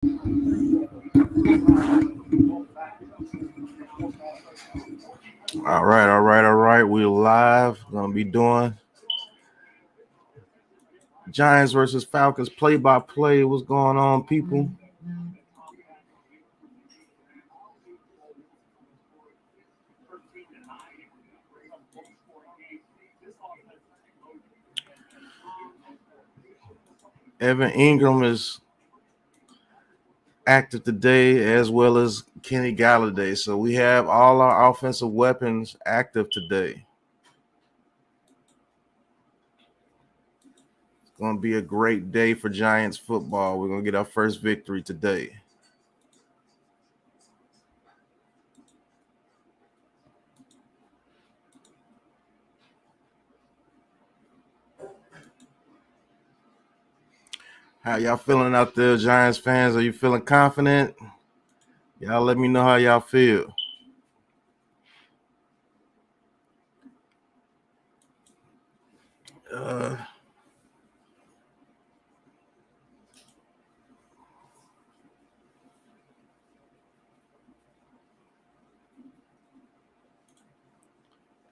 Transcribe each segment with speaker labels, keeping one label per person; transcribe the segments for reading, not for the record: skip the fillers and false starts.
Speaker 1: All right. We're live. Gonna be doing Giants versus Falcons play-by-play. What's going on, people? Evan Ingram is active today, as well as Kenny Galladay. So we have all our offensive weapons active today. It's going to be a great day for Giants football. We're going to get our first victory today. How y'all feeling out there, Giants fans? Are you feeling confident? Y'all let me know how y'all feel.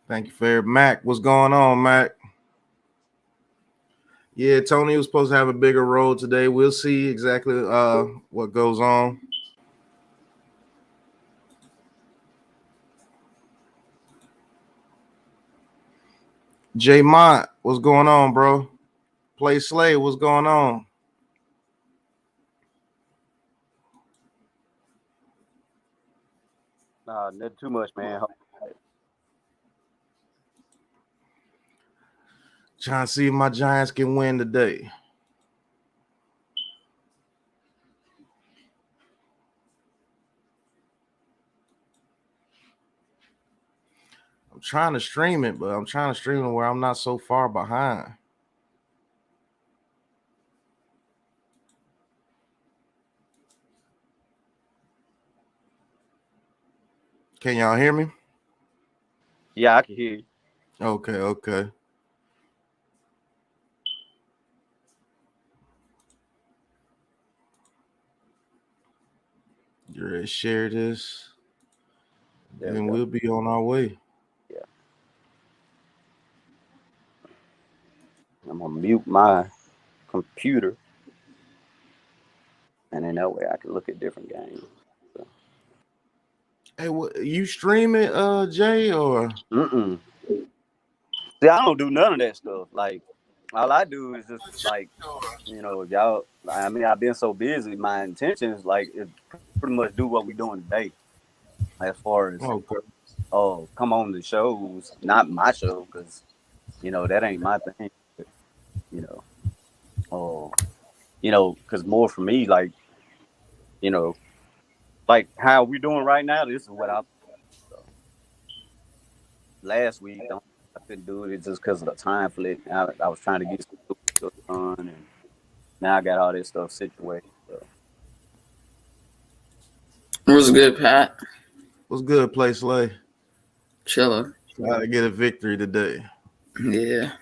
Speaker 1: Thank you for Mac. What's going on, Mac? Yeah, Tony was supposed to have a bigger role today. We'll see exactly what goes on. J Mont, what's going on, bro? Play Slay, what's going on?
Speaker 2: Nah, not too much, man.
Speaker 1: Trying to see if my Giants can win today. I'm trying to stream it, but I'm trying to stream it where I'm not so far behind. Can y'all hear me?
Speaker 2: Yeah, I can hear you.
Speaker 1: Okay. You ready to share this? And we'll be on our way.
Speaker 2: Yeah. I'm going to mute my computer. And then that way I can look at different games. So.
Speaker 1: Hey, what, you stream it, Jay, or?
Speaker 2: See, I don't do none of that stuff. Like, all I do is just, like, you know, y'all, I mean, I've been so busy. My intention is, like, is pretty much do what we're doing today. As far as, come on the shows, not my show, because, you know, that ain't my thing. But, you know, because more for me, like, you know, like how we doing right now, this is what I last week I couldn't do it just because of the time flick. I was trying to get some stuff done, and now I got all this stuff situated. So.
Speaker 3: What's good, Pat?
Speaker 1: What's good, Play Slay?
Speaker 3: Chilling.
Speaker 1: Try to get a victory today.
Speaker 3: Yeah.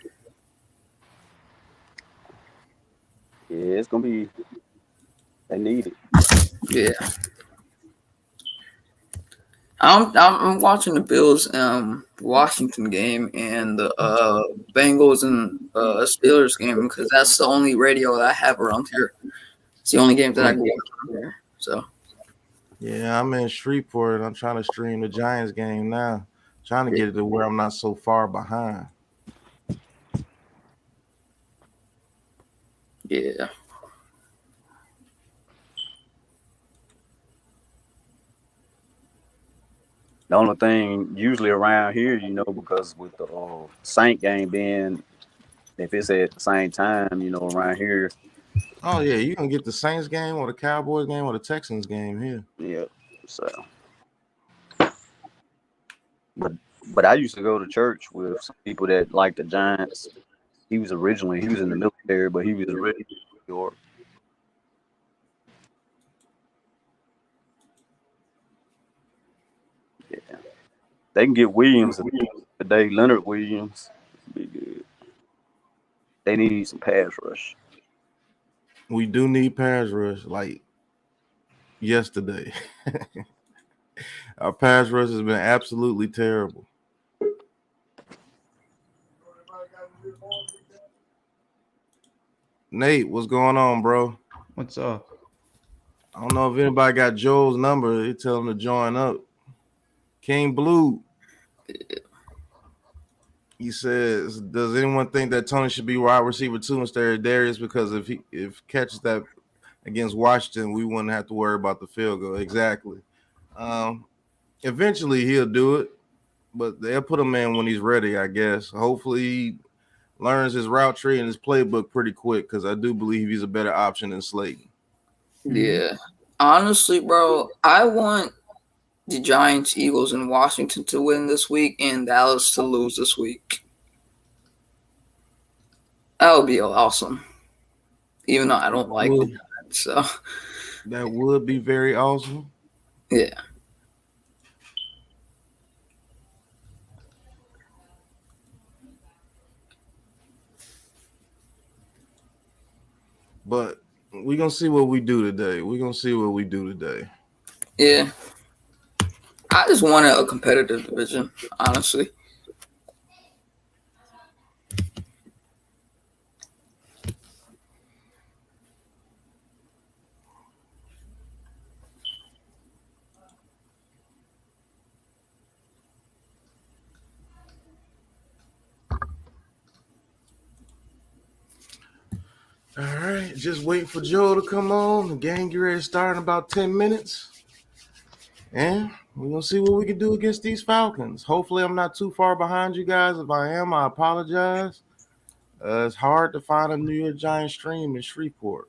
Speaker 2: Yeah, it's gonna be. They need it.
Speaker 3: Yeah. I'm watching the Bills Washington game and the Bengals and Steelers game because that's the only radio that I have around here. It's the only game that I can watch around here. So.
Speaker 1: Yeah, I'm in Shreveport. I'm trying to stream the Giants game now. Trying to get it to where I'm not so far behind.
Speaker 3: Yeah.
Speaker 2: The only thing usually around here, you know, because with the Saint game being, if it's at the same time, you know, around here.
Speaker 1: Oh yeah, you can get the Saints game or the Cowboys game or the Texans game here.
Speaker 2: Yeah, so. But I used to go to church with some people that like the Giants. He was in the military, but he was originally in New York. Yeah. They can get Williams today, Leonard Williams. Be good. They need some pass rush.
Speaker 1: We do need pass rush. Like, yesterday. Our pass rush has been absolutely terrible. Nate, what's going on, bro?
Speaker 4: What's up?
Speaker 1: I don't know if anybody got Joel's number. They tell him to join up. King Blue. He says, "Does anyone think that Tony should be wide receiver 2 instead of Darius? Because if catches that against Washington, we wouldn't have to worry about the field goal." Exactly. Eventually, he'll do it, but they'll put him in when he's ready, I guess. Hopefully, he learns his route tree and his playbook pretty quick, because I do believe he's a better option than Slayton.
Speaker 3: Yeah. Honestly, bro, I want the Giants, Eagles, and Washington to win this week and Dallas to lose this week. That would be awesome. Even though I don't like the Giants, so
Speaker 1: that would be very awesome.
Speaker 3: Yeah.
Speaker 1: But we're going to see what we do today.
Speaker 3: Yeah. I just wanted a competitive division, honestly.
Speaker 1: All right, just waiting for Joe to come on. The game get ready to start in about 10 minutes. And we're going to see what we can do against these Falcons. Hopefully, I'm not too far behind you guys. If I am, I apologize. It's hard to find a New York Giants stream in Shreveport.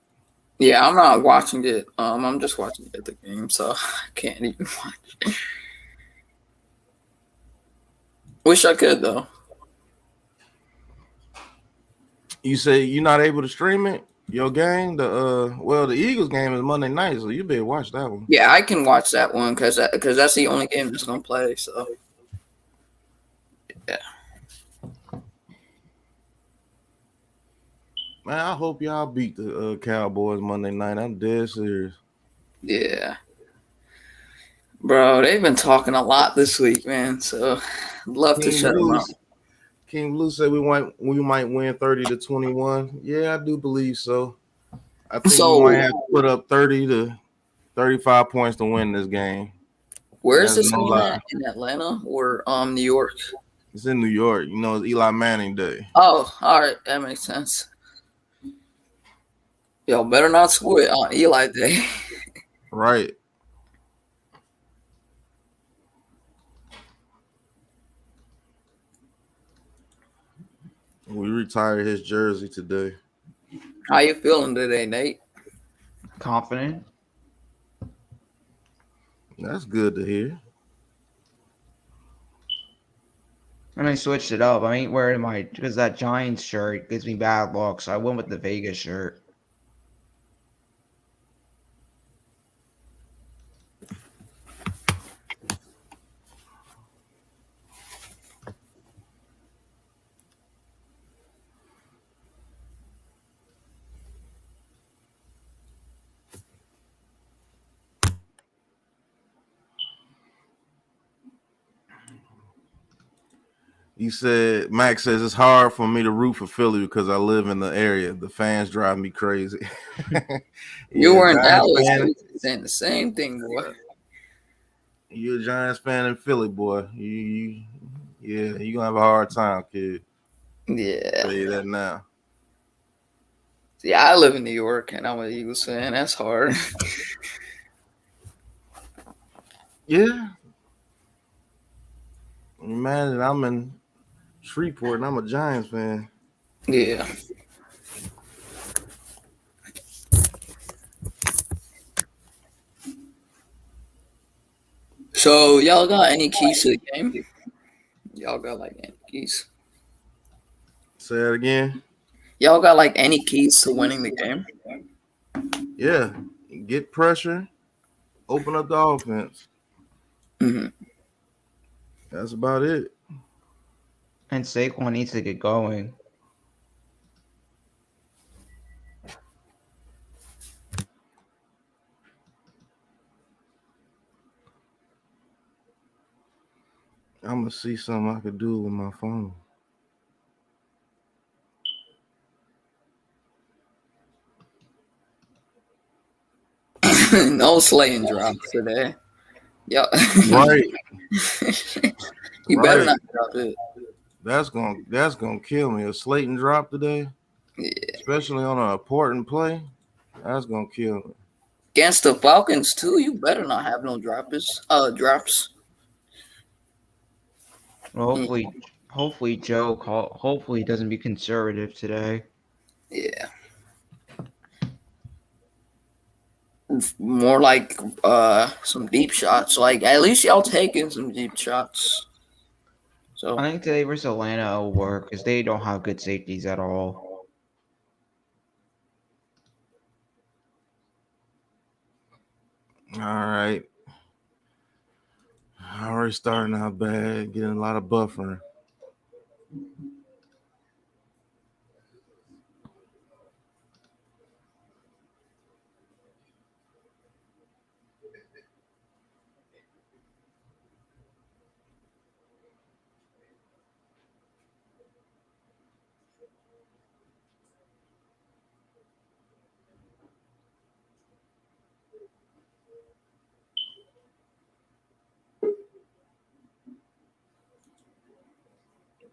Speaker 3: Yeah, I'm not watching it. I'm just watching it at the game, so I can't even watch it. Wish I could, though.
Speaker 1: You say you're not able to stream it? Your game? The Eagles game is Monday night, so you better watch that one.
Speaker 3: Yeah, I can watch that one because that's the only game that's going to play, so. Yeah.
Speaker 1: Man, I hope y'all beat the Cowboys Monday night. I'm dead serious.
Speaker 3: Yeah. Bro, they've been talking a lot this week, man, so I'd love to shut them up.
Speaker 1: King Blue said we might win 30-21. Yeah, I do believe so. I think we might have to put up 30 to 35 points to win this game.
Speaker 3: Where is this game at? In Atlanta or New York?
Speaker 1: It's in New York. You know, it's Eli Manning Day.
Speaker 3: Oh, all right. That makes sense. Yo, better not score it on Eli Day.
Speaker 1: Right. We retired his jersey today.
Speaker 3: How you feeling today, Nate?
Speaker 4: Confident.
Speaker 1: That's good to hear.
Speaker 4: And I switched it up. I ain't wearing because that Giants shirt gives me bad luck, so I went with the Vegas shirt.
Speaker 1: You said, Max says it's hard for me to root for Philly because I live in the area. The fans drive me crazy.
Speaker 3: You were in Dallas saying the same thing, boy.
Speaker 1: You're a Giants fan in Philly, boy. You're gonna have a hard time, kid.
Speaker 3: Yeah.
Speaker 1: I'll tell you that now.
Speaker 3: Yeah, I live in New York and I'm an Eagles fan. That's hard.
Speaker 1: Yeah. Imagine I'm in Shreveport and I'm a Giants fan.
Speaker 3: Yeah. So y'all got any keys to the game? Y'all got like any keys?
Speaker 1: Say it again.
Speaker 3: Y'all got like any keys to winning the game?
Speaker 1: Yeah. Get pressure. Open up the offense.
Speaker 3: Mm-hmm.
Speaker 1: That's about it.
Speaker 4: And Saquon needs to get going.
Speaker 1: I'm gonna see something I could do with my phone.
Speaker 3: No slaying drops today. Yeah.
Speaker 1: Right,
Speaker 3: You better
Speaker 1: right.
Speaker 3: not drop it.
Speaker 1: That's gonna kill me. A Slayton drop today,
Speaker 3: Yeah.
Speaker 1: especially on an important play. That's gonna kill me.
Speaker 3: Against the Falcons too, you better not have no drops. Drops.
Speaker 4: Well, hopefully hopefully he doesn't be conservative today.
Speaker 3: Yeah. More like some deep shots. Like at least y'all taking some deep shots. So
Speaker 4: I think today versus Atlanta will work because they don't have good safeties at all.
Speaker 1: All right. Already starting out bad, getting a lot of buffering.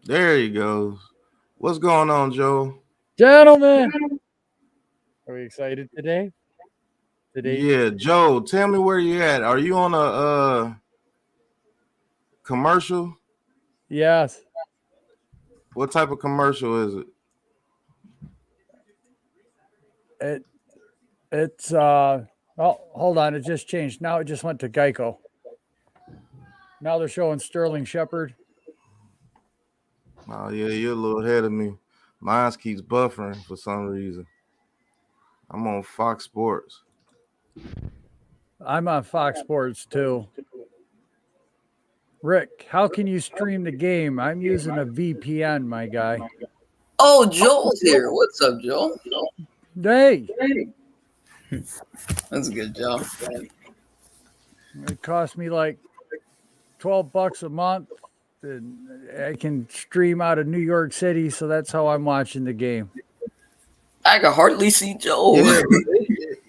Speaker 1: There he goes. What's going on, Joe?
Speaker 5: Gentlemen, are we excited today?
Speaker 1: Yeah, Joe, tell me where you at. Are you on a commercial?
Speaker 5: Yes.
Speaker 1: What type of commercial is it?
Speaker 5: It's hold on, it just changed. Now it just went to Geico. Now they're showing Sterling Shepard.
Speaker 1: Oh yeah, you're a little ahead of me. Mine keeps buffering for some reason. I'm on Fox Sports.
Speaker 5: I'm on Fox Sports too. Rick, how can you stream the game? I'm using a VPN, my guy.
Speaker 3: oh, Joel's here. What's up, Joel?
Speaker 5: Hey,
Speaker 3: That's a good job.
Speaker 5: it cost me like $12 a month. And I can stream out of New York City, so that's how I'm watching the game.
Speaker 3: I can hardly see Joel.
Speaker 1: Yeah,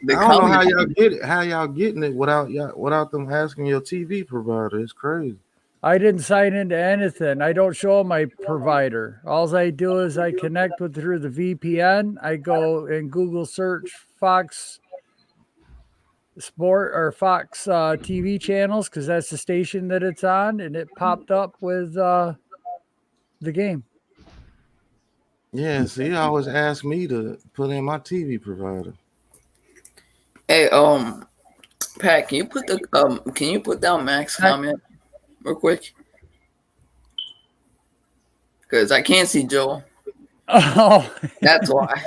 Speaker 3: The
Speaker 1: I don't know how
Speaker 3: comment-
Speaker 1: y'all get it. How y'all getting it without them asking your TV provider? It's crazy.
Speaker 5: I didn't sign into anything. I don't show my provider. All I do is I connect with through the VPN. I go and Google search Fox Sport or Fox TV channels because that's the station that it's on, and it popped up with the game.
Speaker 1: Yeah, see, you always ask me to put in my TV provider.
Speaker 3: Hey, Pat, can you put down Mac's comment real quick? Because I can't see Joel.
Speaker 5: Oh,
Speaker 3: That's why.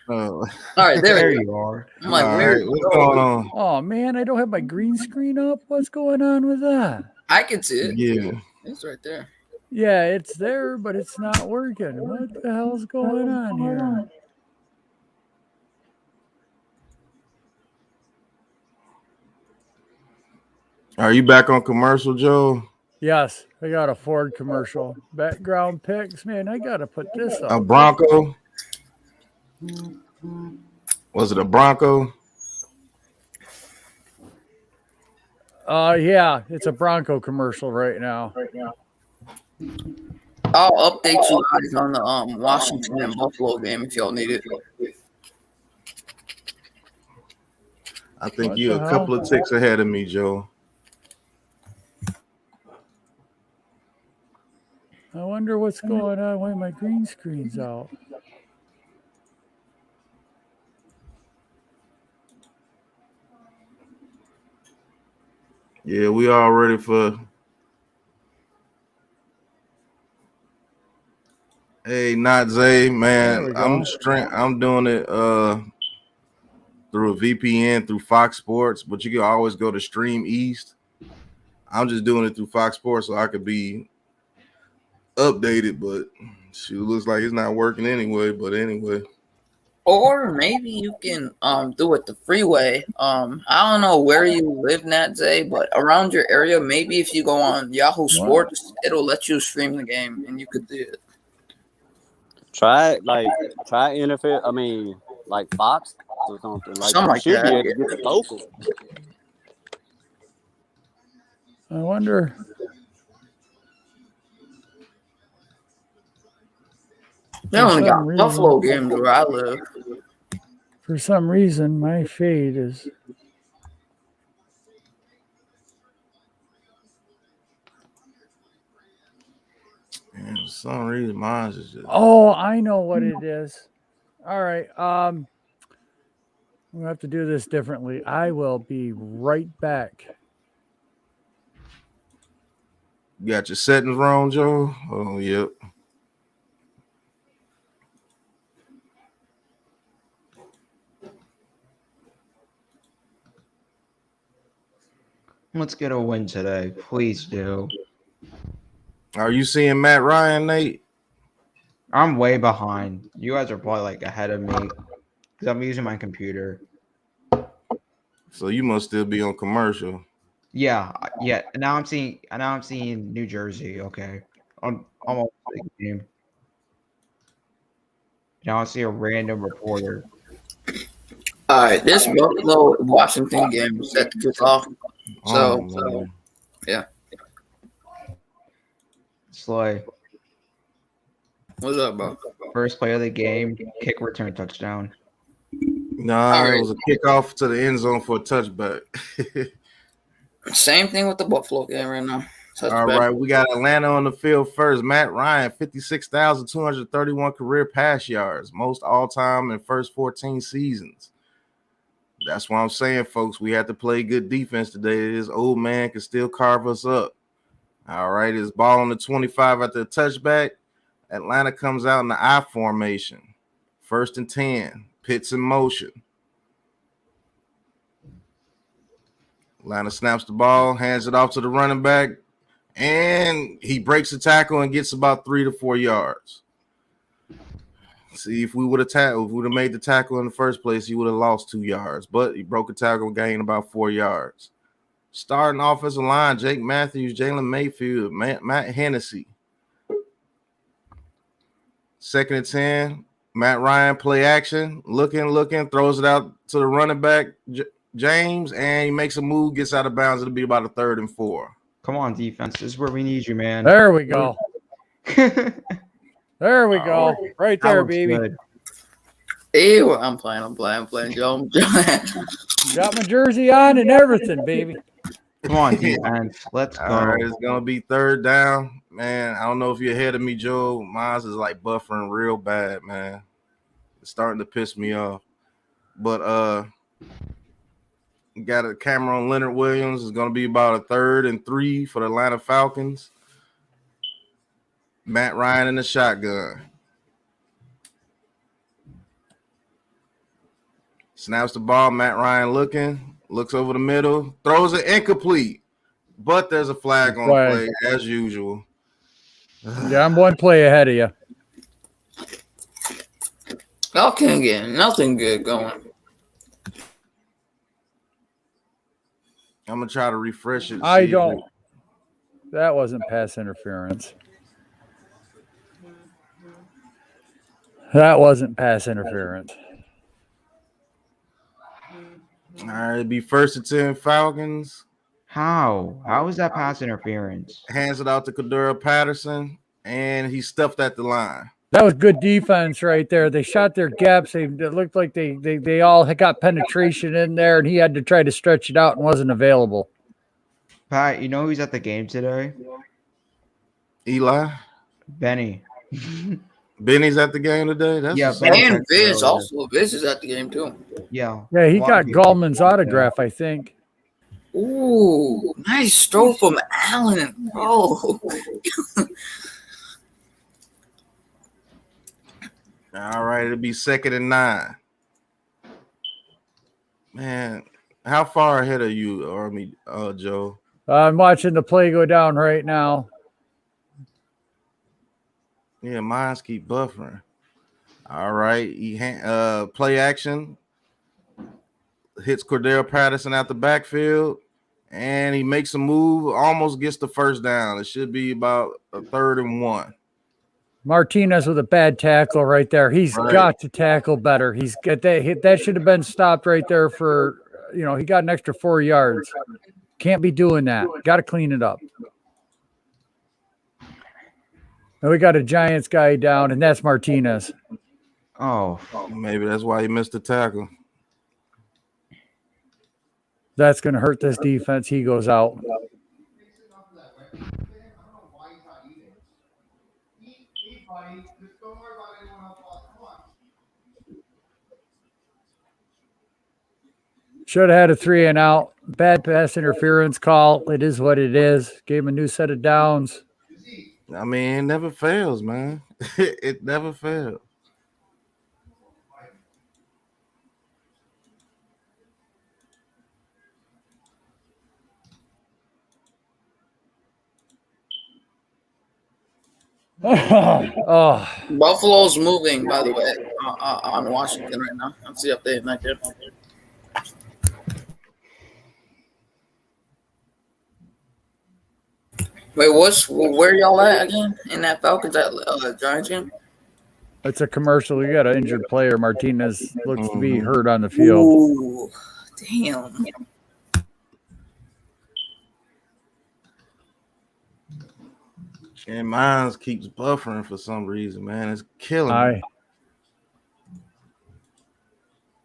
Speaker 1: Oh,
Speaker 3: All right, there
Speaker 4: you are.
Speaker 3: I'm like,
Speaker 1: all
Speaker 3: where's
Speaker 1: right, what's
Speaker 3: Joel?
Speaker 1: going on?
Speaker 5: oh man, I don't have my green screen up. What's going on with that?
Speaker 3: I can see it.
Speaker 1: Yeah,
Speaker 3: It's right there.
Speaker 5: Yeah, it's there, but it's not working. What the hell's going on here?
Speaker 1: are you back on commercial, Joe?
Speaker 5: Yes, I got a Ford commercial. Background pics, man. I gotta put this
Speaker 1: A
Speaker 5: up.
Speaker 1: Bronco? Was it a Bronco?
Speaker 5: Yeah, it's a Bronco commercial right now.
Speaker 3: I'll update you guys on the Washington and Buffalo game if y'all need it.
Speaker 1: I think
Speaker 5: What
Speaker 1: you're
Speaker 5: the
Speaker 1: a couple of ticks ahead of me, Joe.
Speaker 5: I wonder what's going on. Why my green screen's out?
Speaker 1: Yeah, we all ready for. Hey, not Zay,
Speaker 5: There
Speaker 1: man.
Speaker 5: we go.
Speaker 1: I'm doing it through a VPN through Fox Sports, but you can always go to Stream East. I'm just doing it through Fox Sports so I could be updated, but shoot, looks like it's not working anyway. But anyway,
Speaker 3: Or maybe you can do it the freeway. I don't know where you live, Nat Zay, but around your area, maybe if you go on Yahoo Sports, it'll let you stream the game and you could do it.
Speaker 2: Try NFL. I mean, like Fox or something. Like
Speaker 3: Something
Speaker 2: you
Speaker 3: like
Speaker 2: should be
Speaker 3: that.
Speaker 2: able to get it local.
Speaker 5: I wonder.
Speaker 3: They only got Buffalo games where I live.
Speaker 5: For some reason, my fade is.
Speaker 1: Man, for some reason, mine's is just.
Speaker 5: Oh, I know what it is. All right. We'll have to do this differently. I will be right back.
Speaker 1: You got your settings wrong, Joe? Oh, yep.
Speaker 4: Let's get a win today. Please do.
Speaker 1: Are you seeing Matt Ryan, Nate?
Speaker 4: I'm way behind. You guys are probably like ahead of me because I'm using my computer.
Speaker 1: So you must still be on commercial.
Speaker 4: Yeah. Now I'm seeing New Jersey. Okay. I'm almost the game. Now I see a random reporter.
Speaker 3: All right, this Buffalo Washington game is set to kick off. So yeah.
Speaker 4: Slay.
Speaker 3: What's up, bro?
Speaker 4: First play of the game, kick return touchdown.
Speaker 1: Nah, it was a kickoff to the end zone for a touchback.
Speaker 3: Same thing with the Buffalo game right now.
Speaker 1: All right, we got Atlanta on the field first. Matt Ryan, 56,231 career pass yards, most all-time in first 14 seasons. That's what I'm saying, folks. We have to play good defense today. This old man can still carve us up. All right, it's ball on the 25 at the touchback. Atlanta comes out in the I formation. 1st and 10. Pitts in motion. Atlanta snaps the ball, hands it off to the running back, and he breaks the tackle and gets about 3 to 4 yards. See, if we would have made the tackle in the first place, he would have lost 2 yards. But he broke a tackle and gained about 4 yards. Starting offensive line, Jake Matthews, Jalen Mayfield, Matt Hennessy. 2nd and 10. Matt Ryan play action, looking, throws it out to the running back, James, and he makes a move, gets out of bounds. It'll be about a 3rd and 4.
Speaker 4: Come on, defense. This is where we need you, man.
Speaker 5: There we go. There we go. Right there, baby.
Speaker 4: Good.
Speaker 3: Ew, I'm playing, Joe.
Speaker 5: Got my jersey on and everything, baby.
Speaker 4: Come on, defense. Let's go.
Speaker 1: All right, it's going to be 3rd down. Man, I don't know if you're ahead of me, Joe. Mine is like buffering real bad, man. It's starting to piss me off. But got a camera on Leonard Williams. It's going to be about a 3rd and 3 for the Atlanta Falcons. Matt Ryan in the shotgun. Snaps the ball. Matt Ryan looks over the middle, throws it incomplete. But there's a flag on the play, as usual.
Speaker 5: Yeah, I'm one play ahead of you.
Speaker 3: Y'all can't get nothing good going.
Speaker 1: I'm going to try to refresh it.
Speaker 5: I don't. That wasn't pass interference. That wasn't pass interference.
Speaker 1: All right, it'd be 1st and 10 Falcons.
Speaker 4: How? How is that pass interference?
Speaker 1: Hands it out to Cordero Patterson, and he stuffed at the line.
Speaker 5: That was good defense right there. They shot their gaps. It looked like they all got penetration in there, and he had to try to stretch it out and wasn't available.
Speaker 4: Pat, you know who's at the game today?
Speaker 1: Eli?
Speaker 4: Benny.
Speaker 1: Benny's at the game today? That's
Speaker 3: and Viz also. Viz is at the game, too.
Speaker 4: Yeah.
Speaker 5: Yeah, he got Gallman's autograph, I think.
Speaker 3: Ooh, nice throw from Allen. Oh.
Speaker 1: All right, it'll be 2nd and 9. Man, how far ahead are you, Joe?
Speaker 5: I'm watching the play go down right now.
Speaker 1: Yeah, mines keep buffering. All right. Play action. Hits Cordell Patterson out the backfield. And he makes a move, almost gets the first down. It should be about a 3rd and 1.
Speaker 5: Martinez with a bad tackle right there. He's got to tackle better. He's got that should have been stopped right there for, he got an extra 4 yards. Can't be doing that. Got to clean it up. And we got a Giants guy down, and that's Martinez.
Speaker 4: Oh,
Speaker 1: maybe that's why he missed the tackle.
Speaker 5: That's going to hurt this defense. He goes out. Should have had a 3 and out. Bad pass interference call. It is what it is. Gave him a new set of downs.
Speaker 1: I mean, it never fails, man. It never fails.
Speaker 5: Oh,
Speaker 3: Buffalo's moving, by the way, on Washington right now. That's the update right there. Wait, where y'all at again in that Falcons at Giants game?
Speaker 5: it's a commercial. You got an injured player. Martinez looks to be hurt on the field.
Speaker 3: Ooh, damn.
Speaker 1: And mine keeps buffering for some reason, man. It's killing me.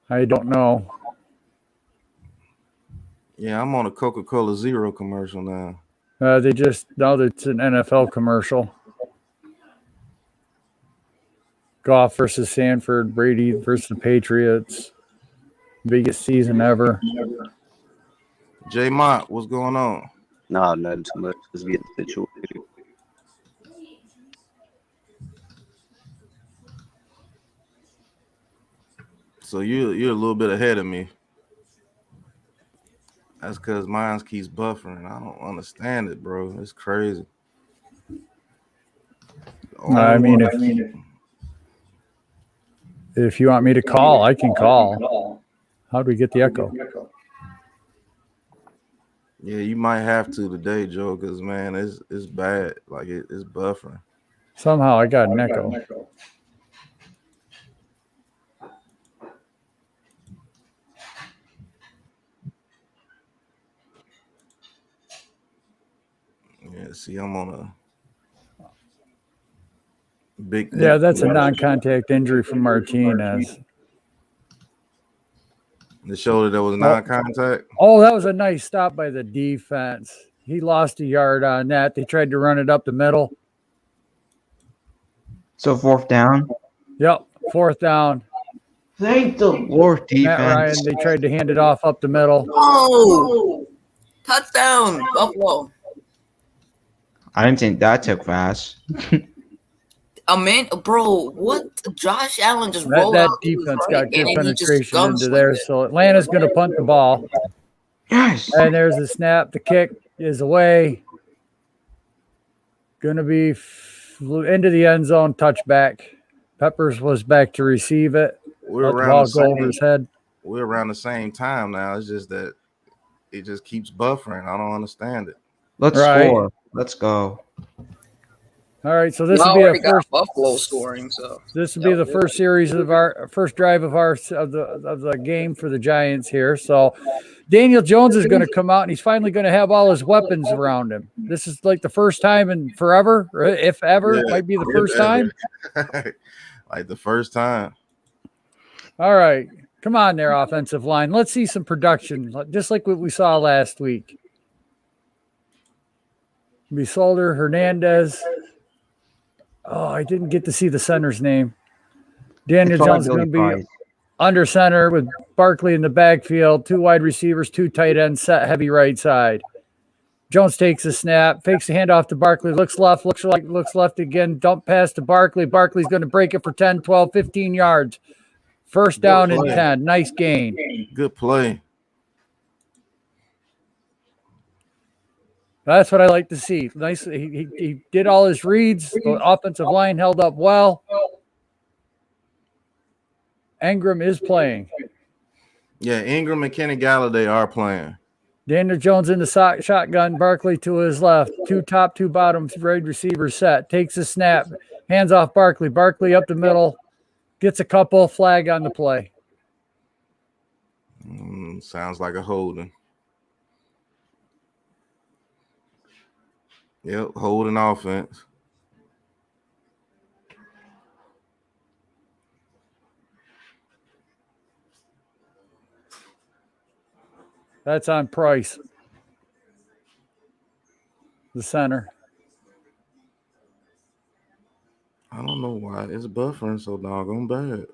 Speaker 5: I don't know.
Speaker 1: Yeah, I'm on a Coca-Cola Zero commercial now.
Speaker 5: Now it's an NFL commercial. Goff versus Sanford, Brady versus the Patriots. Biggest season ever.
Speaker 1: J Mott, what's going on?
Speaker 2: No, nothing too much. Just getting situated.
Speaker 1: So you're a little bit ahead of me. That's because mine keeps buffering. I don't understand it, bro. It's crazy.
Speaker 5: If you want me to call, I can call. How do we get the echo?
Speaker 1: Yeah, you might have to today, Joe, because, man, it's bad. Like, it's buffering.
Speaker 5: Somehow I got an echo.
Speaker 1: Yeah, see, I'm on a big.
Speaker 5: Yeah, that's a non-contact injury from Martinez.
Speaker 1: The shoulder that was non-contact.
Speaker 5: Oh, that was a nice stop by the defense. He lost a yard on that. They tried to run it up the middle.
Speaker 4: So 4th down?
Speaker 5: Yep, 4th down.
Speaker 4: Thank the Lord, defense.
Speaker 5: Matt Ryan, they tried to hand it off up the middle.
Speaker 3: Oh, touchdown, Buffalo.
Speaker 4: I didn't think that took fast.
Speaker 3: Bro, what? Josh Allen just rolled
Speaker 5: that
Speaker 3: out.
Speaker 5: defense got good penetration into
Speaker 3: it.
Speaker 5: there. So Atlanta's going to punt the ball.
Speaker 4: Yes.
Speaker 5: And there's the snap. The kick is away. Going to be into the end zone, touchback. Peppers was back to receive it.
Speaker 1: We're
Speaker 5: Let the ball go over his head.
Speaker 1: We're around the same time now. It's just that it just keeps buffering. I don't understand it.
Speaker 4: Let's score. Let's go.
Speaker 5: All right, so this will be our first
Speaker 3: Buffalo scoring. So
Speaker 5: this will be the first series of our first drive of the game for the Giants here. So Daniel Jones is going to come out and he's finally going to have all his weapons around him. This is like the first time in forever, or if ever, it might be the first time.
Speaker 1: Like the first time.
Speaker 5: All right, come on there, offensive line. Let's see some production, just like what we saw last week. Besolder, Hernandez. Oh, I didn't get to see the center's name. Daniel Jones is going to be under center with Barkley in the backfield, 2 wide receivers, 2 tight ends, set heavy right side. Jones takes a snap, fakes the handoff to Barkley, looks left again, dump pass to Barkley. Barkley's going to break it for 10, 12, 15 yards. First down and 10. Nice gain.
Speaker 1: Good play.
Speaker 5: That's what I like to see. Nice. He did all his reads. The offensive line held up well. Ingram is playing.
Speaker 1: Yeah, Ingram and Kenny Galladay are playing.
Speaker 5: Daniel Jones in the shotgun. Barkley to his left. 2 top, 2 bottom, wide receivers set. Takes a snap. Hands off Barkley. Barkley up the middle. Gets a couple. Flag on the play.
Speaker 1: Sounds like a holding. Yep, holding offense.
Speaker 5: That's on Price, the center.
Speaker 1: I don't know why it's buffering so doggone bad.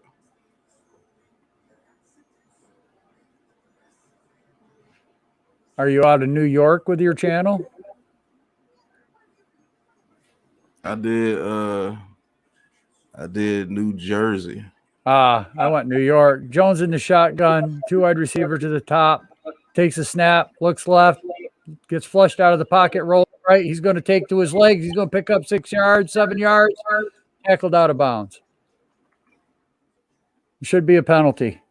Speaker 5: Are you out of New York with your channel?
Speaker 1: I did New Jersey.
Speaker 5: I went New York. Jones in the shotgun. 2 wide receiver to the top. Takes a snap. Looks left. Gets flushed out of the pocket. Rolls right. He's going to take to his legs. He's going to pick up 6 yards, 7 yards. Tackled out of bounds. Should be a penalty.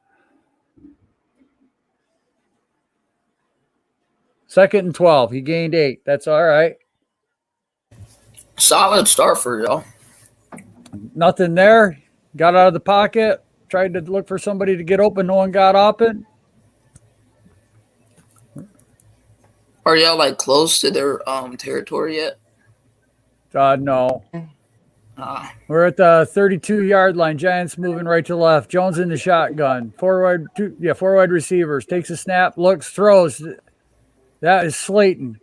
Speaker 5: 2nd and 12. He gained 8. That's all right.
Speaker 3: Solid start for y'all.
Speaker 5: Nothing there. Got out of the pocket. Tried to look for somebody to get open. No one got open.
Speaker 3: Are y'all like close to their territory yet?
Speaker 5: No. We're at the 32-yard line. Giants moving right to left. Jones in the shotgun. 4 wide receivers. Takes a snap. Looks. Throws. That is Slayton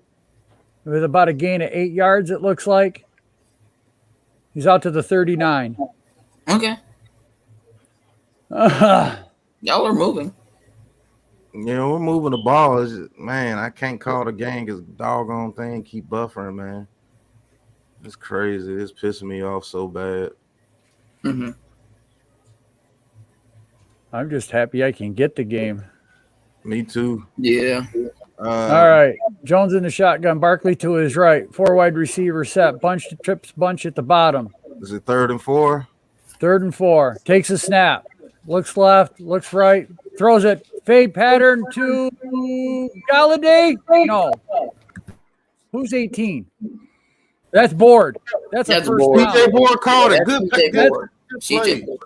Speaker 5: with about a gain of 8 yards, it looks like. He's out to the 39.
Speaker 3: Okay. Y'all are moving.
Speaker 1: Yeah, we're moving the ball. Man, I can't call the game because doggone thing keep buffering, man. It's crazy. It's pissing me off so bad.
Speaker 3: Mm-hmm.
Speaker 5: I'm just happy I can get the game.
Speaker 1: Me too.
Speaker 3: Yeah.
Speaker 5: All right. Jones in the shotgun. Barkley to his right. 4 wide receiver set. Trips bunch at the bottom.
Speaker 1: Is it 3rd and 4?
Speaker 5: 3rd and 4. Takes a snap. Looks left. Looks right. Throws it. Fade pattern to Galladay. No. Who's 18? That's Board. That's a first
Speaker 3: Board.
Speaker 5: down.
Speaker 1: CJ Board called it. Good
Speaker 3: CJ Board.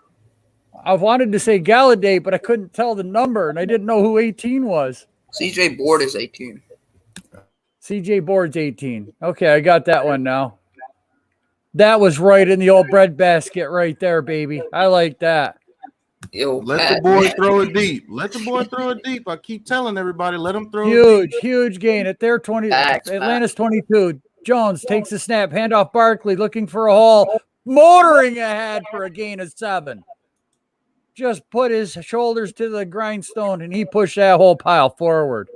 Speaker 5: I wanted to say Galladay, but I couldn't tell the number, and I didn't know who 18 was.
Speaker 3: CJ Board is 18.
Speaker 5: CJ Board's 18. Okay, I got that one now. That was right in the old bread basket right there, baby. I like that.
Speaker 3: Yo,
Speaker 1: Let the boy throw it deep. Let the boy throw it deep. I keep telling everybody, let him throw it deep.
Speaker 5: Huge gain at their 20. Atlanta's 22. Jones takes a snap. Handoff Barkley looking for a hole. Motoring ahead for a gain of 7. Just put his shoulders to the grindstone and he pushed that whole pile forward.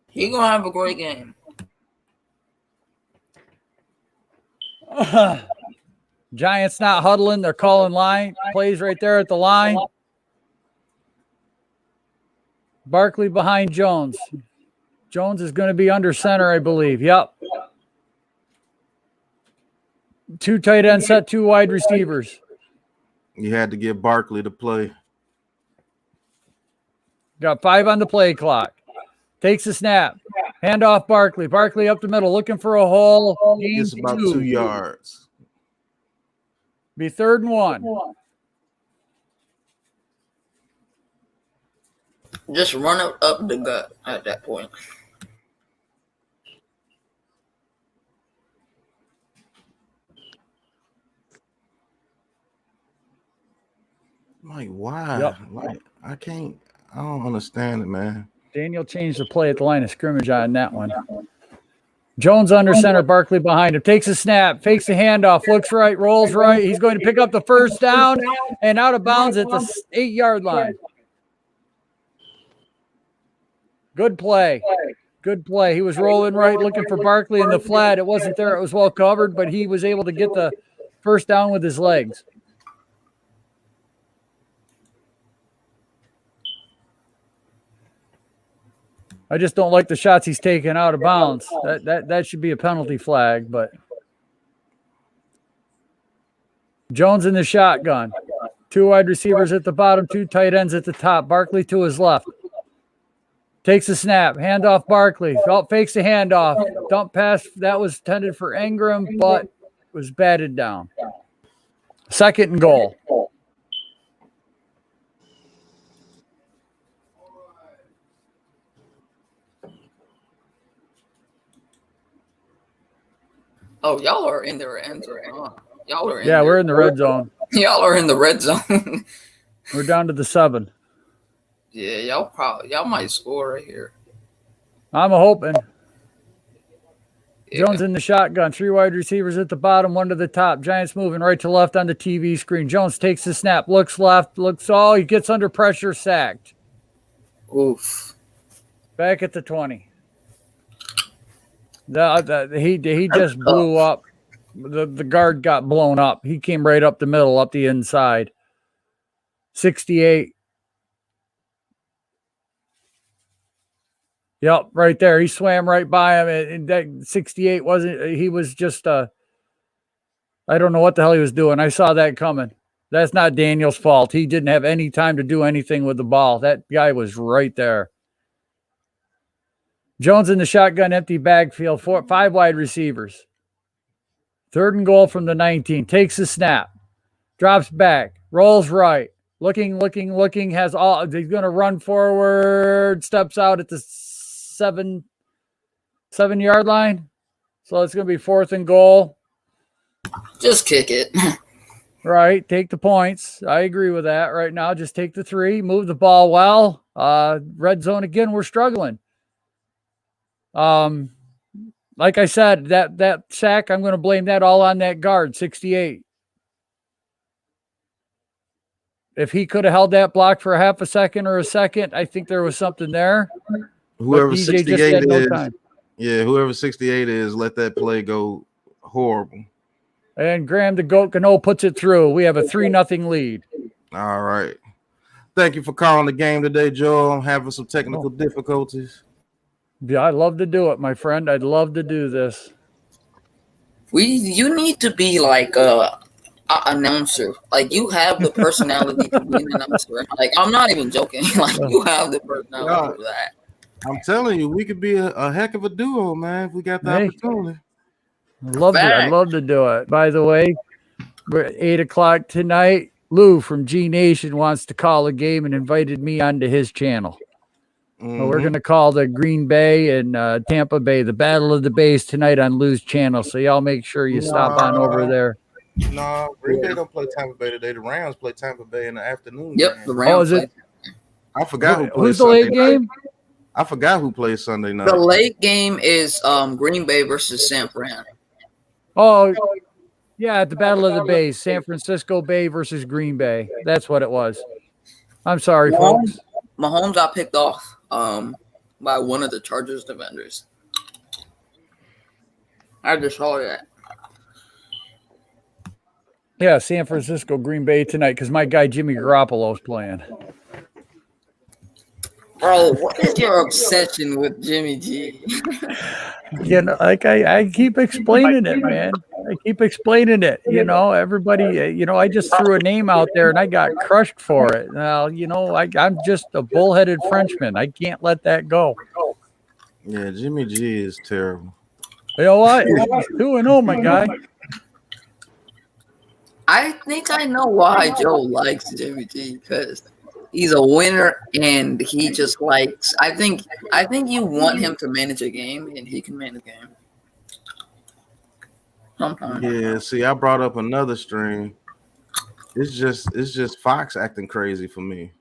Speaker 3: He's going to have a great game.
Speaker 5: Giants not huddling. They're calling line plays right there at the line. Barkley behind Jones. Jones is going to be under center, I believe. Yep. 2 tight end set, 2 wide receivers.
Speaker 1: You had to give Barkley to play.
Speaker 5: Got 5 on the play clock. Takes a snap. Hand off Barkley. Barkley up the middle looking for a hole.
Speaker 1: It's about 2 yards.
Speaker 5: Be 3rd and 1.
Speaker 3: Just run it up the gut at that point.
Speaker 1: Like, why?
Speaker 5: Yep.
Speaker 1: Like, I don't understand it, man.
Speaker 5: Daniel changed the play at the line of scrimmage on that one. Jones under center, Barkley behind him. Takes a snap, fakes the handoff, looks right, rolls right. He's going to pick up the first down and out of bounds at the 8-yard line. Good play. Good play. He was rolling right, looking for Barkley in the flat. It wasn't there. It was well covered, but he was able to get the first down with his legs. I just don't like the shots he's taking out of bounds. That should be a penalty flag, but Jones in the shotgun. 2 wide receivers at the bottom, 2 tight ends at the top. Barkley to his left. Takes a snap. Handoff Barkley. Fakes the handoff. Dump pass. That was intended for Ingram, but was batted down. 2nd and goal.
Speaker 3: Oh, y'all are in the end zone. Huh? Y'all are in
Speaker 5: we're in the red zone.
Speaker 3: Y'all are in the red zone.
Speaker 5: We're down to the 7.
Speaker 3: Yeah, y'all might score right here.
Speaker 5: I'm hoping.
Speaker 3: Yeah.
Speaker 5: Jones in the shotgun. 3 wide receivers at the bottom, 1 to the top. Giants moving right to left on the TV screen. Jones takes the snap, looks left, he gets under pressure, sacked.
Speaker 3: Oof.
Speaker 5: Back at the 20. He just blew up. The guard got blown up. He came right up the middle, up the inside. 68. Yep, right there. He swam right by him. And that 68 he was just I don't know what the hell he was doing. I saw that coming. That's not Daniel's fault. He didn't have any time to do anything with the ball. That guy was right there. Jones in the shotgun, empty backfield, 5 wide receivers. 3rd and goal from the 19. Takes the snap. Drops back. Rolls right. Looking. He's going to run forward. Steps out at the 7-yard line. So it's going to be 4th and goal.
Speaker 3: Just kick it.
Speaker 5: Right. Take the points. I agree with that right now. Just take the 3. Move the ball well. Red zone again. We're struggling. Like I said, that sack, I'm going to blame that all on that guard, 68. If he could have held that block for a half a second or a second, I think there was something there.
Speaker 1: Whoever 68 is,
Speaker 5: time.
Speaker 1: Yeah, whoever 68 is, let that play go horrible.
Speaker 5: And Graham the Goat Cano puts it through. We have a 3-0 lead.
Speaker 1: All right. Thank you for calling the game today, Joel. I'm having some technical difficulties.
Speaker 5: Yeah, I'd love to do it, my friend. I'd love to do this.
Speaker 3: You need to be like a announcer. Like, you have the personality to be an announcer. Like, I'm not even joking. Like, you have the personality for that.
Speaker 1: I'm telling you, we could be a heck of a duo, man, if we got the opportunity.
Speaker 5: I'd love to do it. By the way, we're at 8 o'clock tonight. Lou from G Nation wants to call a game and invited me onto his channel. Well, we're going to call the Green Bay and Tampa Bay, the Battle of the Bays tonight on Lou's channel. So y'all make sure you stop on over there.
Speaker 1: No, Green Bay don't play Tampa Bay today. The Rams play Tampa Bay in the afternoon.
Speaker 3: Yep, the Rams.
Speaker 5: Oh, is it?
Speaker 1: I forgot who plays.
Speaker 5: Who's the late game?
Speaker 1: I forgot who plays Sunday night.
Speaker 3: The late game is Green Bay versus San Fran.
Speaker 5: Oh, yeah, at the Battle of the Bays, San Francisco Bay versus Green Bay. That's what it was. I'm sorry, folks.
Speaker 3: Mahomes got picked off by one of the Chargers defenders. I just saw that.
Speaker 5: Yeah, San Francisco, Green Bay tonight because my guy Jimmy Garoppolo's playing.
Speaker 3: Bro, what is your obsession with Jimmy G?
Speaker 5: You know, like I keep explaining it, man. I keep explaining it. You know, everybody, I just threw a name out there and I got crushed for it. Now, I'm just a bullheaded Frenchman. I can't let that go.
Speaker 1: Yeah, Jimmy G is terrible.
Speaker 5: You know what? He's 2-0, my guy.
Speaker 3: I think I know why Joe likes Jimmy G, because he's a winner and he just likes. I think you want him to manage a game and he can manage a game. Sometimes.
Speaker 1: Yeah, see, I brought up another stream. It's just Fox acting crazy for me.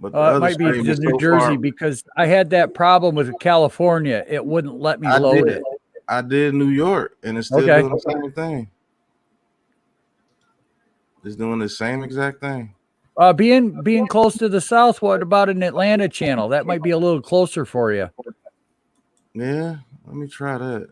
Speaker 1: But
Speaker 5: it might be just New Jersey because I had that problem with California. It wouldn't let me load it.
Speaker 1: I did New York and it's still doing the same thing. It's doing the same exact thing.
Speaker 5: Being close to the South, what about an Atlanta channel? That might be a little closer for you.
Speaker 1: Yeah, let me try that.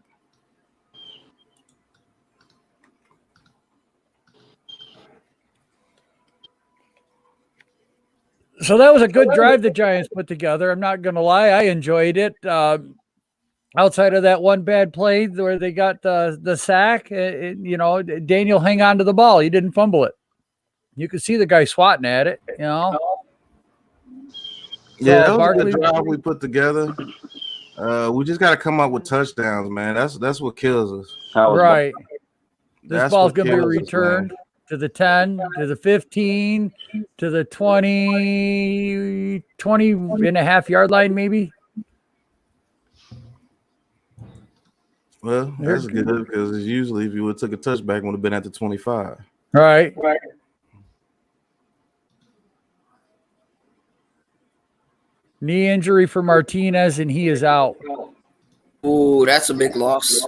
Speaker 5: So that was a good drive the Giants put together. I'm not going to lie. I enjoyed it. Outside of that one bad play where they got the sack, Daniel hang on to the ball. He didn't fumble it. You could see the guy swatting at it, you know.
Speaker 1: Yeah, that
Speaker 5: So
Speaker 1: was a
Speaker 5: Barkley,
Speaker 1: good drive we put together. We just got to come up with touchdowns, man. That's what kills us.
Speaker 5: right. This
Speaker 1: That's
Speaker 5: ball's
Speaker 1: what
Speaker 5: going to be
Speaker 1: kills us,
Speaker 5: returned
Speaker 1: man.
Speaker 5: to the 10, to the 15, to the 20 and a half yard line, maybe.
Speaker 1: Well, that's good because usually if you would have took a touchback, would have been at the 25.
Speaker 5: Right. Knee injury for Martinez, and he is out.
Speaker 3: Ooh, that's a big loss.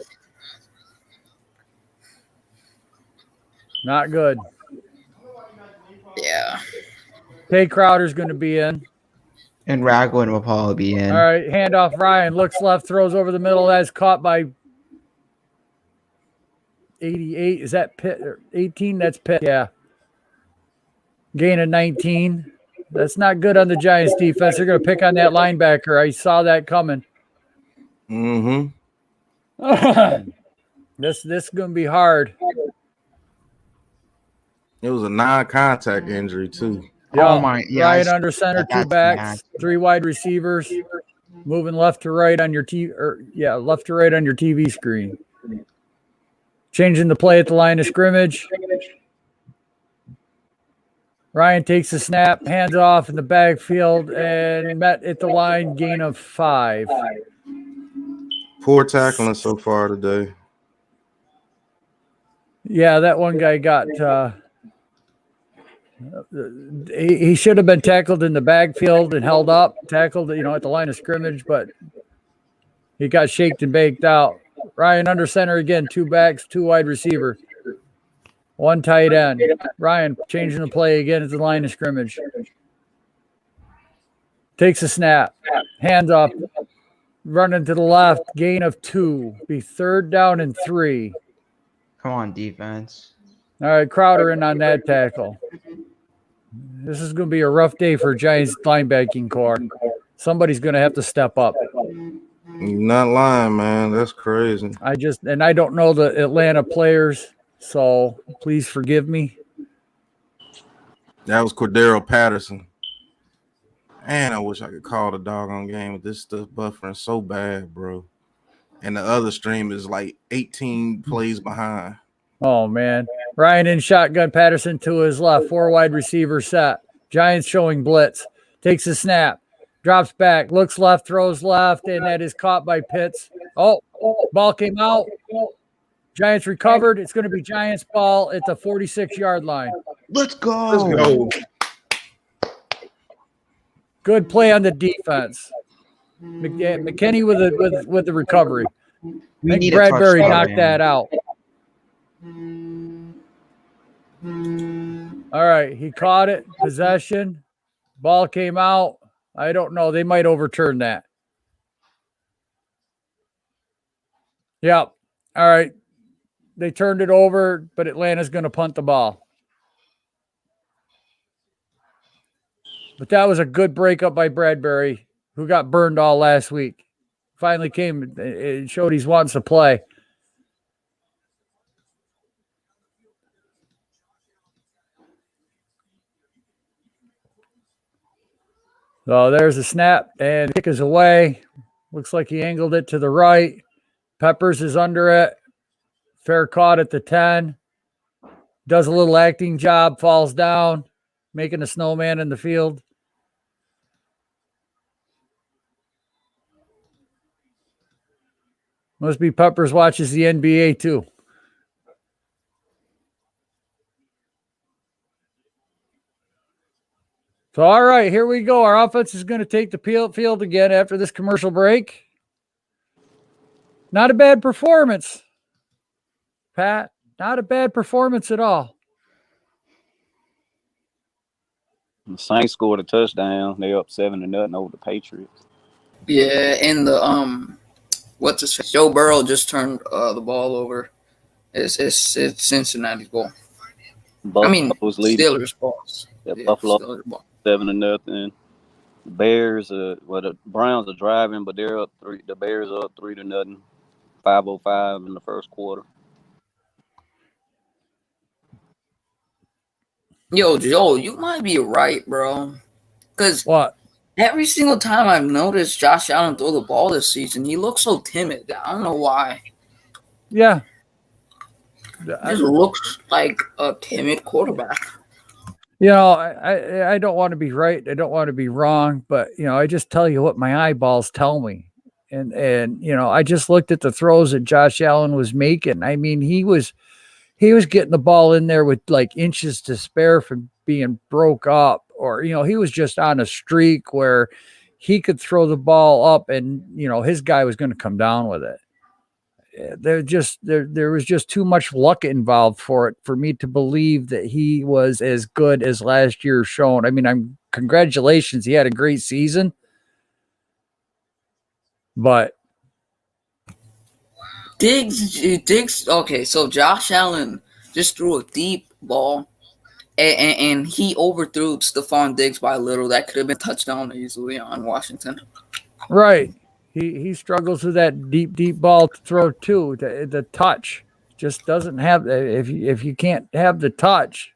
Speaker 5: Not good.
Speaker 3: Yeah.
Speaker 5: Tay Crowder's going to be in.
Speaker 4: And Ragland will probably be in.
Speaker 5: All right, handoff Ryan. Looks left, throws over the middle. That's caught by 88. Is that Pitt? 18? That's Pitt. Yeah. Gain of 19. That's not good on the Giants defense. They're going to pick on that linebacker. I saw that coming.
Speaker 1: Mm-hmm.
Speaker 5: This is going to be hard.
Speaker 1: It was a non-contact injury too.
Speaker 4: Oh my! Yeah,
Speaker 5: Ryan under center, two backs,
Speaker 4: nasty.
Speaker 5: 3 wide receivers, moving left to right on your left to right on your TV screen. Changing the play at the line of scrimmage. Ryan takes the snap, hands off in the backfield, and met at the line, gain of 5.
Speaker 1: Poor tackling so far today.
Speaker 5: Yeah, that one guy got he should have been tackled in the backfield and held up, tackled, at the line of scrimmage, but he got shaked and baked out. Ryan under center again, 2 backs, 2 wide receiver, 1 tight end. Ryan changing the play again at the line of scrimmage. Takes a snap, hands off, running to the left, gain of 2, be 3rd down and 3.
Speaker 4: Come on, defense.
Speaker 5: All right, Crowder in on that tackle. This is going to be a rough day for Giants linebacking core. Somebody's going to have to step up.
Speaker 1: You're not lying, man. That's crazy.
Speaker 5: I don't know the Atlanta players, so please forgive me.
Speaker 1: That was Cordero Patterson. Man, I wish I could call the doggone game with this stuff buffering so bad, bro. And the other stream is like 18 plays behind.
Speaker 5: Oh, man. Ryan in shotgun, Patterson to his left, 4 wide receiver set. Giants showing blitz. Takes a snap, drops back, looks left, throws left, and that is caught by Pitts. Oh, ball came out. Giants recovered. It's going to be Giants ball at the 46-yard line.
Speaker 4: Let's go.
Speaker 1: Let's go.
Speaker 5: Good play on the defense. McKinney with the recovery. I think Bradbury knocked that out. All right, he caught it. Possession. Ball came out. I don't know. They might overturn that. Yep. All right. They turned it over, but Atlanta's going to punt the ball. But that was a good breakup by Bradbury, who got burned all last week. Finally came and showed he's wants to play. So there's a snap, and kick is away. Looks like he angled it to the right. Peppers is under it. Fair caught at the 10. Does a little acting job, falls down, making a snowman in the field. Must be Peppers watches the NBA too. So, all right, here we go. Our offense is going to take the field again after this commercial break. Not a bad performance, Pat. Not a bad performance at all.
Speaker 2: The Saints scored a touchdown. They up 7-0 over the Patriots.
Speaker 3: Yeah, and the Joe Burrow just turned the ball over. It's Cincinnati's ball.
Speaker 2: Buffalo's leading.
Speaker 3: Steelers' balls.
Speaker 2: Yeah, Buffalo 7-0. The Bears, the Browns are driving, but they're up 3. The Bears are up 3-0. 5:05 in the first quarter.
Speaker 3: Yo, Joe, you might be right, bro. Because
Speaker 5: What?
Speaker 3: every single time I've noticed Josh Allen throw the ball this season, he looks so timid. I don't know why.
Speaker 5: Yeah.
Speaker 3: He just looks like a timid quarterback.
Speaker 5: You know, I don't want to be right. I don't want to be wrong, but you know, I just tell you what my eyeballs tell me. And you know, I just looked at the throws that Josh Allen was making. I mean, he was getting the ball in there with like inches to spare from being broke up, or you know, he was just on a streak where he could throw the ball up and you know, his guy was going to come down with it. There was just too much luck involved for it for me to believe that he was as good as last year shown. I mean, congratulations, he had a great season, but
Speaker 3: Diggs. Okay, so Josh Allen just threw a deep ball, and he overthrew Stephon Diggs by a little. That could have been a touchdown easily on Washington.
Speaker 5: right. He struggles with that deep ball to throw too. The touch just doesn't have. If you can't have the touch,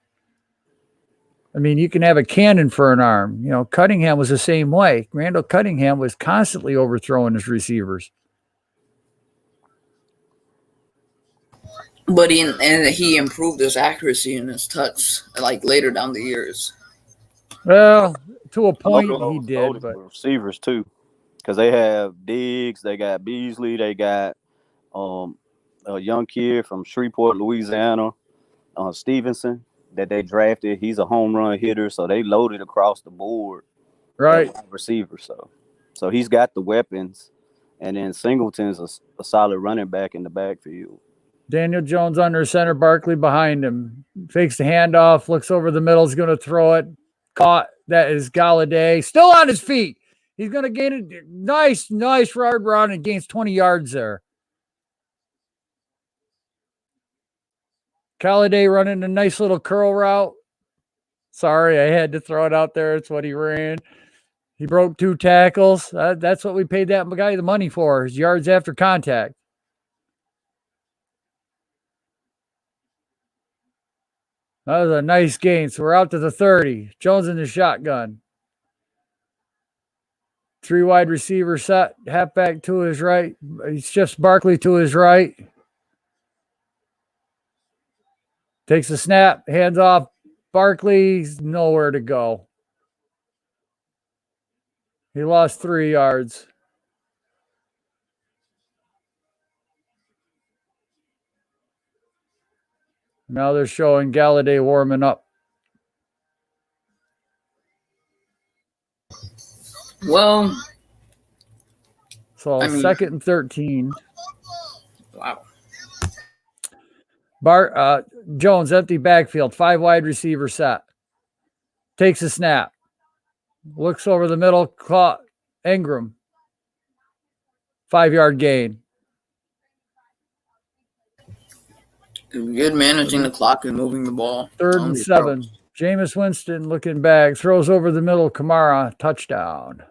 Speaker 5: I mean, you can have a cannon for an arm. You know, Cunningham was the same way. Randall Cunningham was constantly overthrowing his receivers.
Speaker 3: But he improved his accuracy and his touch like later down the years.
Speaker 5: Well, to a point he did, but
Speaker 2: receivers too, because they have Diggs, they got Beasley, they got a young kid from Shreveport, Louisiana, Stevenson, that they drafted. He's a home run hitter, so they loaded across the board.
Speaker 5: right.
Speaker 2: Receiver, so he's got the weapons, and then Singleton's a solid running back in the backfield.
Speaker 5: Daniel Jones under center, Barkley behind him. Fakes the handoff, looks over the middle, is going to throw it. Caught. That is Galladay. Still on his feet. He's going to gain a nice yard run and gains 20 yards there. Galladay running a nice little curl route. Sorry, I had to throw it out there. It's what he ran. He broke 2 tackles. That's what we paid that guy the money for, his yards after contact. That was a nice gain. So we're out to the 30. Jones in the shotgun. 3 wide receiver set. Halfback to his right. He shifts Barkley to his right. Takes a snap. Hands off. Barkley's nowhere to go. He lost 3 yards. Now they're showing Galladay warming up.
Speaker 3: Well,
Speaker 5: So second and 13.
Speaker 3: Wow.
Speaker 5: Jones, empty backfield, 5 wide receiver set. Takes a snap. Looks over the middle, caught Ingram. 5-yard gain.
Speaker 3: Good managing the clock and moving the ball.
Speaker 5: 3rd and 7. Jameis Winston looking back, throws over the middle, Kamara, touchdown.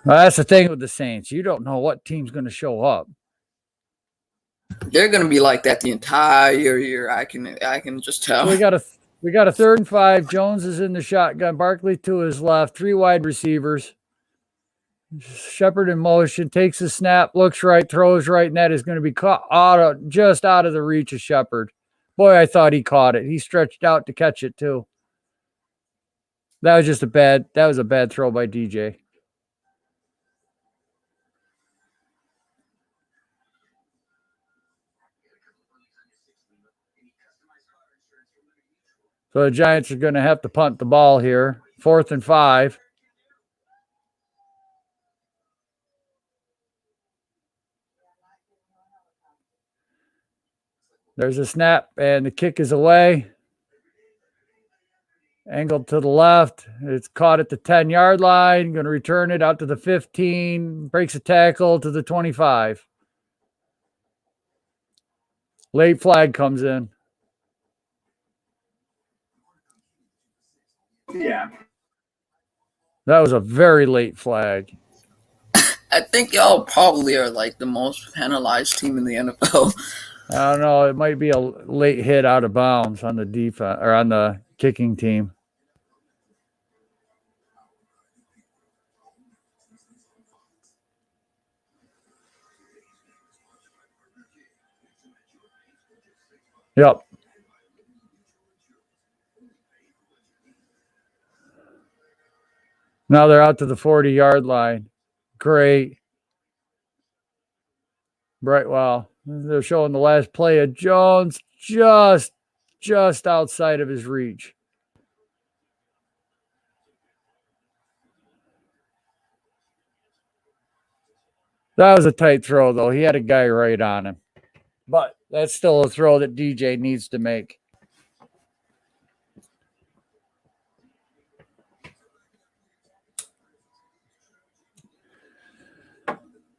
Speaker 5: Well, that's the thing with the Saints. You don't know what team's going to show up.
Speaker 3: They're going to be like that the entire year. I can just tell.
Speaker 5: So we got a 3rd and 5. Jones is in the shotgun. Barkley to his left. 3 wide receivers. Shepard in motion, takes a snap, looks right, throws right, and that is going to be caught just out of the reach of Shepard. Boy, I thought he caught it. He stretched out to catch it too. That was a bad throw by DJ. So the Giants are going to have to punt the ball here. 4th and 5. There's a snap, and the kick is away. Angled to the left. It's caught at the 10-yard line. Going to return it out to the 15. Breaks a tackle to the 25. Late flag comes in.
Speaker 6: Yeah.
Speaker 5: That was a very late flag.
Speaker 3: I think y'all probably are like the most penalized team in the NFL.
Speaker 5: I don't know. It might be a late hit out of bounds on the defense or on the kicking team. Yep. Now they're out to the 40-yard line. Great. Brightwell. They're showing the last play of Jones just outside of his reach. That was a tight throw, though. He had a guy right on him. But that's still a throw that DJ needs to make.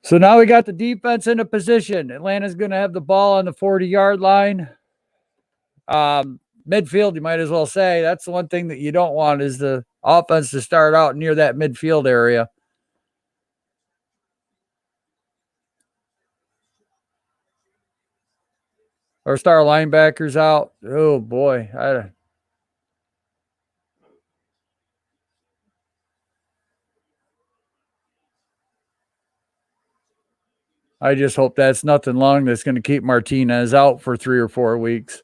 Speaker 5: So now we got the defense in a position. Atlanta's going to have the ball on the 40-yard line. Midfield, you might as well say. That's the one thing that you don't want is the offense to start out near that midfield area. Our star linebackers out. Oh, boy. I just hope that's nothing long that's going to keep Martinez out for 3 or 4 weeks.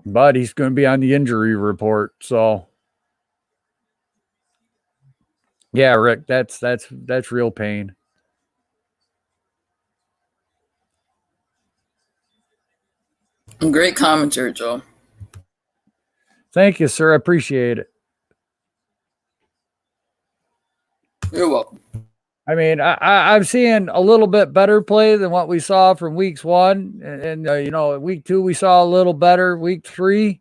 Speaker 5: But he's going to be on the injury report. So, yeah, Rick, that's real pain.
Speaker 3: Great commentary, Joe.
Speaker 5: Thank you, sir. I appreciate it.
Speaker 3: You're welcome.
Speaker 5: I mean, I'm seeing a little bit better play than what we saw from weeks 1. And week 2, we saw a little better. Week 3,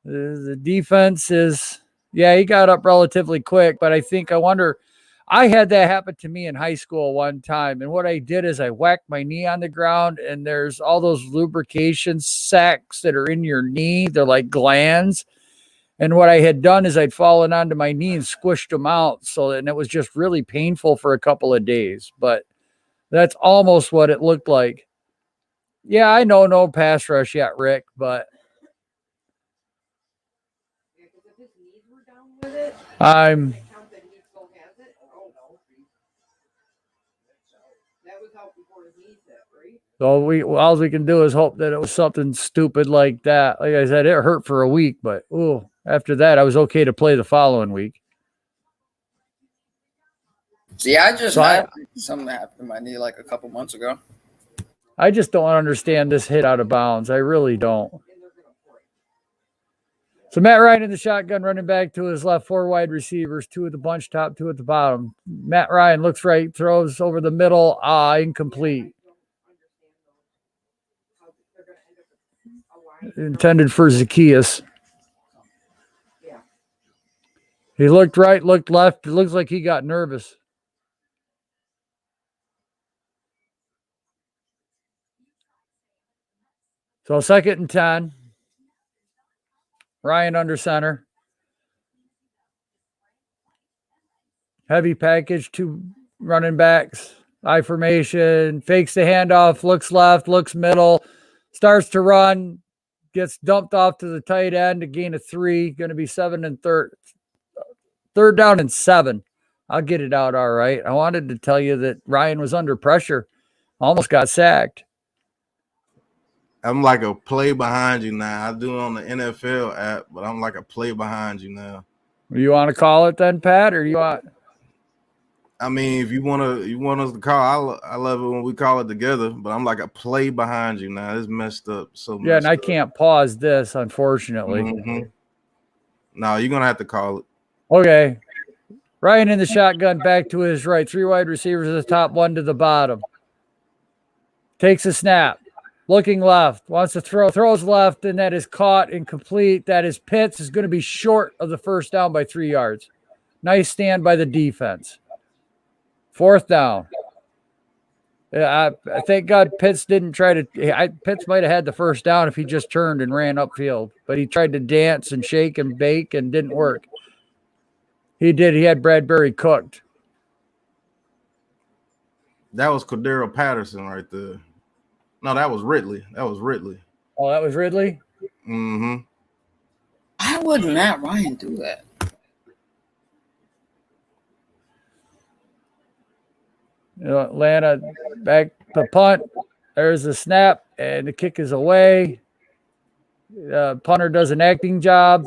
Speaker 5: the defense is, he got up relatively quick. But I had that happen to me in high school one time. And what I did is I whacked my knee on the ground, and there's all those lubrication sacs that are in your knee. They're like glands. And what I had done is I'd fallen onto my knee and squished them out. And it was just really painful for a couple of days. But that's almost what it looked like. Yeah, I know no pass rush yet, Rick, but I'm. So all we can do is hope that it was something stupid like that. Like I said, it hurt for a week, but after that, I was okay to play the following week.
Speaker 3: See, I just had something that happened to my knee like a couple months ago.
Speaker 5: I just don't understand this hit out of bounds. I really don't. So Matt Ryan in the shotgun, running back to his left, 4 wide receivers, 2 at the bunch top, 2 at the bottom. Matt Ryan looks right, throws over the middle, incomplete. Intended for Zacchaeus. He looked right, looked left. It looks like he got nervous. So 2nd and 10. Ryan under center. Heavy package, 2 running backs. I formation. Fakes the handoff. Looks left. Looks middle. Starts to run. Gets dumped off to the tight end. A gain of 3. Going to be 7 and 3rd. 3rd down and 7. I'll get it out all right. I wanted to tell you that Ryan was under pressure. Almost got sacked.
Speaker 1: I'm like a play behind you now. I do it on the NFL app, but I'm like a play behind you now.
Speaker 5: You want to call it then, Pat, or you want?
Speaker 1: I mean, if you want us to call, I love it when we call it together. But I'm like a play behind you now. It's messed up.
Speaker 5: Yeah, and I can't pause this, unfortunately.
Speaker 1: Mm-hmm. No, you're gonna have to call it.
Speaker 5: Okay. Ryan in the shotgun, back to his right. 3 wide receivers at the top, 1 to the bottom. Takes a snap. Looking left. Wants to throw. Throws left, and that is caught incomplete. That is Pitts. Is going to be short of the 1st down by 3 yards. Nice stand by the defense. 4th down. I thank God Pitts didn't try to. Pitts might have had the 1st down if he just turned and ran upfield, but he tried to dance and shake and bake and didn't work. He did. He had Bradbury cooked.
Speaker 1: That was Cordero Patterson right there. No, that was Ridley. That was Ridley.
Speaker 5: Oh, that was Ridley?
Speaker 1: Mm-hmm.
Speaker 3: Why would Matt Ryan do that?
Speaker 5: Atlanta back the punt. There's a snap, and the kick is away. Punter does an acting job.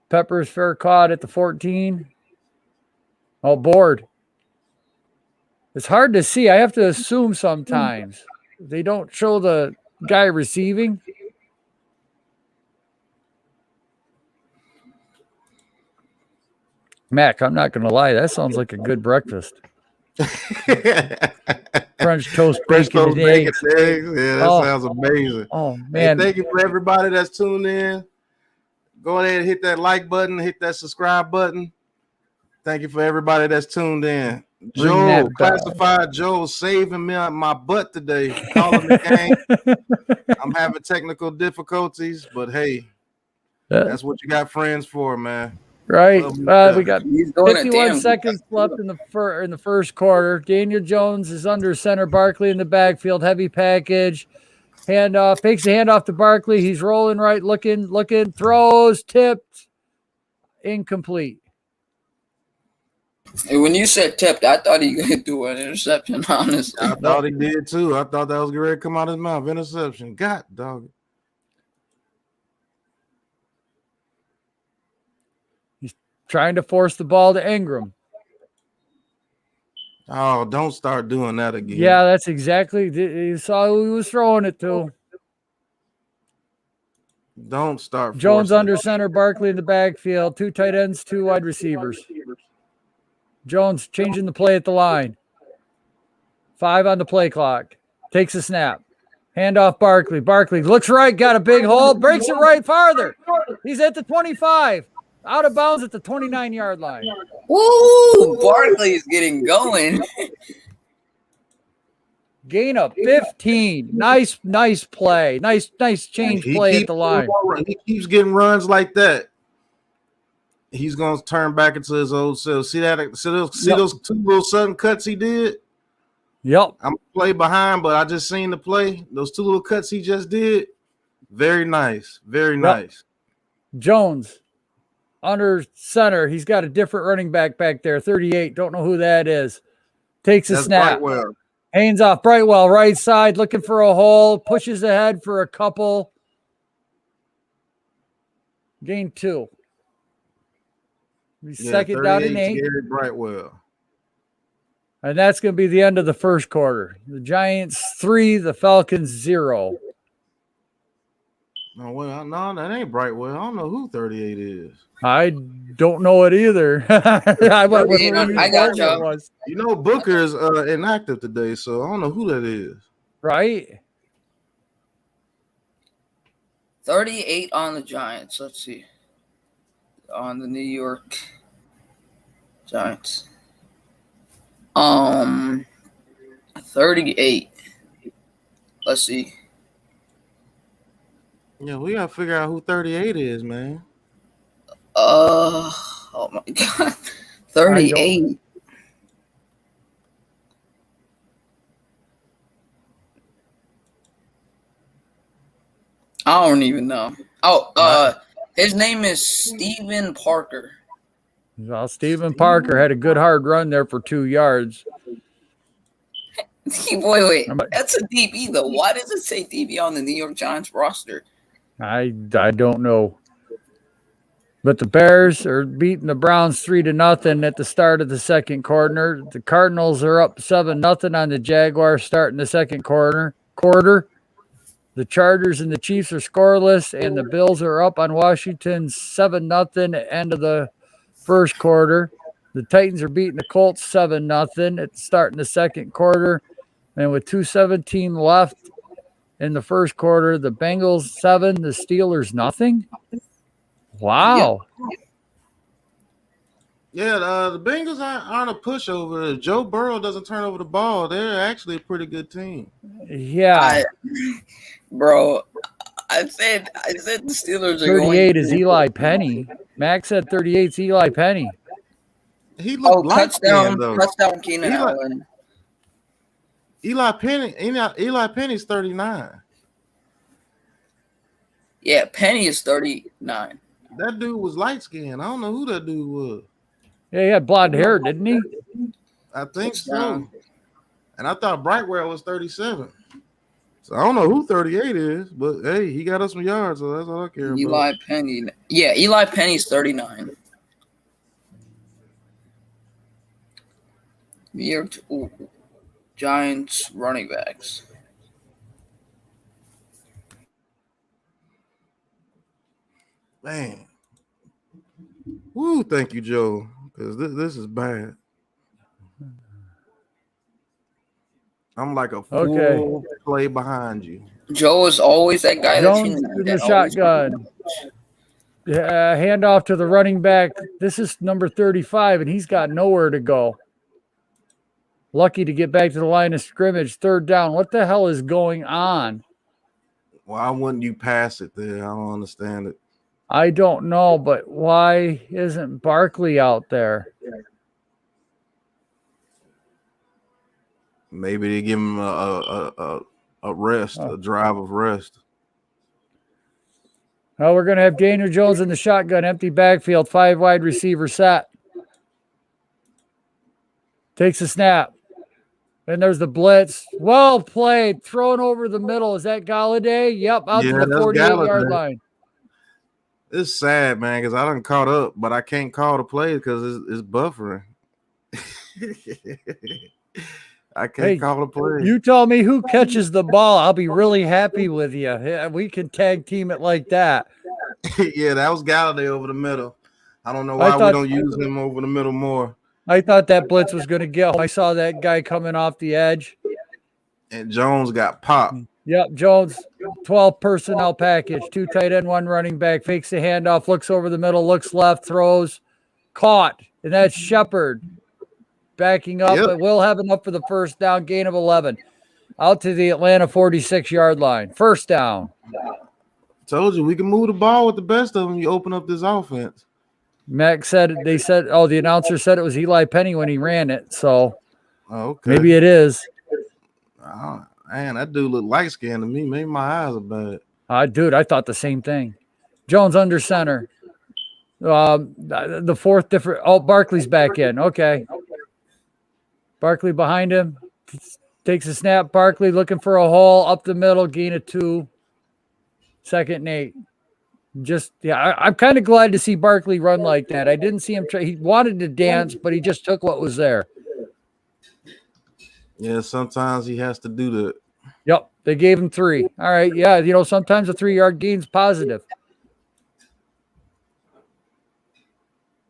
Speaker 5: Peppers fair caught at the 14. Oh, board. It's hard to see. I have to assume sometimes. They don't show the guy receiving. Mac, I'm not going to lie. That sounds like a good breakfast. French toast, bacon, and eggs.
Speaker 1: Yeah, that sounds amazing.
Speaker 5: Oh, man.
Speaker 1: Hey, thank you for everybody that's tuned in. Go ahead and hit that like button, hit that subscribe button. Thank you for everybody that's tuned in. Joe, classified Joe, saving me on my butt today. Calling the game. I'm having technical difficulties, but hey, that's what you got friends for, man.
Speaker 5: Right. We got 51 seconds left in the first quarter. Daniel Jones is under center. Barkley in the backfield. Heavy package. Handoff. Takes the handoff to Barkley. He's rolling right, looking, throws, tipped, incomplete.
Speaker 3: Hey, when you said tipped, I thought he could do an interception, honestly.
Speaker 1: I thought he did too. I thought that was ready to come out of his mouth. Interception. God, dog.
Speaker 5: He's trying to force the ball to Ingram.
Speaker 1: Oh, don't start doing that again.
Speaker 5: Yeah, that's exactly. You saw who he was throwing it to.
Speaker 1: Don't start.
Speaker 5: Jones under center, Barkley in the backfield. 2 tight ends, 2 wide receivers. Jones changing the play at the line. 5 on the play clock. Takes a snap. Handoff Barkley. Barkley looks right, got a big hole, breaks it right farther. He's at the 25. Out of bounds at the 29-yard line.
Speaker 3: Ooh, Barkley's getting going.
Speaker 5: Gain of 15. Nice play. Nice change play at the line.
Speaker 1: He keeps getting runs like that. He's gonna turn back into his old self. See that? See those 2 little sudden cuts he did?
Speaker 5: Yep.
Speaker 1: I'm play behind, but I just seen the play. Those 2 little cuts he just did. Very nice. Very nice.
Speaker 5: Jones under center. He's got a different running back there. 38. Don't know who that is. Takes a snap.
Speaker 1: Brightwell.
Speaker 5: Hands off Brightwell, right side, looking for a hole. Pushes ahead for a couple. Gain 2. Second down and 8.
Speaker 1: Gary Brightwell.
Speaker 5: And that's going to be the end of the first quarter. The Giants 3, the Falcons 0.
Speaker 1: No, that ain't Brightwell. I don't know who 38 is.
Speaker 5: I don't know it either. I
Speaker 3: got you.
Speaker 1: You know, Booker is inactive today, so I don't know who that is.
Speaker 5: Right?
Speaker 3: 38 on the Giants. Let's see. On the New York Giants. 38. Let's see.
Speaker 1: Yeah, we gotta figure out who 38 is, man.
Speaker 3: Oh my God. 38. I don't even know. His name is Steven Parker.
Speaker 5: Well, Steven Parker had a good hard run there for 2 yards.
Speaker 3: Wait. That's a DB, though. Why does it say DB on the New York Giants roster?
Speaker 5: I don't know. But the Bears are beating the Browns 3-0 at the start of the second quarter. The Cardinals are up 7-0 on the Jaguars starting the second quarter. The Chargers and the Chiefs are scoreless, and the Bills are up on Washington 7-0 at the end of the first quarter. The Titans are beating the Colts 7-0 at the start in the second quarter. And with 2:17 left in the first quarter, the Bengals 7, the Steelers nothing. Wow.
Speaker 1: Yeah, the Bengals aren't a pushover. If Joe Burrow doesn't turn over the ball, they're actually a pretty good team.
Speaker 5: Yeah.
Speaker 3: I said the Steelers are
Speaker 5: 38 is Eli Penny. Max said 38 is Eli Penny.
Speaker 1: He looked like
Speaker 3: touchdown Keenan Allen.
Speaker 1: Eli Penny's 39.
Speaker 3: Yeah, Penny is 39.
Speaker 1: That dude was light skinned. I don't know who that dude was.
Speaker 5: Yeah, he had blonde hair, didn't he?
Speaker 1: I think
Speaker 3: It's
Speaker 1: so.
Speaker 3: down.
Speaker 1: And I thought Brightwell was 37. So I don't know who 38 is, but hey, he got us some yards, so that's all I care
Speaker 3: Eli
Speaker 1: about.
Speaker 3: Penny. Yeah, Eli Penny's 39. Giants running backs.
Speaker 1: Man. Woo, thank you, Joe, because this is bad. I'm like a full play behind you.
Speaker 3: Joe is always that guy
Speaker 5: Jones in the shotgun. Handoff to the running back. This is number 35, and he's got nowhere to go. Lucky to get back to the line of scrimmage. Third down. What the hell is going on?
Speaker 1: Why wouldn't you pass it there? I don't understand it.
Speaker 5: I don't know, but why isn't Barkley out there?
Speaker 1: Maybe they give him a rest, a drive of rest.
Speaker 5: Well, we're going to have Daniel Jones in the shotgun, empty backfield, 5 wide receiver set. Takes a snap. And there's the blitz. Well played. Thrown over the middle. Is that Galladay? Yep, out to the 48-yard line.
Speaker 1: It's sad, man, because I done caught up, but I can't call the play because it's buffering. I can't call the play.
Speaker 5: You tell me who catches the ball. I'll be really happy with you. We can tag team it like that.
Speaker 1: Yeah, that was Galladay over the middle. I don't know why we don't use him over the middle more.
Speaker 5: I thought that blitz was going to get him. I saw that guy coming off the edge.
Speaker 1: And Jones got popped.
Speaker 5: Yep, Jones, 12 personnel package, 2 tight end, 1 running back, fakes the handoff, looks over the middle, looks left, throws, caught, and that's Shepard backing up, but we'll have enough for the first down, gain of 11. Out to the Atlanta 46-yard line. First down.
Speaker 1: Told you we can move the ball with the best of them. You open up this offense.
Speaker 5: Mac said, the announcer said it was Eli Penny when he ran it, so
Speaker 1: okay.
Speaker 5: Maybe it is.
Speaker 1: Man, that dude looked light skinned to me. Maybe my eyes are bad.
Speaker 5: Dude, I thought the same thing. Jones under center. The fourth different. Oh, Barkley's back in. Okay. Barkley behind him. Takes a snap. Barkley looking for a hole up the middle. Gain of 2. 2nd and 8. I'm kind of glad to see Barkley run like that. I didn't see him try. He wanted to dance, but he just took what was there.
Speaker 1: Yeah, sometimes he has to do that.
Speaker 5: Yep, they gave him 3. All right, yeah, sometimes a 3-yard gain's positive.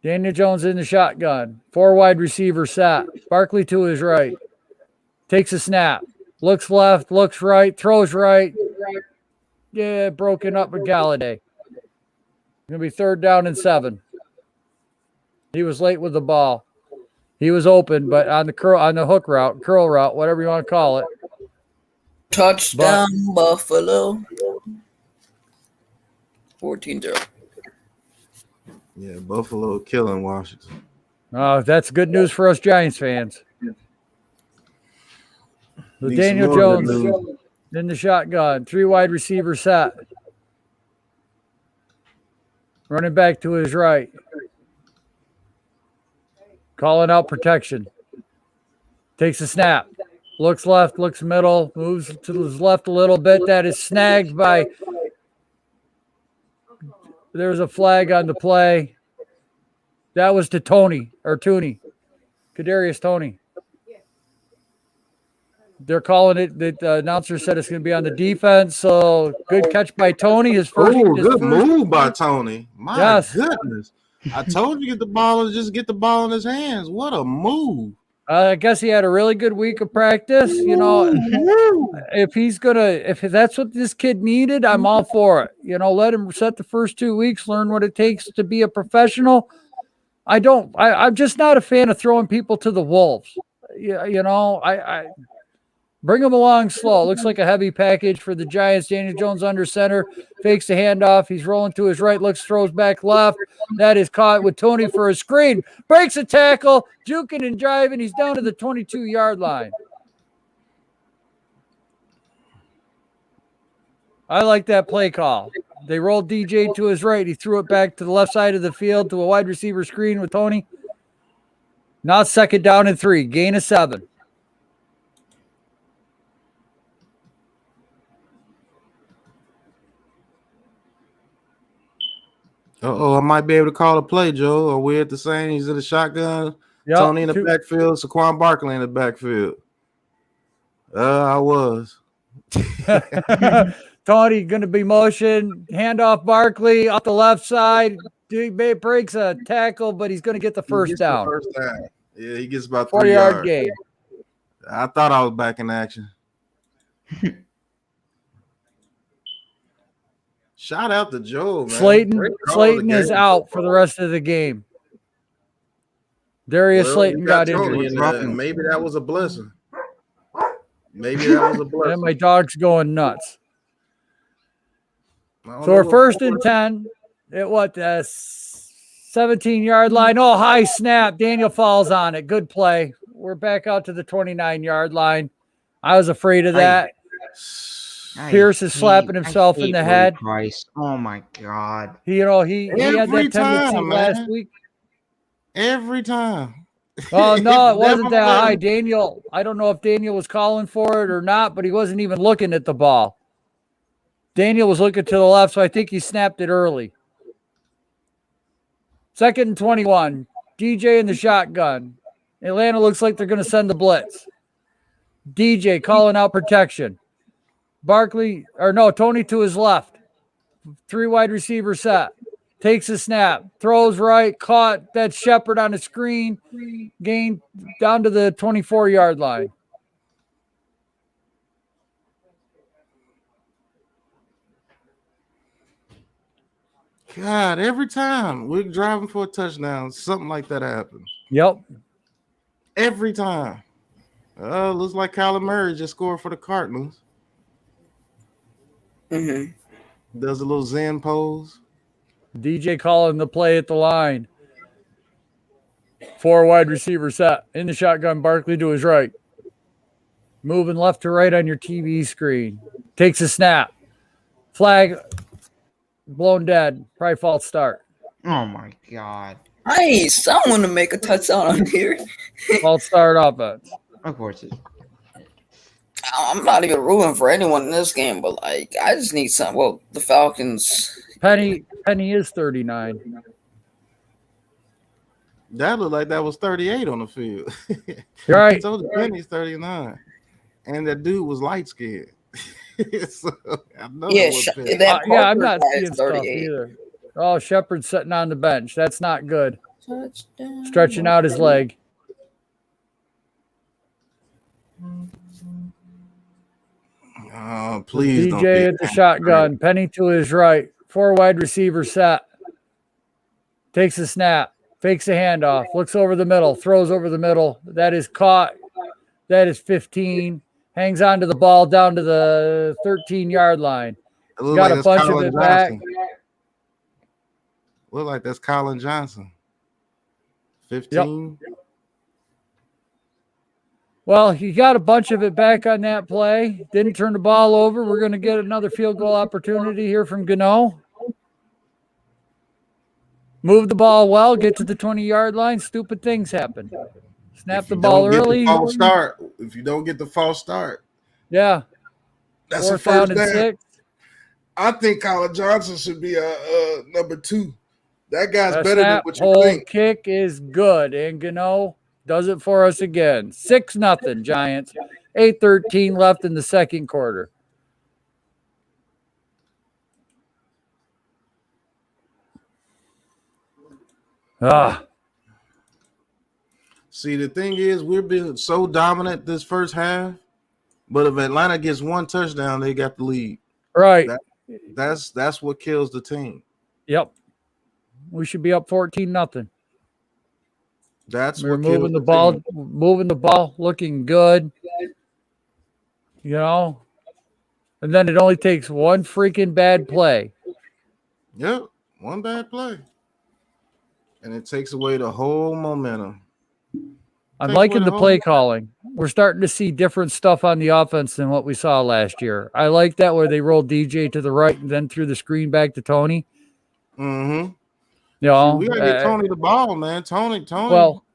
Speaker 5: Daniel Jones in the shotgun. 4 wide receiver set. Barkley to his right. Takes a snap. Looks left, looks right, throws right. Yeah, broken up with Galladay. Going to be 3rd down and 7. He was late with the ball. He was open, but on the hook route, curl route, whatever you want to call it.
Speaker 3: Touchdown, Buffalo. 14-0.
Speaker 1: Yeah, Buffalo killing Washington.
Speaker 5: That's good news for us Giants fans. So Daniel Jones in the shotgun, 3 wide receiver set. Running back to his right. Calling out protection. Takes a snap. Looks left, looks middle, moves to his left a little bit. That is snagged by. There's a flag on the play. That was to Tooney. Kadarius Toney. They're calling it. The announcer said it's going to be on the defense. So good catch by Toney.
Speaker 1: Good move by Toney. My goodness. I told you get the ball and just get the ball in his hands. What a move.
Speaker 5: I guess he had a really good week of practice. If that's what this kid needed, I'm all for it. Let him set the first 2 weeks, learn what it takes to be a professional. I'm just not a fan of throwing people to the wolves. I bring him along slow. Looks like a heavy package for the Giants. Daniel Jones under center, fakes the handoff. He's rolling to his right, throws back left. That is caught with Toney for a screen. Breaks a tackle, juking and driving. He's down to the 22-yard line. I like that play call. They rolled DJ to his right. He threw it back to the left side of the field to a wide receiver screen with Tony. Now it's 2nd down and 3. Gain of 7.
Speaker 1: I might be able to call a play, Joe. Are we at the same? He's in the shotgun.
Speaker 5: Yep.
Speaker 1: Tony in the backfield. Saquon Barkley in the backfield. I was.
Speaker 5: Tony going to be motion. Handoff Barkley off the left side. Breaks a tackle, but he's going to get the first down.
Speaker 1: Yeah, he gets about
Speaker 5: 4 yard gain.
Speaker 1: I thought I was back in action. Shout out to Joe, man.
Speaker 5: Slayton is out for the rest of the game. Darius Slayton got injured.
Speaker 1: Maybe that was a blessing.
Speaker 5: And my dog's going nuts. So we're 1st and 10 at what, the 17-yard line. Oh, high snap. Daniel falls on it. Good play. We're back out to the 29-yard line. I was afraid of that. Pierce is slapping himself in the head.
Speaker 4: Price. Oh my God.
Speaker 5: He had that tendency last week.
Speaker 1: Every time.
Speaker 5: Oh, no, it wasn't that high. Daniel, I don't know if Daniel was calling for it or not, but he wasn't even looking at the ball. Daniel was looking to the left, so I think he snapped it early. 2nd and 21. DJ in the shotgun. Atlanta looks like they're going to send the blitz. DJ calling out protection. Tony to his left. 3 wide receiver set. Takes a snap. Throws right. Caught. That's Shepard on the screen. Gain down to the 24-yard line.
Speaker 1: God, every time we're driving for a touchdown, something like that happens.
Speaker 5: Yep.
Speaker 1: Every time. Looks like Kyler Murray just scored for the Cardinals.
Speaker 3: Mm-hmm.
Speaker 1: Does a little Zen pose.
Speaker 5: DJ calling the play at the line. 4 wide receiver set. In the shotgun, Barkley to his right. Moving left to right on your TV screen. Takes a snap. Flag blown dead. Probably false start.
Speaker 4: Oh my God.
Speaker 3: I need someone to make a touchdown on here.
Speaker 5: False start offense.
Speaker 4: Of course it.
Speaker 3: I'm not even rooting for anyone in this game, but like I just need some. Well, the Falcons.
Speaker 5: Penny is 39.
Speaker 1: That looked like that was 38 on the field.
Speaker 5: You're right.
Speaker 1: I told you Penny's 39. And that dude was light skinned. So,
Speaker 5: I'm not seeing stuff either. Oh, Shepard's sitting on the bench. That's not good.
Speaker 3: Touchdown.
Speaker 5: Stretching out his leg.
Speaker 1: Oh, please don't.
Speaker 5: DJ at the shotgun. Penny to his right. 4 wide receiver set. Takes a snap. Fakes a handoff. Looks over the middle. Throws over the middle. That is caught. That is 15. Hangs on to the ball down to the 13-yard line. Got a bunch of it back.
Speaker 1: Look like that's Colin Johnson. 15.
Speaker 5: Yep. Well, he got a bunch of it back on that play. Didn't turn the ball over. We're going to get another field goal opportunity here from Gano. Move the ball well. Get to the 20-yard line. Stupid things happen. Snap the ball early.
Speaker 1: If you don't get the false start.
Speaker 5: Yeah.
Speaker 1: That's
Speaker 5: 4th
Speaker 1: a first
Speaker 5: down and 6.
Speaker 1: I think Colin Johnson should be a number 2. That guy's better than what you
Speaker 5: whole
Speaker 1: think.
Speaker 5: Kick is good. And Gano does it for us again. 6-0 Giants. 8:13 left in the second quarter.
Speaker 1: See, the thing is, we've been so dominant this first half, but if Atlanta gets 1 touchdown, they got the lead.
Speaker 5: Right.
Speaker 1: That's what kills the team.
Speaker 5: Yep. We should be up 14-0.
Speaker 1: We're
Speaker 5: moving the ball, looking good. You know, and then it only takes 1 freaking bad play.
Speaker 1: Yep, 1 bad play, and it takes away the whole momentum.
Speaker 5: I'm liking the play calling. we're starting to see different stuff on the offense than what we saw last year. I like that where they rolled DJ to the right and then threw the screen back to Tony.
Speaker 1: Mm-hmm.
Speaker 5: You know,
Speaker 1: we gotta get Tony the ball, man. Tony.
Speaker 5: Well,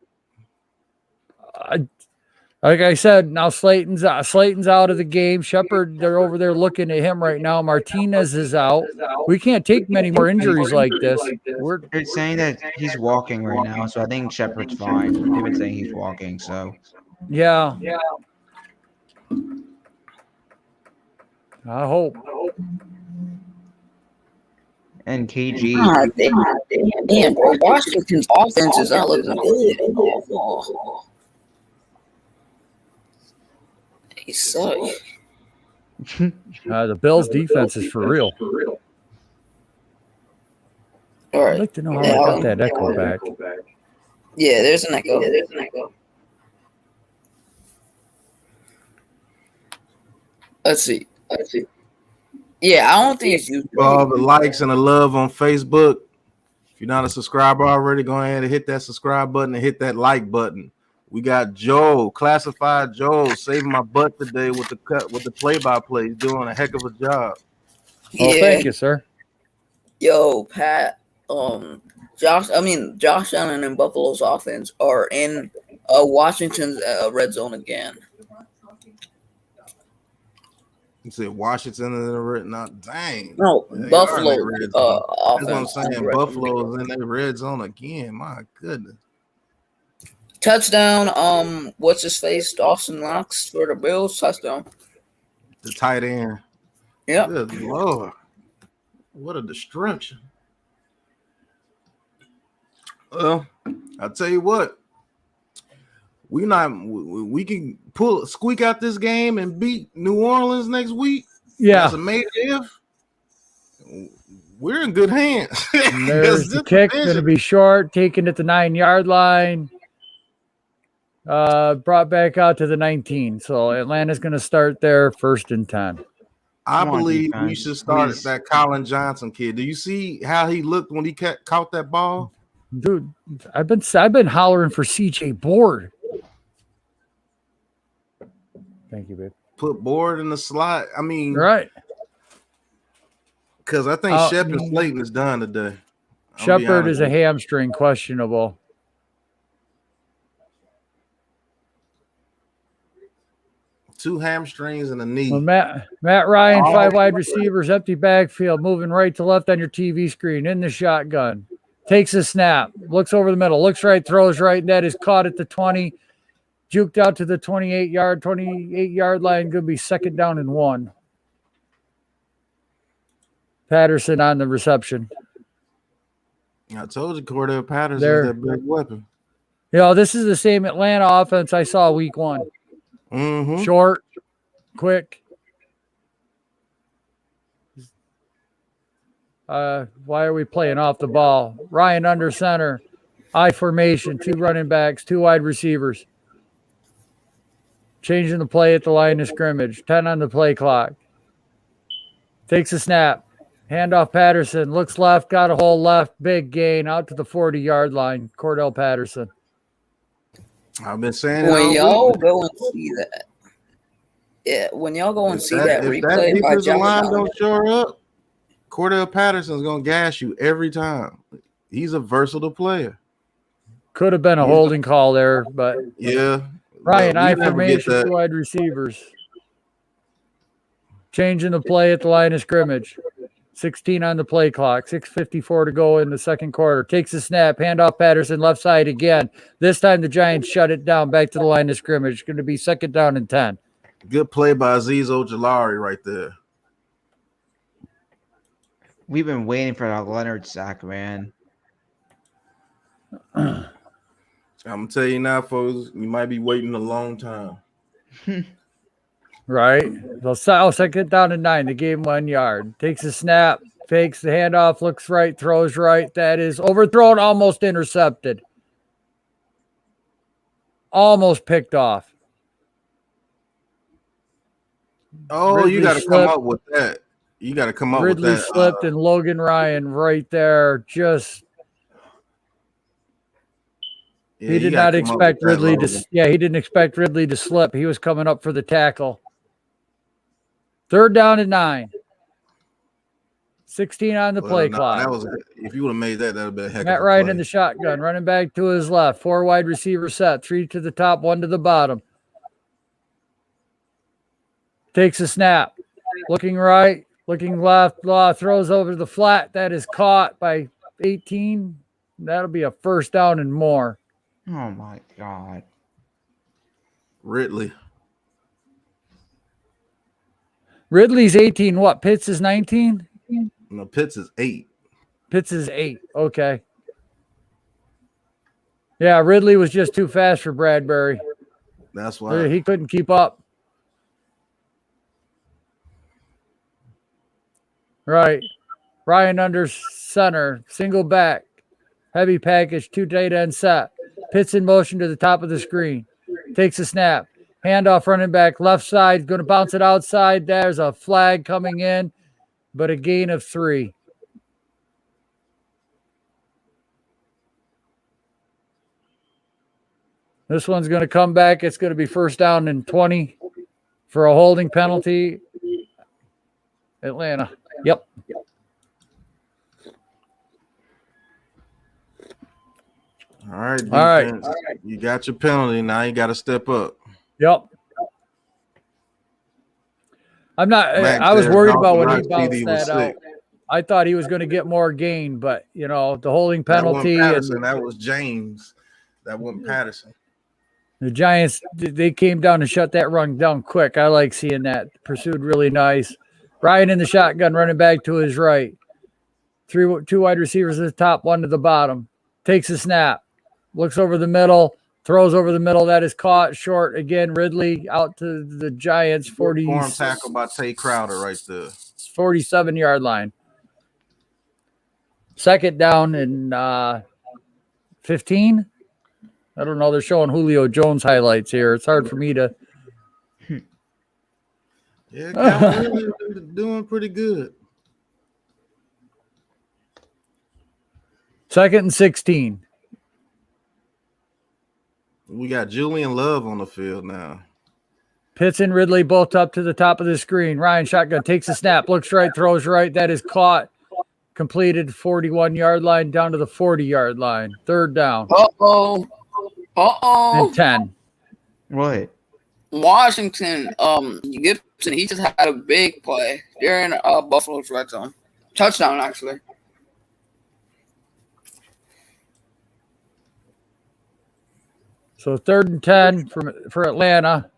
Speaker 5: like I said, now Slayton's out of the game. Shepard, they're over there looking at him right now. Martinez is out. We can't take many more injuries like this.
Speaker 4: They're saying that he's walking right now, so I think Shepard's fine. They've been saying he's walking, so
Speaker 5: yeah. I hope.
Speaker 4: And KG.
Speaker 3: Damn, bro. Washington's offense is not looking good. He suck.
Speaker 5: The Bills' defense is for real.
Speaker 3: All right.
Speaker 5: I'd like to know how I got that echo back.
Speaker 3: Yeah, there's an echo. Let's see. Yeah, I don't think it's you.
Speaker 1: All the likes and the love on Facebook. If you're not a subscriber already, go ahead and hit that subscribe button and hit that like button. We got Joel, classified Joel, saving my butt today with the play-by-play. He's doing a heck of a job.
Speaker 5: Oh, thank you, sir.
Speaker 3: Yo, Pat. Josh Allen and Buffalo's offense are in Washington's red zone again.
Speaker 1: You said Washington in the red, not dang.
Speaker 3: No, Buffalo.
Speaker 1: That's what I'm
Speaker 3: Offense.
Speaker 1: saying. Buffalo is in their red zone again. My goodness.
Speaker 3: Touchdown. What's his face? Dawson Knox for the Bills. Touchdown.
Speaker 1: The tight end.
Speaker 3: Yep.
Speaker 1: Good Lord. What a destruction. Well, I'll tell you what. We can squeak out this game and beat New Orleans next week.
Speaker 5: Yeah.
Speaker 1: That's a major if. We're in good hands.
Speaker 5: There's the kick going to be short, taken at the 9-yard line. Brought back out to the 19. So Atlanta's going to start there 1st and 10.
Speaker 1: I believe we should start at that Colin Johnson kid. Do you see how he looked when he caught that ball?
Speaker 5: Dude, I've been hollering for CJ Board. Thank you, babe.
Speaker 1: Put Board in the slot. I mean,
Speaker 5: right.
Speaker 1: Because I think Shep and Slayton is done today.
Speaker 5: Shepard is a hamstring, questionable.
Speaker 1: Two hamstrings and a knee.
Speaker 5: Well, Matt Ryan, 5 wide receivers, empty backfield, moving right to left on your TV screen, in the shotgun. Takes a snap, looks over the middle, looks right, throws right, and that is caught at the 20, juked out to the 28-yard line. Going to be 2nd down and 1. Patterson on the reception.
Speaker 1: I told you Cordell Patterson is that big weapon.
Speaker 5: You know, this is the same Atlanta offense I saw week 1.
Speaker 1: Mm-hmm.
Speaker 5: Short, quick. Why are we playing off the ball? Ryan under center. I formation, 2 running backs, 2 wide receivers. Changing the play at the line of scrimmage. 10 on the play clock. Takes a snap. Handoff Patterson. Looks left. Got a hole left. Big gain out to the 40-yard line. Cordell Patterson.
Speaker 1: I've been saying
Speaker 3: when y'all go and see that. Yeah, when y'all go and see that replay. If that
Speaker 1: defensive line don't show up, Cordell Patterson's going to gas you every time. He's a versatile player.
Speaker 5: Could have been a holding call there, but
Speaker 1: yeah.
Speaker 5: Ryan, I formation, 2 wide receivers. Changing the play at the line of scrimmage. 16 on the play clock. 6:54 to go in the second quarter. Takes a snap. Handoff Patterson left side again. This time the Giants shut it down back to the line of scrimmage. Going to be 2nd down and 10.
Speaker 1: Good play by Azeez Ojulari right there.
Speaker 4: We've been waiting for that Leonard sack, man.
Speaker 1: I'm going to tell you now, folks, you might be waiting a long time.
Speaker 5: Right. So 2nd down and 9. They gave him 1 yard. Takes a snap. Fakes the handoff. Looks right. Throws right. That is overthrown. Almost intercepted. Almost picked off.
Speaker 1: Oh, Ridley, you got to come up with that. You got to come up with that.
Speaker 5: Ridley slipped and Logan Ryan right there.
Speaker 1: Yeah,
Speaker 5: He
Speaker 1: you
Speaker 5: did
Speaker 1: gotta
Speaker 5: not
Speaker 1: come up
Speaker 5: expect
Speaker 1: with that
Speaker 5: Ridley
Speaker 1: logo.
Speaker 5: to. Yeah, he didn't expect Ridley to slip. He was coming up for the tackle. 3rd down and 9. 16 on the play clock.
Speaker 1: That was if you would have made that, that'd have been a heck
Speaker 5: Matt
Speaker 1: of a
Speaker 5: Ryan
Speaker 1: play.
Speaker 5: in the shotgun, running back to his left. 4 wide receiver set. 3 to the top, 1 to the bottom. Takes a snap. Looking right, looking left. Throws over the flat. That is caught by 18. That'll be a 1st down and more.
Speaker 4: Oh my God.
Speaker 1: Ridley's
Speaker 5: 18. What? Pitts is 19?
Speaker 1: No, Pitts is 8.
Speaker 5: Pitts is 8. Okay. Yeah, Ridley was just too fast for Bradbury.
Speaker 1: That's why.
Speaker 5: He couldn't keep up. Right. Ryan under center. Single back. Heavy package. 2 tight end set. Pitts in motion to the top of the screen. Takes a snap. Handoff running back. Left side. Going to bounce it outside. There's a flag coming in, but a gain of 3. This one's going to come back. It's going to be 1st down and 20 for a holding penalty. Atlanta. Yep.
Speaker 1: All right, defense.
Speaker 5: All right.
Speaker 1: You got your penalty. Now you got to step up.
Speaker 5: Yep. I was worried about when he bounced that out. I thought he was going to get more gain, but, the holding penalty.
Speaker 1: That was James. That wasn't Patterson.
Speaker 5: The Giants, they came down and shut that run down quick. I like seeing that. Pursued really nice. Ryan in the shotgun, running back to his right. 2 wide receivers at the top, 1 to the bottom. Takes a snap. Looks over the middle. Throws over the middle. That is caught short. Again, Ridley out to the Giants. 40.
Speaker 1: Form tackle by Tay Crowder right there.
Speaker 5: 47-yard line. 2nd down and 15. I don't know. They're showing Julio Jones highlights here. It's hard for me to.
Speaker 1: Yeah, Calvin doing pretty good.
Speaker 5: 2nd and 16.
Speaker 1: We got Julian Love on the field now.
Speaker 5: Pitts and Ridley both up to the top of the screen. Ryan shotgun takes a snap, looks right, throws right. That is caught. Completed 41-yard line down to the 40-yard line. 3rd down. And 10.
Speaker 4: What?
Speaker 3: Washington, Gibson, he just had a big play during Buffalo's red zone. Touchdown, actually.
Speaker 5: So 3rd and 10 for Atlanta.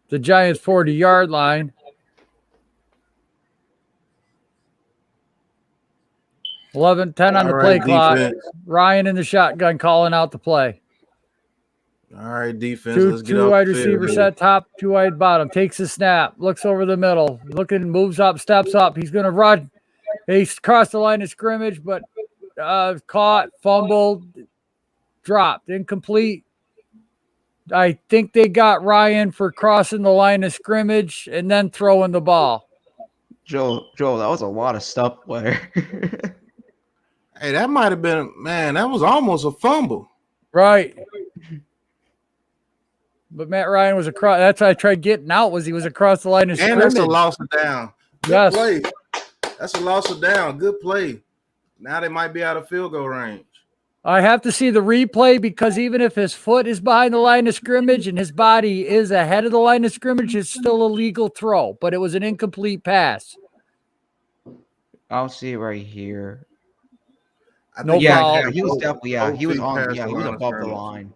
Speaker 5: The Giants 40-yard line. 11-10 on the play clock. Ryan in the shotgun calling out the play.
Speaker 1: All right, defense. Let's get
Speaker 5: 2 wide receiver set top, 2 wide bottom. Takes a snap, looks over the middle, moves up, steps up. He's going to run. He's crossed the line of scrimmage, but caught, fumbled, dropped, incomplete. I think they got Ryan for crossing the line of scrimmage and then throwing the ball.
Speaker 4: Joe, that was a lot of stuff there.
Speaker 1: Hey, that might have been, that was almost a fumble.
Speaker 5: Right. But Matt Ryan was across. That's why I tried getting out. He was across the line of scrimmage.
Speaker 1: And that's a loss of down. Good play. That's a loss of down. Good play. Now they might be out of field goal range.
Speaker 5: I have to see the replay because even if his foot is behind the line of scrimmage and his body is ahead of the line of scrimmage, it's still a legal throw. But it was an incomplete pass.
Speaker 4: I'll see it right here.
Speaker 5: No foul.
Speaker 4: Yeah, he was definitely. Yeah, he was on. Yeah, he was above the line.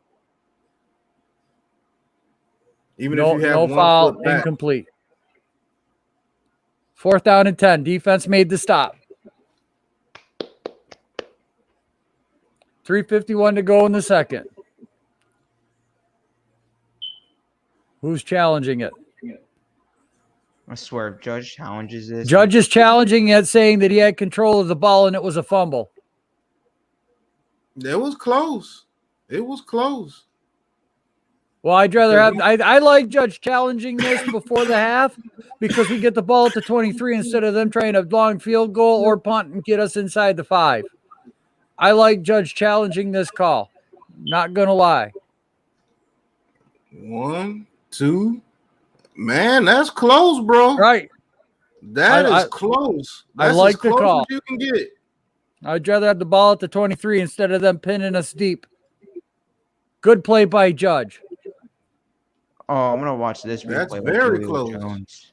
Speaker 1: Even if you have
Speaker 5: no
Speaker 1: one
Speaker 5: foul,
Speaker 1: foot back.
Speaker 5: incomplete. 4th down and 10. Defense made the stop. 3:51 to go in the second. Who's challenging it?
Speaker 4: I swear, if Judge challenges this.
Speaker 5: Judge is challenging it, saying that he had control of the ball and it was a fumble.
Speaker 1: It was close. It was close.
Speaker 5: Well, I'd rather have. I like Judge challenging this before the half because we get the ball at the 23 instead of them trying a long field goal or punt and get us inside the 5. I like Judge challenging this call. Not going to lie.
Speaker 1: 1, 2. Man, that's close, bro.
Speaker 5: Right.
Speaker 1: That is close. That's
Speaker 5: I like
Speaker 1: as close
Speaker 5: the call.
Speaker 1: as you can get.
Speaker 5: I'd rather have the ball at the 23 instead of them pinning us deep. Good play by Judge.
Speaker 4: Oh, I'm gonna watch this replay.
Speaker 1: That's
Speaker 4: with
Speaker 1: very
Speaker 4: Julio
Speaker 1: close.
Speaker 4: Jones.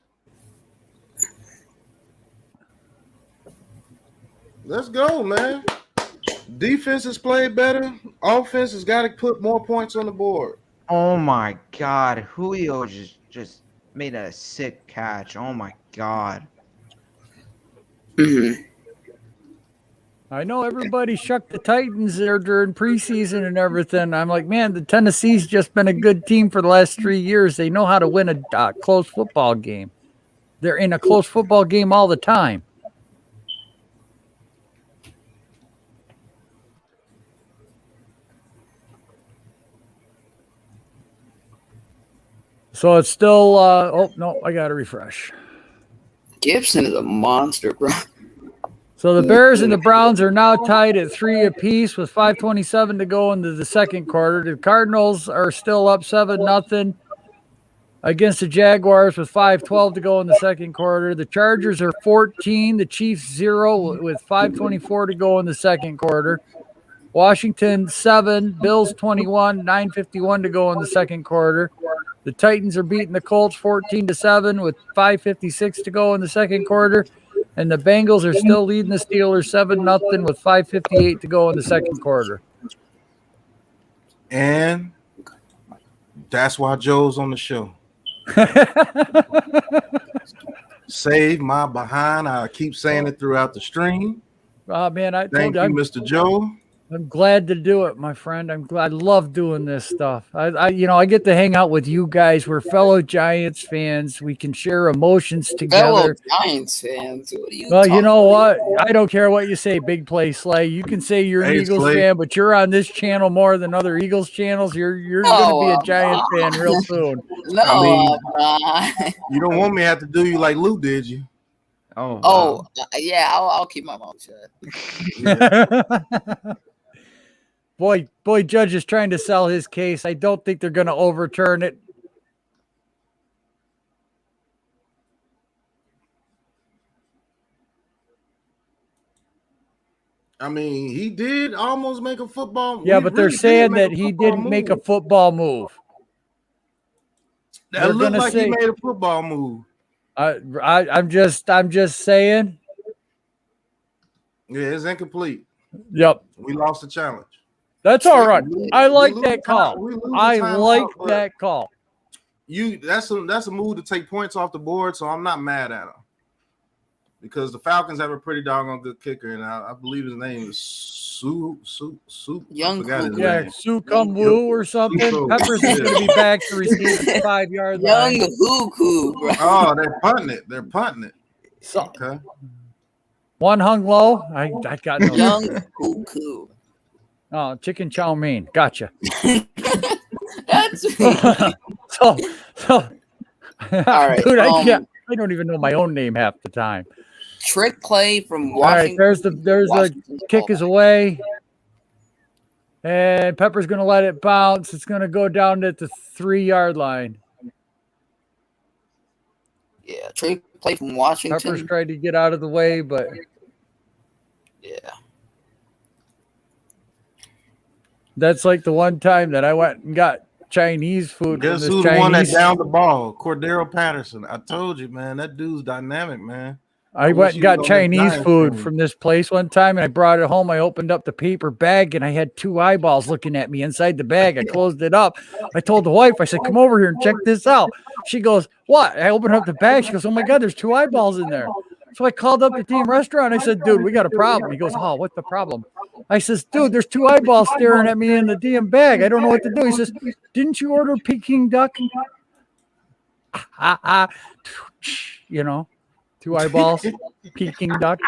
Speaker 1: Let's go, man. Defense has played better. Offense has got to put more points on the board.
Speaker 4: Oh my God, Julio just made a sick catch. Oh my God.
Speaker 3: Mm-hmm.
Speaker 5: I know everybody shucked the Titans there during preseason and everything. I'm like, man, the Tennessee's just been a good team for the last 3 years. They know how to win a close football game. They're in a close football game all the time. So it's still, oh, no, I got to refresh.
Speaker 3: Gibson is a monster, bro.
Speaker 5: So the Bears and the Browns are now tied at 3 apiece with 5:27 to go into the second quarter. The Cardinals are still up 7-0 against the Jaguars with 5:12 to go in the second quarter. The Chargers are 14, the Chiefs 0 with 5:24 to go in the second quarter. Washington 7, Bills 21, 9:51 to go in the second quarter. The Titans are beating the Colts 14-7 with 5:56 to go in the second quarter. And the Bengals are still leading the Steelers 7-0 with 5:58 to go in the second quarter.
Speaker 1: And that's why Joe's on the show. Save my behind. I keep saying it throughout the stream.
Speaker 5: Man, I
Speaker 1: Thank
Speaker 5: told
Speaker 1: you,
Speaker 5: you,
Speaker 1: Mr. Joe.
Speaker 5: I'm glad to do it, my friend. I'm glad. I love doing this stuff. I get to hang out with you guys. We're fellow Giants fans. We can share emotions
Speaker 3: Fellow
Speaker 5: together.
Speaker 3: Giants fans. What are you
Speaker 5: Well, you know
Speaker 3: talking
Speaker 5: what? I don't care what you say, Big Play Slay. You can say you're an
Speaker 1: Hey,
Speaker 5: Eagles
Speaker 1: Slay.
Speaker 5: fan, but you're on this channel more than other Eagles channels. You're going to be a Giant fan real soon.
Speaker 3: No,
Speaker 1: I mean,
Speaker 3: I'm not.
Speaker 1: You don't want me to have to do you like Lou did you?
Speaker 4: Oh, wow.
Speaker 3: Oh, yeah, I'll keep my mouth shut.
Speaker 1: Yeah.
Speaker 5: Boy, Judge is trying to sell his case. I don't think they're going to overturn it.
Speaker 1: I mean, he did almost make a football.
Speaker 5: Yeah,
Speaker 1: he
Speaker 5: but they're
Speaker 1: really did
Speaker 5: saying
Speaker 1: make
Speaker 5: that
Speaker 1: a
Speaker 5: he
Speaker 1: football
Speaker 5: didn't make a
Speaker 1: move.
Speaker 5: football move.
Speaker 1: That
Speaker 5: They're
Speaker 1: looked
Speaker 5: gonna
Speaker 1: like
Speaker 5: say-
Speaker 1: he made a football move.
Speaker 5: I'm just saying.
Speaker 1: Yeah, it's incomplete.
Speaker 5: Yep,
Speaker 1: We lost the challenge.
Speaker 5: that's all right. I like
Speaker 1: We lose
Speaker 5: that call.
Speaker 1: we lose the
Speaker 5: I
Speaker 1: timeout,
Speaker 5: like
Speaker 1: but
Speaker 5: that call.
Speaker 1: That's a move to take points off the board, so I'm not mad at him. Because the Falcons have a pretty doggone good kicker, and I believe his name is Su.
Speaker 3: Young
Speaker 1: I forgot his
Speaker 3: Cuckoo.
Speaker 5: Yeah,
Speaker 1: name.
Speaker 5: Su Kum Woo or something.
Speaker 1: Suko.
Speaker 5: Peppers is going to be back to receive the 5-yard line.
Speaker 3: Young Cuckoo, bro.
Speaker 1: Oh, they're punting it.
Speaker 5: So,
Speaker 1: Okay.
Speaker 5: one hung low. I got no.
Speaker 3: Young Cuckoo.
Speaker 5: Oh, chicken chow mein. Gotcha.
Speaker 3: That's
Speaker 5: so
Speaker 3: all right.
Speaker 5: Dude, I don't even know my own name half the time.
Speaker 3: Trick play from
Speaker 5: All right,
Speaker 3: Washington.
Speaker 5: there's a
Speaker 3: Washington's
Speaker 5: kick
Speaker 3: ball.
Speaker 5: is away. And Pepper's going to let it bounce. It's going to go down at the 3-yard line.
Speaker 3: Yeah, trick play from Washington.
Speaker 5: Pepper's tried to get out of the way, but
Speaker 3: Yeah.
Speaker 5: that's like the one time that I went and got Chinese food.
Speaker 1: Guess
Speaker 5: from
Speaker 1: who's
Speaker 5: this
Speaker 1: the one that
Speaker 5: Chinese.
Speaker 1: downed the ball? Cordero Patterson. I told you, man. That dude's dynamic, man.
Speaker 5: I
Speaker 1: wish
Speaker 5: went
Speaker 1: he
Speaker 5: and got
Speaker 1: was on that
Speaker 5: Chinese
Speaker 1: Giants
Speaker 5: food
Speaker 1: team.
Speaker 5: from this place one time, and I brought it home. I opened up the paper bag, and I had 2 eyeballs looking at me inside the bag. I closed it up. I told the wife, I said, come over here and check this out. She goes, what? I opened up the bag. She goes, oh, my God, there's 2 eyeballs in there. So I called up the team restaurant. I said, dude, we got a problem. He goes, oh, what's the problem? I says, dude, there's 2 eyeballs staring at me in the damn bag. I don't know what to do. He says, didn't you order Peking duck? You know, 2 eyeballs, Peking duck,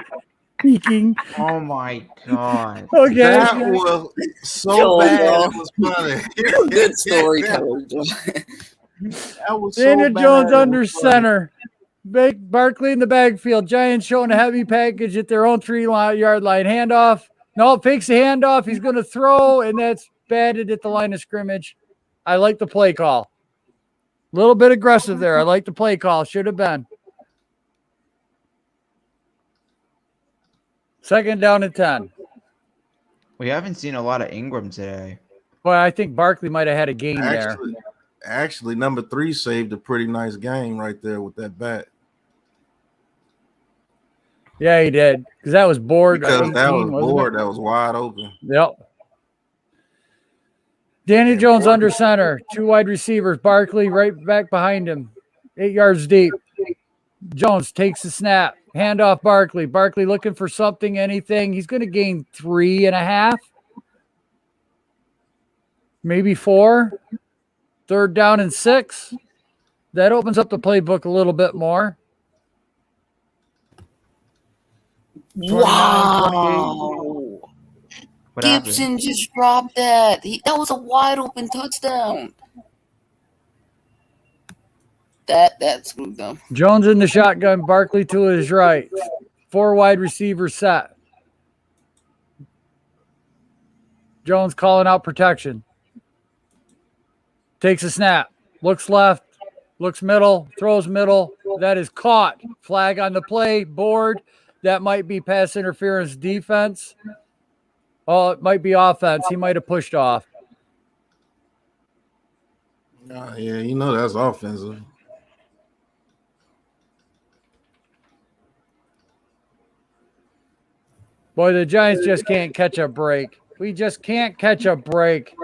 Speaker 5: Peking.
Speaker 4: Oh my God.
Speaker 5: Okay.
Speaker 1: That was so
Speaker 3: Joe,
Speaker 1: bad.
Speaker 3: bro.
Speaker 1: It was funny.
Speaker 3: Good storyteller.
Speaker 1: That was so
Speaker 5: Daniel
Speaker 1: bad,
Speaker 5: Jones
Speaker 1: it was
Speaker 5: under
Speaker 1: funny.
Speaker 5: center. Big Barkley in the backfield. Giants showing a heavy package at their own 3-yard line. Handoff. No, fakes the handoff. He's going to throw, and that's batted at the line of scrimmage. I like the play call. A little bit aggressive there. I like the play call. Should have been. 2nd down and 10.
Speaker 4: We haven't seen a lot of Ingram today.
Speaker 5: Well, I think Barkley might have had a game there.
Speaker 1: Actually, number 3 saved a pretty nice game right there with that bat.
Speaker 5: Yeah, he did. Because that was board.
Speaker 1: Because
Speaker 5: 18,
Speaker 1: that was board.
Speaker 5: it?
Speaker 1: That was wide open.
Speaker 5: Yep. Danny Jones under center. 2 wide receivers. Barkley right back behind him. 8 yards deep. Jones takes the snap. Hand off Barkley. Barkley looking for something, anything. He's going to gain 3.5. Maybe 4. 3rd down and 6. That opens up the playbook a little bit more.
Speaker 3: Wow.
Speaker 4: What
Speaker 3: Gibson
Speaker 4: happened?
Speaker 3: just dropped that. That was a wide open touchdown. That screwed them.
Speaker 5: Jones in the shotgun. Barkley to his right. 4 wide receivers set. Jones calling out protection. Takes a snap. Looks left. Looks middle. Throws middle. That is caught. Flag on the play. Board. That might be pass interference defense. Oh, it might be offense. He might have pushed off.
Speaker 1: Yeah, you know that's offensive.
Speaker 5: Boy, the Giants just can't catch a break. We just can't catch a break.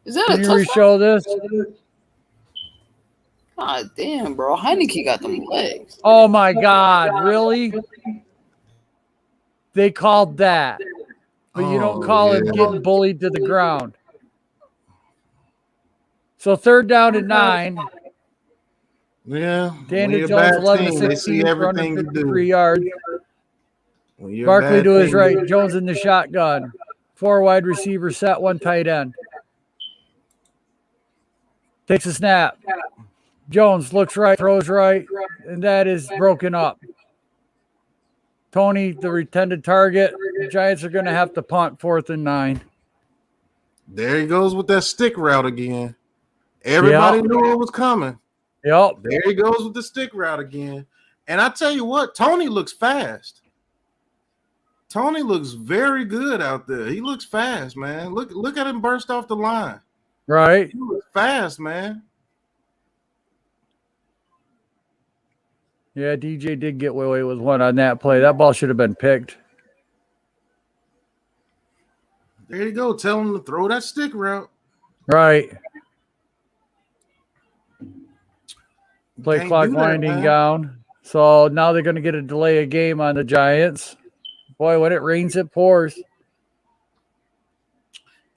Speaker 3: Is that
Speaker 5: Can
Speaker 3: a
Speaker 5: you
Speaker 3: touchdown?
Speaker 5: re-show this?
Speaker 3: God damn, bro. Heineke got them legs.
Speaker 5: Oh, my God. Really? They called that. But you don't call him getting bullied to the ground. So 3rd down and 9.
Speaker 1: Yeah.
Speaker 5: Daniel Jones, 11 to 16,
Speaker 1: everything you
Speaker 5: 153
Speaker 1: do.
Speaker 5: yards. Barkley to his right. Jones in the shotgun. 4 wide receivers set, 1 tight end. Takes a snap. Jones looks right, throws right, and that is broken up. Tony, the intended target. The Giants are going to have to punt 4th and 9.
Speaker 1: There he goes with that stick route again. Everybody knew it was coming.
Speaker 5: Yep.
Speaker 1: There he goes with the stick route again. And I tell you what, Tony looks fast. Tony looks very good out there. He looks fast, man. Look at him burst off the line.
Speaker 5: Right.
Speaker 1: He looks fast, man.
Speaker 5: Yeah, DJ did get away with 1 on that play. That ball should have been picked.
Speaker 1: There you go. Tell him to throw that stick route.
Speaker 5: Right. Play
Speaker 1: Can't
Speaker 5: clock
Speaker 1: do that,
Speaker 5: winding
Speaker 1: man.
Speaker 5: down. So now they're going to get a delay of game on the Giants. Boy, when it rains, it pours.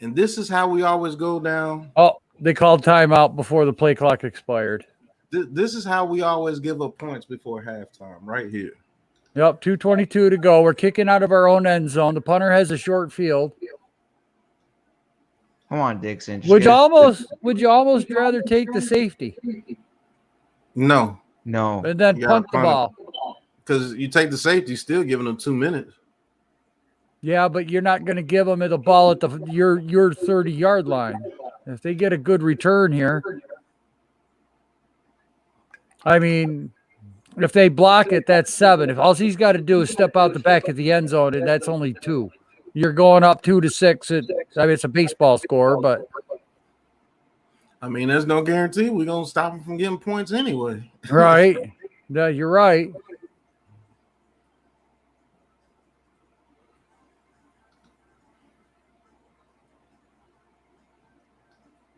Speaker 1: And this is how we always go down.
Speaker 5: Oh, they called timeout before the play clock expired.
Speaker 1: This is how we always give up points before halftime, right here.
Speaker 5: Yep, 2:22 to go. We're kicking out of our own end zone. The punter has a short field.
Speaker 4: Come on, Dixon.
Speaker 5: Would you almost rather take the safety
Speaker 1: No,
Speaker 4: No.
Speaker 5: and then
Speaker 1: You gotta
Speaker 5: punt the
Speaker 1: punt it.
Speaker 5: ball?
Speaker 1: because you take the safety, still giving them 2 minutes.
Speaker 5: Yeah, but you're not going to give them the ball at your 30-yard line. If they get a good return here, I mean, if they block it, that's 7. If all he's got to do is step out the back of the end zone, and that's only 2. You're going up 2-6. It's a baseball score, but
Speaker 1: I mean, there's no guarantee we're going to stop them from getting points anyway.
Speaker 5: right. No, you're right.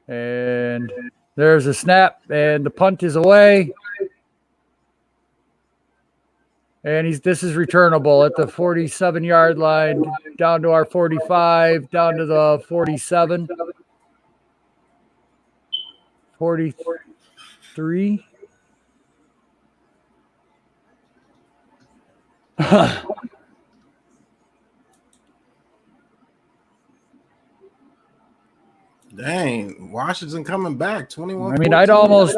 Speaker 5: And there's a snap, and the punt is away. And this is returnable at the 47-yard line, down to our 45, down to the 47, 43.
Speaker 1: Dang, Washington coming back 21.
Speaker 5: I mean, I'd almost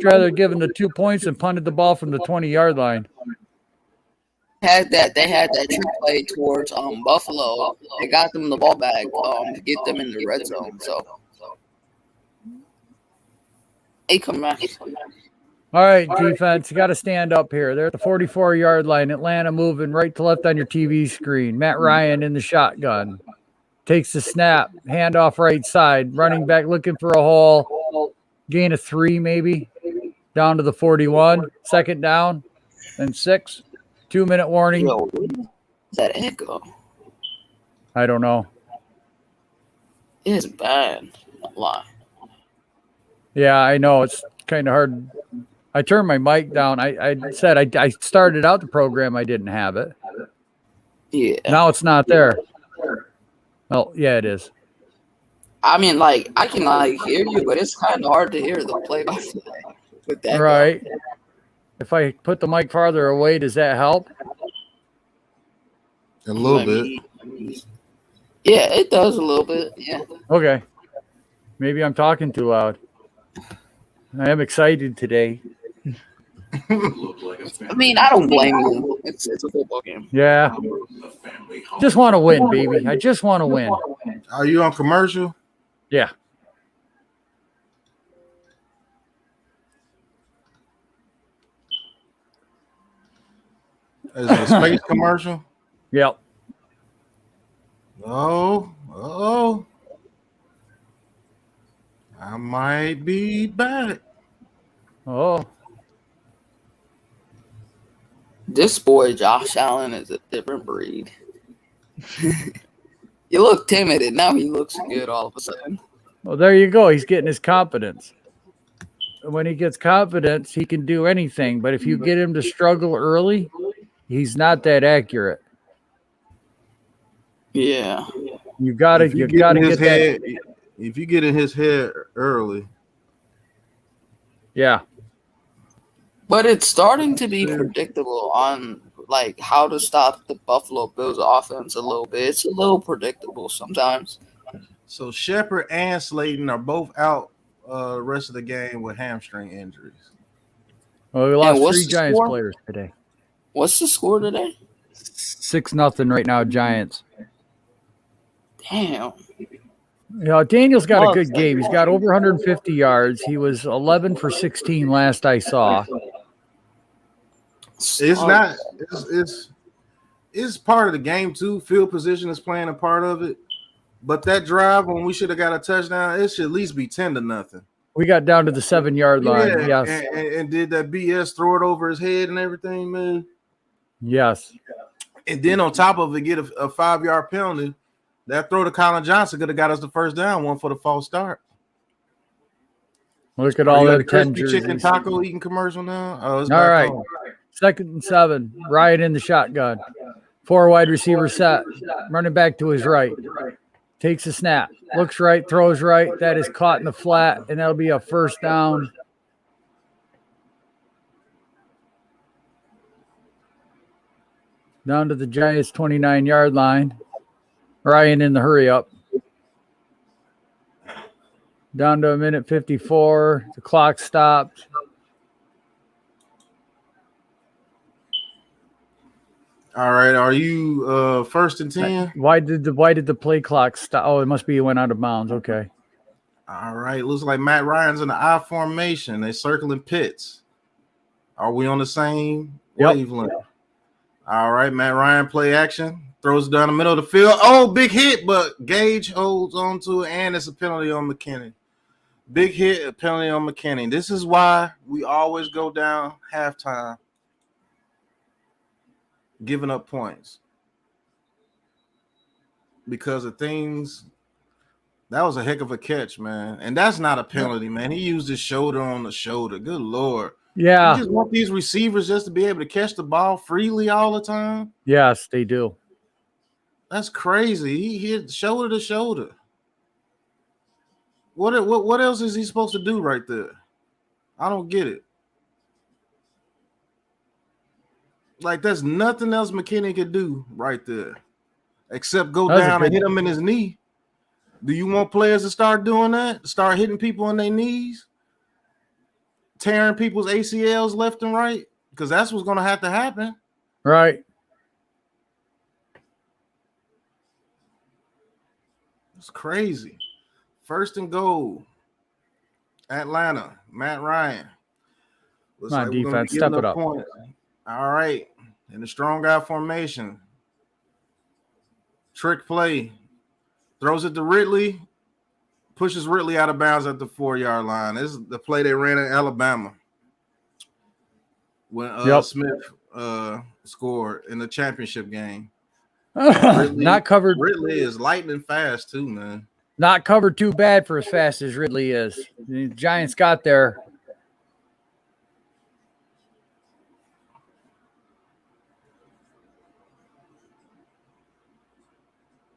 Speaker 5: rather give him the 2 points and punted the ball from the 20-yard line.
Speaker 3: had that trick play towards Buffalo. They got them the ball back to get them in the red zone. So hey, come back.
Speaker 5: All right, defense, you got to stand up here. They're at the 44-yard line. Atlanta moving right to left on your TV screen. Matt Ryan in the shotgun. Takes the snap, handoff right side. Running back looking for a hole. Gain of 3 maybe. Down to the 41. Second down and 6. 2-minute warning.
Speaker 3: Yo, what is that echo?
Speaker 5: I don't know.
Speaker 3: It's bad. Not lie.
Speaker 5: Yeah, I know. It's kind of hard. I turned my mic down. I said I started out the program. I didn't have it.
Speaker 3: Yeah.
Speaker 5: Now it's not there. Oh, yeah, it is.
Speaker 3: I mean, like, I can hear you, but it's kind of hard to hear the play-by-play with that.
Speaker 5: Right. If I put the mic farther away, does that help?
Speaker 1: A little bit.
Speaker 3: Yeah, it does a little bit. Yeah.
Speaker 5: Okay. Maybe I'm talking too loud. I am excited today.
Speaker 3: I mean, I don't blame you. It's a football game.
Speaker 5: Yeah. Just want to win, baby. I just want to win.
Speaker 1: Are you on commercial?
Speaker 5: Yeah.
Speaker 1: Is it a space commercial?
Speaker 5: Yep.
Speaker 1: Oh. I might be back.
Speaker 5: Oh.
Speaker 3: This boy, Josh Allen, is a different breed. You look timid, and now he looks good all of a sudden.
Speaker 5: Well, there you go. He's getting his confidence. When he gets confidence, he can do anything. But if you get him to struggle early, he's not that accurate.
Speaker 3: Yeah.
Speaker 5: You gotta get that.
Speaker 1: If you get in his head early.
Speaker 5: Yeah.
Speaker 3: But it's starting to be predictable on how to stop the Buffalo Bills offense a little bit. It's a little predictable sometimes.
Speaker 1: So Shepard and Slayton are both out the rest of the game with hamstring injuries.
Speaker 5: Well, we lost 3 Giants players today.
Speaker 3: What's the score today?
Speaker 5: 6-0 right now, Giants.
Speaker 3: Damn.
Speaker 5: Yeah, Daniel's got a good game. He's got over 150 yards. He was 11 for 16 last I saw.
Speaker 1: It's not. It's part of the game too. Field position is playing a part of it. But that drive when we should have got a touchdown, it should at least be 10-0.
Speaker 5: We got down to the 7-yard line.
Speaker 1: Yeah,
Speaker 5: yes.
Speaker 1: And did that BS throw it over his head and everything, man?
Speaker 5: Yes.
Speaker 1: And then on top of it, get a 5-yard penalty. That throw to Colin Johnson could have got us the first down, one for the false start.
Speaker 5: Look at all that
Speaker 1: crispy chicken taco eating commercial now. Oh, it's
Speaker 5: all right.
Speaker 1: on.
Speaker 5: 2nd and 7. Ryan in the shotgun. 4 wide receiver set. Running back to his right. Takes a snap. Looks right. Throws right. That is caught in the flat, and that'll be a first down. Down to the Giants' 29-yard line. Ryan in the hurry up. Down to 1:54. The clock stopped.
Speaker 1: All right. Are you 1st and 10?
Speaker 5: Why did the play clock stop? Oh, it must be it went out of bounds. Okay.
Speaker 1: All right. Looks like Matt Ryan's in the I formation. They're circling pits. Are we on the same wavelength? All right. Matt Ryan play action. Throws it down the middle of the field. Oh, big hit, but Gage holds on to it, and it's a penalty on McKinney. Big hit, a penalty on McKinney. This is why we always go down halftime giving up points. Because of things, that was a heck of a catch, man. And that's not a penalty, man. He used his shoulder on the shoulder. Good Lord.
Speaker 5: Yeah.
Speaker 1: You just want these receivers just to be able to catch the ball freely all the time?
Speaker 5: Yes, they do.
Speaker 1: That's crazy. He hit shoulder to shoulder. What else is he supposed to do right there? I don't get it. Like, there's nothing else McKinney could do right there except go down and hit him in his knee. Do you want players to start doing that? Start hitting people on their knees? Tearing people's ACLs left and right? Because that's what's going to have to happen.
Speaker 5: Right.
Speaker 1: It's crazy. First and goal. Atlanta. Matt Ryan. Looks
Speaker 5: Come on,
Speaker 1: like we're gonna
Speaker 5: defense,
Speaker 1: be
Speaker 5: step
Speaker 1: getting
Speaker 5: it
Speaker 1: a
Speaker 5: up.
Speaker 1: point. All right. In the strong guy formation. Trick play. Throws it to Ridley. Pushes Ridley out of bounds at the 4-yard line. This is the play they ran in Alabama when Smith scored in the championship game.
Speaker 5: Not covered.
Speaker 1: Ridley is lightning fast too, man.
Speaker 5: Not covered too bad for as fast as Ridley is. The Giants got there.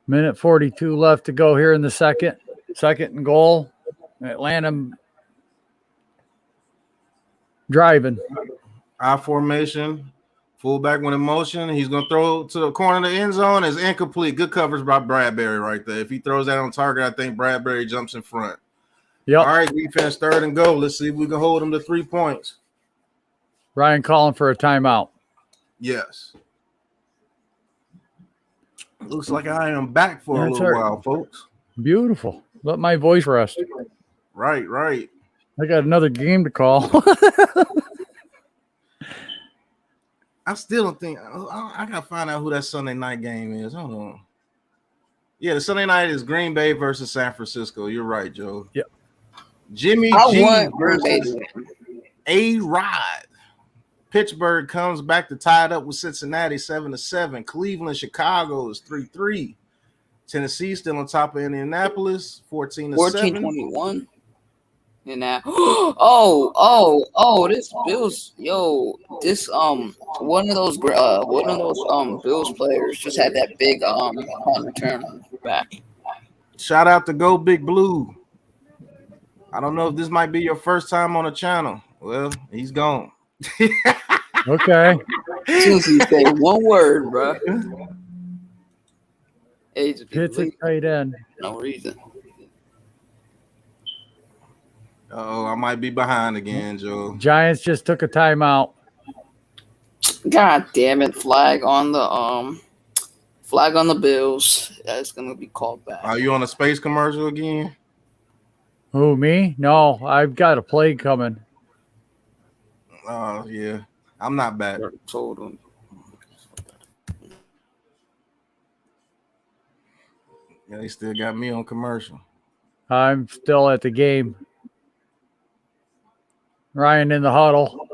Speaker 5: Minute 42 left to go here in the second. Second and goal. Atlanta driving.
Speaker 1: I formation. Fullback went in motion. He's going to throw to the corner of the end zone. It's incomplete. Good coverage by Bradbury right there. If he throws that on target, I think Bradbury jumps in front.
Speaker 5: Yep.
Speaker 1: All right, defense, third and go. Let's see if we can hold him to 3 points.
Speaker 5: Ryan calling for a timeout.
Speaker 1: Yes. Looks like I am back for a little while, folks.
Speaker 5: Beautiful. Let my voice rest.
Speaker 1: Right, right.
Speaker 5: I got another game to call.
Speaker 1: I still don't think I gotta find out who that Sunday night game is. Hold on. Yeah, the Sunday night is Green Bay versus San Francisco. You're right, Joe.
Speaker 5: Yep.
Speaker 1: Jimmy G versus A-Rod. Pittsburgh comes back to tie it up with Cincinnati 7-7. Cleveland, Chicago is 3-3. Tennessee still on top of Indianapolis 14-7.
Speaker 3: 14-21. And that this Bills, one of those Bills players just had that big punt return back.
Speaker 1: Shout out to Go Big Blue. I don't know if this might be your first time on the channel. Well, he's gone.
Speaker 5: Okay.
Speaker 3: Since you say one word, bro.
Speaker 5: Hits it tight end.
Speaker 3: No reason.
Speaker 1: Oh, I might be behind again, Joe.
Speaker 5: Giants just took a timeout.
Speaker 3: God damn it! Flag on the Bills. That's gonna be called back.
Speaker 1: Are you on a space commercial again?
Speaker 5: Who, me? No, I've got a play coming.
Speaker 1: Oh, yeah. I'm not bad.
Speaker 3: Told him.
Speaker 1: Yeah, they still got me on commercial.
Speaker 5: I'm still at the game. Ryan in the huddle.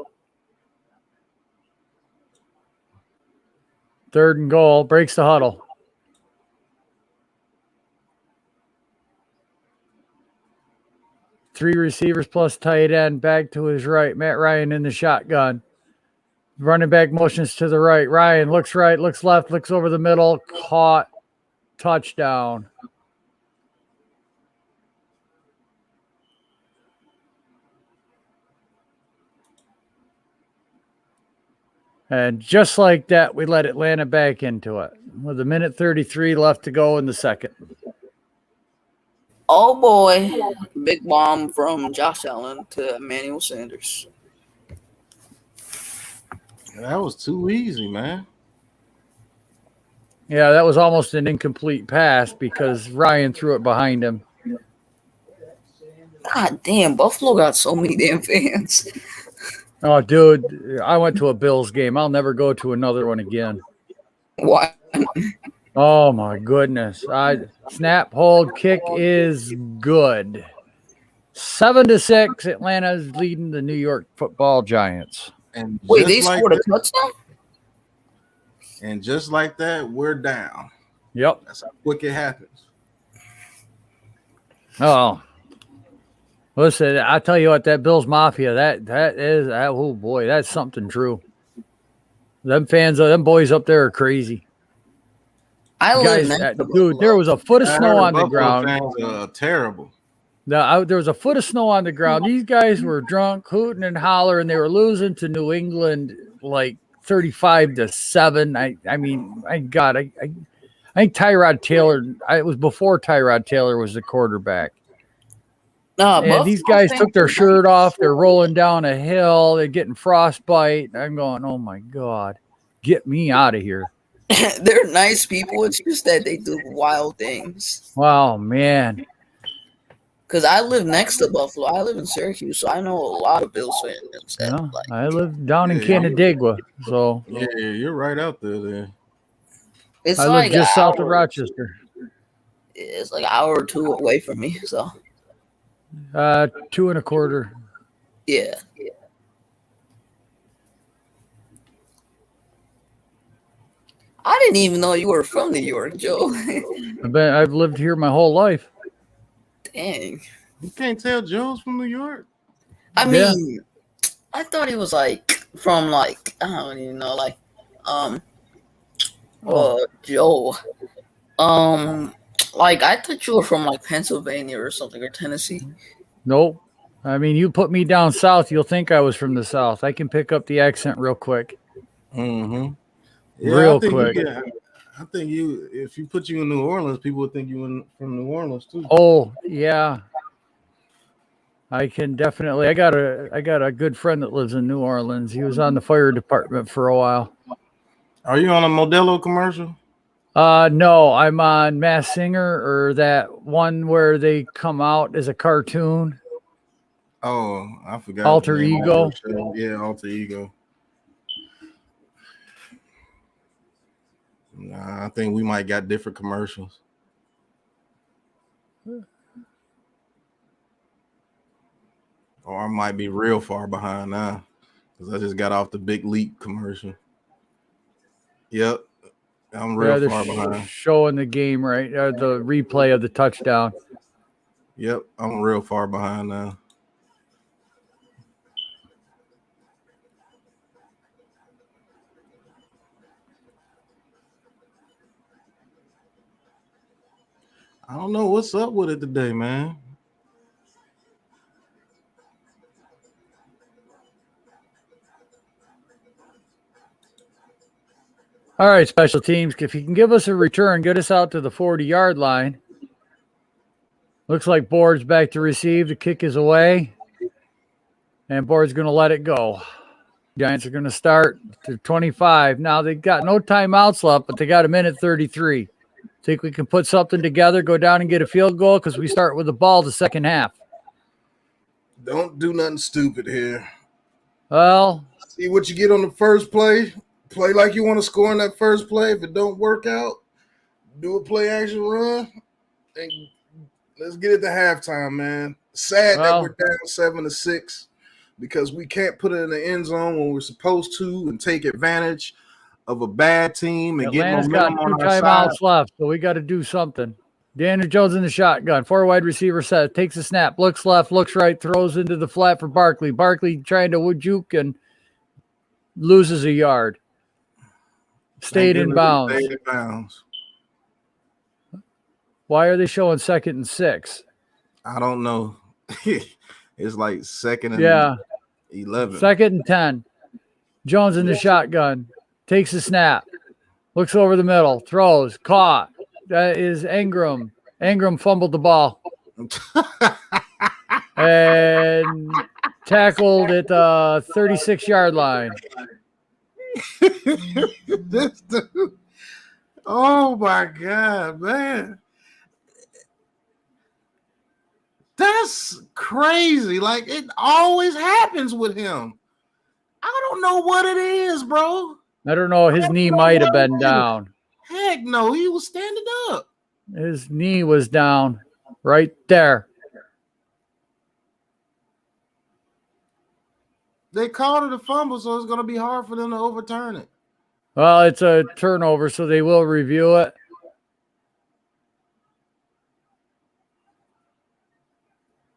Speaker 5: Third and goal. Breaks the huddle. Three receivers plus tight end. Back to his right. Matt Ryan in the shotgun. Running back motions to the right. Ryan looks right, looks left, looks over the middle. Caught. Touchdown. And just like that, we let Atlanta back into it with a minute 33 left to go in the second.
Speaker 3: Oh, boy. Big bomb from Josh Allen to Emmanuel Sanders.
Speaker 1: That was too easy, man.
Speaker 5: Yeah, that was almost an incomplete pass because Ryan threw it behind him.
Speaker 3: God damn, Buffalo got so many damn fans.
Speaker 5: Oh, dude, I went to a Bills game. I'll never go to another one again.
Speaker 3: Why?
Speaker 5: Oh, my goodness. Snap, hold, kick is good. 7-6, Atlanta is leading the New York Football Giants.
Speaker 1: And
Speaker 3: wait, they scored a touchdown?
Speaker 1: And just like that, we're down.
Speaker 5: Yep.
Speaker 1: That's how quick it happens.
Speaker 5: Oh. Listen, I tell you what, that Bills Mafia, oh boy, that's something true. Them boys up there are crazy. Dude, there was a foot of snow on the ground.
Speaker 1: Fans, terrible.
Speaker 5: There was a foot of snow on the ground. These guys were drunk, hooting and hollering. They were losing to New England like 35-7. I mean, my God, I think Tyrod Taylor. It was before Tyrod Taylor was the quarterback. And these guys took their shirt off. They're rolling down a hill. They're getting frostbite. I'm going, oh my God, get me out of here.
Speaker 3: They're nice people. It's just that they do wild things.
Speaker 5: Wow, man.
Speaker 3: Because I live next to Buffalo. I live in Syracuse, so I know a lot of Bills fans. That,
Speaker 5: Well, I live down in Canandaigua, so
Speaker 1: Yeah, you're right out there.
Speaker 3: it's
Speaker 5: I live
Speaker 3: like
Speaker 5: just
Speaker 3: an
Speaker 5: south of
Speaker 3: hour.
Speaker 5: Rochester.
Speaker 3: It's like an hour or two away from me. So
Speaker 5: 2.25.
Speaker 3: yeah. I didn't even know you were from New York, Joe.
Speaker 5: I've lived here my whole life.
Speaker 3: Dang.
Speaker 1: You can't tell Joe's from New York.
Speaker 3: I
Speaker 5: Yeah.
Speaker 3: mean, I thought he was like from like I don't even know, like Joe. Like I thought you were from like Pennsylvania or something or Tennessee.
Speaker 5: Nope. I mean, you put me down south, you'll think I was from the south. I can pick up the accent real quick.
Speaker 1: Mm-hmm. Yeah,
Speaker 5: Real quick.
Speaker 1: I think if you put you in New Orleans, people would think you were from New Orleans too.
Speaker 5: Oh, yeah. I can definitely. I got a good friend that lives in New Orleans. He was on the fire department for a while.
Speaker 1: Are you on a Modelo commercial?
Speaker 5: No, I'm on Mass Singer or that one where they come out as a cartoon.
Speaker 1: Oh, I forgot.
Speaker 5: Alter
Speaker 1: the name of
Speaker 5: Ego.
Speaker 1: the show. Yeah, Alter Ego. Nah, I think we might got different commercials. Or I might be real far behind now because I just got off the Big Leap commercial. Yep, I'm real far behind.
Speaker 5: Showing the game right, the replay of the touchdown.
Speaker 1: Yep, I'm real far behind now. I don't know what's up with it today, man.
Speaker 5: All right, special teams. If you can give us a return, get us out to the 40-yard line. Looks like Board's back to receive. The kick is away. And Board's going to let it go. Giants are going to start to 25. Now, they've got no timeouts left, but they got 1:33. Think we can put something together, go down and get a field goal because we start with the ball the second half.
Speaker 1: Don't do nothing stupid here.
Speaker 5: Well,
Speaker 1: see what you get on the first play. Play like you want to score in that first play. If it don't work out, do a play action run, and let's get it to halftime, man. Sad that we're down 7-6 because we can't put it in the end zone when we're supposed to and take advantage of a bad team and
Speaker 5: Atlanta's
Speaker 1: get
Speaker 5: got
Speaker 1: momentum
Speaker 5: 2
Speaker 1: on our side.
Speaker 5: timeouts left, so we got to do something. Daniel Jones in the shotgun. 4 wide receiver set. Takes a snap. Looks left. Looks right. Throws into the flat for Barkley. Barkley trying to juke and loses a yard. Stayed in bounds.
Speaker 1: Stayed in bounds.
Speaker 5: Why are they showing 2nd and 6?
Speaker 1: I don't know. It's like 2nd and 11.
Speaker 5: 2nd and 10. Jones in the shotgun. Takes a snap. Looks over the middle. Throws. Caught. That is Ingram. Ingram fumbled the ball. And tackled at the 36-yard line.
Speaker 1: This dude. Oh, my God, man. That's crazy. Like, it always happens with him. I don't know what it is, bro.
Speaker 5: I don't know. His knee might have been down.
Speaker 1: Heck no, he was standing up.
Speaker 5: His knee was down right there.
Speaker 1: They called it a fumble, so it's going to be hard for them to overturn it.
Speaker 5: Well, it's a turnover, so they will review it.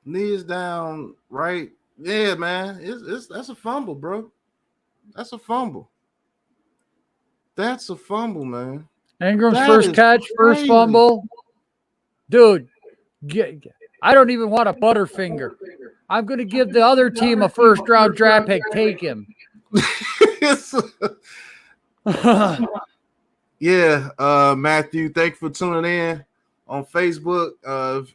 Speaker 1: Knee is down, right? Yeah, man. That's a fumble, bro. That's a fumble. That's a fumble, man.
Speaker 5: Ingram's first catch, first fumble. Dude, I don't even want a Butterfinger. I'm going to give the other team a first-round draft pick. Take him.
Speaker 1: Yeah, Matthew, thanks for tuning in on Facebook.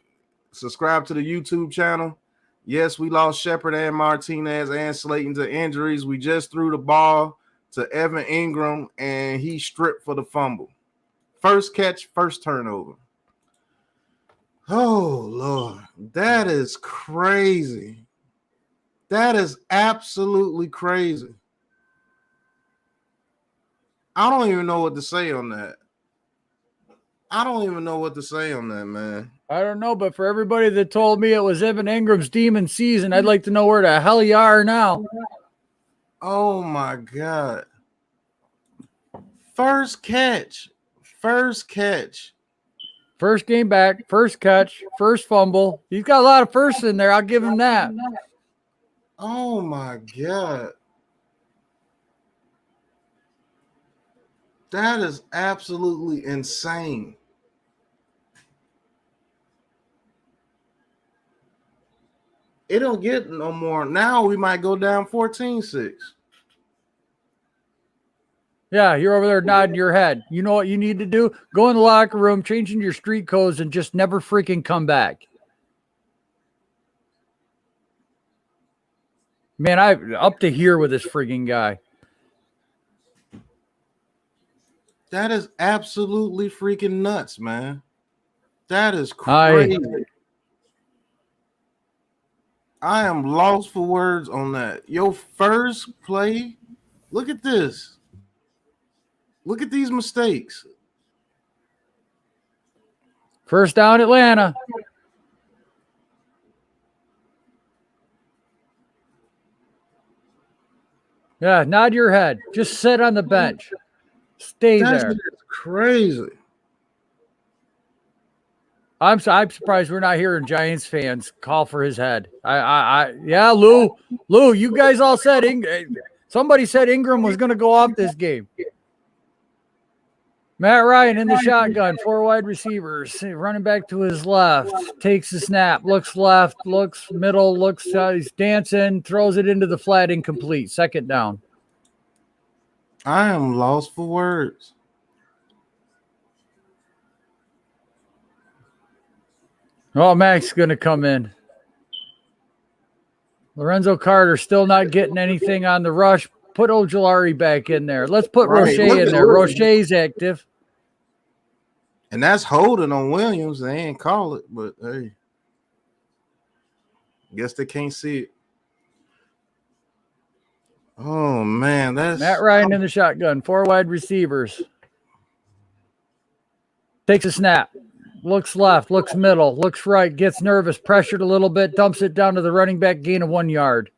Speaker 1: Subscribe to the YouTube channel. Yes, we lost Shepard and Martinez and Slayton to injuries. We just threw the ball to Evan Ingram, and he stripped for the fumble. First catch, first turnover. Oh, Lord. That is crazy. That is absolutely crazy. I don't even know what to say on that. I don't even know what to say on that, man.
Speaker 5: I don't know, but for everybody that told me it was Evan Ingram's demon season, I'd like to know where the hell you are now.
Speaker 1: Oh, my God. First catch. First catch.
Speaker 5: First game back, first catch, first fumble. He's got a lot of firsts in there. I'll give him that.
Speaker 1: Oh, my God. That is absolutely insane. It don't get no more. Now we might go down 14-6.
Speaker 5: Yeah, you're over there nodding your head. You know what you need to do? Go in the locker room, change into your street clothes, and just never freaking come back. Man, I'm up to here with this freaking guy.
Speaker 1: That is absolutely freaking nuts, man. That is crazy. I am lost for words on that. Your first play, look at this. Look at these mistakes.
Speaker 5: First down, Atlanta. Yeah, nod your head. Just sit on the bench. Stay there.
Speaker 1: That's crazy.
Speaker 5: I'm surprised we're not hearing Giants fans call for his head. Yeah, Lou, you guys all said somebody said Ingram was going to go off this game. Matt Ryan in the shotgun, 4 wide receivers, running back to his left, takes the snap, looks left, looks middle, looks he's dancing, throws it into the flat, incomplete. Second down.
Speaker 1: I am lost for words.
Speaker 5: Oh, Mac's going to come in. Lorenzo Carter still not getting anything on the rush. Put Ojulari back in there. Let's put Roche in there. Roche's active.
Speaker 1: And that's holding on Williams. They ain't call it, but hey. Guess they can't see it. Oh, man. That's
Speaker 5: Matt Ryan in the shotgun. 4 wide receivers. Takes a snap. Looks left, looks middle, looks right, gets nervous, pressured a little bit, dumps it down to the running back, gain of 1 yard.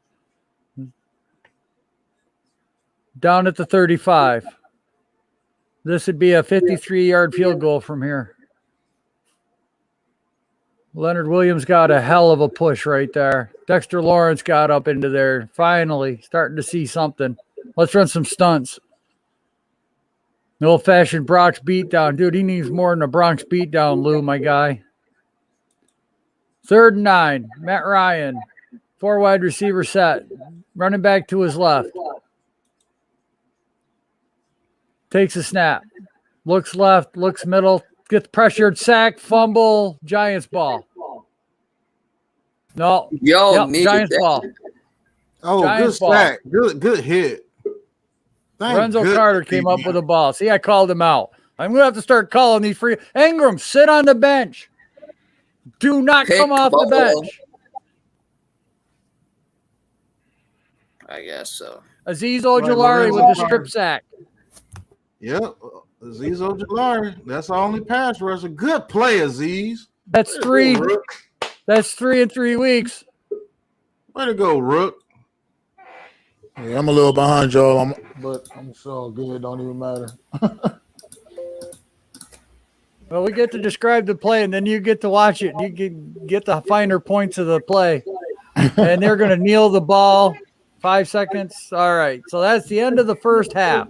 Speaker 5: Down at the 35. This would be a 53-yard field goal from here. Leonard Williams got a hell of a push right there. Dexter Lawrence got up into there. Finally, starting to see something. Let's run some stunts. The old-fashioned Bronx beatdown. Dude, he needs more than a Bronx beatdown, Lou, my guy. 3rd and 9. Matt Ryan. 4 wide receiver set. Running back to his left. Takes a snap. Looks left, looks middle. Gets pressured, sack, fumble, Giants ball. No. Giants ball.
Speaker 1: Oh, Giants good sack. Good hit.
Speaker 5: Lorenzo Carter came up with a ball. See, I called him out. I'm going to have to start calling these free. Ingram, sit on the bench. Do not come off the bench.
Speaker 3: I guess so.
Speaker 5: Azeez Ojulari with the strip sack.
Speaker 1: Yep, Azeez Ojulari. That's the only pass rusher. Good play, Azeez.
Speaker 5: That's 3. That's 3 in 3 weeks.
Speaker 1: Way to go, Rook.
Speaker 6: Yeah, I'm a little behind y'all, but I'm so good. It don't even matter.
Speaker 5: Well, we get to describe the play, and then you get to watch it. You can get the finer points of the play. And they're going to kneel the ball. 5 seconds. All right. So that's the end of the first half.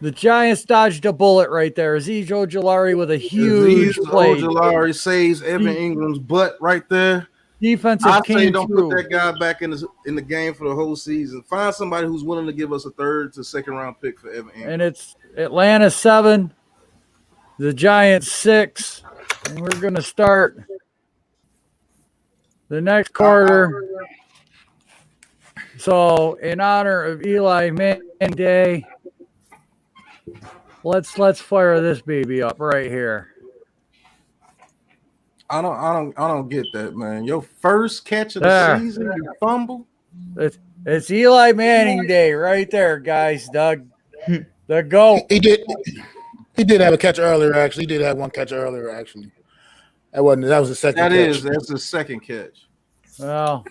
Speaker 5: The Giants dodged a bullet right there. Azeez Ojulari with a huge play.
Speaker 1: Ojulari saves Evan Ingram's butt right there.
Speaker 5: Defensive
Speaker 1: I
Speaker 5: came
Speaker 1: say don't
Speaker 5: through.
Speaker 1: put that guy back in the game for the whole season. Find somebody who's willing to give us a 3rd to 2nd round pick for Evan Ingram.
Speaker 5: And it's Atlanta 7, the Giants 6. And we're going to start the next quarter. So, in honor of Eli Manning Day, let's fire this baby up right here.
Speaker 1: I don't get that, man. Your first catch of the
Speaker 5: There.
Speaker 1: season, you fumble.
Speaker 5: It's Eli Manning Day right there, guys. Doug, the GOAT.
Speaker 6: He did have a catch earlier. Actually, he did have one catch earlier. Actually, that was the second.
Speaker 1: That's the second catch.
Speaker 5: Well,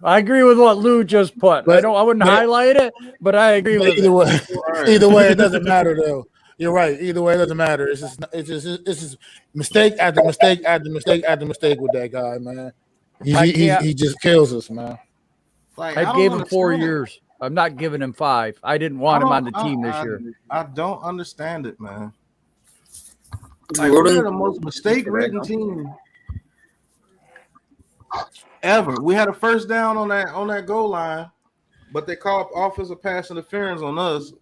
Speaker 5: I agree with what Lou just put.
Speaker 6: But-
Speaker 5: I wouldn't highlight it, but I agree with
Speaker 6: Either
Speaker 5: it.
Speaker 6: way, either way, it doesn't matter though. You're right. Either way, it doesn't matter. It's just mistake after mistake after mistake after mistake with that guy, man. He just kills us, man.
Speaker 1: Like,
Speaker 5: I gave him 4
Speaker 1: understand it.
Speaker 5: years. I'm not giving him 5. I didn't want him on the team this year.
Speaker 1: I don't understand it, man. Like, we're the most mistake-ridden team ever. We had a first down on that goal line, but they called offensive pass interference on us.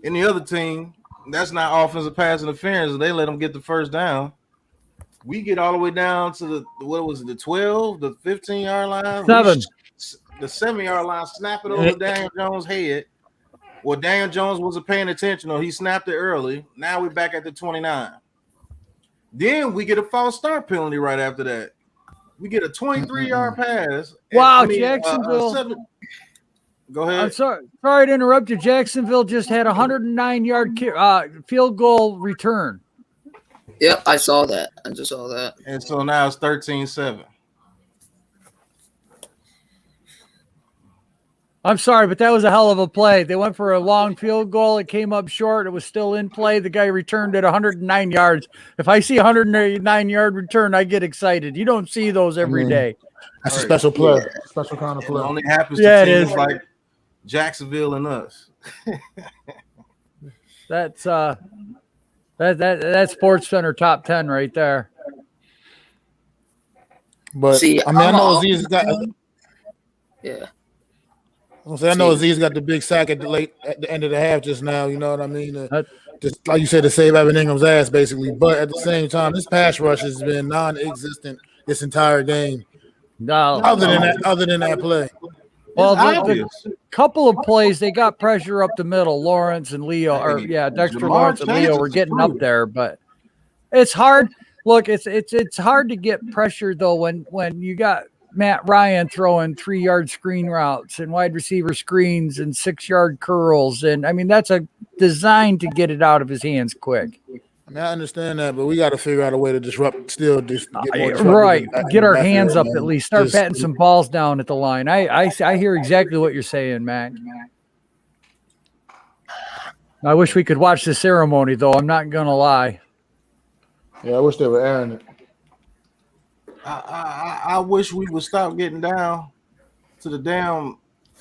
Speaker 1: In the other team, that's not offensive pass interference. They let them get the first down. We get all the way down to the 12, the 15-yard line.
Speaker 5: 7.
Speaker 1: The 7-yard line, snap it over Daniel Jones' head. Well, Daniel Jones wasn't paying attention, or he snapped it early. Now we're back at the 29. Then we get a false start penalty right after that. We get a 23-yard pass.
Speaker 5: Wow, Jacksonville.
Speaker 1: Go ahead.
Speaker 5: I'm sorry to interrupt you. Jacksonville just had a 109-yard field goal return.
Speaker 3: Yep, I saw that. I just saw that.
Speaker 1: And so now it's 13-7.
Speaker 5: I'm sorry, but that was a hell of a play. They went for a long field goal. It came up short. It was still in play. The guy returned at 109 yards. If I see a 109-yard return, I get excited. You don't see those every day.
Speaker 6: That's a special play. Special kind of
Speaker 1: It
Speaker 6: play.
Speaker 1: only happens
Speaker 5: Yeah,
Speaker 1: to
Speaker 5: it
Speaker 1: teams
Speaker 5: is.
Speaker 1: like Jacksonville and us.
Speaker 5: That's that Sports Center top 10 right there.
Speaker 6: But
Speaker 3: See,
Speaker 6: I mean, I
Speaker 3: I'm
Speaker 6: know
Speaker 3: all-
Speaker 6: Aziz got.
Speaker 3: Yeah.
Speaker 6: I know Aziz got the big sack at the end of the half just now. You know what I mean? Just like you said, to save Evan Ingram's ass, basically. But at the same time, this pass rush has been non-existent this entire game.
Speaker 5: No.
Speaker 6: Other than that play.
Speaker 5: Well,
Speaker 1: It's
Speaker 5: the
Speaker 1: obvious.
Speaker 5: couple of plays, they got pressure up the middle. Lawrence and Leo, Dexter
Speaker 1: Jamar
Speaker 5: Lawrence and Leo
Speaker 1: Chase
Speaker 5: were
Speaker 1: is
Speaker 5: getting up
Speaker 1: improved.
Speaker 5: there, but it's hard. Look, it's hard to get pressure though when you got Matt Ryan throwing 3-yard screen routes and wide receiver screens and 6-yard curls, and I mean that's a designed to get it out of his hands quick.
Speaker 6: I mean, I understand that, but we got to figure out a way to disrupt. Still, just get more disruptive
Speaker 5: Right,
Speaker 6: in the
Speaker 5: get our
Speaker 6: backfield,
Speaker 5: hands up
Speaker 6: man.
Speaker 5: at least. Start
Speaker 6: Just-
Speaker 5: batting some balls down at the line. I hear exactly what you're saying, Matt. I wish we could watch the ceremony, though. I'm not gonna lie.
Speaker 6: Yeah, I wish they were airing it.
Speaker 1: I wish we would stop getting down to the damn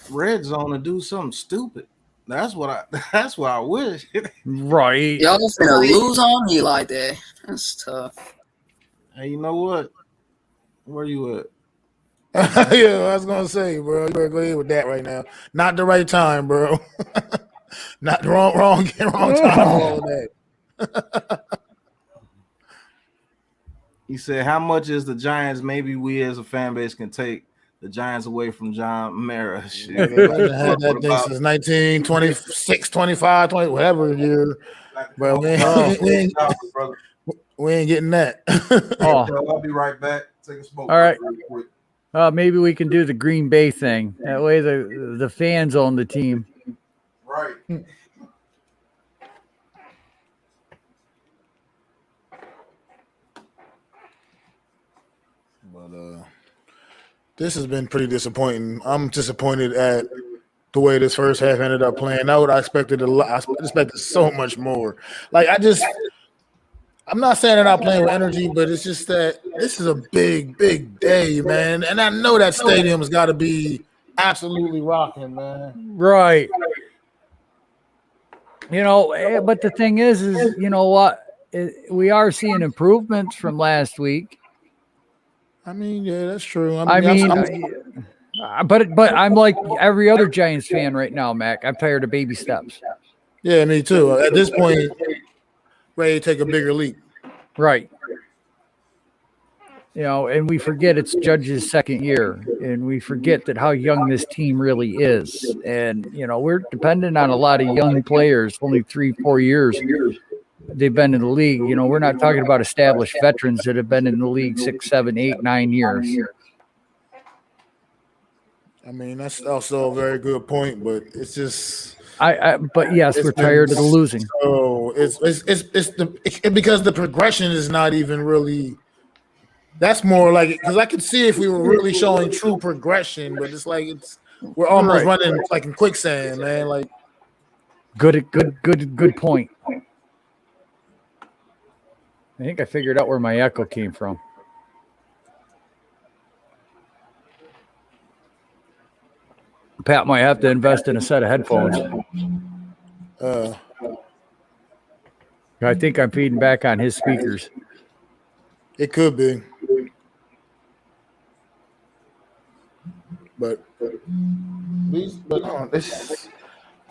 Speaker 1: red zone and do something stupid. That's what I wish.
Speaker 5: Right.
Speaker 3: Y'all finna lose on Eli Day. That's tough.
Speaker 1: Hey, you know what? Where you at?
Speaker 6: Yeah, I was gonna say, bro. You better go ahead with that right now. Not the right time, bro. Not the wrong time for all of that.
Speaker 1: He said, "How much is the Giants? Maybe we as a fan base can take the Giants away from John Mara." Shit.
Speaker 6: I've had that thing since 1926, 25, 20, whatever year. But we ain't getting that.
Speaker 5: Oh,
Speaker 1: I'll be right back. Take a smoke.
Speaker 5: All right.
Speaker 1: real quick.
Speaker 5: maybe we can do the Green Bay thing. That way, the fans own the team.
Speaker 1: Right.
Speaker 6: But this has been pretty disappointing. I'm disappointed at the way this first half ended up playing out. I expected a lot. I expected so much more. Like I'm not saying they're not playing with energy, but it's just that this is a big, big day, man. And I know that stadium's got to be absolutely rocking, man.
Speaker 5: Right. But the thing is you know what? We are seeing improvements from last week.
Speaker 6: I mean, yeah, that's true.
Speaker 5: But I'm like every other Giants fan right now, Mac. I'm tired of baby steps.
Speaker 6: yeah, me too. At this point, ready to take a bigger leap.
Speaker 5: Right. and we forget it's Judge's second year, and we forget that how young this team really is. And, we're dependent on a lot of young players, only 3-4 years they've been in the league. We're not talking about established veterans that have been in the league 6, 7, 8, 9 years.
Speaker 6: I mean, that's also a very good point, but it's just.
Speaker 5: But yes, we're tired of the losing.
Speaker 6: So because the progression is not even really. That's more like because I could see if we were really showing true progression, but it's like we're almost running like in quicksand, man. Like
Speaker 5: good point. I think I figured out where my echo came from. Pat might have to invest in a set of headphones. I think I'm feeding back on his speakers.
Speaker 6: It could be. But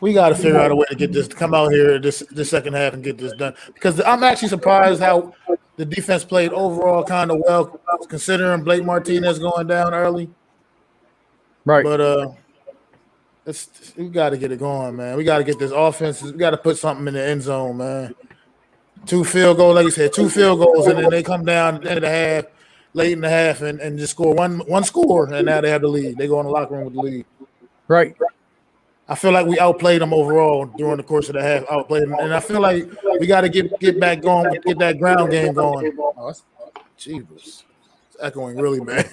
Speaker 6: we got to figure out a way to get this to come out here this second half and get this done. Because I'm actually surprised how the defense played overall kind of well, considering Blake Martinez going down early.
Speaker 5: Right.
Speaker 6: But we got to get it going, man. We got to get this offense. We got to put something in the end zone, man. 2 field goals, like you said, 2 field goals, and then they come down at the end of the half, late in the half, and just score one score, and now they have the lead. They go in the locker room with the lead.
Speaker 5: Right.
Speaker 6: I feel like we outplayed them overall during the course of the half. Outplayed them, and I feel like we got to get back going, get that ground game going. Jesus, it's echoing really bad.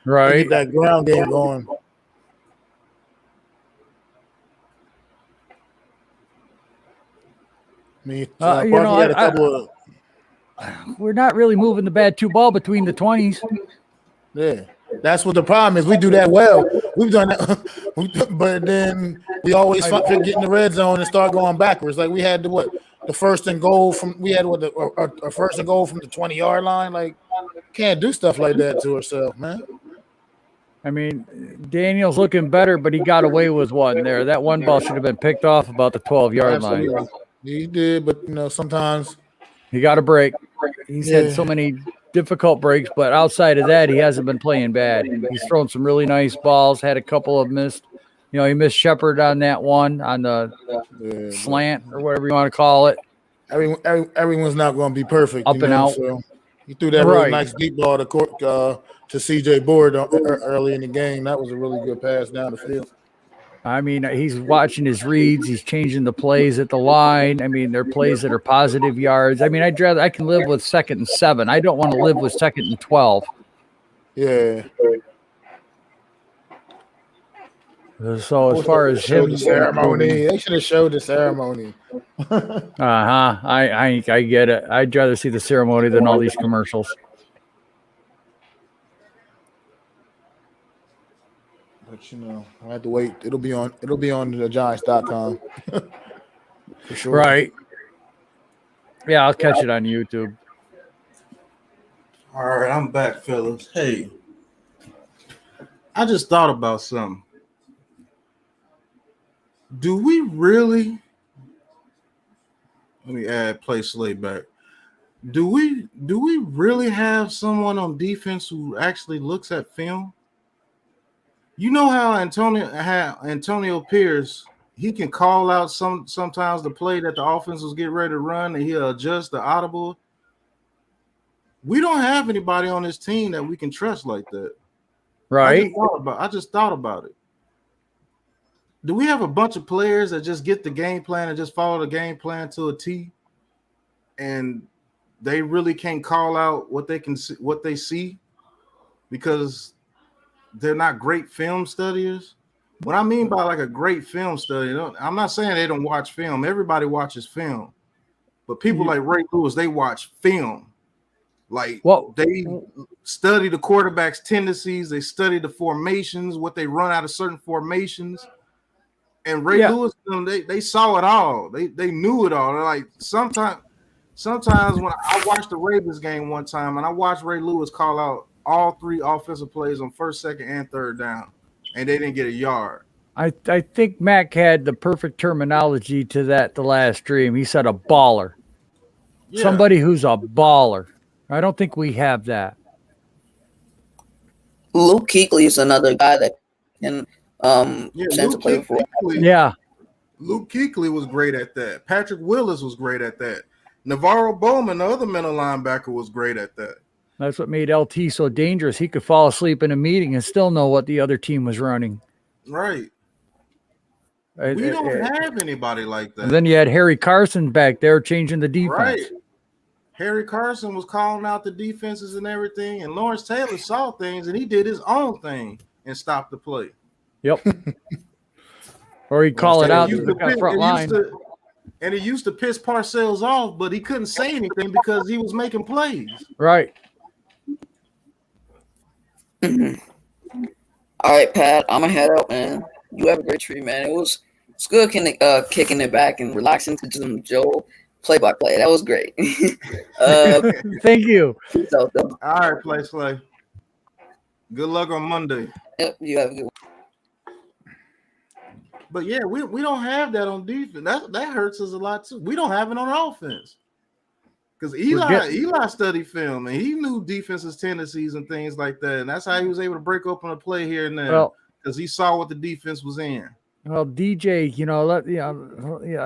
Speaker 5: Right.
Speaker 6: Get that ground game going.
Speaker 5: We're not really moving the bad 2 ball between the 20s.
Speaker 6: Yeah, that's what the problem is. We do that well. We've done that, but then we always get in the red zone and start going backwards. Like we had the first and goal from our first and goal from the 20-yard line. Like can't do stuff like that to ourselves, man.
Speaker 5: I mean, Daniel's looking better, but he got away with one there. That one ball should have been picked off about the 12-yard line.
Speaker 6: He did, but sometimes
Speaker 5: he got a break. He's had so many difficult breaks, but outside of that, he hasn't been playing bad. He's thrown some really nice balls, had a couple of missed. He missed Shepard on that one, on the slant or whatever you want to call it.
Speaker 6: Everyone's not going to be perfect.
Speaker 5: Up and out.
Speaker 6: So he threw that really nice deep ball to C.J. Board early in the game. That was a really good pass down the field.
Speaker 5: I mean, he's watching his reads. He's changing the plays at the line. I mean, they're plays that are positive yards. I mean, I can live with 2nd and 7. I don't want to live with 2nd and 12.
Speaker 6: Yeah.
Speaker 5: So as far as him,
Speaker 6: the ceremony, they should have showed the ceremony.
Speaker 5: I get it. I'd rather see the ceremony than all these commercials.
Speaker 6: But I have to wait. It'll be on the Giants.com. For sure.
Speaker 5: Right. Yeah, I'll catch it on YouTube.
Speaker 1: All right, I'm back, fellas. Hey, I just thought about something. Do we really? Let me add play Slade back. Do we really have someone on defense who actually looks at film? You know how Antonio Pierce, he can call out sometimes the play that the offense was getting ready to run, and he'll adjust the audible. We don't have anybody on this team that we can trust like that.
Speaker 5: Right.
Speaker 1: I just thought about it. Do we have a bunch of players that just get the game plan and just follow the game plan to a T, and they really can't call out what they see because they're not great film studiers? What I mean by like a great film study, I'm not saying they don't watch film. Everybody watches film, but people like Ray Lewis, they watch film. Like they study the quarterback's tendencies, they study the formations, what they run out of certain formations. And Ray Lewis, they saw it all. They knew it all. They're like sometimes when I watched the Ravens game one time, and I watched Ray Lewis call out all 3 offensive plays on 1st, 2nd, and 3rd down, and they didn't get a yard.
Speaker 5: I think Mac had the perfect terminology to that the last stream. He said a baller. Yeah. Somebody who's a baller. I don't think we have that.
Speaker 3: Luke Kuechly is another guy that can
Speaker 1: Yeah,
Speaker 3: stand to play before.
Speaker 5: Yeah.
Speaker 1: Luke Kuechly was great at that. Patrick Willis was great at that. Navarro Bowman, the other middle linebacker, was great at that.
Speaker 5: That's what made LT so dangerous. He could fall asleep in a meeting and still know what the other team was running.
Speaker 1: Right. We don't have anybody like that.
Speaker 5: And then you had Harry Carson back there changing the defense.
Speaker 1: Right. Harry Carson was calling out the defenses and everything, and Lawrence Taylor saw things, and he did his own thing and stopped the play.
Speaker 5: Yep. Or he'd call it out to the front line.
Speaker 1: And he used to piss Parcells off, but he couldn't say anything because he was making plays.
Speaker 5: Right.
Speaker 3: All right, Pat, I'm gonna head out, man. You have a great treat, man. It's good kicking it back and relaxing to some Joe play-by-play. That was great.
Speaker 5: Thank you.
Speaker 3: So,
Speaker 1: all right, Slay. Good luck on Monday.
Speaker 3: Yep, you have a good one.
Speaker 1: But yeah, we don't have that on defense. That hurts us a lot too. We don't have it on offense. Because Eli studied film and he knew defense's tendencies and things like that. And that's how he was able to break open a play here and there. Because he saw what the defense was in.
Speaker 5: Well, DJ,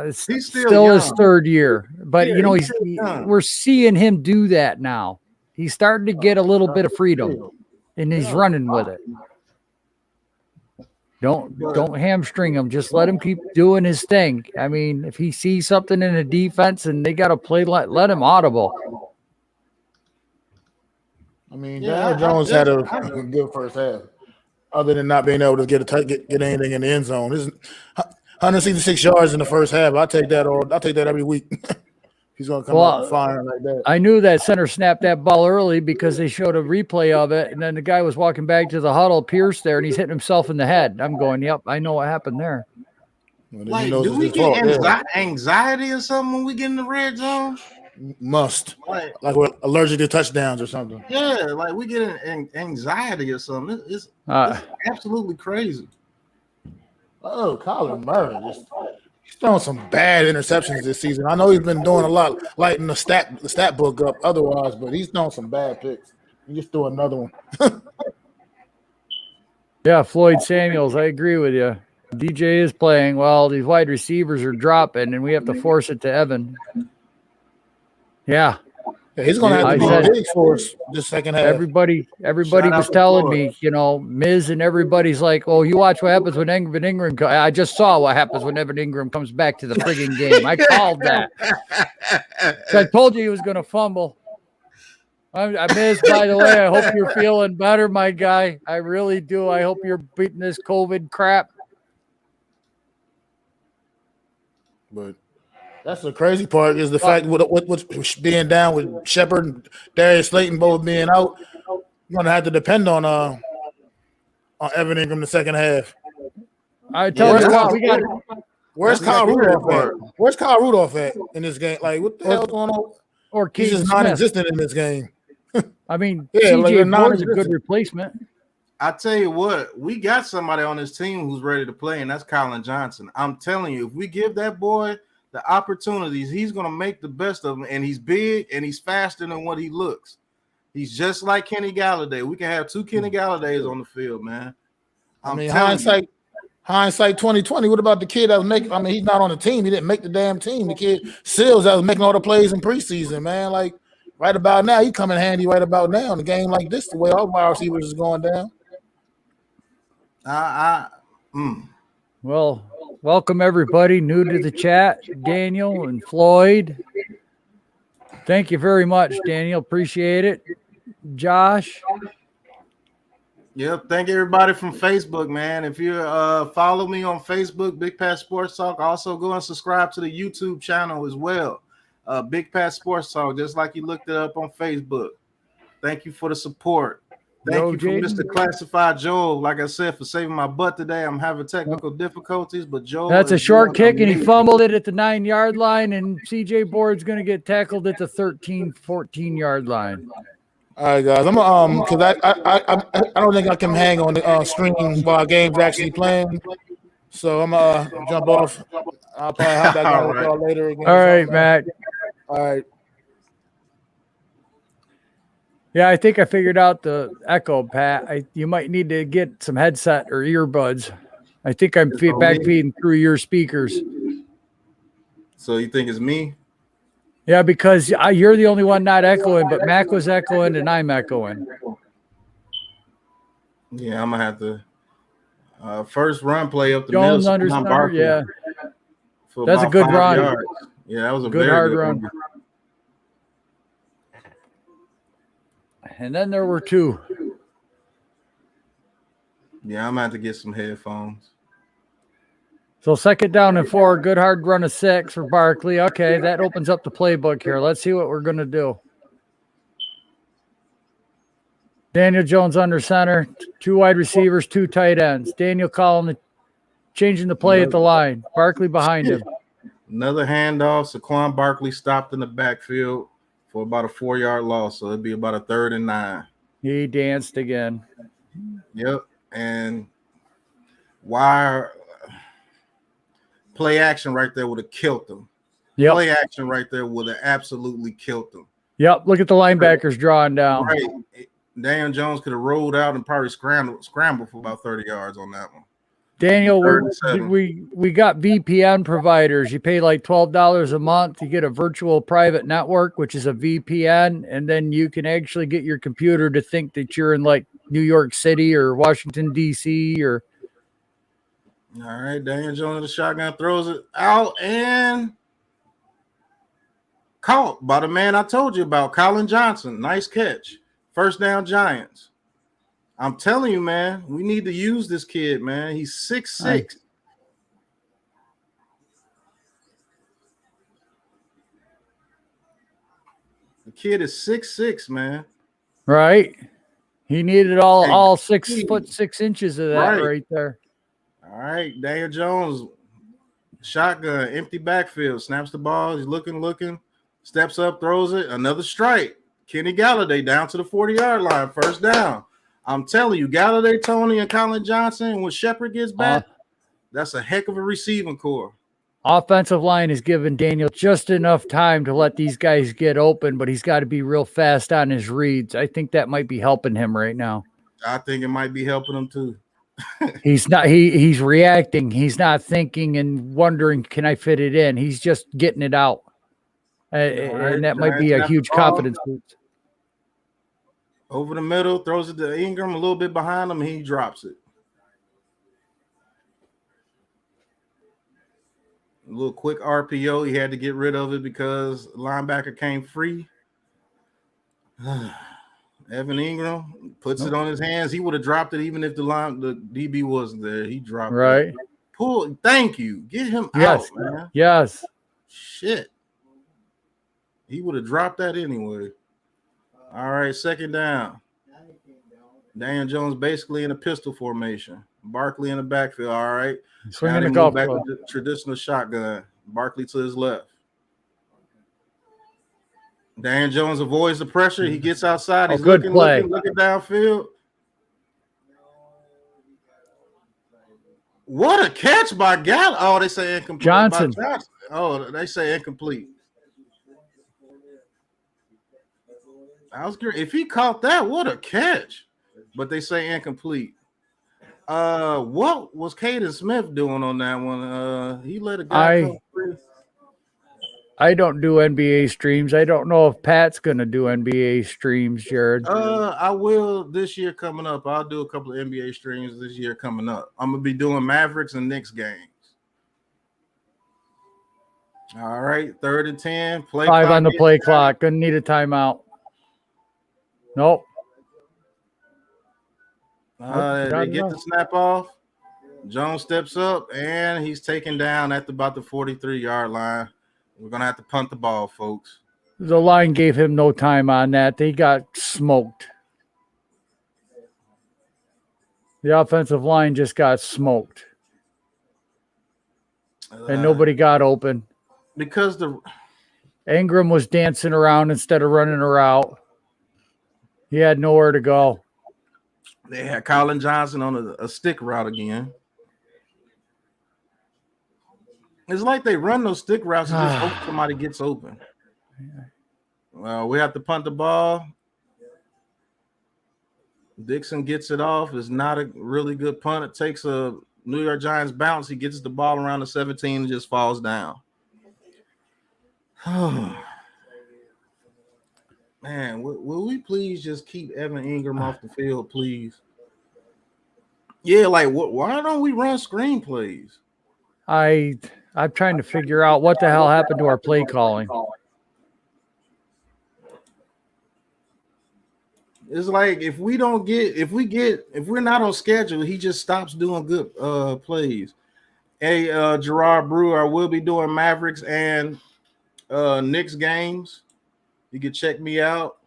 Speaker 5: it's
Speaker 1: still
Speaker 5: still his third year. But
Speaker 1: yeah,
Speaker 5: we're seeing him do that now. He's starting to get a little bit of freedom. And he's running with it. Don't hamstring him. Just let him keep doing his thing. I mean, if he sees something in a defense and they got to play, let him audible.
Speaker 6: I mean, Daniel Jones had a good first half, other than not being able to get anything in the end zone. 166 yards in the first half. I'll take that every week. He's going to come out firing like that.
Speaker 5: I knew that center snapped that ball early because they showed a replay of it, and then the guy was walking back to the huddle, Pierce there, and he's hitting himself in the head. I'm going, yep, I know what happened there.
Speaker 1: Like, do we get anxiety or something when we get in the red zone?
Speaker 6: Must. Like we're allergic to touchdowns or something.
Speaker 1: Yeah, like we get an anxiety or something. It's absolutely crazy.
Speaker 6: Oh, Kyler Murray. He's throwing some bad interceptions this season. I know he's been doing a lot, lighting the stat book up otherwise, but he's throwing some bad picks. He just threw another one.
Speaker 5: Yeah, Floyd Samuels, I agree with you. DJ is playing well. These wide receivers are dropping, and we have to force it to Evan. Yeah.
Speaker 6: He's going to have to be big for us this second half.
Speaker 5: Everybody was telling me, Miz and everybody's like, oh, you watch what happens when Evan Ingram comes. I just saw what happens when Evan Ingram comes back to the friggin' game. I called that. So I told you he was going to fumble. I Miz, by the way, I hope you're feeling better, my guy. I really do. I hope you're beating this COVID crap.
Speaker 6: But that's the crazy part is the fact with being down with Shepard and Darius Slayton both being out, you're gonna have to depend on Evan Ingram the second half.
Speaker 5: I tell you what, we got.
Speaker 6: Where's Kyle Rudolph at? Where's Kyle Rudolph at in this game? Like, what the hell's going on?
Speaker 5: Or
Speaker 6: he's just non-existent in this game.
Speaker 5: I mean, CJ Ford's a good replacement.
Speaker 1: I tell you what, we got somebody on this team who's ready to play, and that's Colin Johnson. I'm telling you, if we give that boy the opportunities, he's going to make the best of them, and he's big and he's faster than what he looks. He's just like Kenny Galladay. We can have two Kenny Galladays on the field, man.
Speaker 6: Hindsight 2020. What about the kid that was making? I mean, he's not on the team. He didn't make the damn team. The kid Sills that was making all the plays in preseason, man. Like right about now, he come in handy right about now in a game like this. The way all wide receivers is going down.
Speaker 5: Well, welcome everybody new to the chat, Daniel and Floyd. Thank you very much, Daniel. Appreciate it. Josh.
Speaker 1: Yep. Thank everybody from Facebook, man. If you follow me on Facebook, Big Pat Sports Talk, also go and subscribe to the YouTube channel as well. Big Pat Sports Talk, just like you looked it up on Facebook. Thank you for the support. Thank you for Mr. Classified Joel. Like I said, for saving my butt today. I'm having technical difficulties, but Joel.
Speaker 5: That's a short kick, and he fumbled it at the 9-yard line, and CJ Board's going to get tackled at the 14-yard line.
Speaker 6: All right, guys. I'm because I don't think I can hang on the stream while game's actually playing. So I'm jump off. I'll probably hop back on with y'all later again.
Speaker 5: All right, Matt.
Speaker 6: All right.
Speaker 5: Yeah, I think I figured out the echo, Pat. You might need to get some headset or earbuds. I think I'm back feeding through your speakers.
Speaker 1: So you think it's me?
Speaker 5: Yeah, because you're the only one not echoing, but Mac was echoing and I'm echoing.
Speaker 1: Yeah, I'm gonna have to first run play up the
Speaker 5: Jones
Speaker 1: middle.
Speaker 5: under center, yeah.
Speaker 1: For
Speaker 5: That's a good
Speaker 1: 5
Speaker 5: run.
Speaker 1: yards. Yeah, that was a
Speaker 5: good
Speaker 1: very
Speaker 5: hard
Speaker 1: good
Speaker 5: run. And then there were 2.
Speaker 1: Yeah, I'm gonna have to get some headphones.
Speaker 5: So 2nd down and 4, good hard run of 6 for Barkley. Okay, that opens up the playbook here. Let's see what we're going to do. Daniel Jones under center, 2 wide receivers, 2 tight ends. Daniel changing the play at the line. Barkley behind him.
Speaker 1: Another handoff. Saquon Barkley stopped in the backfield for about a 4-yard loss. So it'd be about a 3rd and 9.
Speaker 5: He danced again.
Speaker 1: Yep. And wire play action right there would have killed them.
Speaker 5: Yep.
Speaker 1: Play action right there would have absolutely killed them.
Speaker 5: Yep. Look at the linebackers drawing down.
Speaker 1: Right. Daniel Jones could have rolled out and probably scrambled for about 30 yards on that one.
Speaker 5: Daniel, we got VPN providers. You pay like $12 a month. You get a virtual private network, which is a VPN, and then you can actually get your computer to think that you're in like New York City or Washington, D.C. or.
Speaker 1: All right, Daniel Jones in the shotgun throws it out and caught by the man I told you about, Colin Johnson. Nice catch. 1st down, Giants. I'm telling you, man, we need to use this kid, man. He's 6'6". Nice. The kid is 6'6", man.
Speaker 5: Right. He needed all 6 foot 6 inches of that right there.
Speaker 1: All right, Daniel Jones, shotgun, empty backfield, snaps the ball. He's looking, steps up, throws it. Another strike. Kenny Galladay down to the 40-yard line, 1st down. I'm telling you, Galladay, Tony, and Colin Johnson, when Shepard gets back, that's a heck of a receiving core.
Speaker 5: Offensive line is giving Daniel just enough time to let these guys get open, but he's got to be real fast on his reads. I think that might be helping him right now.
Speaker 1: I think it might be helping him too.
Speaker 5: He's not. He's reacting. He's not thinking and wondering, can I fit it in? He's just getting it out, and that might be a huge confidence boost.
Speaker 1: Over the middle, throws it to Ingram a little bit behind him, and he drops it. A little quick RPO. He had to get rid of it because the linebacker came free. Evan Ingram puts it on his hands. He would have dropped it even if the DB wasn't there. He dropped it. Pull. Thank you. Get him out, man.
Speaker 5: Yes.
Speaker 1: Shit. He would have dropped that anyway. All right, 2nd down. Daniel Jones basically in a pistol formation. Barkley in the backfield. All right.
Speaker 5: Swinging the golf
Speaker 1: back to the traditional shotgun. Barkley to his left. Daniel Jones avoids the pressure. He gets outside. He's looking downfield. What a catch by Gallup. Oh, they say incomplete.
Speaker 5: Johnson.
Speaker 1: Oh, they say incomplete. I was curious. If he caught that, what a catch. But they say incomplete. What was Caden Smith doing on that one? He let a guy go free.
Speaker 5: I don't do NBA streams. I don't know if Pat's going to do NBA streams, Jared.
Speaker 1: I will this year coming up. I'll do a couple of NBA streams this year coming up. I'm going to be doing Mavericks and Knicks games. All right, 3rd and 10.
Speaker 5: 5 on the play clock. Gonna need a timeout. Nope.
Speaker 1: They get the snap off. Jones steps up, and he's taken down at about the 43-yard line. We're going to have to punt the ball, folks.
Speaker 5: The line gave him no time on that. They got smoked. The offensive line just got smoked. And nobody got open.
Speaker 1: Because the
Speaker 5: Ingram was dancing around instead of running a route. He had nowhere to go.
Speaker 1: They had Colin Johnson on a stick route again. It's like they run those stick routes and just hope somebody gets open. Well, we have to punt the ball. Dixon gets it off. It's not a really good punt. It takes a New York Giants bounce. He gets the ball around the 17 and just falls down. Man, will we please just keep Evan Ingram off the field, please? Yeah, like why don't we run screenplays?
Speaker 5: I'm trying to figure out what the hell happened to our play calling.
Speaker 1: It's like if we're not on schedule, he just stops doing good plays. Hey, Gerard Brewer, I will be doing Mavericks and Knicks games. You can check me out.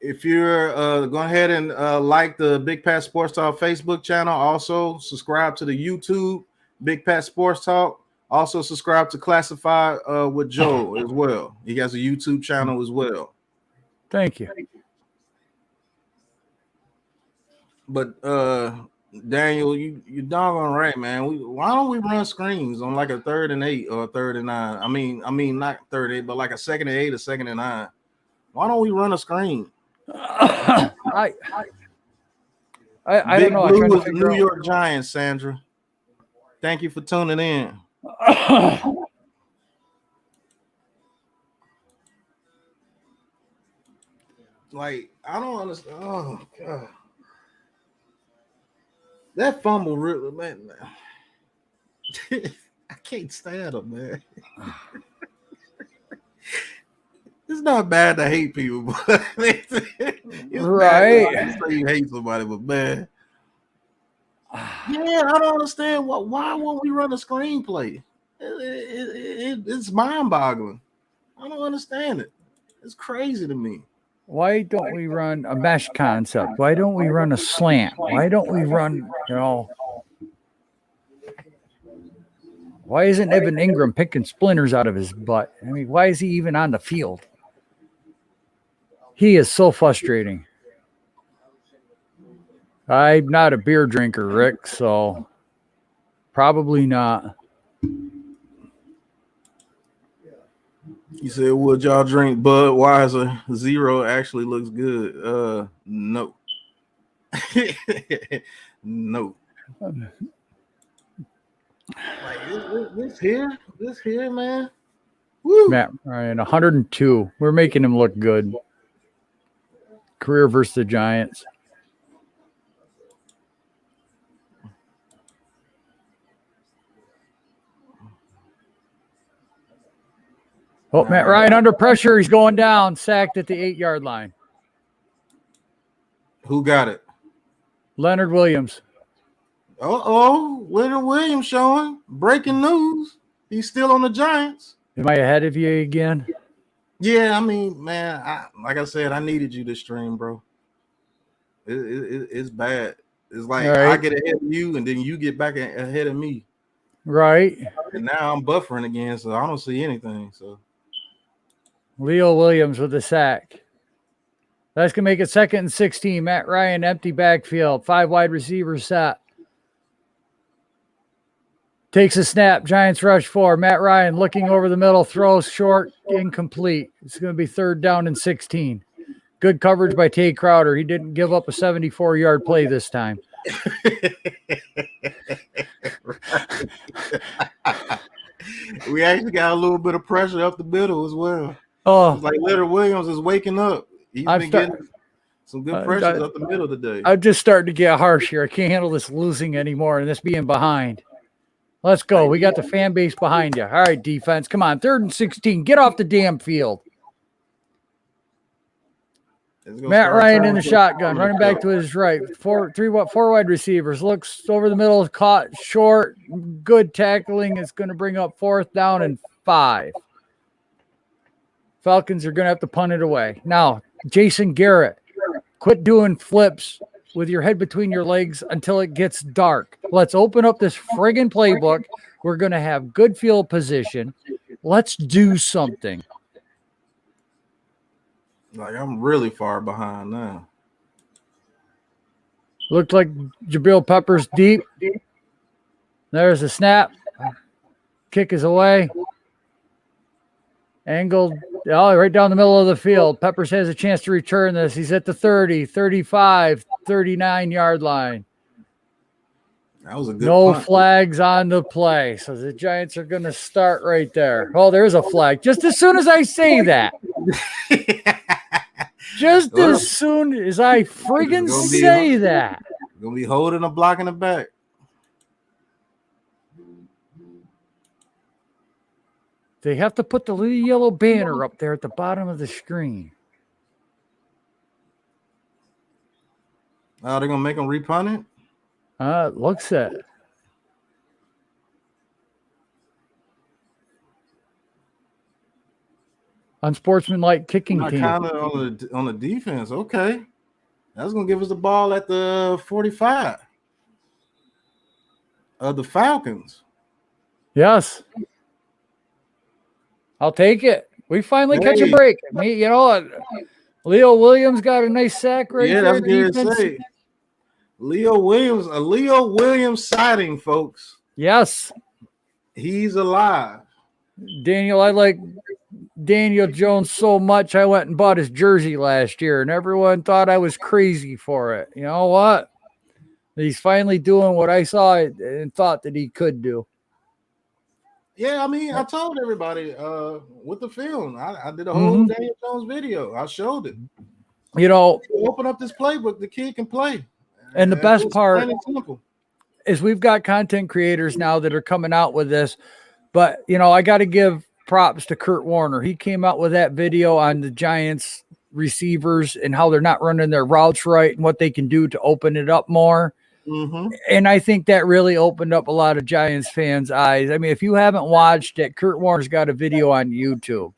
Speaker 1: If you're go ahead and like the Big Pat Sports Talk Facebook channel, also subscribe to the YouTube Big Pat Sports Talk. Also subscribe to Classified with Joe as well. He has a YouTube channel as well.
Speaker 5: Thank you.
Speaker 1: But Daniel, you doggone right, man. Why don't we run screens on like a 3rd and 8 or a 3rd and 9? I mean not 3rd and 8, but like a 2nd and 8, a 2nd and 9. Why don't we run a screen?
Speaker 5: I don't know.
Speaker 1: Blue with the New York Giants, Sandra. Thank you for tuning in. Like, I don't understand. Oh God. That fumble really, man. I can't stand him, man. It's not bad to hate people, but it's
Speaker 5: right.
Speaker 1: Bad to say you hate somebody, but man. Yeah, I don't understand why won't we run a screenplay? It's mind-boggling. I don't understand it. It's crazy to me.
Speaker 5: Why don't we run a mesh concept? Why don't we run a slant? Why don't we run, why isn't Evan Ingram picking splinters out of his butt? I mean, why is he even on the field? He is so frustrating. I'm not a beer drinker, Rick, so probably not.
Speaker 1: You said, would y'all drink Budweiser? Zero actually looks good. No. No. Like, this here, man. Woo.
Speaker 5: Matt Ryan, 102. We're making him look good. Career versus the Giants. Oh, Matt Ryan under pressure. He's going down. Sacked at the 8-yard line.
Speaker 1: Who got it?
Speaker 5: Leonard Williams.
Speaker 1: Leonard Williams showing. Breaking news. He's still on the Giants.
Speaker 5: Am I ahead of you again?
Speaker 1: Yeah, I mean, man, like I said, I needed you this stream, bro. It's bad. It's like I get ahead of you, and then you get back ahead of me.
Speaker 5: Right.
Speaker 1: And now I'm buffering again, so I don't see anything. So
Speaker 5: Leo Williams with the sack. That's going to make it 2nd and 16. Matt Ryan, empty backfield. 5 wide receivers set. Takes a snap. Giants rush 4. Matt Ryan looking over the middle. Throws short. Incomplete. It's going to be 3rd down and 16. Good coverage by Tay Crowder. He didn't give up a 74-yard play this time.
Speaker 1: We actually got a little bit of pressure up the middle as well.
Speaker 5: Oh,
Speaker 1: it's like Leonard Williams is waking up. He's been getting some good pressures up the middle today.
Speaker 5: I'm just starting to get harsh here. I can't handle this losing anymore and this being behind. Let's go. We got the fan base behind you. All right, defense. Come on. 3rd and 16. Get off the damn field. Matt Ryan in the shotgun, running back to his right. 4 wide receivers. Looks over the middle, caught short. Good tackling. It's going to bring up 4th down and 5. Falcons are going to have to punt it away. Now, Jason Garrett, quit doing flips with your head between your legs until it gets dark. Let's open up this friggin' playbook. We're going to have good field position. Let's do something.
Speaker 1: Like, I'm really far behind now.
Speaker 5: Looked like Jabril Peppers deep. There's a snap. Kick is away. Angled Oh, right down the middle of the field. Peppers has a chance to return this. He's at the 30, 35, 39-yard line.
Speaker 1: That was a good
Speaker 5: No
Speaker 1: punt.
Speaker 5: flags on the play. So the Giants are going to start right there. Oh, there's a flag. Just as soon as I say that. Just as soon as I friggin' say that.
Speaker 1: Going to be holding a block in the back.
Speaker 5: They have to put the little yellow banner up there at the bottom of the screen.
Speaker 1: Oh, they're going to make them repunt it?
Speaker 5: Looks it. Unsportsmanlike kicking team.
Speaker 1: Kind of on the defense. Okay. That's going to give us the ball at the 45 of the Falcons.
Speaker 5: Yes. I'll take it. We finally catch a break. You know, Leo Williams got a nice sack right there.
Speaker 1: That's good to say. A Leo Williams sighting, folks.
Speaker 5: Yes.
Speaker 1: He's alive.
Speaker 5: Daniel, I like Daniel Jones so much, I went and bought his jersey last year, and everyone thought I was crazy for it. You know what? He's finally doing what I saw and thought that he could do.
Speaker 1: Yeah, I mean, I told everybody with the film. I did a whole Daniel Jones video. I showed it.
Speaker 5: You know,
Speaker 1: open up this playbook, the kid can play.
Speaker 5: And the best part is we've got content creators now that are coming out with this. But, you know, I got to give props to Kurt Warner. He came out with that video on the Giants receivers and how they're not running their routes right and what they can do to open it up more. And I think that really opened up a lot of Giants fans' eyes. I mean, if you haven't watched it, Kurt Warner's got a video on YouTube,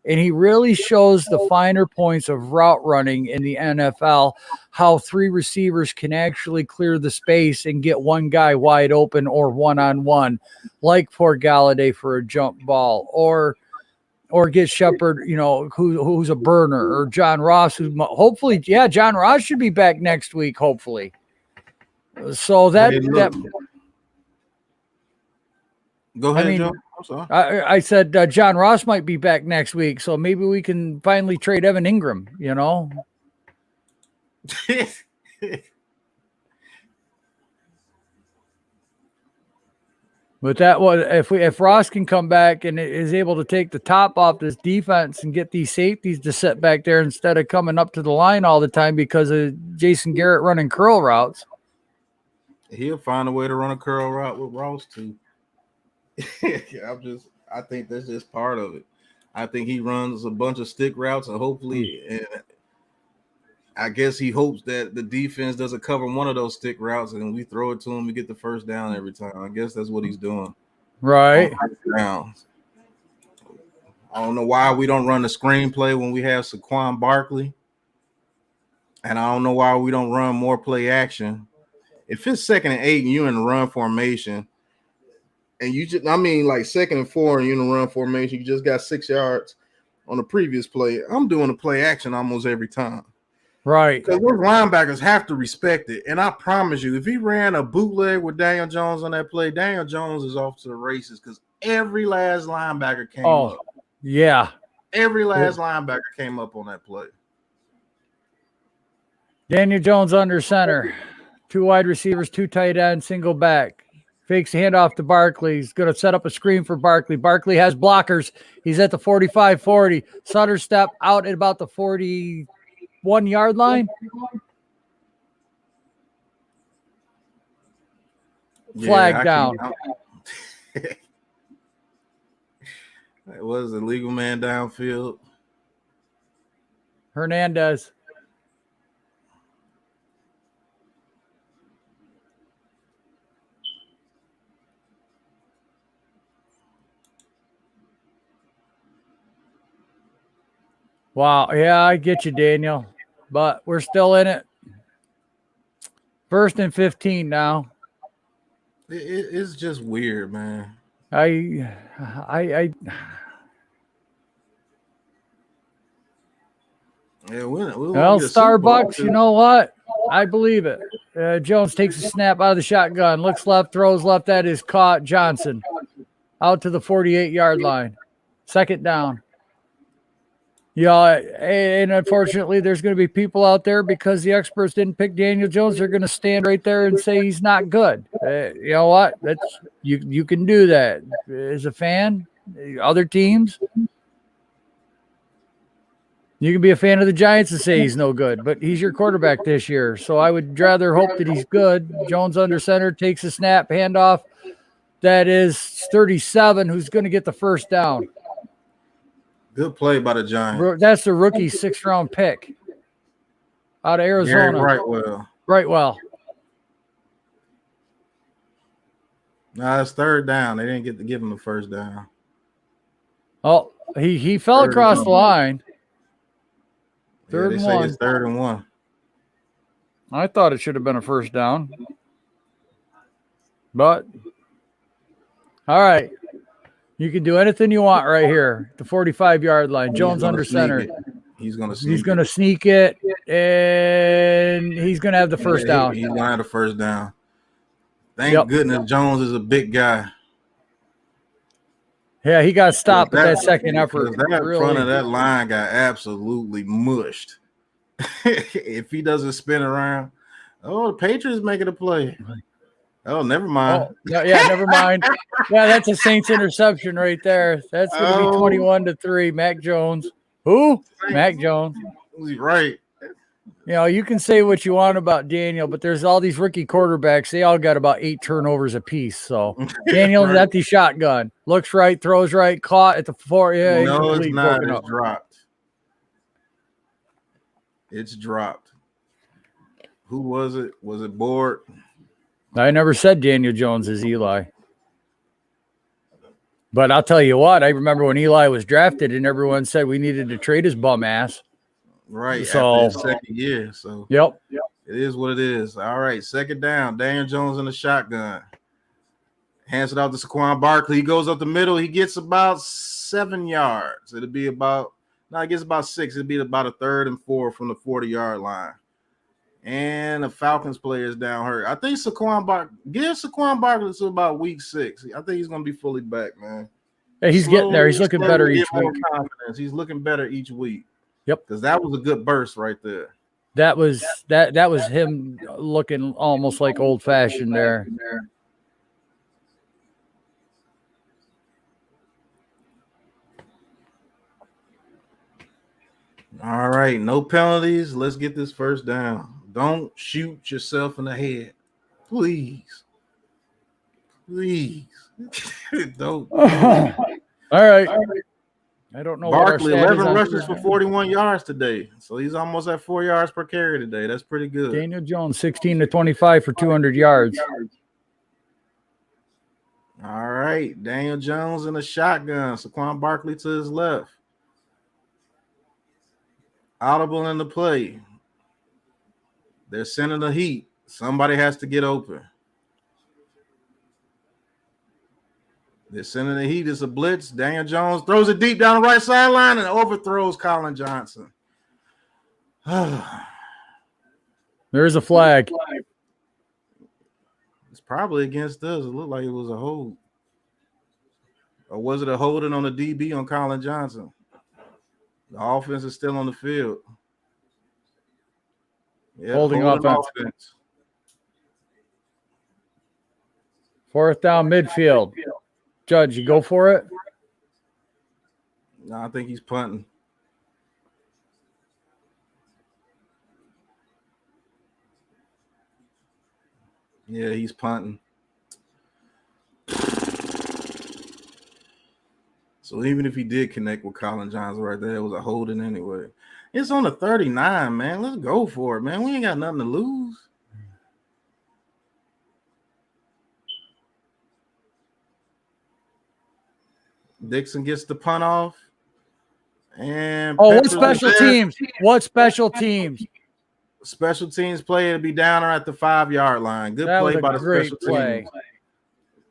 Speaker 5: and he really shows the finer points of route running in the NFL, how three receivers can actually clear the space and get one guy wide open or one-on-one, like for Galladay for a jump ball, or get Shepard, you know, who's a burner, or John Ross, who's hopefully, John Ross should be back next week, hopefully. So that
Speaker 1: go ahead, Joe. I'm sorry.
Speaker 5: I said John Ross might be back next week, so maybe we can finally trade Evan Ingram, you know. But that was if Ross can come back and is able to take the top off this defense and get these safeties to sit back there instead of coming up to the line all the time because of Jason Garrett running curl routes.
Speaker 1: He'll find a way to run a curl route with Ross too. I think that's just part of it. I think he runs a bunch of stick routes, and hopefully, and I guess he hopes that the defense doesn't cover one of those stick routes, and we throw it to him, we get the first down every time. I guess that's what he's doing.
Speaker 5: Right.
Speaker 1: I don't know why we don't run the screenplay when we have Saquon Barkley, and I don't know why we don't run more play action. If it's 2nd and 8 and you're in the run formation, and you just, I mean, like 2nd and 4 and you're in the run formation, you just got 6 yards on the previous play. I'm doing a play action almost every time.
Speaker 5: Right.
Speaker 1: Because those linebackers have to respect it. And I promise you, if he ran a bootleg with Daniel Jones on that play, Daniel Jones is off to the races because every last linebacker came up.
Speaker 5: Yeah.
Speaker 1: Every last linebacker came up on that play.
Speaker 5: Daniel Jones under center. 2 wide receivers, 2 tight ends, single back. Fakes the handoff to Barkley. He's going to set up a screen for Barkley. Barkley has blockers. He's at the 45-40. Sutter step out at about the 41-yard line. Flag down.
Speaker 1: It was a legal man downfield.
Speaker 5: Hernandez. Wow. Yeah, I get you, Daniel. But we're still in it. 1st and 15 now.
Speaker 1: It's just weird, man.
Speaker 5: Well, Starbucks, you know what? I believe it. Jones takes a snap out of the shotgun, looks left, throws left. That is caught. Johnson out to the 48-yard line. 2nd down. Yeah, and unfortunately, there's going to be people out there because the experts didn't pick Daniel Jones. They're going to stand right there and say he's not good. You know what? That's you can do that as a fan. Other teams, you can be a fan of the Giants and say he's no good, but he's your quarterback this year. So I would rather hope that he's good. Jones under center, takes a snap, handoff. That is 37, who's going to get the first down.
Speaker 1: Good play by the Giants.
Speaker 5: That's the rookie 6th-round pick out of Arizona. Right well.
Speaker 1: Nah, it's 3rd down. They didn't get to give him the first down.
Speaker 5: Oh, he fell across the line.
Speaker 1: Yeah, they say it's 3rd and 1.
Speaker 5: I thought it should have been a first down. But, all right. You can do anything you want right here. The 45-yard line. Jones under center.
Speaker 1: He's going to
Speaker 5: sneak it, and he's going to have the first down.
Speaker 1: He's going to have the first down. Thank goodness Jones is a big guy.
Speaker 5: Yeah, he got stopped at that second effort.
Speaker 1: That front of that line got absolutely mushed. If he doesn't spin around, the Patriots making a play. Oh, never mind.
Speaker 5: Oh, yeah, never mind. Yeah, that's a Saints interception right there. That's going to be 21-3. Mac Jones. Who? Mac Jones.
Speaker 1: Right.
Speaker 5: You know, you can say what you want about Daniel, but there's all these rookie quarterbacks. They all got about 8 turnovers apiece. So Daniel, right. Empty shotgun. Looks right, throws right, caught at the 4. Yeah,
Speaker 1: no, it's not. It's dropped. It's dropped. Who was it? Was it Board?
Speaker 5: I never said Daniel Jones is Eli. But I'll tell you what, I remember when Eli was drafted and everyone said we needed to trade his bum ass.
Speaker 1: Right,
Speaker 5: so,
Speaker 1: after his second year. So
Speaker 5: Yep.
Speaker 1: It is what it is. All right, 2nd down. Daniel Jones in the shotgun. Hands it off to Saquon Barkley. He goes up the middle. He gets about 7 yards. It'll be about – no, he gets about 6. It'll be about a 3rd and 4 from the 40-yard line. And the Falcons player is down hurt. I think give Saquon Barkley to about week 6. I think he's going to be fully back, man.
Speaker 5: Yeah, he's getting there. He's looking better each week.
Speaker 1: Confidence. He's looking better each week.
Speaker 5: Yep.
Speaker 1: Because that was a good burst right there.
Speaker 5: That was him looking almost like old-fashioned there.
Speaker 1: All right, no penalties. Let's get this first down. Don't shoot yourself in the head. Please. Don't.
Speaker 5: All right. I don't know.
Speaker 1: Barkley, 11 rushes for 41 yards today. So he's almost at 4 yards per carry today. That's pretty good.
Speaker 5: Daniel Jones, 16-25 for 200 yards.
Speaker 1: All right. Daniel Jones in the shotgun. Saquon Barkley to his left. Audible in the play. They're sending the heat. Somebody has to get open. They're sending the heat. It's a blitz. Daniel Jones throws it deep down the right sideline and overthrows Colin Johnson.
Speaker 5: There's a flag.
Speaker 1: It's probably against us. It looked like it was a hold. Or was it a holding on the DB on Colin Johnson? The offense is still on the field. Yeah,
Speaker 5: holding offense. 4th down midfield. Judge, you go for it?
Speaker 1: No, I think he's punting. Yeah, he's punting. So even if he did connect with Colin Johnson right there, it was a holding anyway. It's on the 39, man. Let's go for it, man. We ain't got nothing to lose. Dixon gets the punt off. And
Speaker 5: what special teams? What special teams?
Speaker 1: Special teams play to be down at the 5-yard line. Good play by the special teams.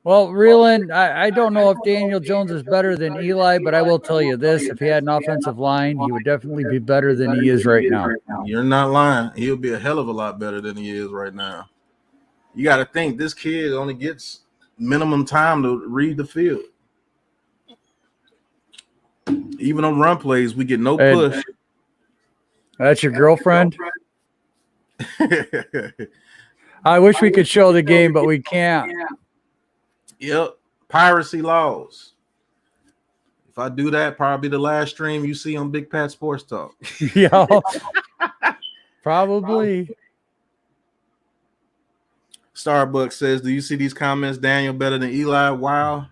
Speaker 5: Well, Reeland, I don't know if Daniel Jones is better than Eli, but I will tell you this. If he had an offensive line, he would definitely be better than he is right now.
Speaker 1: You're not lying. He'll be a hell of a lot better than he is right now. You got to think this kid only gets minimum time to read the field. Even on run plays, we get no
Speaker 5: And
Speaker 1: push.
Speaker 5: that's your girlfriend? I wish we could show the game, but we can't.
Speaker 1: Yep. Piracy laws. If I do that, probably the last stream you see on Big Pat Sports Talk.
Speaker 5: Yeah. Probably.
Speaker 1: Starbucks says, do you see these comments? Daniel better than Eli? Wow.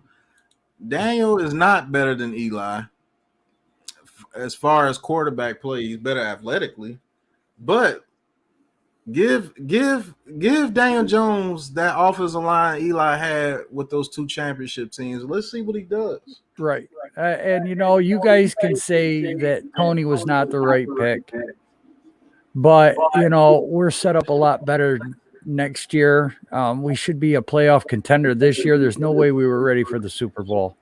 Speaker 1: Daniel is not better than Eli. As far as quarterback play, he's better athletically. But give Daniel Jones that offensive line Eli had with those 2 championship teams. Let's see what he does.
Speaker 5: Right. And, you guys can say that Tony was not the right pick. But, we're set up a lot better next year. We should be a playoff contender this year. There's no way we were ready for the Super Bowl.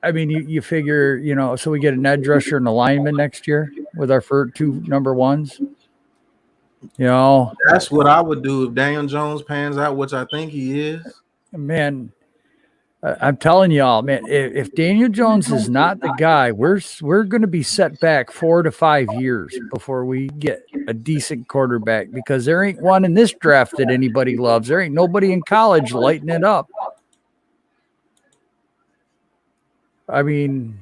Speaker 5: I mean, you figure, so we get an edge rusher and a lineman next year with our first 2 number ones.
Speaker 1: That's what I would do if Daniel Jones pans out, which I think he is.
Speaker 5: Man, I'm telling y'all, man, if Daniel Jones is not the guy, we're going to be set back 4 to 5 years before we get a decent quarterback, because there ain't one in this draft that anybody loves. There ain't nobody in college lighting it up. I mean,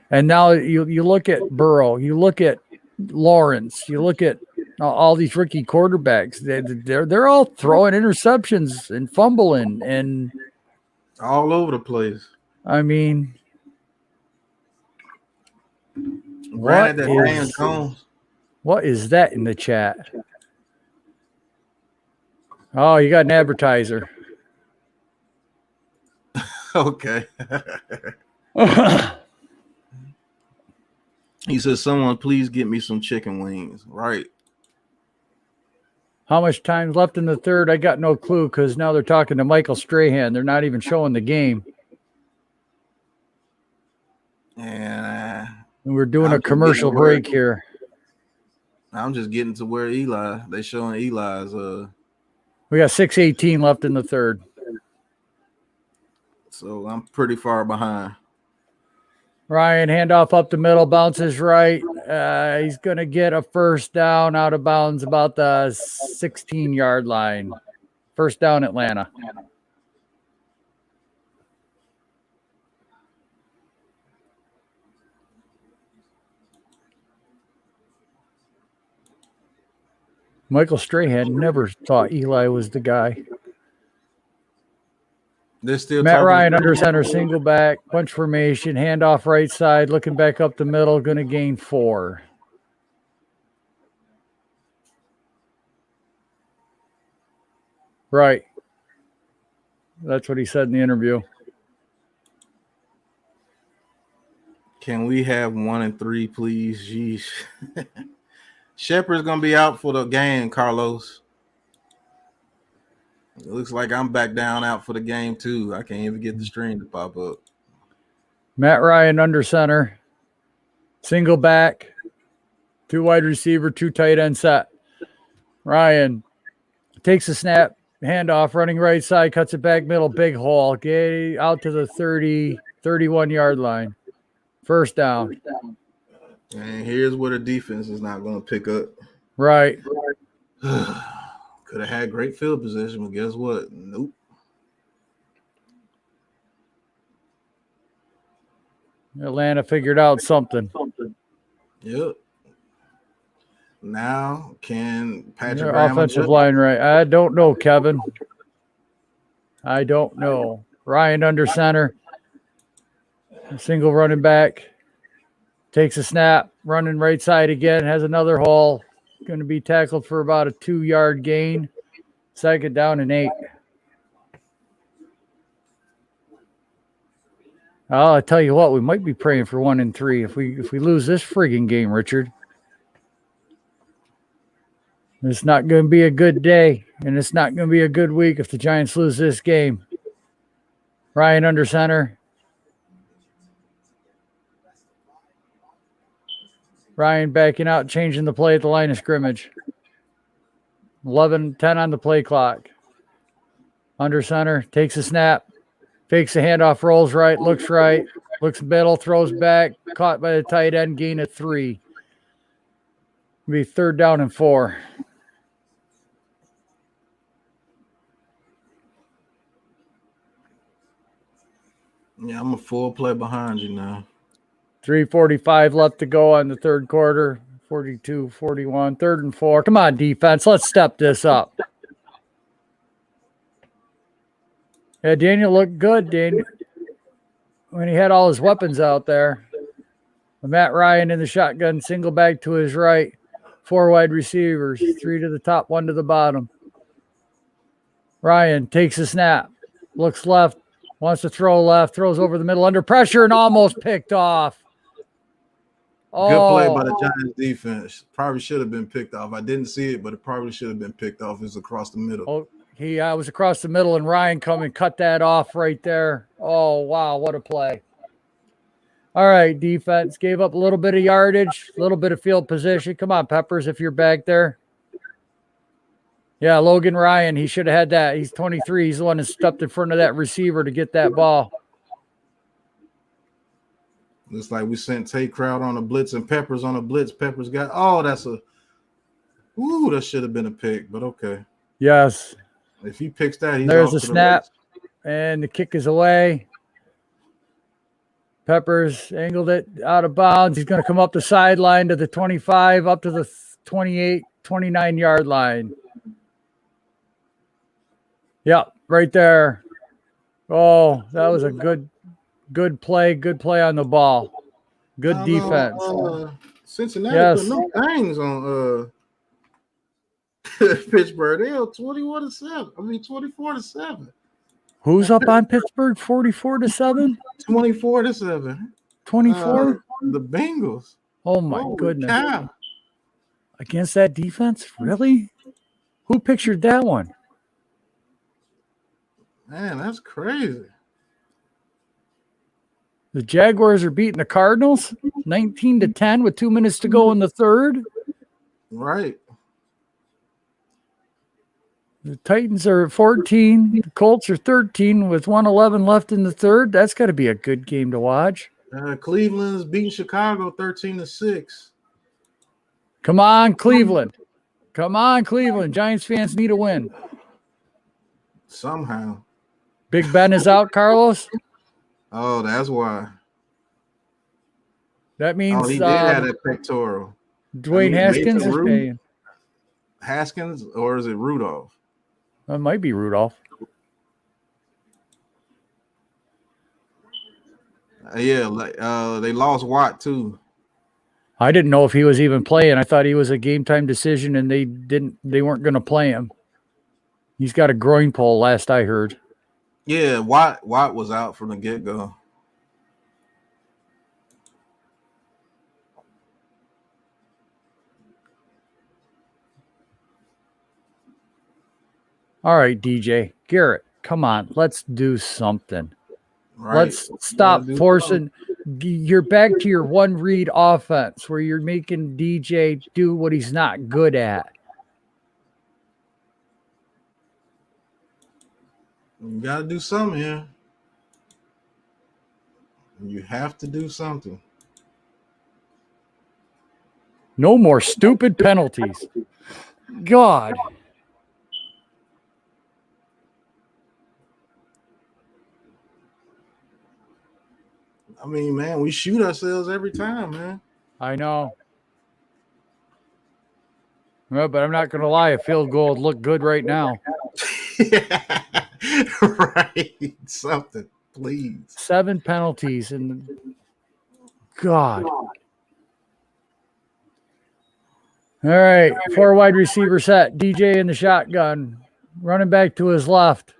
Speaker 5: and now you look at Burrow, you look at Lawrence, you look at all these rookie quarterbacks. They're all throwing interceptions and fumbling and
Speaker 1: all over the place.
Speaker 5: I mean,
Speaker 1: what
Speaker 5: is that in the chat? Oh, you got an advertiser.
Speaker 1: Okay. He says, someone please get me some chicken wings. Right.
Speaker 5: How much time's left in the third? I got no clue, because now they're talking to Michael Strahan. They're not even showing the game.
Speaker 1: And
Speaker 5: we're doing a commercial break here.
Speaker 1: I'm just getting to where they showing Eli's.
Speaker 5: We got 6:18 left in the third.
Speaker 1: So I'm pretty far behind.
Speaker 5: Ryan, handoff up the middle, bounces right. He's going to get a first down out of bounds about the 16-yard line. First down, Atlanta. Michael Strahan never thought Eli was the guy.
Speaker 1: They're still
Speaker 5: Matt Ryan under center, single back, bunch formation, handoff right side, looking back up the middle, going to gain 4. Right. That's what he said in the interview.
Speaker 1: Can we have 1 and 3, please? Jeez. Shepard's going to be out for the game, Carlos. It looks like I'm back down out for the game, too. I can't even get the stream to pop up.
Speaker 5: Matt Ryan under center. Single back. 2 wide receiver, 2 tight end set. Ryan takes a snap. Handoff, running right side, cuts it back middle, big hole. Get out to the 30, 31-yard line. First down.
Speaker 1: And here's where the defense is not going to pick up.
Speaker 5: Right.
Speaker 1: Could have had great field position, but guess what? Nope.
Speaker 5: Atlanta figured out something.
Speaker 1: Yep. Now, can Patrick
Speaker 5: Their
Speaker 1: Graham
Speaker 5: offensive
Speaker 1: adjust?
Speaker 5: line right? I don't know, Kevin. I don't know. Ryan under center. Single running back. Takes a snap. Running right side again. Has another hole. Going to be tackled for about a 2-yard gain. Second down and 8. I'll tell you what, we might be praying for 1 and 3 if we lose this friggin' game, Richard. It's not going to be a good day, and it's not going to be a good week if the Giants lose this game. Ryan under center. Ryan backing out, changing the play at the line of scrimmage. 11-10 on the play clock. Under center, takes a snap, fakes a handoff, rolls right, looks middle, throws back, caught by the tight end, gain of 3. Be 3rd down and 4.
Speaker 1: Yeah, I'm a full play behind you now.
Speaker 5: 3:45 left to go on the 3rd quarter. 42-41, 3rd and 4. Come on, defense. Let's step this up. Yeah, Daniel looked good, Daniel, when he had all his weapons out there. Matt Ryan in the shotgun, single back to his right. 4 wide receivers, 3 to the top, 1 to the bottom. Ryan takes a snap, looks left, wants to throw left, throws over the middle under pressure and almost picked off.
Speaker 1: Good play by the Giants defense. Probably should have been picked off. I didn't see it, but it probably should have been picked off. It was across the middle.
Speaker 5: Oh, he was across the middle, and Ryan come and cut that off right there. Oh, wow, what a play. All right, defense gave up a little bit of yardage, a little bit of field position. Come on, Peppers, if you're back there. Yeah, Logan Ryan, he should have had that. He's 23. He's the one that stepped in front of that receiver to get that ball.
Speaker 1: Looks like we sent Tate Crowd on a blitz and Peppers on a blitz. Peppers got, that should have been a pick, but okay.
Speaker 5: Yes.
Speaker 1: If he picks that, he's
Speaker 5: there's
Speaker 1: off
Speaker 5: a
Speaker 1: to
Speaker 5: snap,
Speaker 1: the
Speaker 5: and the kick is away. Peppers angled it out of bounds. He's going to come up the sideline to the 25, up to the 28, 29-yard line. Yep, right there. Oh, that was a good play. Good play on the ball. Good defense.
Speaker 1: Cincinnati put no things on Pittsburgh. They are 21-7. I mean 24-7.
Speaker 5: Who's up on Pittsburgh? 44-7?
Speaker 1: 24-7.
Speaker 5: 24?
Speaker 1: The Bengals.
Speaker 5: Oh my goodness.
Speaker 1: Cow.
Speaker 5: Against that defense? Really? Who pictured that one?
Speaker 1: Man, that's crazy.
Speaker 5: The Jaguars are beating the Cardinals 19-10 with 2 minutes to go in the 3rd.
Speaker 1: Right.
Speaker 5: The Titans are 14. The Colts are 13 with 1:11 left in the 3rd. That's got to be a good game to watch.
Speaker 1: Cleveland's beating Chicago 13-6.
Speaker 5: Come on, Cleveland. Come on, Cleveland. Giants fans need a win.
Speaker 1: Somehow.
Speaker 5: Big Ben is out, Carlos.
Speaker 1: Oh, that's why.
Speaker 5: That means
Speaker 1: he did have that pectoral.
Speaker 5: Dwayne Haskins is paying.
Speaker 1: Haskins, or is it Rudolph?
Speaker 5: That might be Rudolph.
Speaker 1: Yeah, they lost Watt too.
Speaker 5: I didn't know if he was even playing. I thought he was a game time decision, and they weren't going to play him. He's got a groin pull, last I heard.
Speaker 1: Yeah, Watt was out from the get-go.
Speaker 5: All right, DJ. Garrett, come on. Let's do something.
Speaker 1: Right.
Speaker 5: Let's stop forcing. You're back to your one-read offense where you're making DJ do what he's not good at.
Speaker 1: You got to do something here. You have to do something.
Speaker 5: No more stupid penalties. God.
Speaker 1: I mean, man, we shoot ourselves every time, man.
Speaker 5: I know. Well, but I'm not going to lie. A field goal would look good right now.
Speaker 1: Right. Something, please.
Speaker 5: 7 penalties. And God. All right. 4 wide receiver set. DJ in the shotgun. Running back to his left.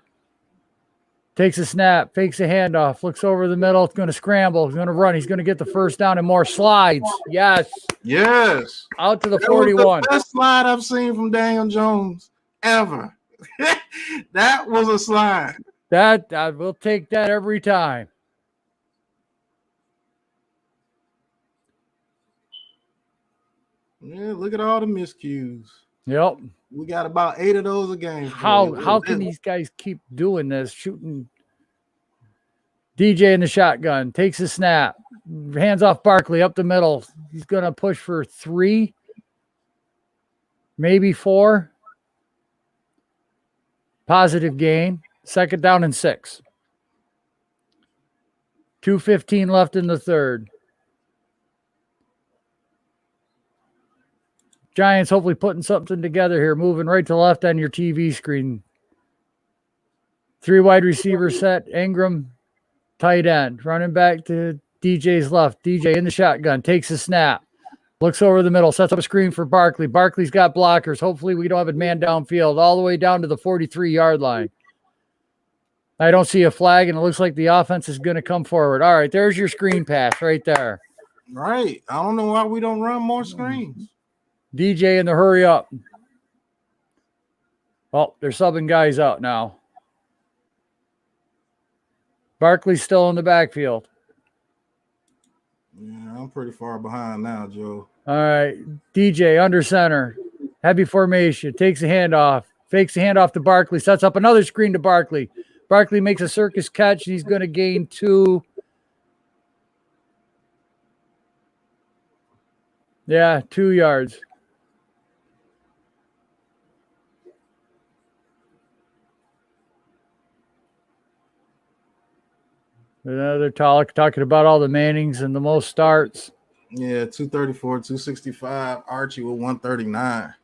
Speaker 5: Takes a snap, fakes a handoff, looks over the middle. It's going to scramble. He's going to run. He's going to get the first down and more slides. Yes.
Speaker 1: Yes.
Speaker 5: Out to the
Speaker 1: that
Speaker 5: 41.
Speaker 1: Was the best slide I've seen from Daniel Jones ever. That was a slide.
Speaker 5: We'll take that every time.
Speaker 1: Yeah, look at all the miscues.
Speaker 5: Yep.
Speaker 1: We got about 8 of those a game.
Speaker 5: How can these guys keep doing this? Shooting. DJ in the shotgun takes a snap, hands off Barkley up the middle. He's gonna push for 3, maybe 4. Positive gain. 2nd down and 6. 2:15 left in the third. Giants hopefully putting something together here, moving right to left on your TV screen. 3 wide receiver set. Ingram, tight end. Running back to DJ's left. DJ in the shotgun. Takes a snap. Looks over the middle. Sets up a screen for Barkley. Barkley's got blockers. Hopefully we don't have a man downfield. All the way down to the 43-yard line. I don't see a flag, and it looks like the offense is going to come forward. All right, there's your screen pass right there.
Speaker 1: Right. I don't know why we don't run more screens.
Speaker 5: DJ in the hurry up. Oh, they're subbing guys out now. Barkley's still in the backfield.
Speaker 1: Yeah, I'm pretty far behind now, Joe.
Speaker 5: All right, DJ under center. Heavy formation. Takes a handoff. Fakes the handoff to Barkley. Sets up another screen to Barkley. Barkley makes a circus catch, and he's going to gain 2. Yeah, 2 yards. Another talking about all the Mannings and the most starts.
Speaker 1: Yeah, 234, 265. Archie with 139.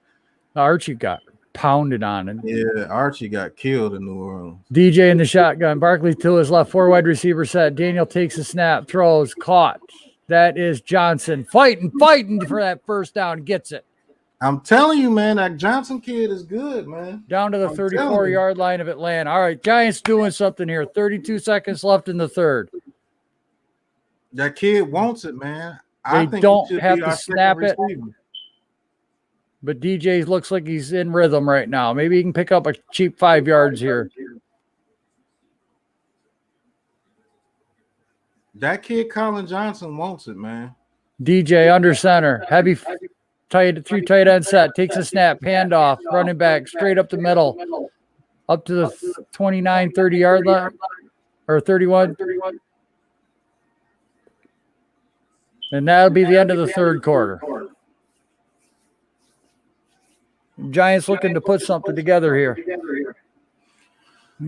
Speaker 5: Archie got pounded on it.
Speaker 1: Yeah, Archie got killed in New Orleans.
Speaker 5: DJ in the shotgun. Barkley to his left. 4 wide receiver set. Daniel takes a snap. Throws. Caught. That is Johnson. Fighting for that first down. Gets it.
Speaker 1: I'm telling you, man, that Johnson kid is good, man.
Speaker 5: Down to the 34-yard line of Atlanta. All right, Giants doing something here. 32 seconds left in the third.
Speaker 1: That kid wants it, man.
Speaker 5: They don't have to snap it. But DJ looks like he's in rhythm right now. Maybe he can pick up a cheap 5 yards here.
Speaker 1: That kid, Colin Johnson, wants it, man.
Speaker 5: DJ under center. Heavy three tight end set. Takes a snap. Handoff. Running back straight up the middle. Up to the 29, 30-yard line. Or 31. And that'll be the end of the third quarter. Giants looking to put something together here.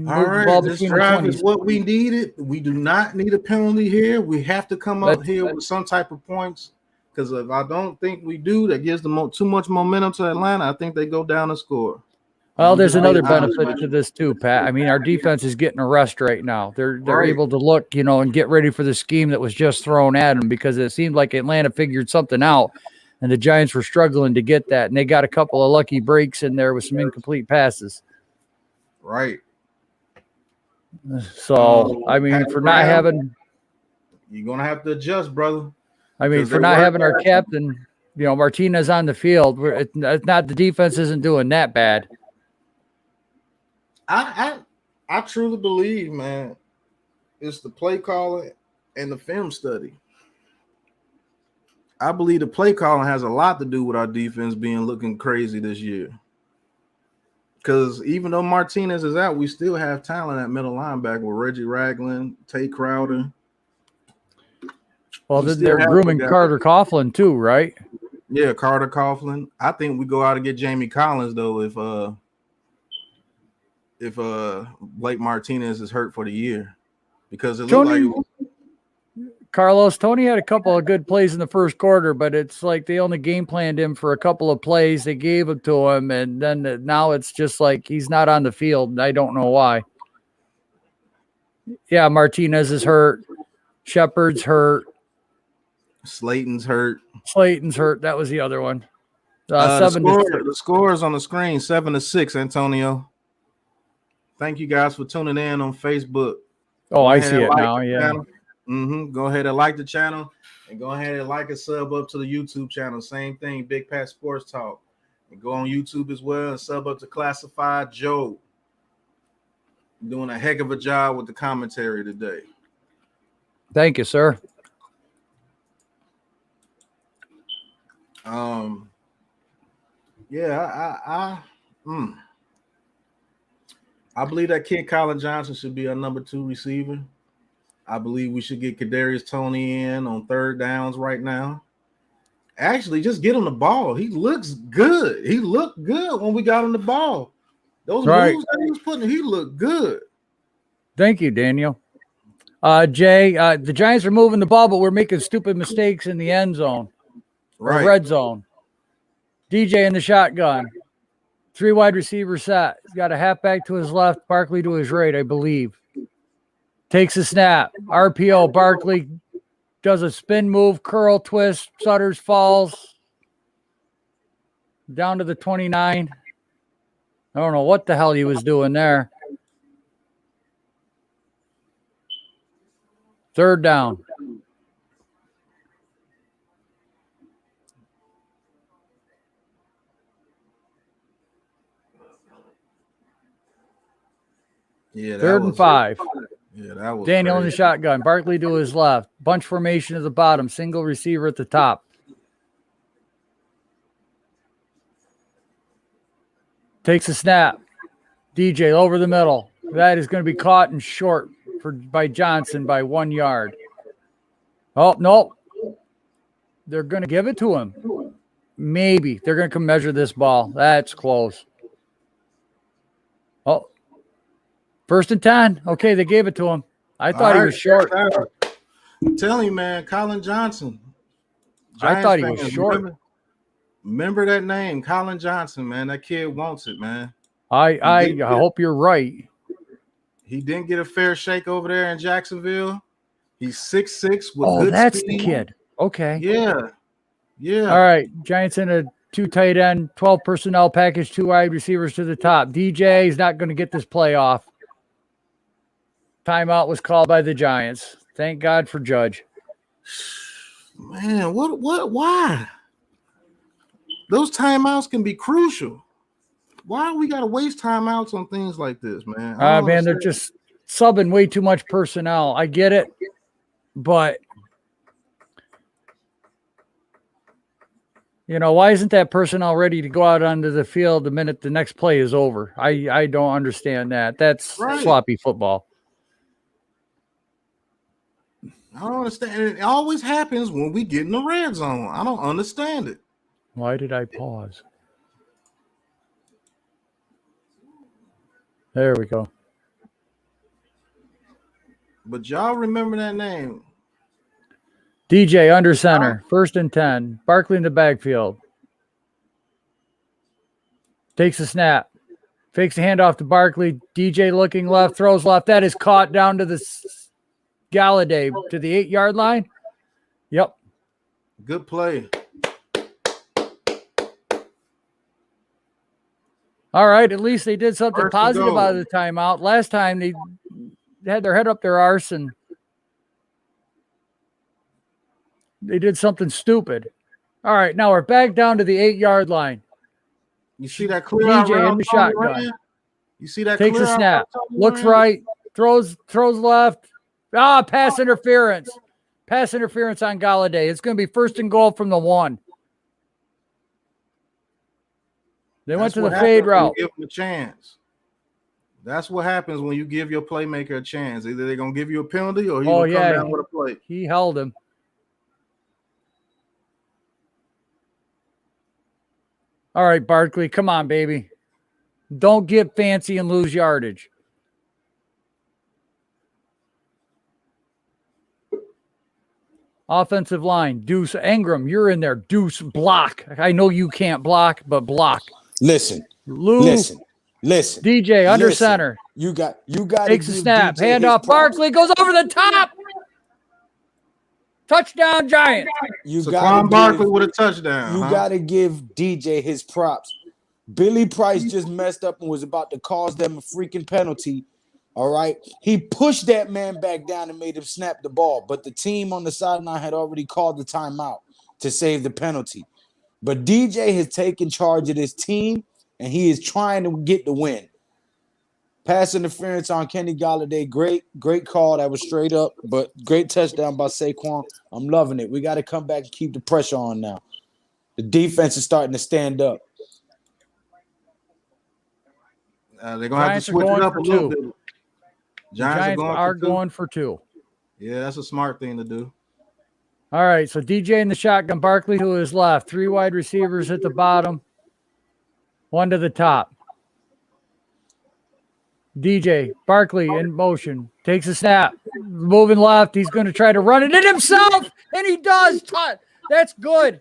Speaker 1: All right, this drive is what we needed. We do not need a penalty here. We have to come up here with some type of points, because if I don't think we do, that gives them too much momentum to Atlanta. I think they go down and score.
Speaker 5: Well, there's another benefit to this too, Pat. I mean, our defense is getting a rest right now. They're able to look, and get ready for the scheme that was just thrown at them, because it seemed like Atlanta figured something out, and the Giants were struggling to get that, and they got a couple of lucky breaks in there with some incomplete passes.
Speaker 1: Right.
Speaker 5: So, I mean, for not having...
Speaker 1: You're going to have to adjust, brother.
Speaker 5: I mean, for not having our captain, Martinez on the field, it's not, the defense isn't doing that bad.
Speaker 1: I truly believe, man, it's the play calling and the film study. I believe the play calling has a lot to do with our defense looking crazy this year. Because even though Martinez is out, we still have talent at middle linebacker with Reggie Ragland, Tate Crowder.
Speaker 5: Well, they're grooming Carter Coughlin too, right?
Speaker 1: Yeah, Carter Coughlin. I think we go out and get Jamie Collins though if Blake Martinez is hurt for the year, because it looked like
Speaker 5: Tony had a couple of good plays in the first quarter, but it's like they only game planned him for a couple of plays. They gave it to him, and then now it's just like he's not on the field. And I don't know why. Yeah, Martinez is hurt. Shepard's hurt.
Speaker 1: Slayton's hurt.
Speaker 5: That was the other one.
Speaker 1: The score is on the screen, 7-6, Antonio. Thank you guys for tuning in on Facebook.
Speaker 5: Oh, I see it now, yeah.
Speaker 1: Go ahead and like the channel, and go ahead and like and sub up to the YouTube channel. Same thing, Big Pat Sports Talk. And go on YouTube as well and sub up to Classified Joe. Doing a heck of a job with the commentary today.
Speaker 5: Thank you, sir.
Speaker 1: Yeah, I believe that kid Colin Johnson should be our number 2 receiver. I believe we should get Kadarius Toney in on third downs right now. Actually, just get him the ball. He looks good. He looked good when we got him the ball. Those moves that he was putting, he looked good.
Speaker 5: Thank you, Daniel. Jay, the Giants are moving the ball, but we're making stupid mistakes in the end zone or red zone. DJ in the shotgun. 3 wide receiver set. He's got a halfback to his left, Barkley to his right, I believe. Takes a snap. RPO. Barkley does a spin move, curl, twist. Sutters falls down to the 29. I don't know what the hell he was doing there. Third down.
Speaker 1: Yeah,
Speaker 5: third and 5.
Speaker 1: Yeah, that was
Speaker 5: Daniel
Speaker 1: crazy.
Speaker 5: in the shotgun. Barkley to his left. Bunch formation at the bottom. Single receiver at the top. Takes a snap. DJ over the middle. That is going to be caught and short by Johnson by 1 yard. Oh, no. They're going to give it to him. Maybe. They're going to come measure this ball. That's close. Oh. 1st and 10. Okay, they gave it to him. I thought he was short.
Speaker 1: I'm telling you, man, Colin Johnson.
Speaker 5: I thought he was short.
Speaker 1: Remember that name, Colin Johnson, man. That kid wants it, man.
Speaker 5: I hope you're right.
Speaker 1: He didn't get a fair shake over there in Jacksonville. He's 6'6" with good
Speaker 5: that's
Speaker 1: speed.
Speaker 5: The kid. Okay.
Speaker 1: Yeah.
Speaker 5: All right. Giants in a 2 tight end, 12 personnel package, 2 wide receivers to the top. DJ is not going to get this play off. Timeout was called by the Giants. Thank God for Judge.
Speaker 1: Man, why? Those timeouts can be crucial. Why we got to waste timeouts on things like this, man?
Speaker 5: Man, they're just subbing way too much personnel. I get it, but why isn't that personnel ready to go out onto the field the minute the next play is over? I don't understand that. That's sloppy football.
Speaker 1: I don't understand. It always happens when we get in the red zone. I don't understand it.
Speaker 5: Why did I pause? There we go.
Speaker 1: But y'all remember that name.
Speaker 5: DJ under center. 1st and 10. Barkley in the backfield. Takes a snap. Fakes the handoff to Barkley. DJ looking left. Throws left. That is caught down to the Galladay to the 8-yard line. Yep.
Speaker 1: Good play.
Speaker 5: All right. At least they did something
Speaker 1: 1st and
Speaker 5: positive
Speaker 1: goal.
Speaker 5: out of the timeout. Last time they had their head up their arse and they did something stupid. All right. Now we're back down to the 8-yard line.
Speaker 1: You see that clear
Speaker 5: DJ in the shotgun.
Speaker 1: You see that
Speaker 5: takes a snap. Looks right. Throws left. Pass interference. Pass interference on Galladay. It's going to be 1st and goal from the 1. They went to the fade route.
Speaker 1: Give them a chance. That's what happens when you give your playmaker a chance. Either they're going to give you a penalty or he's going to come down with a play.
Speaker 5: He held him. All right, Barkley, come on, baby. Don't get fancy and lose yardage. Offensive line, Deuce Ingram, you're in there. Deuce, block. I know you can't block, but block.
Speaker 7: Listen.
Speaker 5: DJ under center.
Speaker 7: You got
Speaker 5: takes a snap. Hand off. Barkley goes over the top. Touchdown, Giants.
Speaker 1: Saquon Barkley with a touchdown.
Speaker 7: You got to give DJ his props. Billy Price just messed up and was about to cause them a freaking penalty. All right. He pushed that man back down and made him snap the ball. But the team on the sideline had already called the timeout to save the penalty. But DJ has taken charge of this team, and he is trying to get the win. Pass interference on Kenny Galladay. Great call. That was straight up, but great touchdown by Saquon. I'm loving it. We got to come back and keep the pressure on now. The defense is starting to stand up.
Speaker 1: They're gonna have to
Speaker 5: Giants are
Speaker 1: switch it
Speaker 5: going
Speaker 1: up
Speaker 5: for
Speaker 1: a little
Speaker 5: two.
Speaker 1: bit.
Speaker 5: The Giants are going for two.
Speaker 1: Yeah, that's a smart thing to do.
Speaker 5: All right, so DJ in the shotgun, Barkley to his left, 3 wide receivers at the bottom, 1 to the top. DJ, Barkley in motion, takes a snap, moving left. He's going to try to run it in himself, and he does. That's good.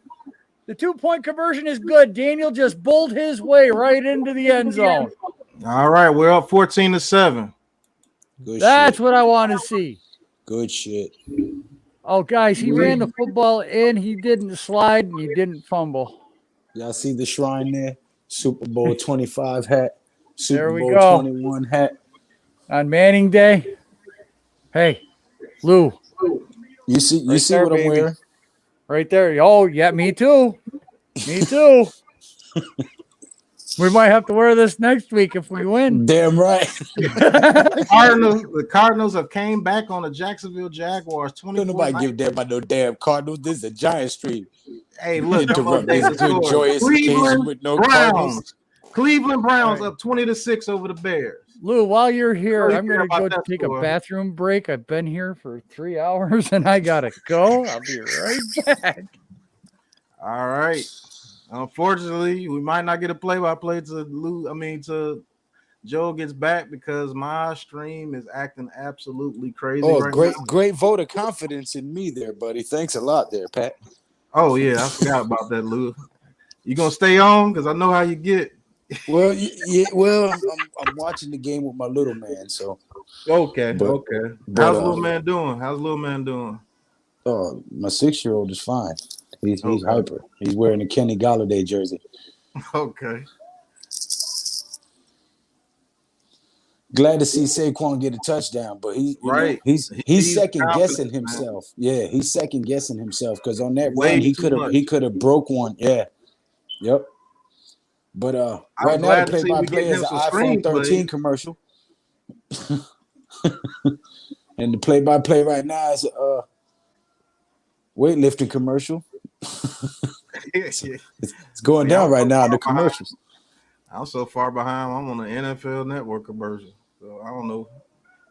Speaker 5: The 2-point conversion is good. Daniel just bowled his way right into the end zone.
Speaker 1: All right, we're up 14-7.
Speaker 5: That's what I want to see.
Speaker 7: Good shit.
Speaker 5: Oh, guys, he ran the football in. He didn't slide, and he didn't fumble.
Speaker 7: Y'all see the shrine there? Super Bowl 25 hat. Super
Speaker 5: we
Speaker 7: Bowl
Speaker 5: go.
Speaker 7: 21 hat.
Speaker 5: On Manning Day. Hey, Lou.
Speaker 7: You see
Speaker 5: there,
Speaker 7: what I'm
Speaker 5: baby.
Speaker 7: wearing?
Speaker 5: Right there. Oh, yeah, me too. Me too. We might have to wear this next week if we win.
Speaker 7: Damn right.
Speaker 1: The Cardinals have came back on the Jacksonville Jaguars.
Speaker 7: Don't nobody give a damn about no damn Cardinals. This is a Giant stream.
Speaker 1: Hey, look,
Speaker 7: interrupt this good joyous occasion with no Cardinals.
Speaker 1: Cleveland Browns up 20-6 over the Bears.
Speaker 5: Lou, while you're here, I'm
Speaker 1: care
Speaker 5: going to go
Speaker 1: about that
Speaker 5: take
Speaker 1: score.
Speaker 5: a bathroom break. I've been here for 3 hours and I got to go. I'll be right back.
Speaker 1: All right. Unfortunately, we might not get a play-by-play to Joe gets back because my stream is acting absolutely crazy.
Speaker 7: Oh,
Speaker 1: right
Speaker 7: great vote of confidence in me there, buddy. Thanks a lot there, Pat.
Speaker 1: Oh, yeah, I forgot about that, Lou. You going to stay on? Because I know how you get.
Speaker 7: Well, yeah, well, I'm watching the game with my little man, so.
Speaker 1: Okay.
Speaker 7: But,
Speaker 1: How's little man doing?
Speaker 7: Oh, my 6-year-old is fine. He's hyper. He's wearing a Kenny Galladay jersey.
Speaker 1: Okay.
Speaker 7: Glad to see Saquon get a touchdown, but he's second guessing himself. Man. Yeah, he's second guessing himself because on that run he could have broke one. Yeah. Yep. But right now the play-by-play is an iPhone 13 commercial. And the play-by-play right now is a weightlifting commercial. It's going down right now in the commercials.
Speaker 1: I'm so far behind. I'm on the NFL Network commercial, so I don't know.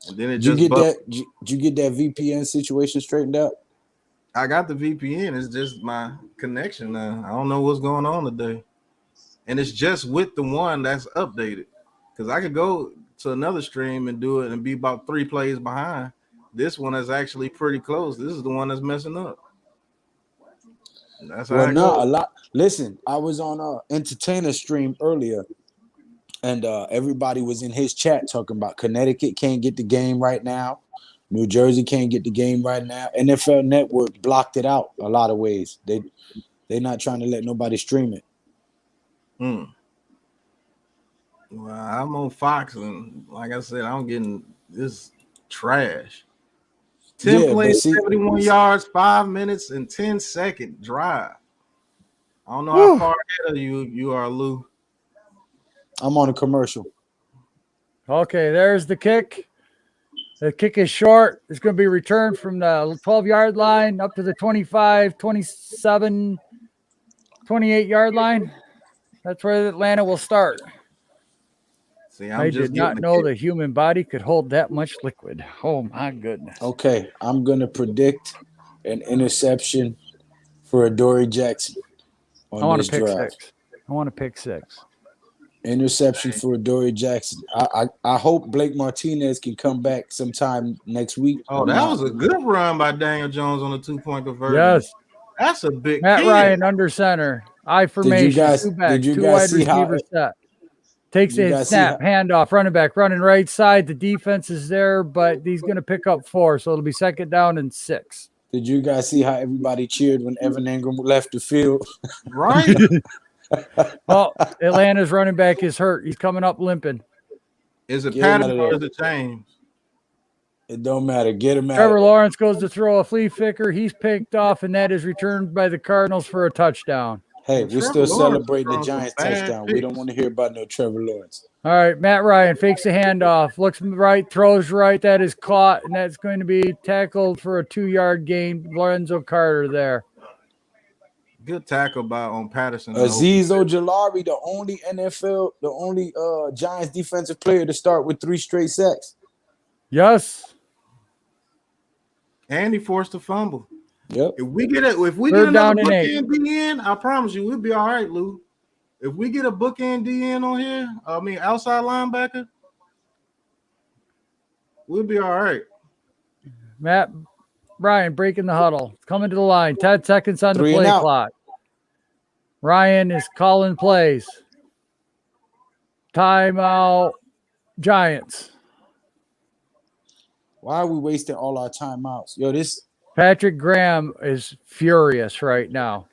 Speaker 1: And then
Speaker 7: Did you get that VPN situation straightened out?
Speaker 1: I got the VPN. It's just my connection now. I don't know what's going on today, and it's just with the one that's updated. Because I could go to another stream and do it and be about 3 plays behind. This one is actually pretty close. This is the one that's messing up. That's how
Speaker 7: a lot. Listen, I was on a entertainer stream earlier, and everybody was in his chat talking about Connecticut can't get the game right now, New Jersey can't get the game right now. NFL Network blocked it out a lot of ways. They're not trying to let nobody stream it.
Speaker 1: Well, I'm on Fox, and like I said, I'm getting this trash. 10 plays, 71 yards, 5 minutes, and 10-second drive. I don't know how far ahead of you are, Lou.
Speaker 7: I'm on a commercial.
Speaker 5: Okay, there's the kick. The kick is short. It's going to be returned from the 12-yard line up to the 25, 27, 28-yard line. That's where Atlanta will start.
Speaker 1: See,
Speaker 5: I did not know the human body could hold that much liquid. Oh, my goodness.
Speaker 7: Okay, I'm going to predict an interception for Adoree Jackson on this drive.
Speaker 5: I want to pick 6.
Speaker 7: Interception for Adoree Jackson. I hope Blake Martinez can come back sometime next week.
Speaker 1: Oh, that was a good run by Daniel Jones on the 2-point conversion.
Speaker 5: Yes.
Speaker 1: That's a big
Speaker 5: Matt
Speaker 1: kid.
Speaker 5: Ryan under center. I formation.
Speaker 7: Did you
Speaker 5: 2
Speaker 7: guys
Speaker 5: wide
Speaker 7: see how
Speaker 5: receiver set. Takes a snap, handoff, running back, running right side. The defense is there, but he's going to pick up 4, so it'll be 2nd down and 6.
Speaker 7: Did you guys see how everybody cheered when Evan Ingram left the field?
Speaker 1: Right.
Speaker 5: Well, Atlanta's running back is hurt. He's coming up limping.
Speaker 1: Is it Patterson or is it James?
Speaker 7: It don't matter. Get him out.
Speaker 5: Trevor Lawrence goes to throw a flea flicker. He's picked off, and that is returned by the Cardinals for a touchdown.
Speaker 7: Hey, we're still celebrating the Giants touchdown. We don't want to hear about no Trevor Lawrence.
Speaker 5: All right, Matt Ryan fakes a handoff, looks right, throws right. That is caught, and that's going to be tackled for a 2-yard gain. Lorenzo Carter there.
Speaker 1: Good tackle on Patterson.
Speaker 7: Azeez Ojulari, the only Giants defensive player to start with 3 straight sacks.
Speaker 5: Yes.
Speaker 1: And he forced a fumble.
Speaker 7: Yep.
Speaker 1: If we get another bookend DN, I promise you we'll be all right, Lou. If we get a bookend DN on here, outside linebacker, we'll be all right.
Speaker 5: Matt Ryan breaking the huddle. Coming to the line. 10 seconds on the play clock. Ryan is calling plays. Timeout, Giants.
Speaker 7: Why are we wasting all our timeouts? Yo,
Speaker 5: Patrick Graham is furious right now.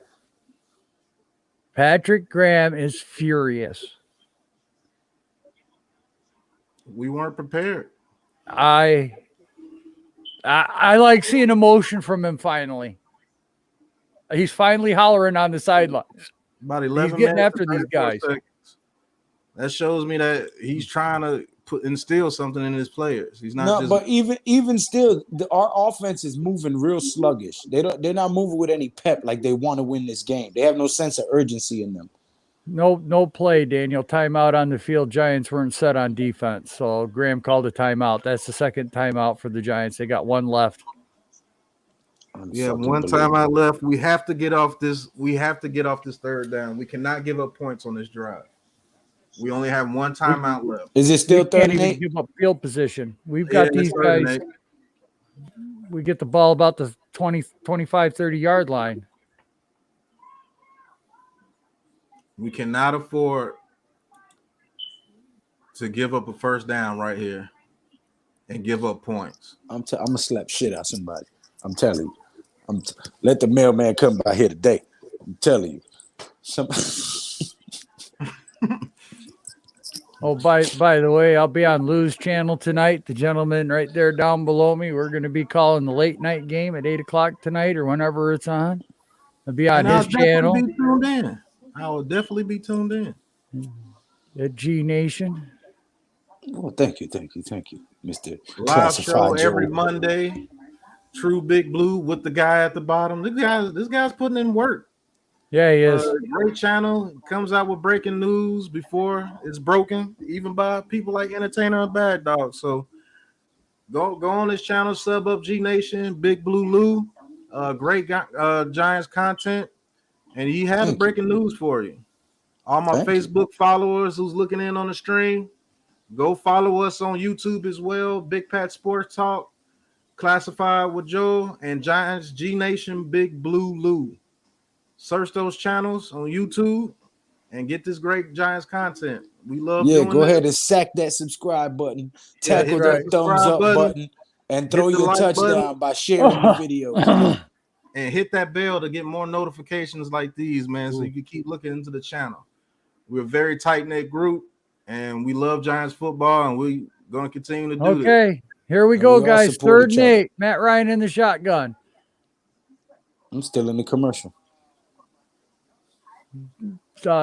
Speaker 5: Patrick Graham is furious.
Speaker 1: We weren't prepared.
Speaker 5: I like seeing emotion from him finally. He's finally hollering on the sidelines.
Speaker 1: About 11
Speaker 5: He's getting
Speaker 1: minutes
Speaker 5: after these guys.
Speaker 1: Seconds. That shows me that he's trying to instill something in his players. He's not
Speaker 7: but even still, our offense is moving real sluggish. They're not moving with any pep like they want to win this game. They have no sense of urgency in them.
Speaker 5: No play, Daniel. Timeout on the field. Giants weren't set on defense, so Graham called a timeout. That's the second timeout for the Giants. They got one left.
Speaker 1: One timeout left. We have to get off this. We have to get off this third down. We cannot give up points on this drive. We only have one timeout left.
Speaker 7: Is it still 38?
Speaker 5: Give up field position. We've got these guys. We get the ball about the 20, 25, 30-yard line.
Speaker 1: We cannot afford to give up a first down right here and give up points.
Speaker 7: I'm gonna slap shit out somebody. I'm telling you. Let the mailman come by here today. I'm telling you.
Speaker 5: Oh, by the way, I'll be on Lou's channel tonight. The gentleman right there down below me. We're going to be calling the late night game at 8 o'clock tonight or whenever it's on. I'll be on his channel.
Speaker 1: I will definitely be tuned in.
Speaker 5: At G Nation.
Speaker 7: Oh, thank you, Mr.
Speaker 1: Live show every Monday. True Big Blue with the guy at the bottom. This guy's putting in work.
Speaker 5: Yeah, he is.
Speaker 1: Great channel. Comes out with breaking news before it's broken, even by people like Entertainer and Bad Dog. So go on this channel, sub up G Nation, Big Blue Lou. Great Giants content. And he had the breaking news for you. All my Facebook followers who's looking in on the stream, go follow us on YouTube as well. Bigpatssportstalk, Classified with Joe, and Giants G Nation Big Blue Lou. Search those channels on YouTube and get this great Giants content. We love doing
Speaker 7: go ahead and sack that subscribe button, tackle that thumbs up button, and throw your touchdown by sharing the video.
Speaker 1: And hit that bell to get more notifications like these, man, so you can keep looking into the channel. We're a very tight-knit group, and we love Giants football, and we're going to continue to do this.
Speaker 5: Okay, here we go, guys. 3rd and 8. Matt Ryan in the shotgun.
Speaker 7: I'm still in the commercial.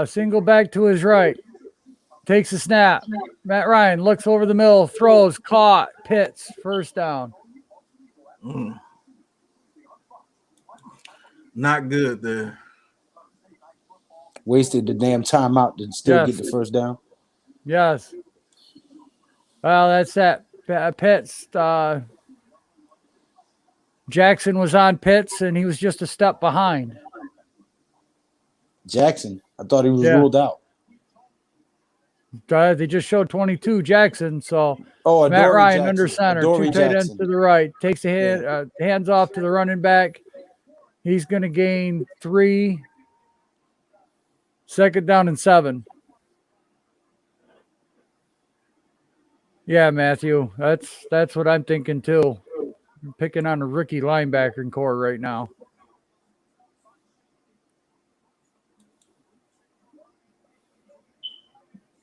Speaker 5: Single back to his right. Takes a snap. Matt Ryan looks over the middle, throws, caught, Pitts, first down.
Speaker 1: Not good there.
Speaker 7: Wasted the damn timeout to still get the first down.
Speaker 5: Yes. Well, that's that. Pitts. Jackson was on Pitts, and he was just a step behind.
Speaker 7: Jackson. I thought he was ruled out.
Speaker 5: They just showed 22 Jackson. So Matt Ryan Jackson. Under center, two tight ends to the right, takes a hands off to the running back. He's going to gain 3. 2nd down and 7. Yeah, Matthew, that's what I'm thinking too. I'm picking on a rookie linebacker core right now.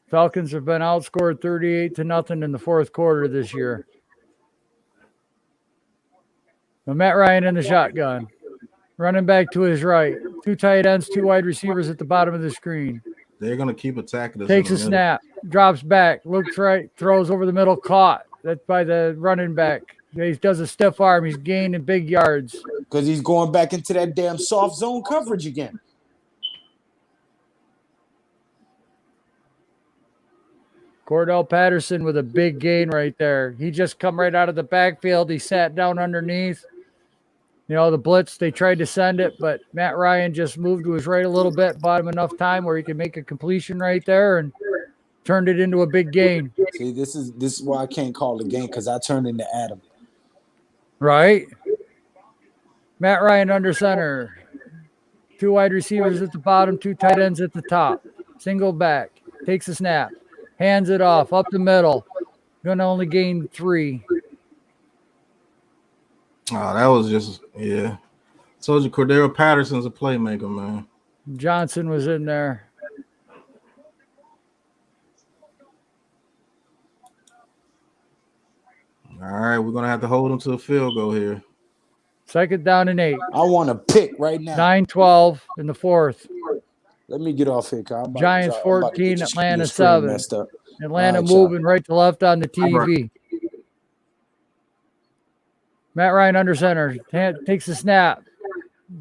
Speaker 5: Falcons have been outscored 38-0 in the 4th quarter this year. Now Matt Ryan in the shotgun. Running back to his right. 2 tight ends, 2 wide receivers at the bottom of the screen.
Speaker 1: They're going to keep attacking us.
Speaker 5: Takes a snap, drops back, looks right, throws over the middle, caught. That's by the running back. He does a stiff arm. He's gaining big yards.
Speaker 7: Because he's going back into that damn soft zone coverage again.
Speaker 5: Cordell Patterson with a big gain right there. He just come right out of the backfield. He sat down underneath. The blitz, they tried to send it, but Matt Ryan just moved to his right a little bit, bought him enough time where he could make a completion right there and turned it into a big gain.
Speaker 7: See, this is why I can't call the game, because I turned into Adam.
Speaker 5: Right? Matt Ryan under center. 2 wide receivers at the bottom, 2 tight ends at the top. Single back. Takes a snap. Hands it off. Up the middle. Going to only gain 3.
Speaker 1: Oh, that was just, yeah. Told you Cordero Patterson's a playmaker, man.
Speaker 5: Johnson was in there.
Speaker 1: All right, we're going to have to hold him to a field goal here.
Speaker 5: 2nd down and 8.
Speaker 7: I want to pick right now.
Speaker 5: 9-12 in the 4th.
Speaker 7: Let me get off here.
Speaker 5: Giants 14, Atlanta 7. Atlanta moving right to left on the TV. Matt Ryan under center. Takes a snap.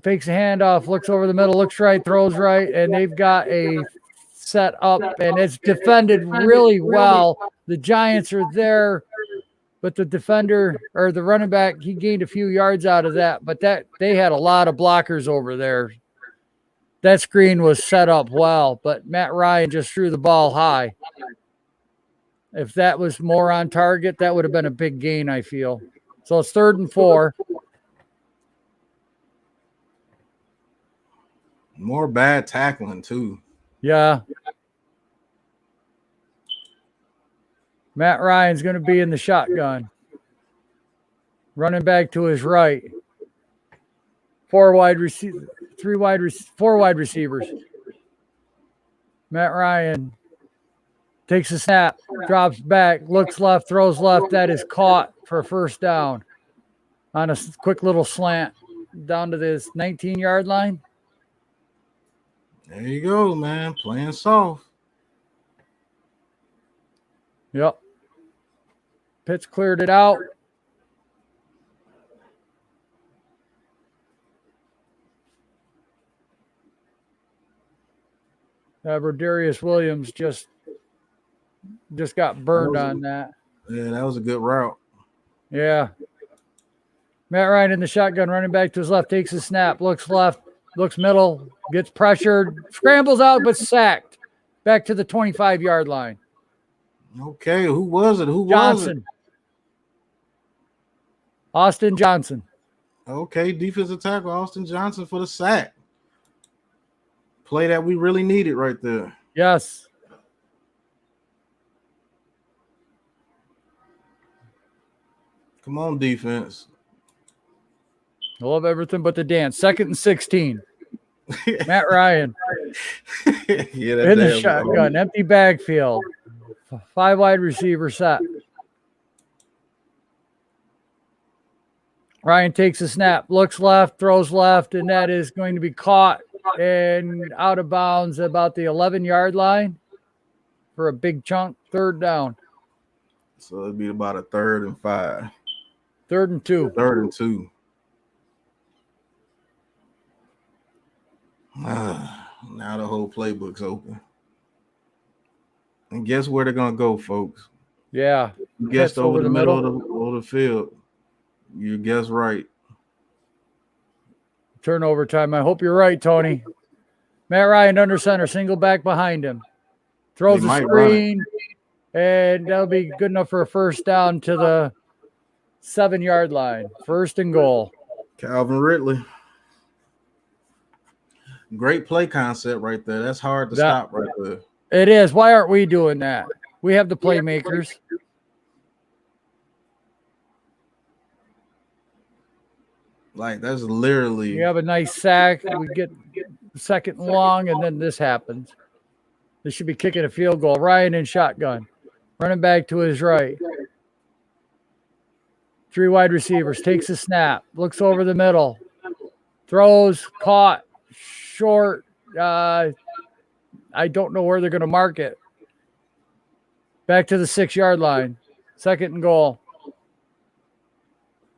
Speaker 5: Fakes a handoff. Looks over the middle. Looks right. Throws right. And they've got a set up. And it's defended really well. The Giants are there. But the defender or the running back, he gained a few yards out of that. But they had a lot of blockers over there. That screen was set up well. But Matt Ryan just threw the ball high. If that was more on target, that would have been a big gain, I feel. So it's 3rd and 4.
Speaker 1: More bad tackling, too.
Speaker 5: Yeah. Matt Ryan's going to be in the shotgun. Running back to his right. 4 wide receivers. 4 wide receivers. Matt Ryan takes a snap, drops back, looks left, throws left. That is caught for a 1st down on a quick little slant down to this 19-yard line.
Speaker 1: There you go, man. Playing soft.
Speaker 5: Yep. Pitts cleared it out. Rodarius Williams just got burned on that.
Speaker 1: Yeah, that was a good route.
Speaker 5: Yeah. Matt Ryan in the shotgun, running back to his left, takes a snap, looks left, looks middle, gets pressured, scrambles out, but sacked. Back to the 25-yard line.
Speaker 1: Okay, who was it?
Speaker 5: Johnson. Austin Johnson.
Speaker 1: Okay, defensive tackle Austin Johnson for the sack. Play that we really needed right there.
Speaker 5: Yes.
Speaker 1: Come on, defense.
Speaker 5: I love everything but the dance. 2nd and 16. Matt Ryan.
Speaker 1: Yeah,
Speaker 5: in the shotgun. Empty backfield. 5 wide receiver set. Ryan takes a snap, looks left, throws left, and that is going to be caught and out of bounds about the 11-yard line for a big chunk. 3rd down.
Speaker 1: So it'd be about a 3rd and 5.
Speaker 5: 3rd and 2.
Speaker 1: 3rd and 2. Now the whole playbook's open. And guess where they're going to go, folks?
Speaker 5: Yeah.
Speaker 1: You guessed over the middle of the field. You guessed right.
Speaker 5: Turnover time. I hope you're right, Tony. Matt Ryan under center, single back behind him. Throws the screen, and that'll be good enough for a 1st down to the 7-yard line. 1st and goal.
Speaker 1: Calvin Ridley. Great play concept right there. That's hard to stop right there.
Speaker 5: It is. Why aren't we doing that? We have the playmakers.
Speaker 1: Like, that's literally.
Speaker 5: We have a nice sack. We get 2nd and long, and then this happens. They should be kicking a field goal. Ryan in shotgun. Running back to his right. 3 wide receivers. Takes a snap. Looks over the middle. Throws. Caught. Short. I don't know where they're going to mark it. Back to the 6-yard line. 2nd and goal.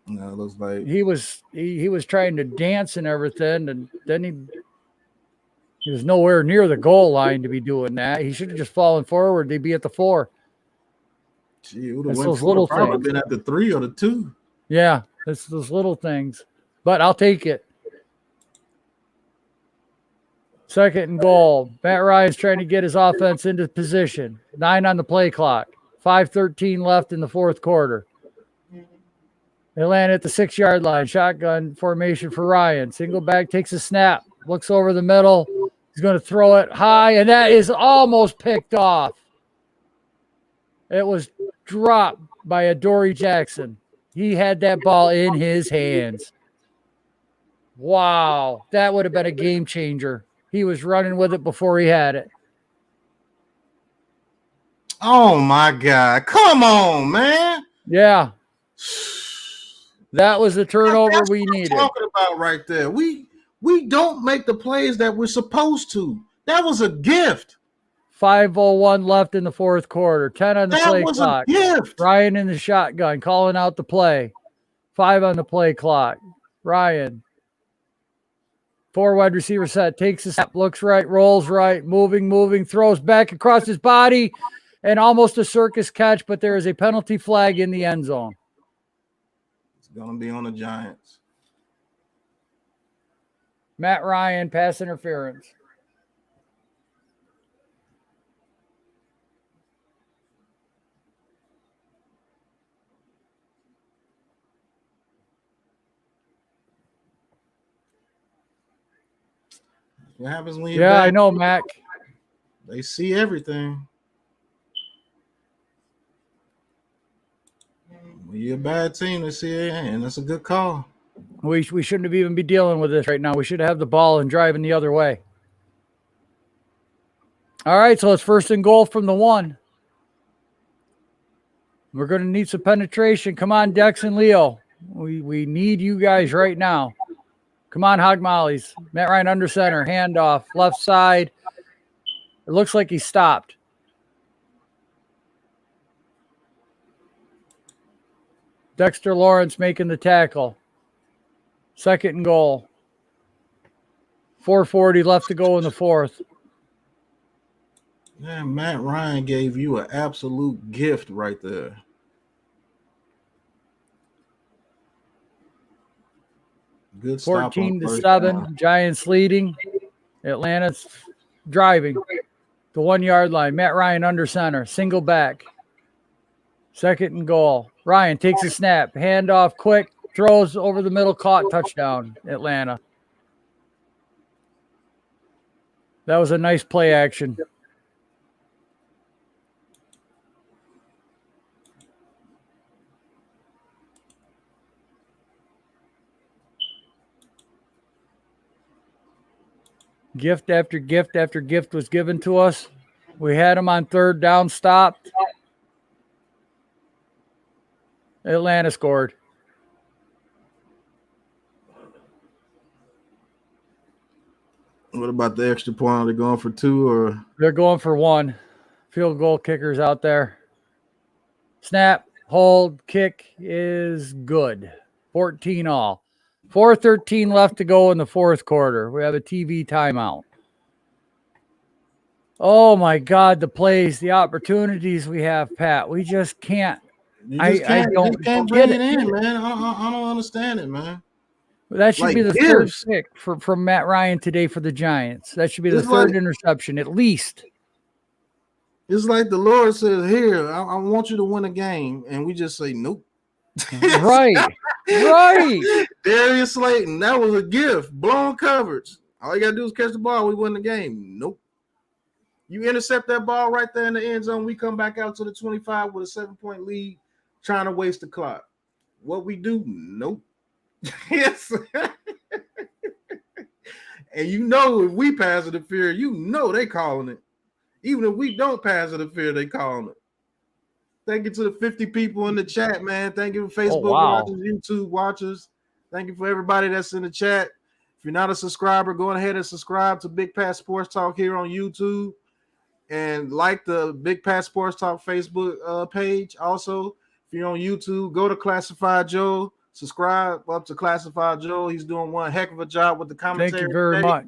Speaker 1: No, it looks like
Speaker 5: he was trying to dance and everything, and then he was nowhere near the goal line to be doing that. He should have just fallen forward. They'd be at the 4.
Speaker 1: Gee, it would have
Speaker 5: It's
Speaker 1: went
Speaker 5: those
Speaker 1: for
Speaker 5: little
Speaker 1: it. Probably
Speaker 5: things.
Speaker 1: been at the 3 or the 2.
Speaker 5: Yeah, it's those little things. But I'll take it. 2nd and goal. Matt Ryan's trying to get his offense into position. 9 on the play clock. 5:13 left in the 4th quarter. They land at the 6-yard line. Shotgun formation for Ryan. Single back, takes a snap. Looks over the middle. He's going to throw it high, and that is almost picked off. It was dropped by Adoree Jackson. He had that ball in his hands. Wow, that would have been a game changer. He was running with it before he had it.
Speaker 1: Oh my God! Come on, man.
Speaker 5: Yeah, that was the turnover
Speaker 1: That's
Speaker 5: we
Speaker 1: what I'm
Speaker 5: needed.
Speaker 1: talking about right there. We don't make the plays that we're supposed to. That was a gift.
Speaker 5: 5:01 left in the 4th quarter. 10 on the
Speaker 1: That
Speaker 5: play
Speaker 1: was
Speaker 5: clock.
Speaker 1: a gift.
Speaker 5: Ryan in the shotgun, calling out the play. 5 on the play clock. Ryan. 4 wide receiver set. Takes a step, looks right, rolls right, moving, throws back across his body, and almost a circus catch, but there is a penalty flag in the end zone.
Speaker 1: It's going to be on the Giants.
Speaker 5: Matt Ryan, pass interference.
Speaker 1: What happens when you're
Speaker 5: Yeah,
Speaker 1: bad?
Speaker 5: I know, Mac.
Speaker 1: They see everything. When you're a bad team, they see it, and that's a good call.
Speaker 5: We shouldn't have even be dealing with this right now. We should have the ball and driving the other way. All right, so it's 1st and goal from the 1. We're going to need some penetration. Come on, Dex and Leo. We need you guys right now. Come on, Hog Mollies. Matt Ryan under center. Handoff. Left side. It looks like he stopped. Dexter Lawrence making the tackle. 2nd and goal. 4:40 left to go in the 4th.
Speaker 1: Yeah, Matt Ryan gave you an absolute gift right there. Good stop.
Speaker 5: 14-7. Giants leading. Atlanta's driving. The 1-yard line. Matt Ryan under center. Single back. 2nd and goal. Ryan takes a snap. Handoff quick. Throws over the middle. Caught. Touchdown. Atlanta. That was a nice play action. Gift after gift after gift was given to us. We had them on 3rd down, stopped. Atlanta scored.
Speaker 1: What about the extra point? Are they going for 2 or?
Speaker 5: They're going for 1. Field goal kickers out there. Snap, hold, kick is good. 14 all. 4:13 left to go in the 4th quarter. We have a TV timeout. Oh my God, the plays, the opportunities we have, Pat. We just can't.
Speaker 1: You just can't,
Speaker 5: don't
Speaker 1: you can't
Speaker 5: get
Speaker 1: bring it
Speaker 5: it.
Speaker 1: in, man. I don't understand it, man.
Speaker 5: That should
Speaker 1: Like
Speaker 5: be the
Speaker 1: gifts.
Speaker 5: 3rd pick from Matt Ryan today for the Giants. That should be the
Speaker 1: It's
Speaker 5: 3rd
Speaker 1: like-
Speaker 5: interception, at least.
Speaker 1: It's like the Lord says, "Here, I want you to win a game," and we just say, "Nope."
Speaker 5: Right. Right.
Speaker 1: Darius Slayton, that was a gift. Blown coverage. All you gotta do is catch the ball. We win the game. Nope. You intercept that ball right there in the end zone. We come back out to the 25 with a 7-point lead, trying to waste the clock. What we do? Nope. Yes. And you know, if we pass interference, you know they calling it. Even if we don't pass interference, they calling it. Thank you to the 50 people in the chat, man. Thank you for Facebook watchers, YouTube watchers. Thank you for everybody that's in the chat. If you're not a subscriber, go ahead and subscribe to Big Pat Sports Talk here on YouTube. And like the Big Pat Sports Talk Facebook page. Also, if you're on YouTube, go to Classified Joe. Subscribe up to Classified Joe. He's doing one heck of a job with the commentary.
Speaker 5: Thank you very
Speaker 1: today.
Speaker 5: much.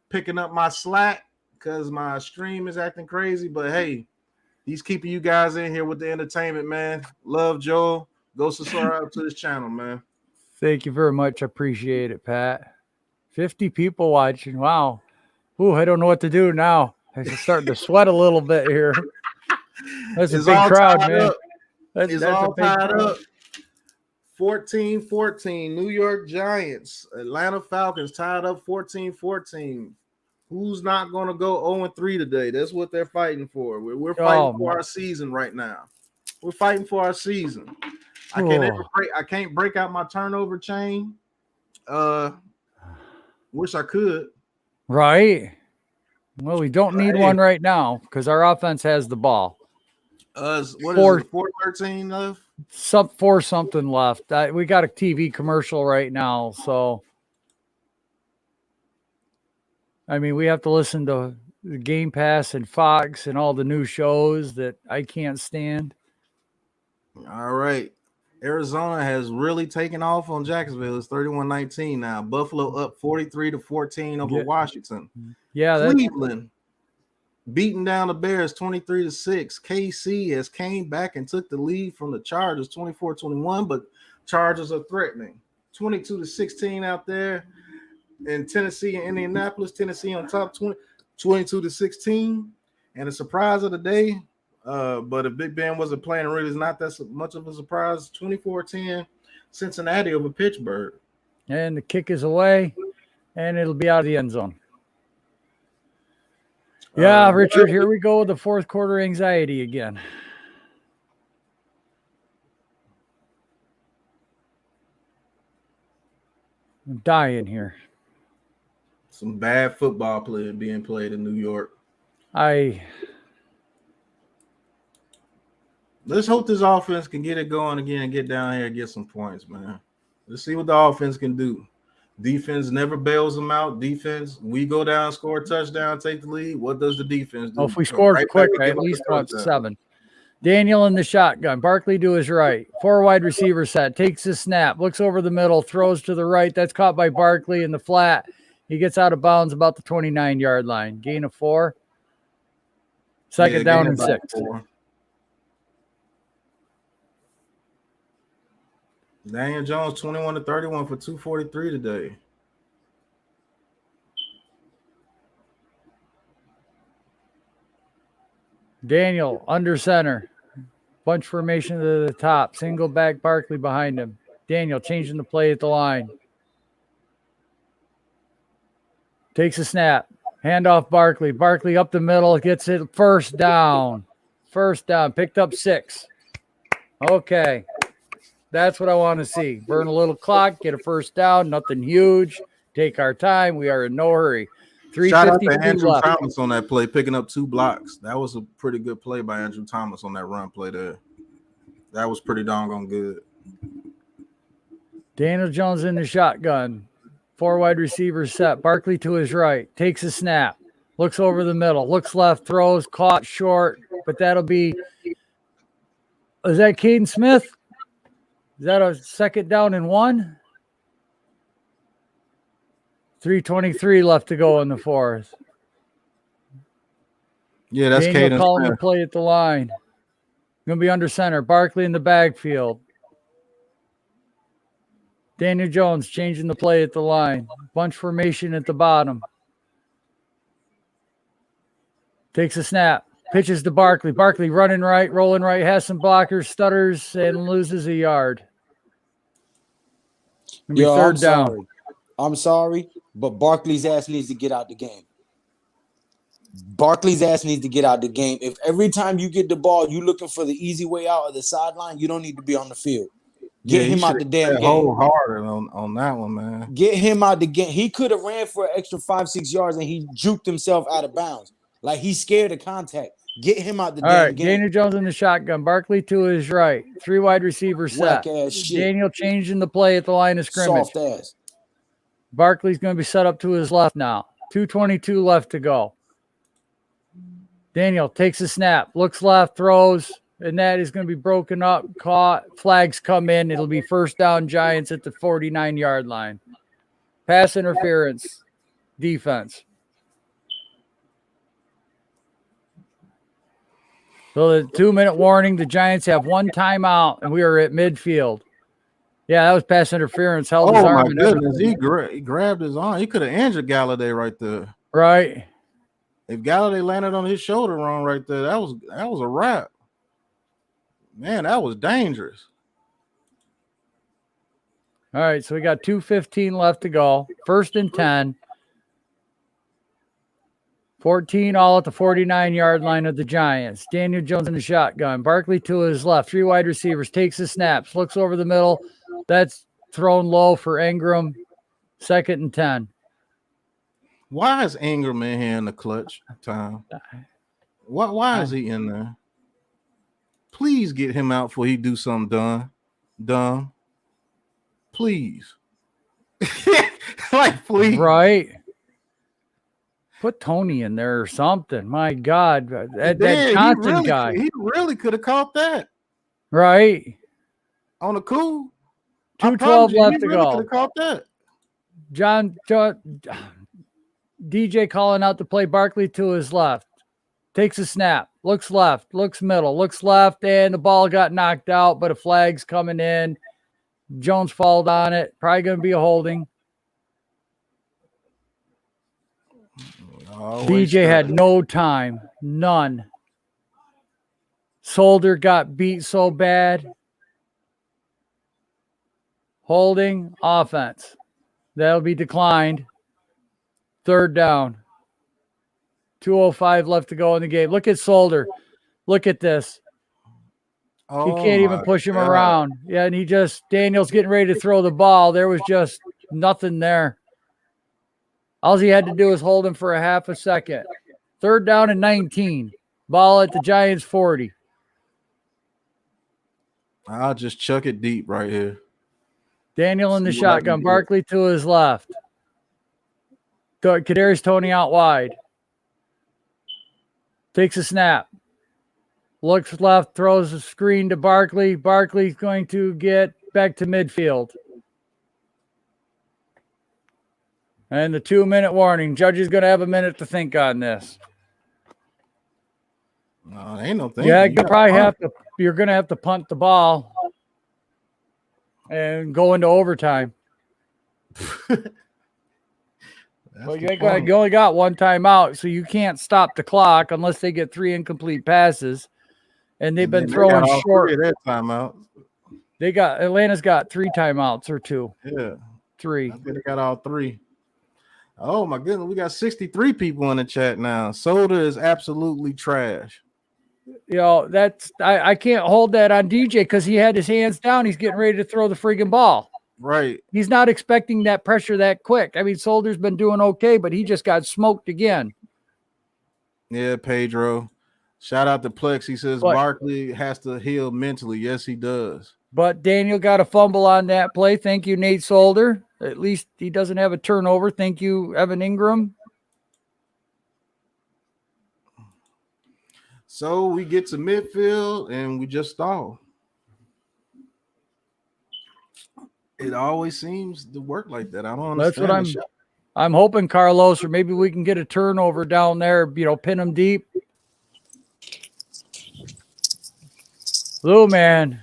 Speaker 1: Picking up my slack because my stream is acting crazy. But hey, He's keeping you guys in here with the entertainment, man. Love Joel. Go subscribe to his channel, man.
Speaker 5: Thank you very much. I appreciate it, Pat. 50 people watching. Wow. Ooh, I don't know what to do now. I'm starting to sweat a little bit here. That's a big crowd, man.
Speaker 1: It's all tied up. 14-14. New York Giants. Atlanta Falcons tied up 14-14. Who's not going to go 0-3 today? That's what they're fighting for. We're fighting for our season right now. We're fighting for our season. I can't break out my turnover chain. Wish I could.
Speaker 5: Right. Well, we don't need one right now because our offense has the ball.
Speaker 1: What is it? 4-13 left?
Speaker 5: Something left. We got a TV commercial right now, so I mean, we have to listen to the Game Pass and Fox and all the new shows that I can't stand.
Speaker 1: All right. Arizona has really taken off on Jacksonville. It's 31-19 now. Buffalo up 43-14 over Washington.
Speaker 5: Yeah,
Speaker 1: Cleveland beating down the Bears 23-6. KC has came back and took the lead from the Chargers 24-21, but Chargers are threatening. 22-16 out there in Tennessee and Indianapolis. Tennessee on top 22-16. And the surprise of the day, but if Big Ben wasn't playing, really is not that much of a surprise. 24-10 Cincinnati over Pittsburgh.
Speaker 5: And the kick is away, and it'll be out of the end zone. Yeah, Richard, here we go with the fourth quarter anxiety again. I'm dying here.
Speaker 1: Some bad football play being played in New York. Let's hope this offense can get it going again and get down here and get some points, man. Let's see what the offense can do. Defense never bails them out. Defense, we go down, score a touchdown, take the lead. What does the defense do?
Speaker 5: Well, if we score quick, I at least want 7. Daniel in the shotgun. Barkley to his right. 4 wide receiver set. Takes his snap. Looks over the middle. Throws to the right. That's caught by Barkley in the flat. He gets out of bounds about the 29-yard line. Gain of 4. Second down and 6.
Speaker 1: 4. Daniel Jones, 21-31 for 243 today.
Speaker 5: Daniel under center. Bunch formation to the top. Single back Barkley behind him. Daniel changing the play at the line. Takes a snap. Handoff Barkley. Barkley up the middle. Gets it first down. First down. Picked up 6. Okay. That's what I want to see. Burn a little clock, get a first down, nothing huge. Take our time. We are in no hurry.
Speaker 1: Shout out to Andrew Thomas on that play, picking up 2 blocks. That was a pretty good play by Andrew Thomas on that run play there. That was pretty doggone good.
Speaker 5: Daniel Jones in the shotgun. 4 wide receivers set. Barkley to his right. Takes a snap. Looks over the middle. Looks left. Throws. Caught short. But that'll be – is that Caden Smith? Is that a second down and 1? 3:23 left to go in the fourth.
Speaker 1: Yeah, that's
Speaker 5: Caden calling the play at the line. Going to be under center. Barkley in the backfield. Daniel Jones changing the play at the line. Bunch formation at the bottom. Takes a snap. Pitches to Barkley. Barkley running right, rolling right, has some blockers, stutters, and loses a yard. Third down.
Speaker 7: I'm sorry, but Barkley's ass needs to get out the game. Barkley's ass needs to get out the game. If every time you get the ball, you're looking for the easy way out of the sideline, you don't need to be on the field. Get him out the damn game.
Speaker 1: Hold hard on that one, man.
Speaker 7: Get him out the game. He could have ran for an extra 5-6 yards, and he juked himself out of bounds. Like he's scared of contact. Get him out the damn game.
Speaker 5: Daniel Jones in the shotgun. Barkley to his right. 3 wide receivers set.
Speaker 7: Whack-ass shit.
Speaker 5: Daniel changing the play at the line of scrimmage.
Speaker 7: Soft ass.
Speaker 5: Barkley's going to be set up to his left now. 2:22 left to go. Daniel takes a snap. Looks left. Throws. And that is going to be broken up. Caught. Flags come in. It'll be first down Giants at the 49-yard line. Pass interference. Defense. So the 2-minute warning, the Giants have one timeout, and we are at midfield. Yeah, that was pass interference. Held his
Speaker 1: Oh
Speaker 5: arm
Speaker 1: my
Speaker 5: and
Speaker 1: goodness,
Speaker 5: everything.
Speaker 1: he grabbed his arm. He could have injured Galladay right there.
Speaker 5: Right.
Speaker 1: If Galladay landed on his shoulder wrong right there, that was a wrap. Man, that was dangerous.
Speaker 5: All right, so we got 2:15 left to go. 1st and 10. 14 all at the 49-yard line of the Giants. Daniel Jones in the shotgun. Barkley to his left. 3 wide receivers. Takes the snaps. Looks over the middle. That's thrown low for Ingram. 2nd and 10.
Speaker 1: Why is Ingram in here in the clutch time? Why is he in there? Please get him out before he do something dumb. Please. Like, please.
Speaker 5: Right. Put Tony in there or something. My God. That Johnson guy.
Speaker 1: He really could have caught that.
Speaker 5: Right.
Speaker 1: On the cool.
Speaker 5: 2:12 left to
Speaker 1: really
Speaker 5: go.
Speaker 1: Could have caught that.
Speaker 5: John DJ calling out to play. Barkley to his left. Takes a snap. Looks left. Looks middle. Looks left. And the ball got knocked out, but a flag's coming in. Jones fouled on it. Probably going to be a holding. DJ had no time. None. Solder got beat so bad. Holding. Offense. That'll be declined. 3rd down. 2:05 left to go in the game. Look at Solder. Look at this. He can't even push him around. Yeah, and Daniel's getting ready to throw the ball. There was just nothing there. All he had to do was hold him for a half a second. 3rd down and 19. Ball at the Giants 40.
Speaker 1: I'll just chuck it deep right here.
Speaker 5: Daniel in the shotgun. Barkley to his left. Kadarius Toney out wide. Takes a snap. Looks left, throws a screen to Barkley. Barkley's going to get back to midfield. And the 2-minute warning. Judge is going to have a minute to think on this.
Speaker 1: No, ain't no thing.
Speaker 5: Yeah, you're going to have to punt the ball and go into overtime. Well, you only got one timeout, so you can't stop the clock unless they get 3 incomplete passes. And they've been throwing short.
Speaker 1: That timeout.
Speaker 5: Atlanta's got 3 timeouts or 2.
Speaker 1: Yeah.
Speaker 5: 3.
Speaker 1: I think they got all 3. Oh my goodness, we got 63 people in the chat now. Soda is absolutely trash.
Speaker 5: You know, I can't hold that on DJ because he had his hands down. He's getting ready to throw the freaking ball.
Speaker 1: Right.
Speaker 5: He's not expecting that pressure that quick. I mean, Solder's been doing okay, but he just got smoked again.
Speaker 1: Yeah, Pedro. Shout out to Plex. He says Barkley has to heal mentally. Yes, he does.
Speaker 5: But Daniel got a fumble on that play. Thank you, Nate Solder. At least he doesn't have a turnover. Thank you, Evan Ingram.
Speaker 1: So we get to midfield and we just stall. It always seems to work like that. I don't understand.
Speaker 5: That's what I'm hoping, Carlos, or maybe we can get a turnover down there, pin them deep. Lou, man.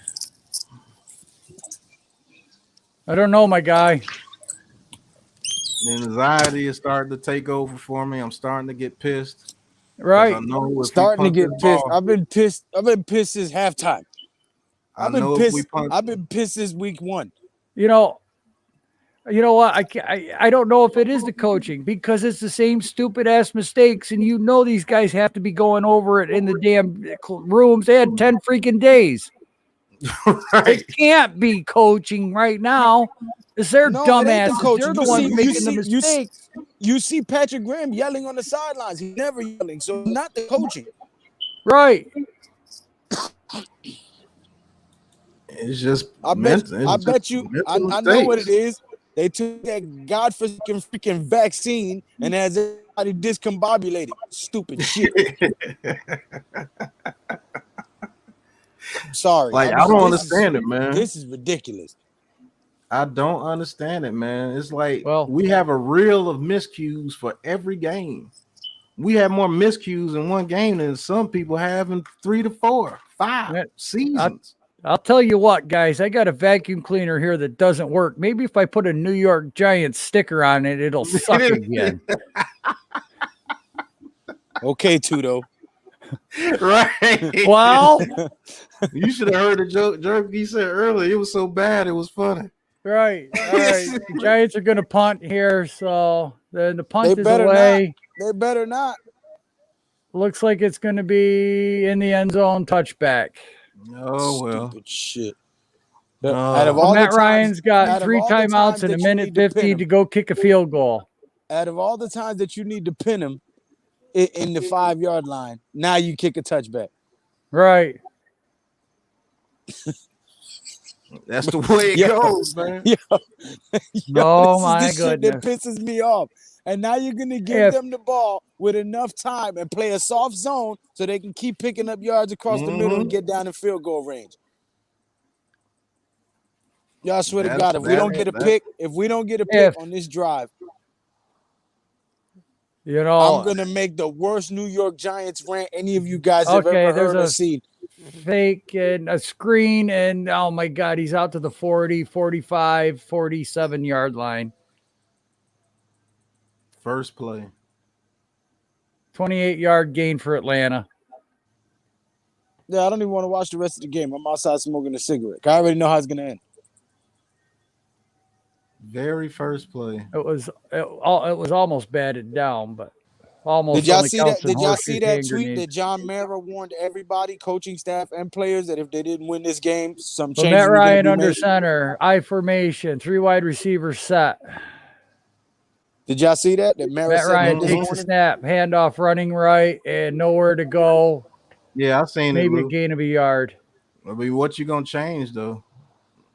Speaker 5: I don't know, my guy.
Speaker 1: Anxiety is starting to take over for me. I'm starting to get pissed.
Speaker 5: Right.
Speaker 7: Starting to get pissed. I've been pissed. I've been pissed since halftime. I've been pissed since week 1.
Speaker 5: You know what? I don't know if it is the coaching because it's the same stupid ass mistakes, and these guys have to be going over it in the damn rooms. They had 10 freaking days. Right. It can't be coaching right now. It's their dumbasses. They're the ones making the mistakes.
Speaker 7: You see Patrick Graham yelling on the sidelines. He's never yelling, so not the coaching.
Speaker 5: Right.
Speaker 1: It's just
Speaker 7: I bet you I know what it is. They took that godforsaken freaking vaccine and has everybody discombobulated. Stupid shit. Sorry.
Speaker 1: I don't understand it, man.
Speaker 7: This is ridiculous.
Speaker 1: I don't understand it, man. It's like we have a reel of miscues for every game. we had more miscues in one game than some people have in 3 to 4, 5
Speaker 5: Yeah,
Speaker 1: seasons.
Speaker 5: I'll tell you what, guys. I got a vacuum cleaner here that doesn't work. Maybe if I put a New York Giants sticker on it, it'll suck again.
Speaker 7: Okay, Tudo.
Speaker 1: Right.
Speaker 5: Well,
Speaker 1: You should have heard the joke he said earlier. It was so bad, it was funny.
Speaker 5: right. All right. The Giants are going to punt here. So then the punt
Speaker 7: They
Speaker 5: is
Speaker 7: better
Speaker 5: away.
Speaker 7: They better not.
Speaker 5: Looks like it's going to be in the end zone touchback.
Speaker 1: Oh, well.
Speaker 7: Stupid shit.
Speaker 1: Uh,
Speaker 7: Out of
Speaker 5: Well,
Speaker 7: all the
Speaker 5: Matt
Speaker 7: times-
Speaker 5: Ryan's
Speaker 7: out
Speaker 5: got
Speaker 7: of
Speaker 5: 3
Speaker 7: all the
Speaker 5: timeouts
Speaker 7: times
Speaker 5: and a
Speaker 7: that you
Speaker 5: minute
Speaker 7: need to pin
Speaker 5: 50
Speaker 7: him.
Speaker 5: to go kick a field goal.
Speaker 7: Out of all the times that you need to pin him in the 5-yard line, now you kick a touchback.
Speaker 5: Right.
Speaker 1: That's the way it
Speaker 7: Yo.
Speaker 1: goes, man.
Speaker 7: Yo,
Speaker 5: Oh,
Speaker 7: this
Speaker 5: my
Speaker 7: is the shit that
Speaker 5: goodness.
Speaker 7: pisses me off. And now you're gonna give
Speaker 5: If-
Speaker 7: them the ball with enough time and play a soft zone so they can keep picking up yards across the middle and get down in field goal range. Y'all swear to God, if we don't get a pick on this drive,
Speaker 5: You know,
Speaker 7: I'm gonna make the worst New York Giants rant any of you guys have
Speaker 5: Okay,
Speaker 7: ever
Speaker 5: there's
Speaker 7: heard or
Speaker 5: a-
Speaker 7: seen.
Speaker 5: fake and a screen, and oh my God, he's out to the 40, 45, 47 yard line.
Speaker 1: First play.
Speaker 5: 28-yard gain for Atlanta.
Speaker 7: Yeah, I don't even want to watch the rest of the game. I'm outside smoking a cigarette. I already know how it's gonna end.
Speaker 1: Very first play.
Speaker 5: It was almost batted down, but almost.
Speaker 7: Did y'all
Speaker 5: only
Speaker 7: see that?
Speaker 5: counts in
Speaker 7: Did y'all
Speaker 5: horseshoe
Speaker 7: see that
Speaker 5: hand
Speaker 7: tweet
Speaker 5: grenades.
Speaker 7: that John Mara warned everybody, coaching staff and players, that if they didn't win this game, some
Speaker 5: But
Speaker 7: changes
Speaker 5: Matt
Speaker 7: were going
Speaker 5: Ryan
Speaker 7: to be
Speaker 5: under
Speaker 7: made?
Speaker 5: center, I formation, 3 wide receivers set.
Speaker 7: Did y'all see that? That Mara
Speaker 5: Matt
Speaker 7: said
Speaker 5: Ryan
Speaker 7: that this
Speaker 5: takes a
Speaker 7: morning?
Speaker 5: snap, handoff running right, and nowhere to go.
Speaker 1: Yeah, I seen
Speaker 5: Maybe
Speaker 1: it,
Speaker 5: a
Speaker 1: Lou.
Speaker 5: gain of a yard.
Speaker 1: I mean, what you gonna change though?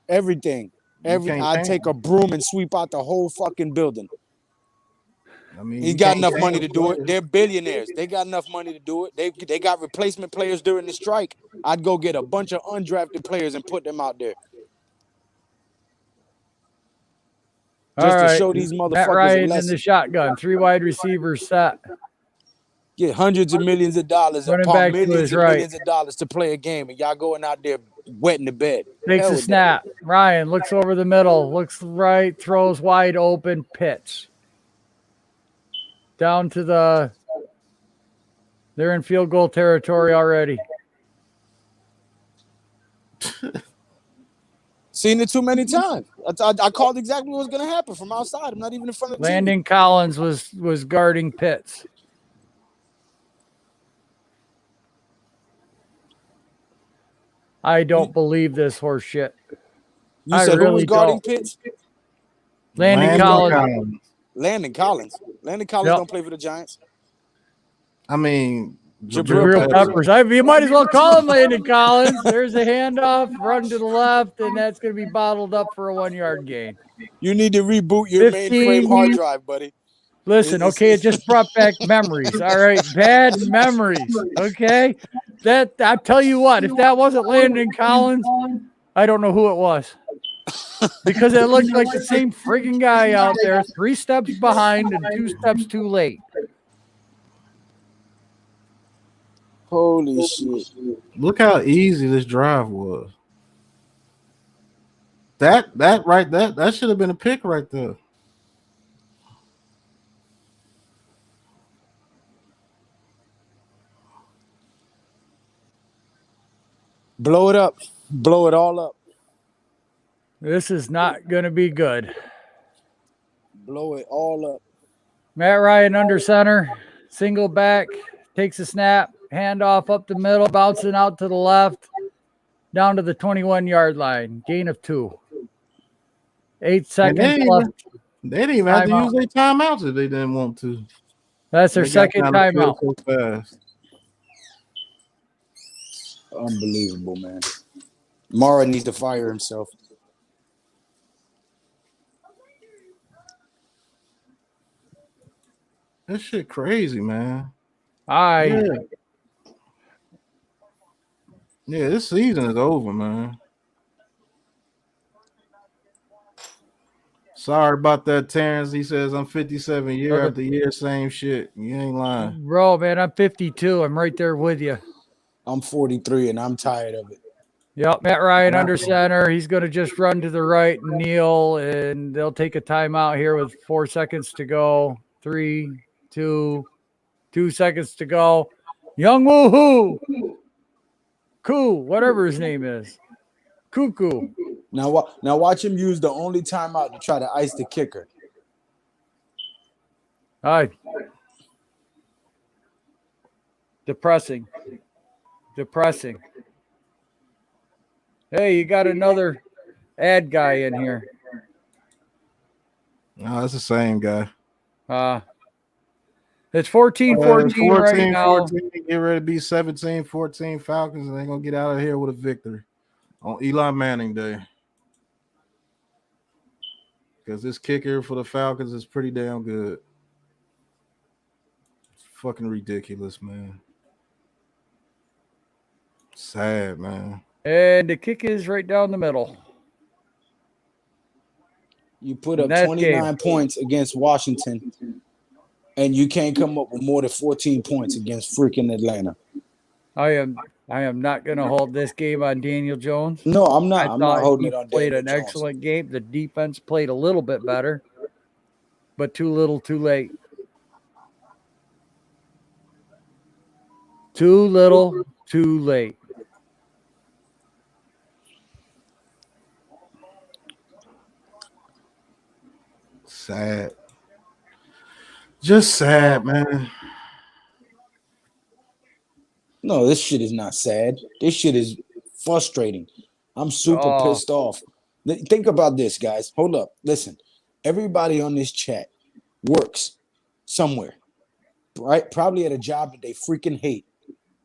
Speaker 7: Everything.
Speaker 1: can't
Speaker 7: I'd
Speaker 1: change
Speaker 7: take a broom and sweep out the whole fucking building.
Speaker 1: I mean,
Speaker 7: He's
Speaker 1: you
Speaker 7: got
Speaker 1: can't
Speaker 7: enough
Speaker 1: change
Speaker 7: money to do it.
Speaker 1: players.
Speaker 7: They're billionaires. They got enough money to do it. They got replacement players during the strike. I'd go get a bunch of undrafted players and put them out there. Just
Speaker 5: All
Speaker 7: to
Speaker 5: right.
Speaker 7: show these
Speaker 5: Matt
Speaker 7: motherfuckers a
Speaker 5: Ryan in
Speaker 7: lesson.
Speaker 5: the shotgun, 3 wide receivers set.
Speaker 7: Get hundreds of millions of dollars
Speaker 5: Running
Speaker 7: upon
Speaker 5: back to
Speaker 7: millions
Speaker 5: his
Speaker 7: and
Speaker 5: right.
Speaker 7: millions of dollars to play a game, and y'all going out there wetting the bed.
Speaker 5: Takes
Speaker 7: Hell
Speaker 5: a
Speaker 7: with that.
Speaker 5: snap. Ryan looks over the middle, looks right, throws wide open, pitch. Down to the. They're in field goal territory already.
Speaker 7: Seen it too many times. I called exactly what was going to happen from outside. I'm not even in front of the TV.
Speaker 5: Landon Collins was guarding Pitts. I don't believe this horse shit.
Speaker 7: You
Speaker 5: I
Speaker 7: said who was
Speaker 5: really
Speaker 7: guarding
Speaker 5: don't.
Speaker 7: Pitts?
Speaker 5: Landon Collins.
Speaker 7: Landon Collins. Landon Collins
Speaker 5: Yep.
Speaker 7: don't play for the Giants.
Speaker 1: I mean,
Speaker 5: Jabril Peppers. You might as well call him Landon Collins. There's a handoff, run to the left, and that's going to be bottled up for a 1-yard gain.
Speaker 7: You need to reboot your
Speaker 5: 15.
Speaker 7: mainframe hard drive, buddy.
Speaker 5: Listen, okay, it just brought back memories. All right, bad memories. Okay, I tell you what, if that wasn't Landon Collins, I don't know who it was, because it looked like the same friggin' guy out there, 3 steps behind and 2 steps too late.
Speaker 7: Holy shit!
Speaker 1: Look how easy this drive was. That should have been a pick right there.
Speaker 7: Blow it up. Blow it all up.
Speaker 5: This is not going to be good.
Speaker 7: Blow it all up.
Speaker 5: Matt Ryan under center, single back, takes a snap, handoff up the middle, bouncing out to the left, down to the 21-yard line, gain of 2. 8 seconds left.
Speaker 1: They didn't even have to use their timeouts if they didn't want to.
Speaker 5: That's their second timeout.
Speaker 1: So fast.
Speaker 7: Unbelievable, man. Mara needs to fire himself.
Speaker 1: That shit crazy, man.
Speaker 5: Yeah,
Speaker 1: this season is over, man. Sorry about that, Terrence. He says I'm 57 year
Speaker 5: Okay.
Speaker 1: after year, same shit. You ain't lying.
Speaker 5: Bro, man, I'm 52. I'm right there with you.
Speaker 7: I'm 43 and I'm tired of it.
Speaker 5: Yep, Matt Ryan under center. He's going to just run to the right and kneel, and they'll take a timeout here with 4 seconds to go. 3, 2 seconds to go. Young Woohoo! Cool, whatever his name is. Cuckoo.
Speaker 7: Now watch him use the only timeout to try to ice the kicker.
Speaker 5: All right. Depressing. Hey, you got another ad guy in here.
Speaker 1: No, it's the same guy.
Speaker 5: It's 14-14 right now.
Speaker 1: 14, get ready to be 17-14 Falcons, and they're going to get out of here with a victory on Eli Manning Day. Because this kicker for the Falcons is pretty damn good. It's fucking ridiculous, man. Sad, man.
Speaker 5: And the kick is right down the middle.
Speaker 7: You put up 29 points against Washington, and you can't come up with more than 14 points against freaking Atlanta.
Speaker 5: I am not going to hold this game on Daniel Jones.
Speaker 7: No, I'm not. I'm not holding
Speaker 5: he
Speaker 7: it on
Speaker 5: played
Speaker 7: Daniel
Speaker 5: an
Speaker 7: Jones.
Speaker 5: excellent game. The defense played a little bit better, but too little, too late. Too little, too late.
Speaker 1: Sad. Just sad, man.
Speaker 7: No, this shit is not sad. This shit is frustrating. I'm super pissed off. Think about this, guys. Hold up. Listen. Everybody on this chat works somewhere, right? Probably at a job that they freaking hate,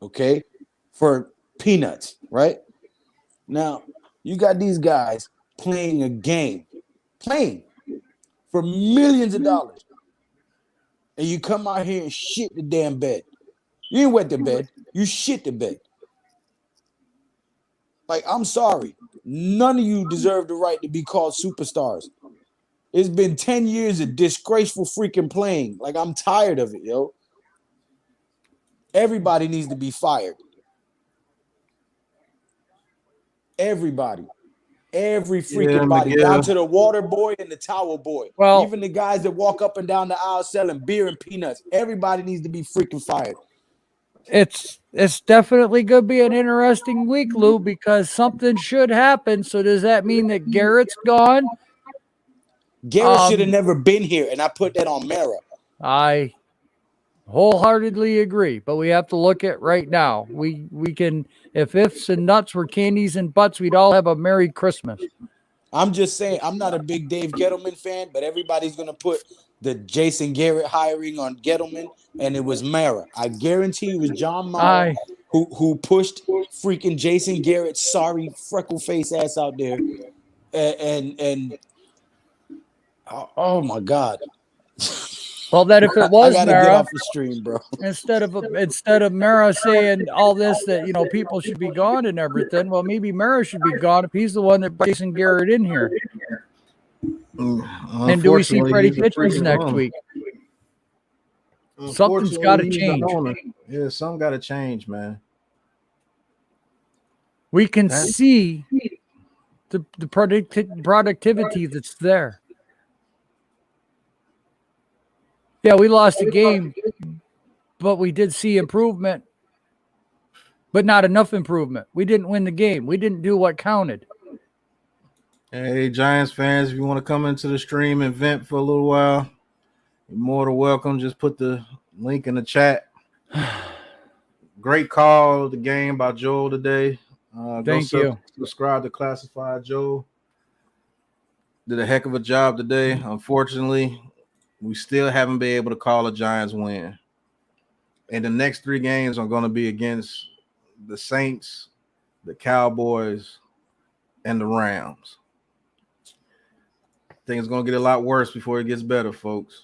Speaker 7: okay? For peanuts, right? Now, you got these guys playing a game, for millions of dollars. And you come out here and shit the damn bed. You ain't wet the bed. You shit the bed. Like, I'm sorry. None of you deserve the right to be called superstars. It's been 10 years of disgraceful freaking playing. Like, I'm tired of it, yo. Everybody needs to be fired. Everybody. Every freaking body. Down to the water boy and the towel boy.
Speaker 5: Well,
Speaker 7: even the guys that walk up and down the aisle selling beer and peanuts. Everybody needs to be freaking fired.
Speaker 5: It's definitely going to be an interesting week, Lou, because something should happen. So does that mean that Garrett's gone?
Speaker 7: Garrett should have never been here, and I put that on Mara.
Speaker 5: I wholeheartedly agree, but we have to look at right now. We can, if ifs and nuts were candies and butts, we'd all have a Merry Christmas.
Speaker 7: I'm just saying, I'm not a big Dave Gettleman fan, but everybody's going to put the Jason Garrett hiring on Gettleman, and it was Mara. I guarantee it was John Mara who pushed freaking Jason Garrett's sorry freckle face ass out there, and oh my God.
Speaker 5: Well, then if it was
Speaker 7: I gotta
Speaker 5: Mara,
Speaker 7: get off the stream, bro.
Speaker 5: instead of Mara saying all this that people should be gone and everything, well, maybe Mara should be gone if he's the one that brought Jason Garrett in here. And do we see Freddie Kitchens next week? Something's got to change.
Speaker 1: Yeah, something got to change, man.
Speaker 5: We can see the productivity that's there. Yeah, we lost a game, but we did see improvement, but not enough improvement. We didn't win the game. We didn't do what counted.
Speaker 1: Hey, Giants fans, if you want to come into the stream and vent for a little while, you're more than welcome. Just put the link in the chat. Great call of the game by Joel today.
Speaker 5: Thank you.
Speaker 1: Subscribe to Classified Joel. Did a heck of a job today. Unfortunately, we still haven't been able to call a Giants win. And the next 3 games are going to be against the Saints, the Cowboys, and the Rams. I think it's going to get a lot worse before it gets better, folks.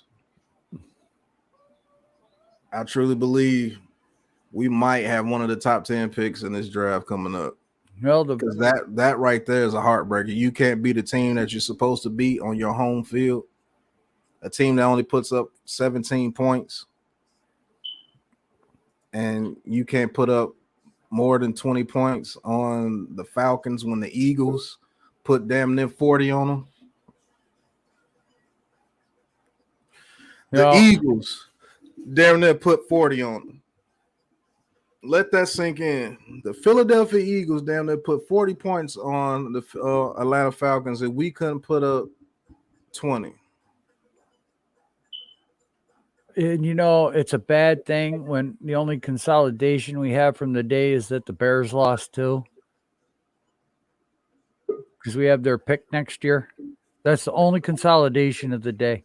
Speaker 1: I truly believe we might have one of the top 10 picks in this draft coming up.
Speaker 5: Well,
Speaker 1: Because that right there is a heartbreaker. You can't beat a team that you're supposed to beat on your home field. A team that only puts up 17 points, and you can't put up more than 20 points on the Falcons when the Eagles put damn near 40 on them. The Eagles damn near put 40 on them. Let that sink in. The Philadelphia Eagles damn near put 40 points on the Atlanta Falcons, and we couldn't put up 20.
Speaker 5: And it's a bad thing when the only consolidation we have from the day is that the Bears lost too, because we have their pick next year. That's the only consolidation of the day.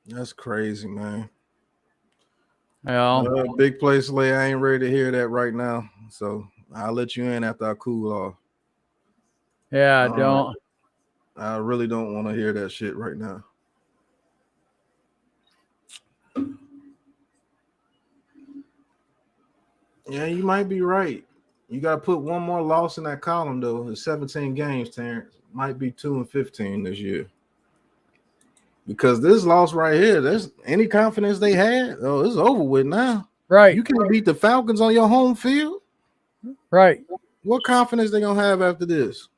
Speaker 1: That's crazy, man.
Speaker 5: Yeah.
Speaker 1: Big play Slay. I ain't ready to hear that right now, so I'll let you in after I cool off.
Speaker 5: Yeah, don't.
Speaker 1: I really don't want to hear that shit right now. Yeah, you might be right. You got to put one more loss in that column, though. It's 17 games, Terrence. Might be 2-15 this year. Because this loss right here, there's any confidence they had, it's over with now.
Speaker 5: Right.
Speaker 1: You can't beat the Falcons on your home field.
Speaker 5: Right.
Speaker 1: What confidence they going to have after this?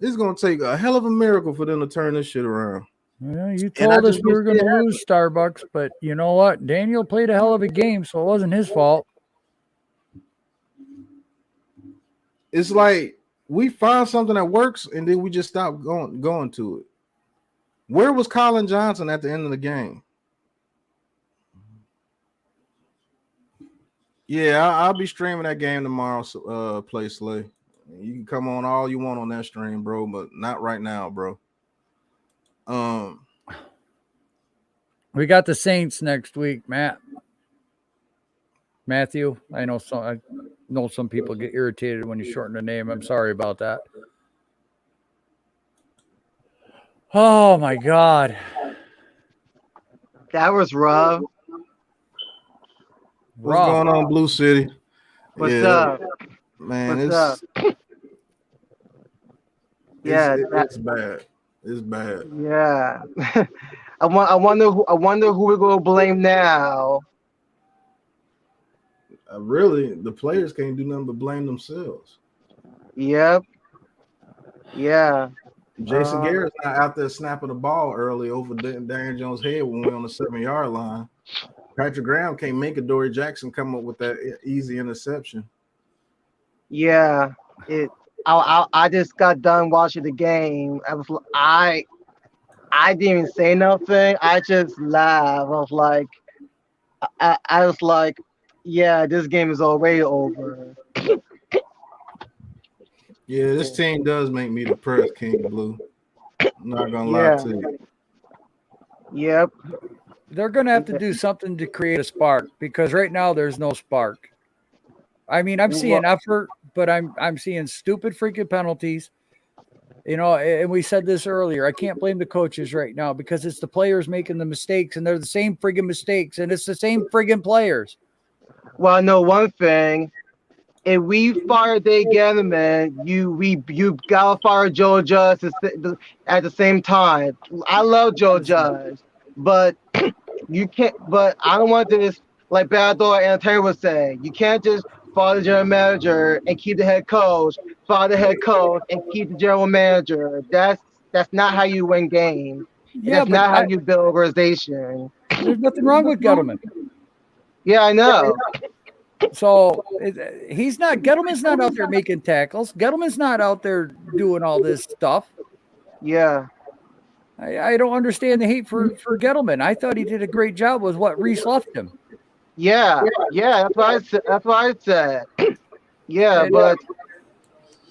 Speaker 1: It's going to take a hell of a miracle for them to turn this shit around.
Speaker 5: Yeah, you told us we were going to lose Starbucks, but you know what? Daniel played a hell of a game, so it wasn't his fault.
Speaker 1: It's like we find something that works, and then we just stop going to it. Where was Colin Johnson at the end of the game? Yeah, I'll be streaming that game tomorrow. Play Slay. You can come on all you want on that stream, bro, but not right now, bro.
Speaker 5: We got the Saints next week, Matthew. I know some people get irritated when you shorten the name. I'm sorry about that. Oh my God.
Speaker 8: That was rough.
Speaker 1: What's going on, Blue City?
Speaker 8: What's up?
Speaker 1: Man,
Speaker 8: What's up?
Speaker 1: It's bad. It's bad.
Speaker 8: Yeah. I wonder who we're gonna blame now.
Speaker 1: Really, the players can't do nothing but blame themselves.
Speaker 8: Yep. Yeah.
Speaker 1: Jason Garrett's not out there snapping the ball early over Daniel Jones' head when we're on the 7-yard line. Patrick Graham can't make a Dory Jackson come up with that easy interception.
Speaker 8: Yeah. I just got done watching the game. I didn't even say nothing. I just laughed. I was like, yeah, this game is already over.
Speaker 1: Yeah, this team does make me depressed, King Blue. I'm not gonna lie to you.
Speaker 8: Yep.
Speaker 5: They're gonna have to do something to create a spark, because right now there's no spark. I mean, I'm seeing effort, but I'm seeing stupid freaking penalties. And we said this earlier. I can't blame the coaches right now because it's the players making the mistakes, and they're the same friggin' mistakes, and it's the same friggin' players.
Speaker 8: Well, I know one thing. If we fire Dave Gettleman, you gotta fire Joe Judge at the same time. I love Joe Judge, but you can't. But I don't want this, like Bador and Terry was saying. You can't just fire the general manager and keep the head coach. Fire the head coach and keep the general manager. That's not how you win games.
Speaker 5: Yeah,
Speaker 8: that's not how you build organization.
Speaker 5: There's nothing wrong with Gettleman.
Speaker 8: Yeah, I know.
Speaker 5: So Gettleman's not out there making tackles. Gettleman's not out there doing all this stuff.
Speaker 8: Yeah.
Speaker 5: I don't understand the hate for Gettleman. I thought he did a great job with what Reese left him.
Speaker 8: Yeah, that's what I said. Yeah, but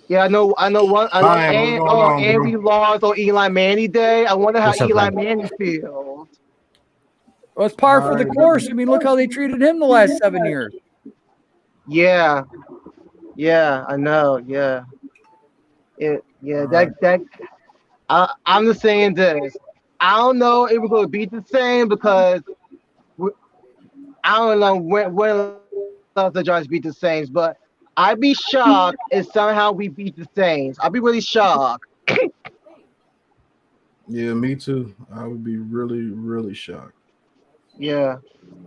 Speaker 8: yeah, I know one. And we lost on Eli Manning Day. I wonder how Eli Manning feels.
Speaker 5: Well, it's par for the course. I mean, look how they treated him the last 7 years.
Speaker 8: Yeah, I know. Yeah, I'm just saying this. I don't know if we're gonna beat the same because I don't know when the Giants beat the Saints, but I'd be shocked if somehow we beat the Saints. I'd be really shocked.
Speaker 1: Yeah, me too. I would be really, really shocked.
Speaker 8: Yeah.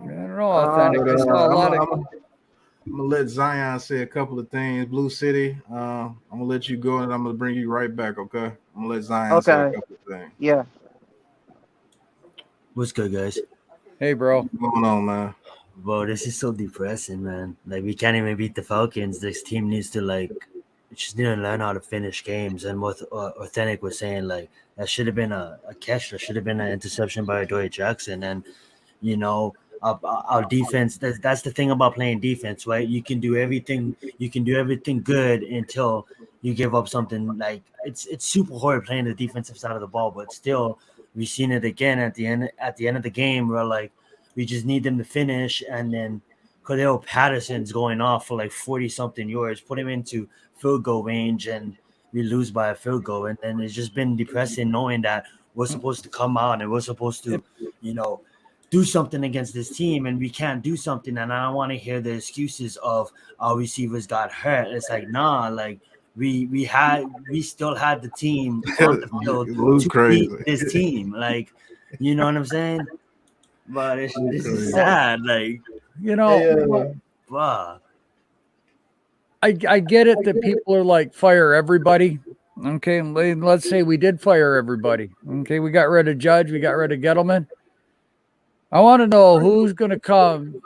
Speaker 5: I don't know, Authentic.
Speaker 1: But
Speaker 5: I saw a lot of.
Speaker 1: I'm gonna let Zion say a couple of things. Blue City, I'm gonna let you go, and I'm gonna bring you right back. Okay, I'm gonna let Zion say a
Speaker 8: Okay.
Speaker 1: couple of things.
Speaker 8: Yeah.
Speaker 9: What's good, guys?
Speaker 5: Hey, bro.
Speaker 1: What's going on, man?
Speaker 9: Bro, this is so depressing, man. Like, we can't even beat the Falcons. This team needs to, like, just need to learn how to finish games. And what Authentic was saying, like, that should have been a catch. That should have been an interception by Adoree Jackson. And, you know, our defense, that's the thing about playing defense, right? You can do everything good until you give up something. Like, it's super hard playing the defensive side of the ball, but still, we've seen it again at the end of the game where, like, we just need them to finish, and then Cordell Patterson's going off for like 40-something yards, put him into field goal range, and we lose by a field goal. And then it's just been depressing knowing that we're supposed to come out and we're supposed to, you know, do something against this team, and we can't do something. And I don't want to hear the excuses of our receivers got hurt. It's like, nah, like we still had the team on the field
Speaker 1: Blue's
Speaker 9: to
Speaker 1: crazy.
Speaker 9: beat this team. Like, you know what I'm saying? But this is sad. Like,
Speaker 5: You know,
Speaker 9: wow.
Speaker 5: I get it that people are like, fire everybody. Okay, let's say we did fire everybody. Okay, we got rid of Judge, we got rid of Gettleman. I want to know who's going to come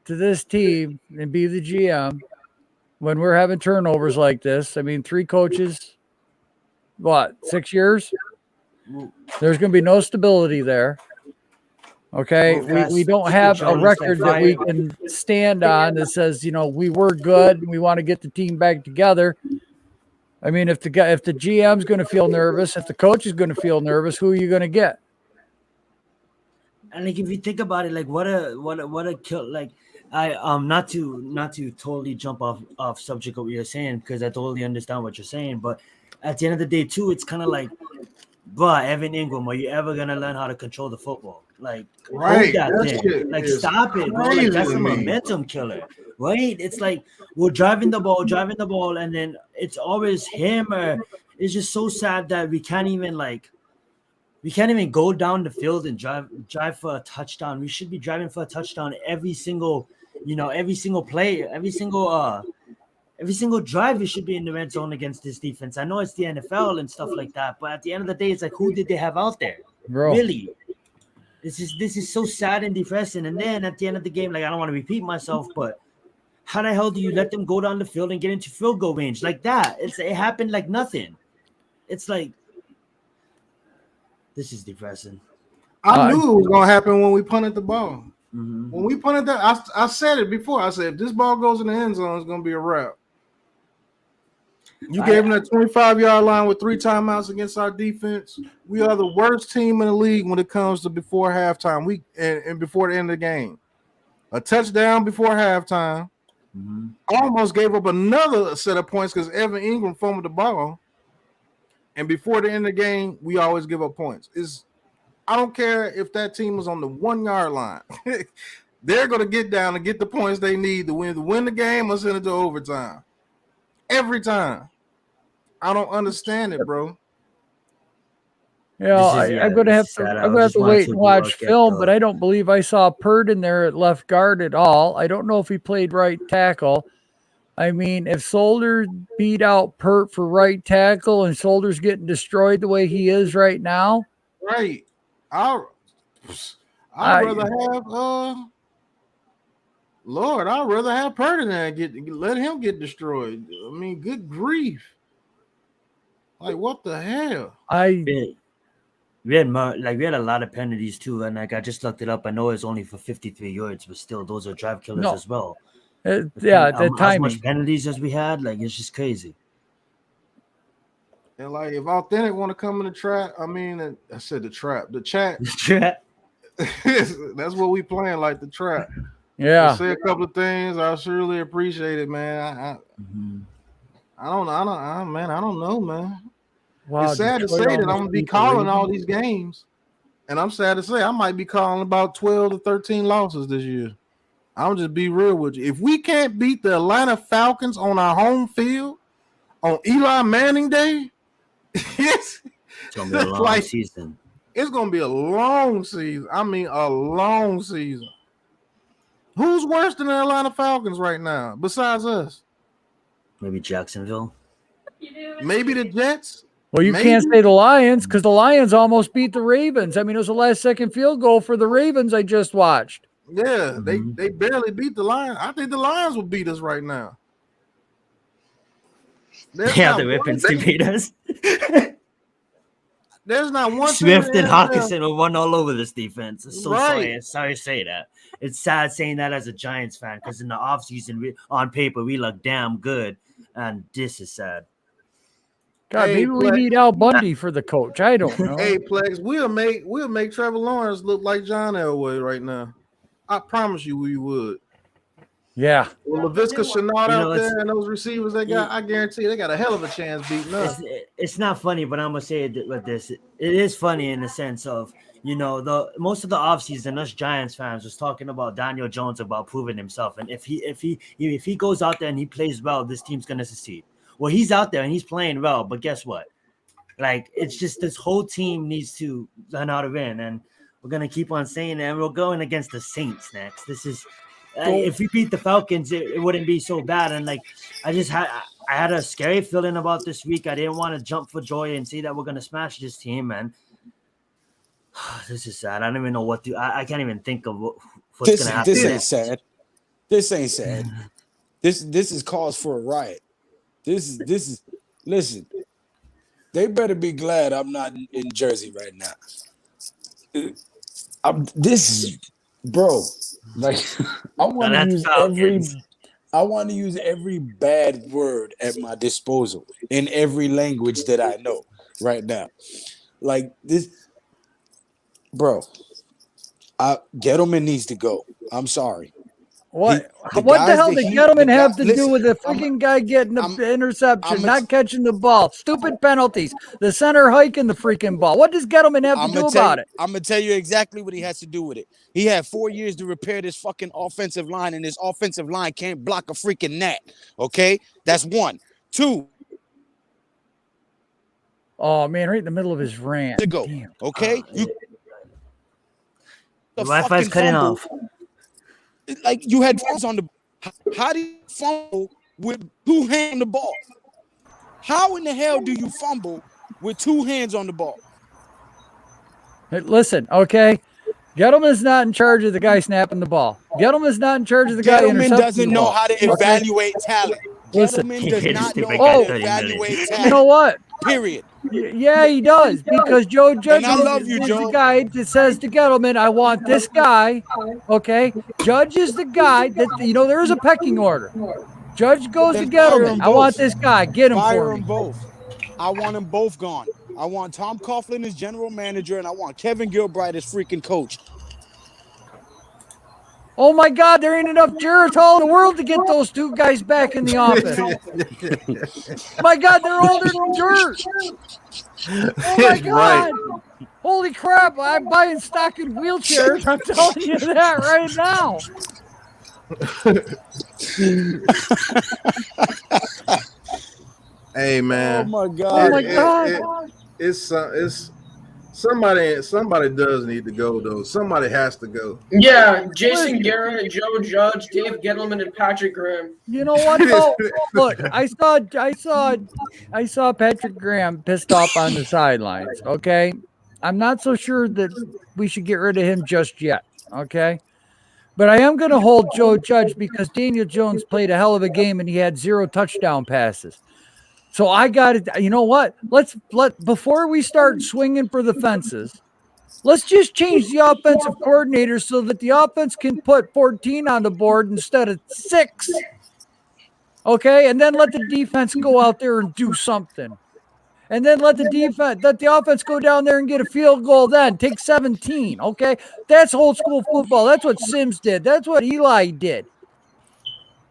Speaker 5: to this team and be the GM when we're having turnovers like this. I mean, 3 coaches, 6 years? There's going to be no stability there. Okay, we don't have a record that we can stand on that says, you know, we were good and we want to get the team back together. I mean, if the GM's going to feel nervous, if the coach is going to feel nervous, who are you going to get?
Speaker 9: And like, if you think about it, like what a kill. Like, I not to totally jump off subject of what you're saying, because I totally understand what you're saying, but at the end of the day too, it's kind of like, but Evan Ingram, are you ever gonna learn how to control the football? Like,
Speaker 1: Right,
Speaker 9: hold that
Speaker 1: that
Speaker 9: thing.
Speaker 1: shit
Speaker 9: Like,
Speaker 1: is
Speaker 9: stop it, bro. Like,
Speaker 1: crazy
Speaker 9: that's
Speaker 1: to
Speaker 9: a
Speaker 1: me.
Speaker 9: momentum killer, right? It's like we're driving the ball, and then it's always him. Or it's just so sad that we can't even go down the field and drive for a touchdown. We should be driving for a touchdown every single play, every single drive. We should be in the red zone against this defense. I know it's the NFL and stuff like that, but at the end of the day, it's like, who did they have out there?
Speaker 5: Bro.
Speaker 9: Really? This is so sad and depressing. And then at the end of the game, like, I don't want to repeat myself, but how the hell do you let them go down the field and get into field goal range like that? It happened like nothing. It's like, this is depressing.
Speaker 1: I knew it was gonna happen when we punted the ball.
Speaker 9: Mm-hmm.
Speaker 1: When we punted that, I said it before. I said, if this ball goes in the end zone, it's gonna be a wrap. You gave them that 25-yard line with 3 timeouts against our defense. We are the worst team in the league when it comes to before halftime. And before the end of the game. A touchdown before halftime.
Speaker 9: Mm-hmm.
Speaker 1: Almost gave up another set of points because Evan Ingram fumbled the ball. And before the end of the game, we always give up points. I don't care if that team was on the 1-yard line. They're going to get down and get the points they need to win the game or send it to overtime. Every time. I don't understand it, bro.
Speaker 5: You know, I'm going to have to wait and watch film, but I don't believe I saw Purd in there at left guard at all. I don't know if he played right tackle. I mean, if Solder beat out Pert for right tackle and Solder's getting destroyed the way he is right now.
Speaker 1: Right. I'd rather have Lord, I'd rather have Pert in there and let him get destroyed. I mean, good grief. Like, what the hell?
Speaker 9: We had a lot of penalties too, and like, I just looked it up. I know it's only for 53 yards, but still, those are drive killers as well.
Speaker 5: The timing.
Speaker 9: As much penalties as we had, like, it's just crazy.
Speaker 1: And like, if Authentic want to come in the trap, I mean, I said the trap, the chat. That's what we playing, like the trap.
Speaker 5: Yeah.
Speaker 1: Say a couple of things. I surely appreciate it, man. I don't know, man.
Speaker 5: Wow,
Speaker 1: it's sad to say that I'm gonna be calling all these games, and I'm sad to say I might be calling about 12 to 13 losses this year. I'm just be real with you. If we can't beat the Atlanta Falcons on our home field on Eli Manning Day, it's
Speaker 9: gonna be a long season.
Speaker 1: It's gonna be a long season. I mean, a long season. Who's worse than the Atlanta Falcons right now besides us?
Speaker 9: Maybe Jacksonville.
Speaker 1: Maybe the Jets.
Speaker 5: Well, you can't say the Lions because the Lions almost beat the Ravens. I mean, it was the last-second field goal for the Ravens I just watched.
Speaker 1: Yeah, they barely beat the Lions. I think the Lions will beat us right now.
Speaker 9: The Ravens to beat us.
Speaker 1: There's not one.
Speaker 9: Swift and Hawkinson will run all over this defense. So sorry to say that. It's sad saying that as a Giants fan because in the offseason, on paper, we look damn good. And this is sad.
Speaker 5: God, maybe we need Al Bundy for the coach. I don't know.
Speaker 1: Hey, Plex, we'll make Trevor Lawrence look like John Elway right now. I promise you we would.
Speaker 5: Yeah.
Speaker 1: Well, LaVisca Chenault out there and those receivers they got, I guarantee they got a hell of a chance beating us.
Speaker 9: It's not funny, but I'm gonna say it with this. It is funny in the sense of, the most of the offseason, us Giants fans was talking about Daniel Jones about proving himself. And if he goes out there and he plays well, this team's gonna succeed. Well, he's out there and he's playing well, but guess what? Like, it's just this whole team needs to learn how to win, and we're gonna keep on saying that. And we're going against the Saints next. This is if we beat the Falcons, it wouldn't be so bad. And like, I had a scary feeling about this week. I didn't want to jump for joy and say that we're gonna smash this team, man. This is sad. I don't even know what to. I can't even think of what's gonna happen.
Speaker 7: This ain't sad. This ain't sad. This is cause for a riot. This is. Listen, they better be glad I'm not in Jersey right now. Bro. Like, I want to use every bad word at my disposal in every language that I know right now. Like this, bro. Gettleman needs to go. I'm sorry.
Speaker 5: What the hell did Gettleman have to do with the freaking guy getting the interception, not catching the ball? Stupid penalties. The center hiking the freaking ball. What does Gettleman have to do about it?
Speaker 7: I'm going to tell you exactly what he has to do with it. He had 4 years to repair this fucking offensive line, and this offensive line can't block a freaking gnat. Okay? That's one. Two.
Speaker 5: Oh, man, right in the middle of his rant.
Speaker 7: To go. Damn. Okay?
Speaker 9: The Wi-Fi's cutting off.
Speaker 7: Like, you had fumbles on the. How do you fumble with 2 hands on the ball? How in the hell do you fumble with 2 hands on the ball?
Speaker 5: Hey, listen, okay. Gettleman's not in charge of the guy snapping the ball. Gettleman's not in charge of the guy intercepting the ball.
Speaker 7: Gettleman doesn't know how to evaluate talent.
Speaker 5: Listen,
Speaker 7: Gettleman does not know how to evaluate talent.
Speaker 5: You know what?
Speaker 7: Period.
Speaker 5: Yeah, he does, because Joe Judge is
Speaker 7: Joe.
Speaker 5: the guy that says to Gettleman, I want this guy, okay? Judge is the guy that, there is a pecking order. Judge goes to Gettleman, I want this guy, get him
Speaker 7: Fire
Speaker 5: for me.
Speaker 7: them both. I want them both gone. I want Tom Coughlin as general manager, and I want Kevin Gilbride as freaking coach.
Speaker 5: Oh, my God, there ain't enough Geritol in the world to get those 2 guys back in the office. My God, they're older than dirt. Oh, my God. Right. Holy crap, I'm buying stock in wheelchairs. I'm telling you that right now.
Speaker 1: Hey, man.
Speaker 7: Oh, my God.
Speaker 5: Oh, my God.
Speaker 1: It's somebody does need to go, though. Somebody has to go.
Speaker 10: Yeah, Jason Garrett, Joe Judge, Dave Gettleman, and Patrick Graham.
Speaker 5: You know what, though? Look, I saw Patrick Graham pissed off on the sidelines, okay? I'm not so sure that we should get rid of him just yet, okay? But I am going to hold Joe Judge because Daniel Jones played a hell of a game and he had 0 touchdown passes. So I got it. You know what? Before we start swinging for the fences, let's just change the offensive coordinator so that the offense can put 14 on the board instead of 6. Okay, and then let the defense go out there and do something, and then let the offense go down there and get a field goal. Then take 17. Okay, that's old school football. That's what Sims did. That's what Eli did.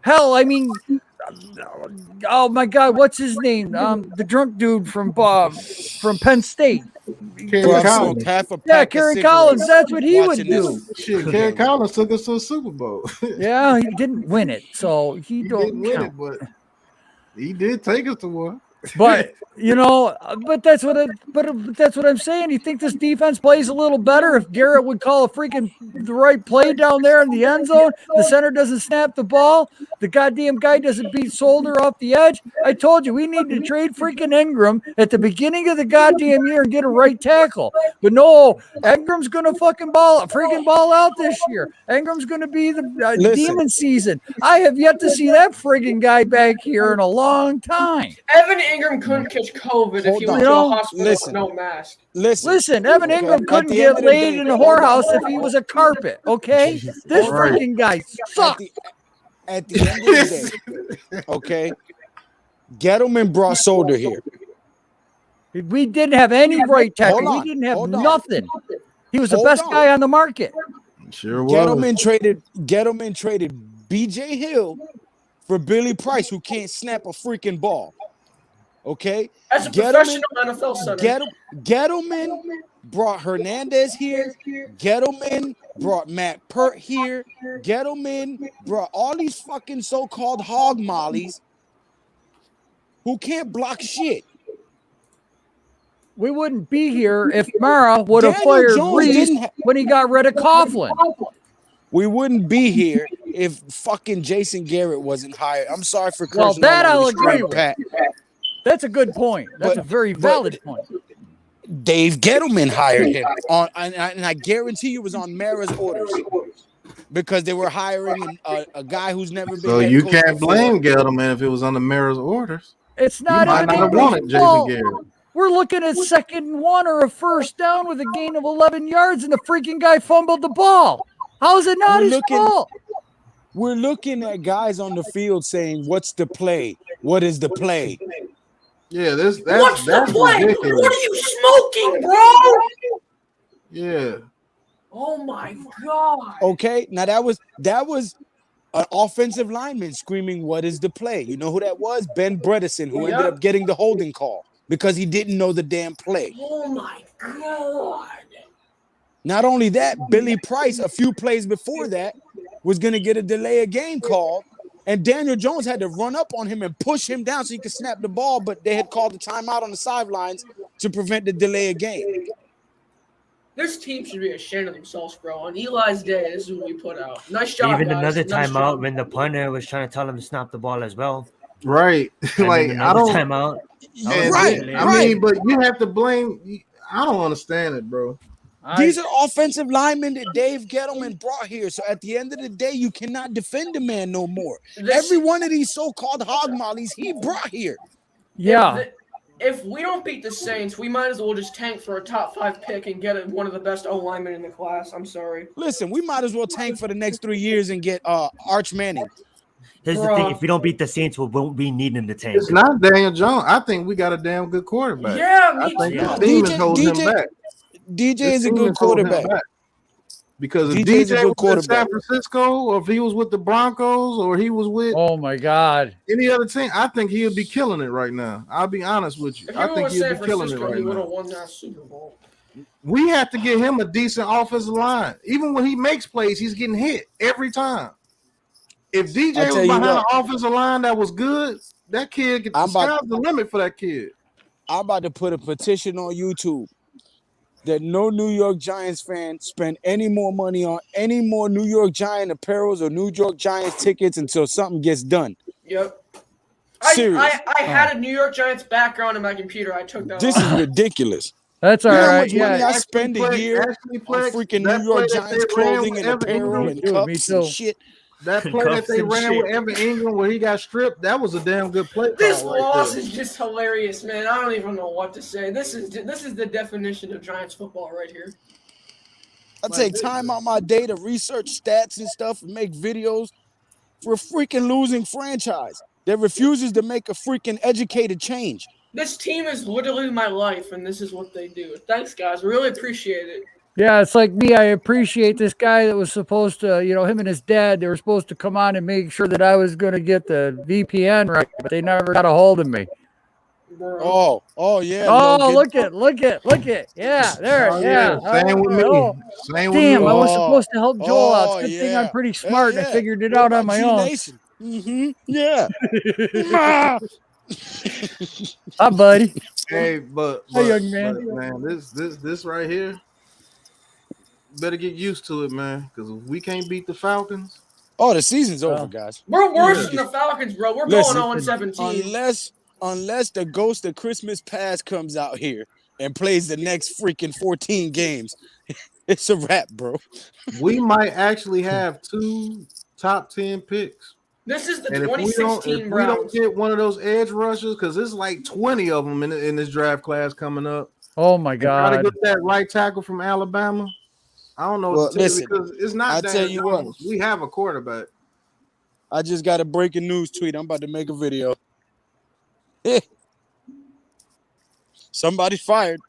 Speaker 5: Hell, I mean, oh my God, what's his name? The drunk dude from Penn State.
Speaker 6: Kerry
Speaker 7: Bro, I've
Speaker 6: Collins.
Speaker 7: smoked half a
Speaker 5: Yeah,
Speaker 7: pack of
Speaker 5: Kerry
Speaker 7: cigarettes
Speaker 5: Collins. That's what he would
Speaker 7: watching this.
Speaker 5: do.
Speaker 6: Shit, Kerry Collins took us to a Super Bowl.
Speaker 5: Yeah, he didn't win it, so he
Speaker 6: He
Speaker 5: don't
Speaker 6: didn't win
Speaker 5: count.
Speaker 6: it, but he did take us to one.
Speaker 5: But but that's what I'm saying. You think this defense plays a little better if Garrett would call a freaking the right play down there in the end zone? The center doesn't snap the ball. The goddamn guy doesn't beat Solder off the edge. I told you we need to trade freaking Ingram at the beginning of the goddamn year and get a right tackle. But no, Ingram's gonna freaking ball out this year. Ingram's gonna be the demon season. I have yet to see that friggin' guy back here in a long time.
Speaker 10: Evan Ingram couldn't catch COVID if he went to a hospital with no mask.
Speaker 5: Listen, Evan Ingram couldn't get laid in a whorehouse if he was a carpet, okay? This freaking guy sucks.
Speaker 7: At the end of the day, okay, Gettleman brought Solder here.
Speaker 5: We didn't have any right tackle.
Speaker 7: Hold on,
Speaker 5: We didn't have
Speaker 7: hold on.
Speaker 5: nothing. He was the
Speaker 7: Hold
Speaker 5: best
Speaker 7: on.
Speaker 5: guy on the market.
Speaker 6: Sure was.
Speaker 7: Gettleman traded BJ Hill for Billy Price, who can't snap a freaking ball. Okay,
Speaker 10: As a professional NFL center.
Speaker 7: Gettleman brought Hernandez here. Gettleman brought Matt Pert here. Gettleman brought all these fucking so-called hog mollies who can't block shit.
Speaker 5: We wouldn't be here if Mara would have
Speaker 7: Daniel
Speaker 5: fired
Speaker 7: Jones
Speaker 5: Reese
Speaker 7: didn't
Speaker 5: when he got rid of Coughlin.
Speaker 7: We wouldn't be here if fucking Jason Garrett wasn't hired. I'm sorry for cursing.
Speaker 5: Well, that
Speaker 7: all
Speaker 5: I'll
Speaker 7: over the screen,
Speaker 5: agree with.
Speaker 7: Pat.
Speaker 5: That's a good point. That's a very valid point.
Speaker 7: Dave Gettleman hired him on, and I guarantee you it was on Mara's orders because they were hiring a guy who's never been.
Speaker 6: So
Speaker 7: head
Speaker 6: you
Speaker 7: coach
Speaker 6: can't
Speaker 7: before.
Speaker 6: blame Gettleman if it was under Mara's orders.
Speaker 5: It's
Speaker 6: You
Speaker 5: not
Speaker 6: might
Speaker 5: even
Speaker 6: not have
Speaker 5: his
Speaker 6: wanted Jason
Speaker 5: fault.
Speaker 6: Garrett.
Speaker 5: We're looking at 2nd and 1 or a first down with a gain of 11 yards, and the freaking guy fumbled the ball. How is it not his fault?
Speaker 7: We're looking at guys on the field saying, "What's the play? What is the play?"
Speaker 6: Yeah, that's
Speaker 10: What's
Speaker 6: that's
Speaker 10: the play?
Speaker 6: ridiculous.
Speaker 10: What are you smoking, bro?
Speaker 6: Yeah.
Speaker 10: Oh my God.
Speaker 7: Okay, now that was an offensive lineman screaming, "What is the play?" You know who that was? Ben Bredesen, who ended up getting the holding call because he didn't know the damn play.
Speaker 10: Oh my God.
Speaker 7: Not only that, Billy Price, a few plays before that, was going to get a delay of game call, and Daniel Jones had to run up on him and push him down so he could snap the ball, but they had called the timeout on the sidelines to prevent the delay of game.
Speaker 10: This team should be ashamed of themselves, bro. On Eli's day, this is what we put out. Nice job,
Speaker 9: Even
Speaker 10: guys.
Speaker 9: another
Speaker 10: Nice
Speaker 9: timeout
Speaker 10: job.
Speaker 9: when the punter was trying to tell him to snap the ball as well.
Speaker 6: Right.
Speaker 9: And
Speaker 6: Like
Speaker 9: then
Speaker 6: I
Speaker 9: another
Speaker 6: don't
Speaker 9: timeout.
Speaker 6: and I mean, but you have to blame. I don't understand it, bro.
Speaker 7: These are offensive linemen that Dave Gettleman brought here. So at the end of the day, you cannot defend the man no more. Every one of these so-called hog mollies he brought here.
Speaker 5: Yeah.
Speaker 10: If we don't beat the Saints, we might as well just tank for a top 5 pick and get one of the best O linemen in the class. I'm sorry.
Speaker 7: Listen, we might as well tank for the next 3 years and get Arch Manning.
Speaker 9: Here's the thing: if we don't beat the Saints, we won't be needing the tank.
Speaker 6: It's not Daniel Jones. I think we got a damn good quarterback.
Speaker 10: Yeah,
Speaker 6: I
Speaker 10: me
Speaker 6: think
Speaker 10: too.
Speaker 6: the demons hold him back.
Speaker 7: DJ
Speaker 6: The
Speaker 7: is a good
Speaker 6: demons hold him
Speaker 7: quarterback.
Speaker 6: back. Because if
Speaker 7: DJ is a
Speaker 6: DJ
Speaker 7: good
Speaker 6: was in
Speaker 7: quarterback.
Speaker 6: San Francisco, or if he was with the Broncos, or he was with
Speaker 5: Oh my God.
Speaker 6: any other team, I think he'll be killing it right now. I'll be honest with you.
Speaker 10: If
Speaker 6: I
Speaker 10: he
Speaker 6: think
Speaker 10: was
Speaker 6: he'll
Speaker 10: San
Speaker 6: be killing it
Speaker 10: Francisco, he
Speaker 6: right
Speaker 10: would
Speaker 6: now.
Speaker 10: have won that Super Bowl.
Speaker 6: We have to get him a decent offensive line. Even when he makes plays, he's getting hit every time. If DJ
Speaker 7: I'll
Speaker 6: was
Speaker 7: tell you
Speaker 6: behind an
Speaker 7: what.
Speaker 6: offensive line that was good, that kid could the sky's the limit for that kid.
Speaker 7: I'm about to put a petition on YouTube that no New York Giants fan spend any more money on any more New York Giant apparels or New York Giants tickets until something gets done.
Speaker 10: Yep.
Speaker 7: Serious.
Speaker 10: I had a New York Giants background in my computer. I took that
Speaker 7: This
Speaker 10: off.
Speaker 7: is ridiculous.
Speaker 5: That's all
Speaker 7: You know how
Speaker 5: right.
Speaker 7: much money
Speaker 5: Yeah.
Speaker 7: I spend a year on freaking New York Giants clothing and apparel and cups and shit.
Speaker 6: That play that they ran with Evan Ingram where he got stripped, that was a damn good play.
Speaker 10: This
Speaker 6: call right
Speaker 10: loss
Speaker 6: there.
Speaker 10: is just hilarious, man. I don't even know what to say. This is the definition of Giants football right here.
Speaker 7: I take time out my day to research stats and stuff and make videos for a freaking losing franchise that refuses to make a freaking educated change.
Speaker 10: This team is literally my life, and this is what they do. Thanks, guys. Really appreciate it.
Speaker 5: Yeah, it's like me. I appreciate this guy that was supposed to, him and his dad, they were supposed to come on and make sure that I was going to get the VPN right, but they never got a hold of me.
Speaker 7: Oh yeah,
Speaker 5: Oh,
Speaker 7: Logan.
Speaker 5: look it. Yeah, there.
Speaker 1: Oh,
Speaker 5: Yeah.
Speaker 1: Same with me.
Speaker 5: Oh,
Speaker 1: Same with
Speaker 5: damn,
Speaker 1: me.
Speaker 5: I was supposed to help Joel out. It's a good thing
Speaker 7: yeah.
Speaker 5: I'm pretty smart and I figured it
Speaker 7: What
Speaker 5: out
Speaker 7: about
Speaker 5: on my
Speaker 7: G
Speaker 5: own.
Speaker 7: Nation? Yeah.
Speaker 5: Hi, buddy.
Speaker 1: Hey, but
Speaker 5: Hi, young man.
Speaker 1: but, man, this right here, better get used to it, man. Because if we can't beat the Falcons,
Speaker 7: Oh, the season's over, guys.
Speaker 10: We're worse than the Falcons, bro. We're going 0-17.
Speaker 7: Unless the ghost of Christmas past comes out here and plays the next freaking 14 games, it's a wrap, bro.
Speaker 1: we might actually have 2 top 10 picks.
Speaker 10: This is the
Speaker 1: And
Speaker 10: 2016
Speaker 1: if we
Speaker 10: Browns.
Speaker 1: don't get one of those edge rushers, because there's like 20 of them in this draft class coming up.
Speaker 5: Oh my
Speaker 1: Try to
Speaker 5: God.
Speaker 1: get that right tackle from Alabama. I don't know what to tell you because it's not
Speaker 7: I'll
Speaker 1: that.
Speaker 7: tell you what.
Speaker 1: We have a quarterback.
Speaker 7: I just got a breaking news tweet. I'm about to make a video. Somebody's fired.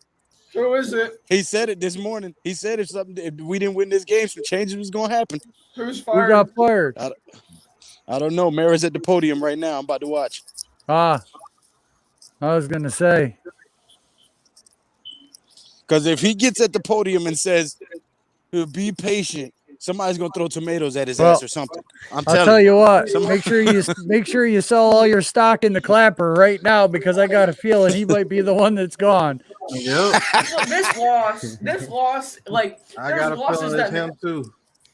Speaker 10: Who is it?
Speaker 7: He said it this morning. He said if we didn't win this game, some changes was gonna happen.
Speaker 10: Who's
Speaker 5: Who
Speaker 10: fired?
Speaker 5: got fired?
Speaker 7: I don't know. Mara's at the podium right now. I'm about to watch.
Speaker 5: I was going to say.
Speaker 7: Because if he gets at the podium and says, be patient, somebody's gonna throw tomatoes at his ass or something.
Speaker 5: I'll tell you what. Make sure you sell all your stock in the Clapper right now because I got a feeling he might be the one that's gone.
Speaker 1: Yep.
Speaker 10: So this loss, like
Speaker 1: I got a feeling it's him too.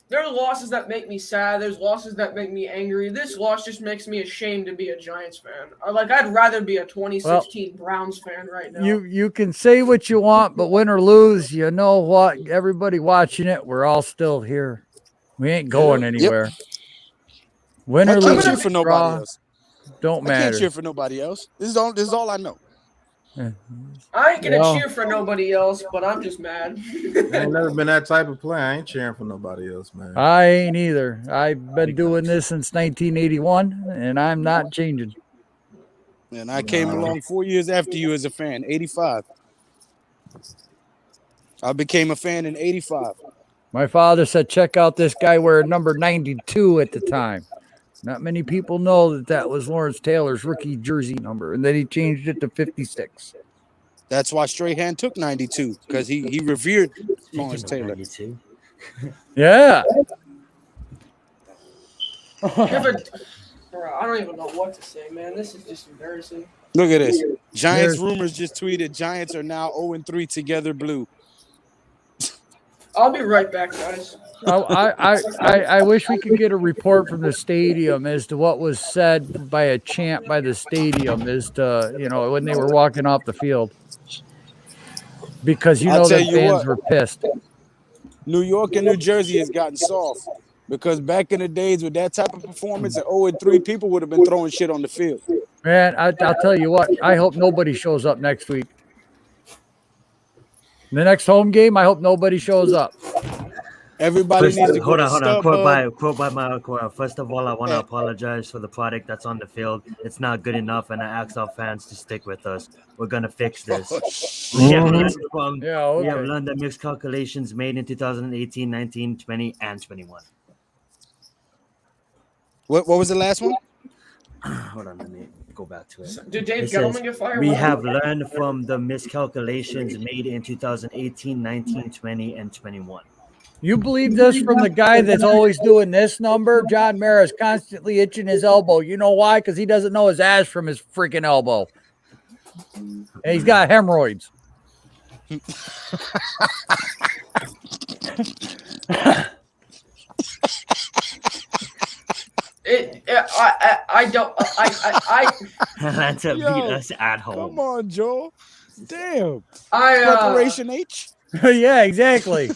Speaker 10: There are losses that make me sad. There's losses that make me angry. This loss just makes me ashamed to be a Giants fan. I'd rather be a 2016 Browns fan right now.
Speaker 5: You can say what you want, but win or lose, you know what? Everybody watching it, we're all still here. We ain't going anywhere. Win or
Speaker 7: I
Speaker 5: lose,
Speaker 7: can't cheer for nobody else.
Speaker 5: Don't matter.
Speaker 7: I can't cheer for nobody else. This is all I know.
Speaker 10: I ain't gonna cheer for nobody else, but I'm just mad.
Speaker 1: I ain't never been that type of player. I ain't cheering for nobody else, man.
Speaker 5: I ain't either. I've been doing this since 1981, and I'm not changing.
Speaker 7: And I came along 4 years after you as a fan, 85. I became a fan in 85.
Speaker 5: My father said, check out this guy wearing number 92 at the time. Not many people know that was Lawrence Taylor's rookie jersey number, and then he changed it to 56.
Speaker 7: That's why Strahan took 92, because he revered Lawrence Taylor.
Speaker 9: 92.
Speaker 5: Yeah.
Speaker 10: I don't even know what to say, man. This is just embarrassing.
Speaker 7: Look at this. Giants rumors just tweeted Giants are now 0-3 together blue.
Speaker 10: I'll be right back, guys.
Speaker 5: I wish we could get a report from the stadium as to what was said by a chant by the stadium as to, when they were walking off the field. Because the fans were pissed.
Speaker 7: New York and New Jersey has gotten soft because back in the days with that type of performance at 0-3, people would have been throwing shit on the field.
Speaker 5: Man, I'll tell you what, I hope nobody shows up next week. The next home game, I hope nobody shows up.
Speaker 7: Everybody needs to go
Speaker 9: hold
Speaker 7: to
Speaker 9: on. Quote by Malcolm. First of all, I want to apologize for the product that's on the field. It's not good enough, and I ask our fans to stick with us. We're gonna fix this. We have learned that mixed calculations made in 2018, 19, 20, and 21.
Speaker 7: What was the last one?
Speaker 9: Hold on, let me go back to it.
Speaker 10: Did Dave Gettleman get fired?
Speaker 9: We have learned from the miscalculations made in 2018, 19, 20, and 21.
Speaker 5: You believe this from the guy that's always doing this number? John Mara is constantly itching his elbow. You know why? Because he doesn't know his ass from his freaking elbow. And he's got hemorrhoids.
Speaker 9: That's a beat us at home.
Speaker 7: Come on, Joel. Damn. Preparation H.
Speaker 5: Yeah, exactly.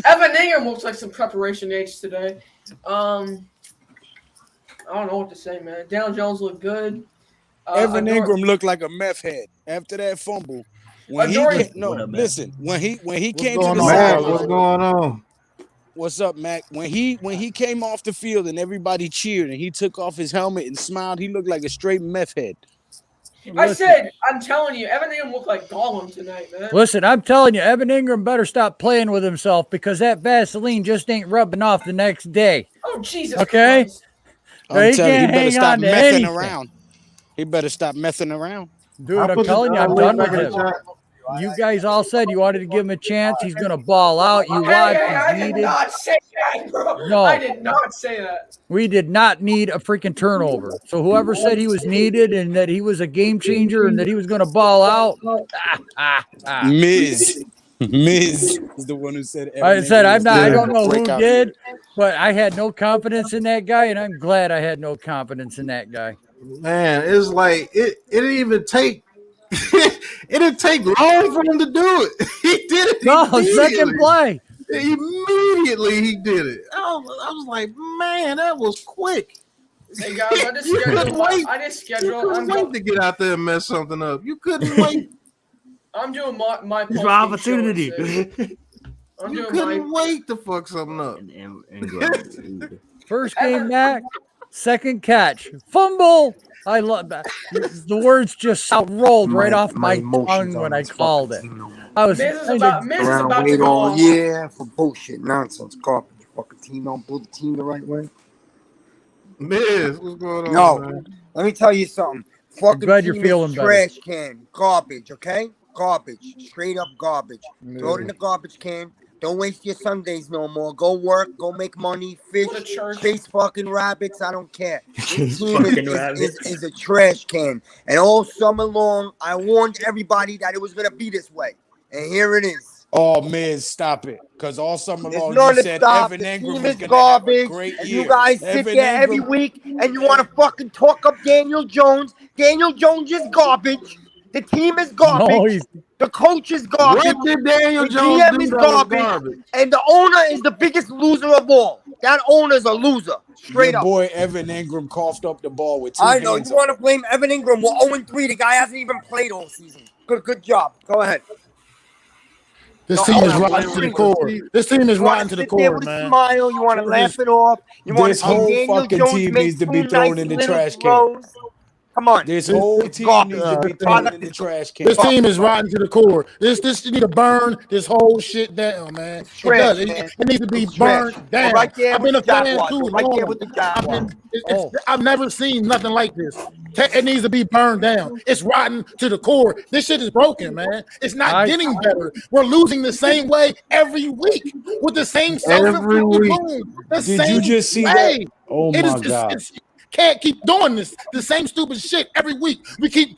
Speaker 10: Evan Ingram looks like some preparation H today. I don't know what to say, man. Daniel Jones looked good.
Speaker 7: Evan Ingram looked like a meth head after that fumble. When he came to the sideline.
Speaker 1: What's going on?
Speaker 7: What's up, Mac? When he came off the field and everybody cheered and he took off his helmet and smiled, he looked like a straight meth head.
Speaker 10: I said, I'm telling you, Evan Ingram looked like Gollum tonight, man.
Speaker 5: Listen, I'm telling you, Evan Ingram better stop playing with himself because that Vaseline just ain't rubbing off the next day.
Speaker 10: Oh, Jesus
Speaker 5: Okay?
Speaker 10: Christ.
Speaker 7: I'm
Speaker 5: He
Speaker 7: telling you,
Speaker 5: can't
Speaker 7: he better
Speaker 5: hang
Speaker 7: stop
Speaker 5: on to
Speaker 7: messing
Speaker 5: anything.
Speaker 7: around. He better stop messing around.
Speaker 5: Dude, I'm telling you, I'm done with him. You guys all said you wanted to give him a chance. He's going to ball out. You watch.
Speaker 10: I
Speaker 5: He's
Speaker 10: did
Speaker 5: needed.
Speaker 10: not say that, bro.
Speaker 5: No.
Speaker 10: I did not say that.
Speaker 5: We did not need a freaking turnover. So whoever said he was needed and that he was a game changer and that he was going to ball out.
Speaker 7: Miz is the one who said.
Speaker 5: I said I don't know who did, but I had no confidence in that guy, and I'm glad I had no confidence in that guy.
Speaker 1: Man, it's like it didn't even take it didn't take long for him to do it. He did it.
Speaker 5: No, second play.
Speaker 1: Immediately he did it. I was like, man, that was quick.
Speaker 10: Hey guys, I just scheduled.
Speaker 1: I'm waiting to get out there and mess something up. You couldn't wait.
Speaker 10: I'm doing my
Speaker 9: It's my opportunity.
Speaker 1: You couldn't wait to fuck something up.
Speaker 5: First game back, second catch, fumble. I love that. The words just rolled right off my tongue when I called it. I was
Speaker 10: Miz is about to go
Speaker 11: all
Speaker 10: off.
Speaker 11: year for bullshit, nonsense, garbage. Fucking team don't build the team the right way.
Speaker 1: Miz, what's going on?
Speaker 11: No,
Speaker 1: man?
Speaker 11: let me tell you something. Fucking
Speaker 5: glad you're
Speaker 11: team
Speaker 5: feeling
Speaker 11: is
Speaker 5: better.
Speaker 11: trash can, garbage. Okay, garbage, straight up garbage. Throw it in the garbage can. Don't waste your Sundays no more. Go work, go make money, fish, chase fucking rabbits. I don't care. This team is a trash can. And all summer long, I warned everybody that it was gonna be this way, and here it is.
Speaker 7: Oh, Miz, stop it. Because all summer
Speaker 11: There's
Speaker 7: long
Speaker 11: none
Speaker 7: you
Speaker 11: to
Speaker 7: said
Speaker 11: stop.
Speaker 7: Evan
Speaker 11: The
Speaker 7: Ingram
Speaker 11: team
Speaker 7: is
Speaker 11: is
Speaker 7: going to have a
Speaker 11: garbage.
Speaker 7: great
Speaker 11: And
Speaker 7: year.
Speaker 11: you guys sit
Speaker 7: Evan
Speaker 11: there every
Speaker 7: Ingram-
Speaker 11: week and you want to fucking talk up Daniel Jones. Daniel Jones is garbage. The team is garbage. The coach is garbage.
Speaker 1: What did Daniel
Speaker 11: the
Speaker 1: Jones
Speaker 11: GM
Speaker 1: do
Speaker 11: is
Speaker 1: that was
Speaker 11: garbage.
Speaker 1: garbage?
Speaker 11: And the owner is the biggest loser of all. That owner's a loser. Straight
Speaker 7: Your
Speaker 11: up.
Speaker 7: boy Evan Ingram coughed up the ball with two
Speaker 11: I know.
Speaker 7: hands
Speaker 11: You want to blame Evan Ingram? We're 0-3. The guy hasn't even played all season. Good job. Go ahead.
Speaker 6: This team is rotten to the core. This team is rotten to the core,
Speaker 11: with
Speaker 6: man.
Speaker 11: A smile. You want to laugh it off. You want to
Speaker 7: This whole
Speaker 11: Daniel
Speaker 7: fucking
Speaker 11: Jones
Speaker 7: team
Speaker 11: make
Speaker 7: needs to be
Speaker 11: two
Speaker 7: thrown
Speaker 11: nice
Speaker 7: in the
Speaker 11: little
Speaker 7: trash can.
Speaker 11: throws. Come on.
Speaker 7: This whole team needs to be thrown in the trash can.
Speaker 6: This team is rotten to the core. This you need to burn this whole shit down, man.
Speaker 11: Trash,
Speaker 6: it does.
Speaker 11: man.
Speaker 6: It needs to be
Speaker 11: It's trash.
Speaker 6: burned down.
Speaker 11: Right there
Speaker 6: I've
Speaker 11: with
Speaker 6: been a
Speaker 11: the
Speaker 6: fan
Speaker 11: Jaguars.
Speaker 6: too
Speaker 11: Right there
Speaker 6: long.
Speaker 11: with the Jaguars.
Speaker 6: I've never seen nothing like this. It needs to be burned down. It's rotten to the core. This shit is broken, man. It's not getting better. We're losing the same way every week with the same
Speaker 1: Every week.
Speaker 7: Did you just see that? Oh my God.
Speaker 6: Can't keep doing this. The same stupid shit every week. We get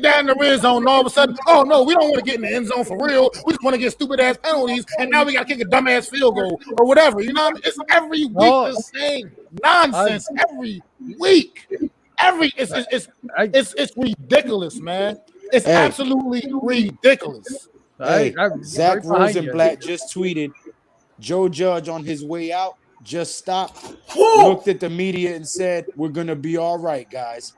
Speaker 6: down in the red zone, and all of a sudden, oh no, we don't want to get in the end zone for real. We just want to get stupid ass penalties, and now we got to kick a dumbass field goal or whatever. You know what I mean? It's every week the same nonsense every week. It's ridiculous, man. It's absolutely ridiculous.
Speaker 7: Hey, Zach Rosenblatt just tweeted, Joe Judge on his way out just stopped, looked at the media and said, we're going to be all right, guys.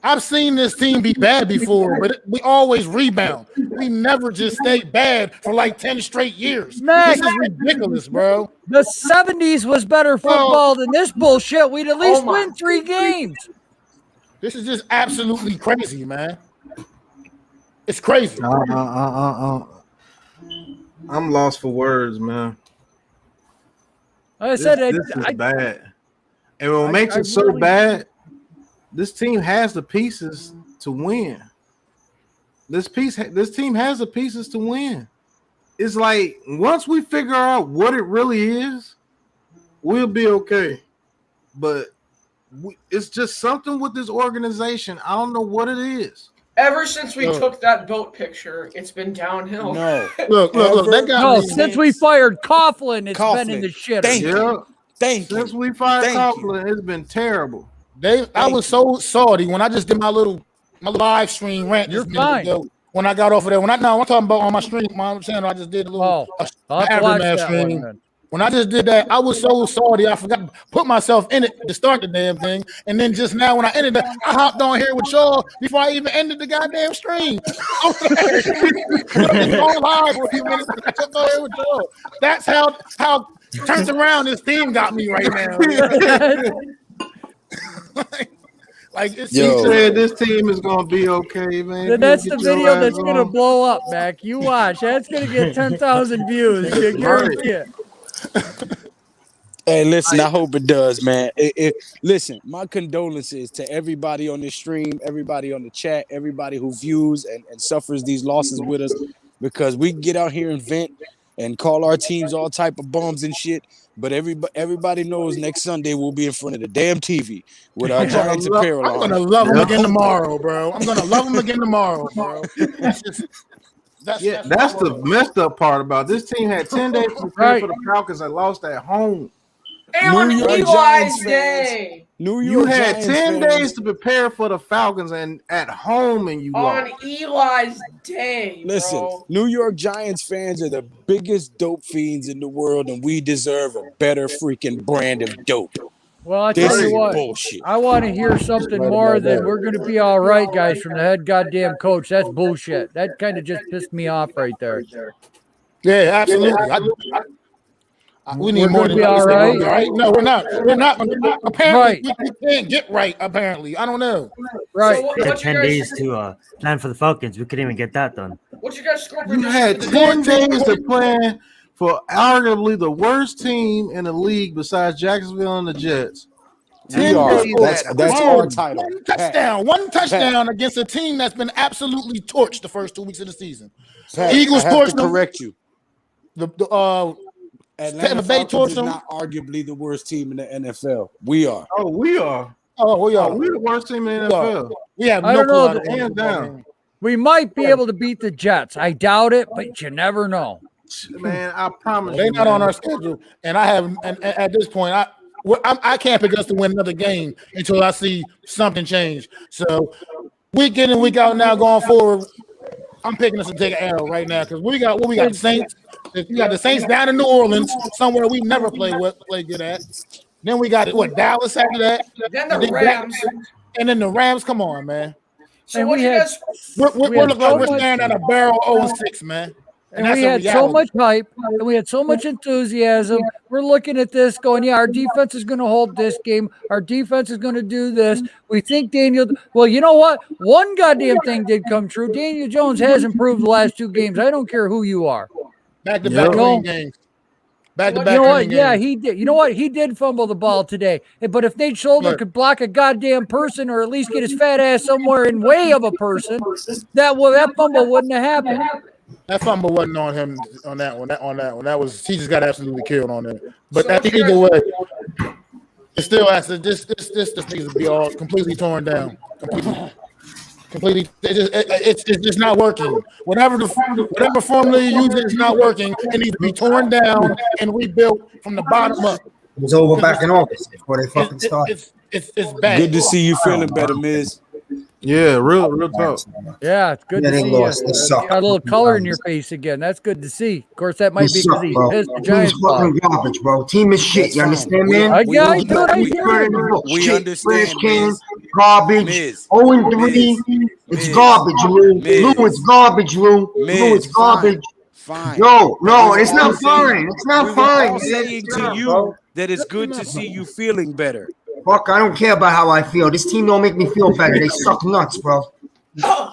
Speaker 6: I've seen this team be bad before, but we always rebound. We never just stay bad for like 10 straight years. This is ridiculous, bro.
Speaker 5: The 70s was better football than this bullshit. We'd at least win 3 games.
Speaker 6: This is just absolutely crazy, man. It's crazy.
Speaker 1: I'm lost for words, man.
Speaker 5: I said
Speaker 1: this is bad. And what makes it so bad, this team has the pieces to win. This team has the pieces to win. It's like once we figure out what it really is, we'll be okay. But it's just something with this organization. I don't know what it is.
Speaker 10: Ever since we took that boat picture, it's been downhill.
Speaker 7: No.
Speaker 6: Look. That guy.
Speaker 5: No, since we fired Coughlin, it's been in the shit.
Speaker 1: Since we fired Coughlin, it's been terrible.
Speaker 6: I was so salty when I just did my live stream rant.
Speaker 5: You're fine.
Speaker 6: When I got off of there, I'm talking about on my stream, my channel, I just did a little aftermath stream. When I just did that, I was so salty. I forgot to put myself in it to start the damn thing. And then just now when I ended it, I hopped on here with y'all before I even ended the goddamn stream. On live for a few minutes. I jumped on here with y'all. That's how turned around this team got me right now. Like it's
Speaker 1: He said this team is gonna be okay, man.
Speaker 5: That's the video that's gonna blow up, Mac. You watch. That's gonna get 10,000 views. You guarantee it.
Speaker 7: Hey, listen, I hope it does, man. Listen, my condolences to everybody on this stream, everybody on the chat, everybody who views and suffers these losses with us, because we can get out here and vent and call our teams all type of bums and shit. But everybody knows next Sunday we'll be in front of the damn TV with our Giants apparel on.
Speaker 6: I'm gonna love them again tomorrow, bro. I'm gonna love them again tomorrow, bro. That's
Speaker 1: the messed up part about it. This team had 10 days to prepare for the Falcons and lost at home.
Speaker 10: And on Eli's Day.
Speaker 1: You had 10 days to prepare for the Falcons and at home, and you lost.
Speaker 10: On Eli's Day,
Speaker 7: Listen,
Speaker 10: bro.
Speaker 7: New York Giants fans are the biggest dope fiends in the world, and we deserve a better freaking brand of dope.
Speaker 5: Well, I tell you what,
Speaker 7: bullshit.
Speaker 5: I want to hear something more than we're going to be all right, guys, from the head goddamn coach. That's bullshit. That kind of just pissed me off right there.
Speaker 6: Yeah, absolutely. We need more than
Speaker 5: be all right.
Speaker 6: Right? No, we're not. We're not. Apparently, we can't get right. Apparently, I don't know.
Speaker 5: Right.
Speaker 9: We had 10 days to plan for the Falcons. We couldn't even get that done.
Speaker 10: What you guys score?
Speaker 1: You had 10 days to plan for arguably the worst team in the league besides Jacksonville and the Jets.
Speaker 7: That's our title.
Speaker 6: One touchdown against a team that's been absolutely torched the first 2 weeks of the season.
Speaker 7: Pat,
Speaker 6: Eagles torched them.
Speaker 7: Correct you.
Speaker 6: Atlanta Falcons is
Speaker 7: not arguably the worst team in the NFL. We are.
Speaker 1: Oh, we are. We're the worst team in the NFL.
Speaker 6: We have
Speaker 5: I
Speaker 6: no
Speaker 5: don't know.
Speaker 1: Hands down.
Speaker 5: We might be able to beat the Jets. I doubt it, but you never know.
Speaker 1: Man, I promise
Speaker 6: they're
Speaker 1: you.
Speaker 6: Not on our schedule, and I have. And at this point, I can't pick us to win another game until I see something change. So week in and week out now, going forward, I'm picking us to take an L right now because we got the Saints. We got the Saints down in New Orleans, somewhere we never play good at. Then we got Dallas after that.
Speaker 10: Then the Rams.
Speaker 6: And then the Rams. Come on, man.
Speaker 10: So what you guys?
Speaker 6: We're looking like we're staring at a barrel 0-6, man.
Speaker 5: And we had so much hype, and we had so much enthusiasm. We're looking at this going, yeah, our defense is going to hold this game. Our defense is going to do this. We think Daniel – well, you know what? One goddamn thing did come true. Daniel Jones has improved the last 2 games. I don't care who you are.
Speaker 6: Back-to-back games. Back-to-back
Speaker 5: You know what?
Speaker 6: games.
Speaker 5: Yeah, he did. You know what? He did fumble the ball today. But if Nate Solder could block a goddamn person or at least get his fat ass somewhere in way of a person, that fumble wouldn't have happened.
Speaker 6: That fumble wasn't on him on that one. That was he just got absolutely killed on it. But either way, it still has to this needs to be all completely torn down. Completely. It's just not working. Whatever formula you use, it's not working. It needs to be torn down and rebuilt from the bottom up.
Speaker 11: It was over back in August before they fucking started.
Speaker 6: It's bad.
Speaker 7: Good to see you feeling better, Miz.
Speaker 1: Yeah, real talk.
Speaker 5: Yeah, it's good to see
Speaker 11: lost.
Speaker 5: you.
Speaker 11: Suck.
Speaker 5: Got a little color in your face again. That's good to see. Of course, that might be because he pissed the Giants.
Speaker 11: Team's fucking garbage, bro. Team is shit. You understand, man?
Speaker 7: We understand, Miz.
Speaker 11: Garbage. 0-3. It's garbage, Lou. Lou, it's garbage, Lou. Lou, it's garbage.
Speaker 7: Fine.
Speaker 11: No, it's not fine. It's not fine.
Speaker 7: I'm saying to you that it's good to see you feeling better.
Speaker 11: Fuck, I don't care about how I feel. This team don't make me feel better. They suck nuts, bro. The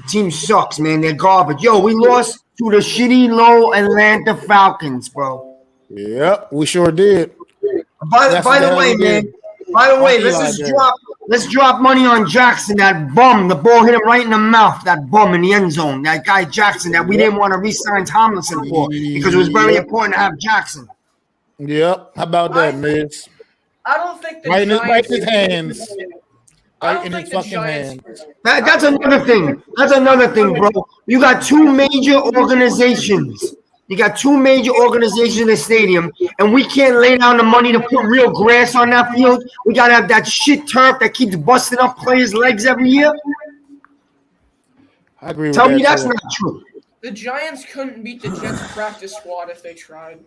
Speaker 11: team sucks, man. They're garbage. Yo, we lost to the shitty low Atlanta Falcons, bro.
Speaker 6: Yep, we sure did.
Speaker 11: By the way, man. By the way, let's drop money on Jackson. That bum, the ball hit him right in the mouth. That bum in the end zone. That guy Jackson that we didn't want to re-sign Tomlinson for because it was very important to have Jackson.
Speaker 6: Yep. How about that, Miz?
Speaker 10: I don't think the
Speaker 6: Right
Speaker 10: Giants.
Speaker 6: in his hands.
Speaker 10: I don't
Speaker 6: Right in
Speaker 10: think
Speaker 6: his
Speaker 10: the
Speaker 6: fucking
Speaker 10: Giants.
Speaker 6: hands.
Speaker 11: That's another thing. That's another thing, bro. You got 2 major organizations. You got 2 major organizations in the stadium, and we can't lay down the money to put real grass on that field. We got to have that shit turf that keeps busting up players' legs every year.
Speaker 6: I agree with
Speaker 11: Tell
Speaker 6: that.
Speaker 11: me that's not true.
Speaker 10: The Giants couldn't beat the Jets practice squad if they tried.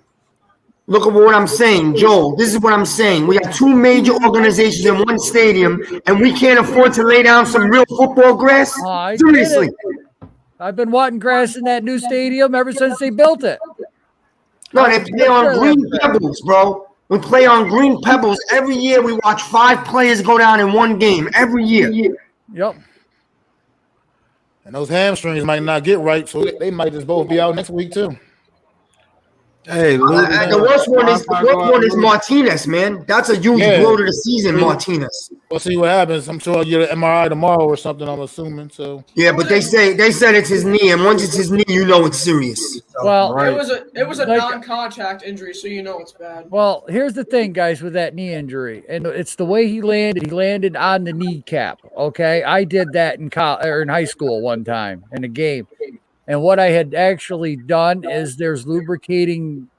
Speaker 11: Look at what I'm saying, Joel. This is what I'm saying. We got 2 major organizations in one stadium, and we can't afford to lay down some real football grass? Seriously.
Speaker 5: I've been wanting grass in that new stadium ever since they built it.
Speaker 11: No, they play on green pebbles, bro. We play on green pebbles every year. We watch 5 players go down in one game every year.
Speaker 5: Yep.
Speaker 6: And those hamstrings might not get right, so they might just both be out next week too.
Speaker 1: Hey,
Speaker 11: the worst one is Martinez, man. That's a huge blow to the season, Martinez.
Speaker 6: We'll see what happens. I'm sure I'll get an MRI tomorrow or something. I'm assuming. So
Speaker 11: yeah, but they said it's his knee, and once it's his knee, you know it's serious. So.
Speaker 5: Well,
Speaker 10: it was a non-contact injury, so you know it's bad.
Speaker 5: Well, here's the thing, guys, with that knee injury, and it's the way he landed. He landed on the kneecap. Okay, I did that in high school one time in a game. And what I had actually done is there's lubricating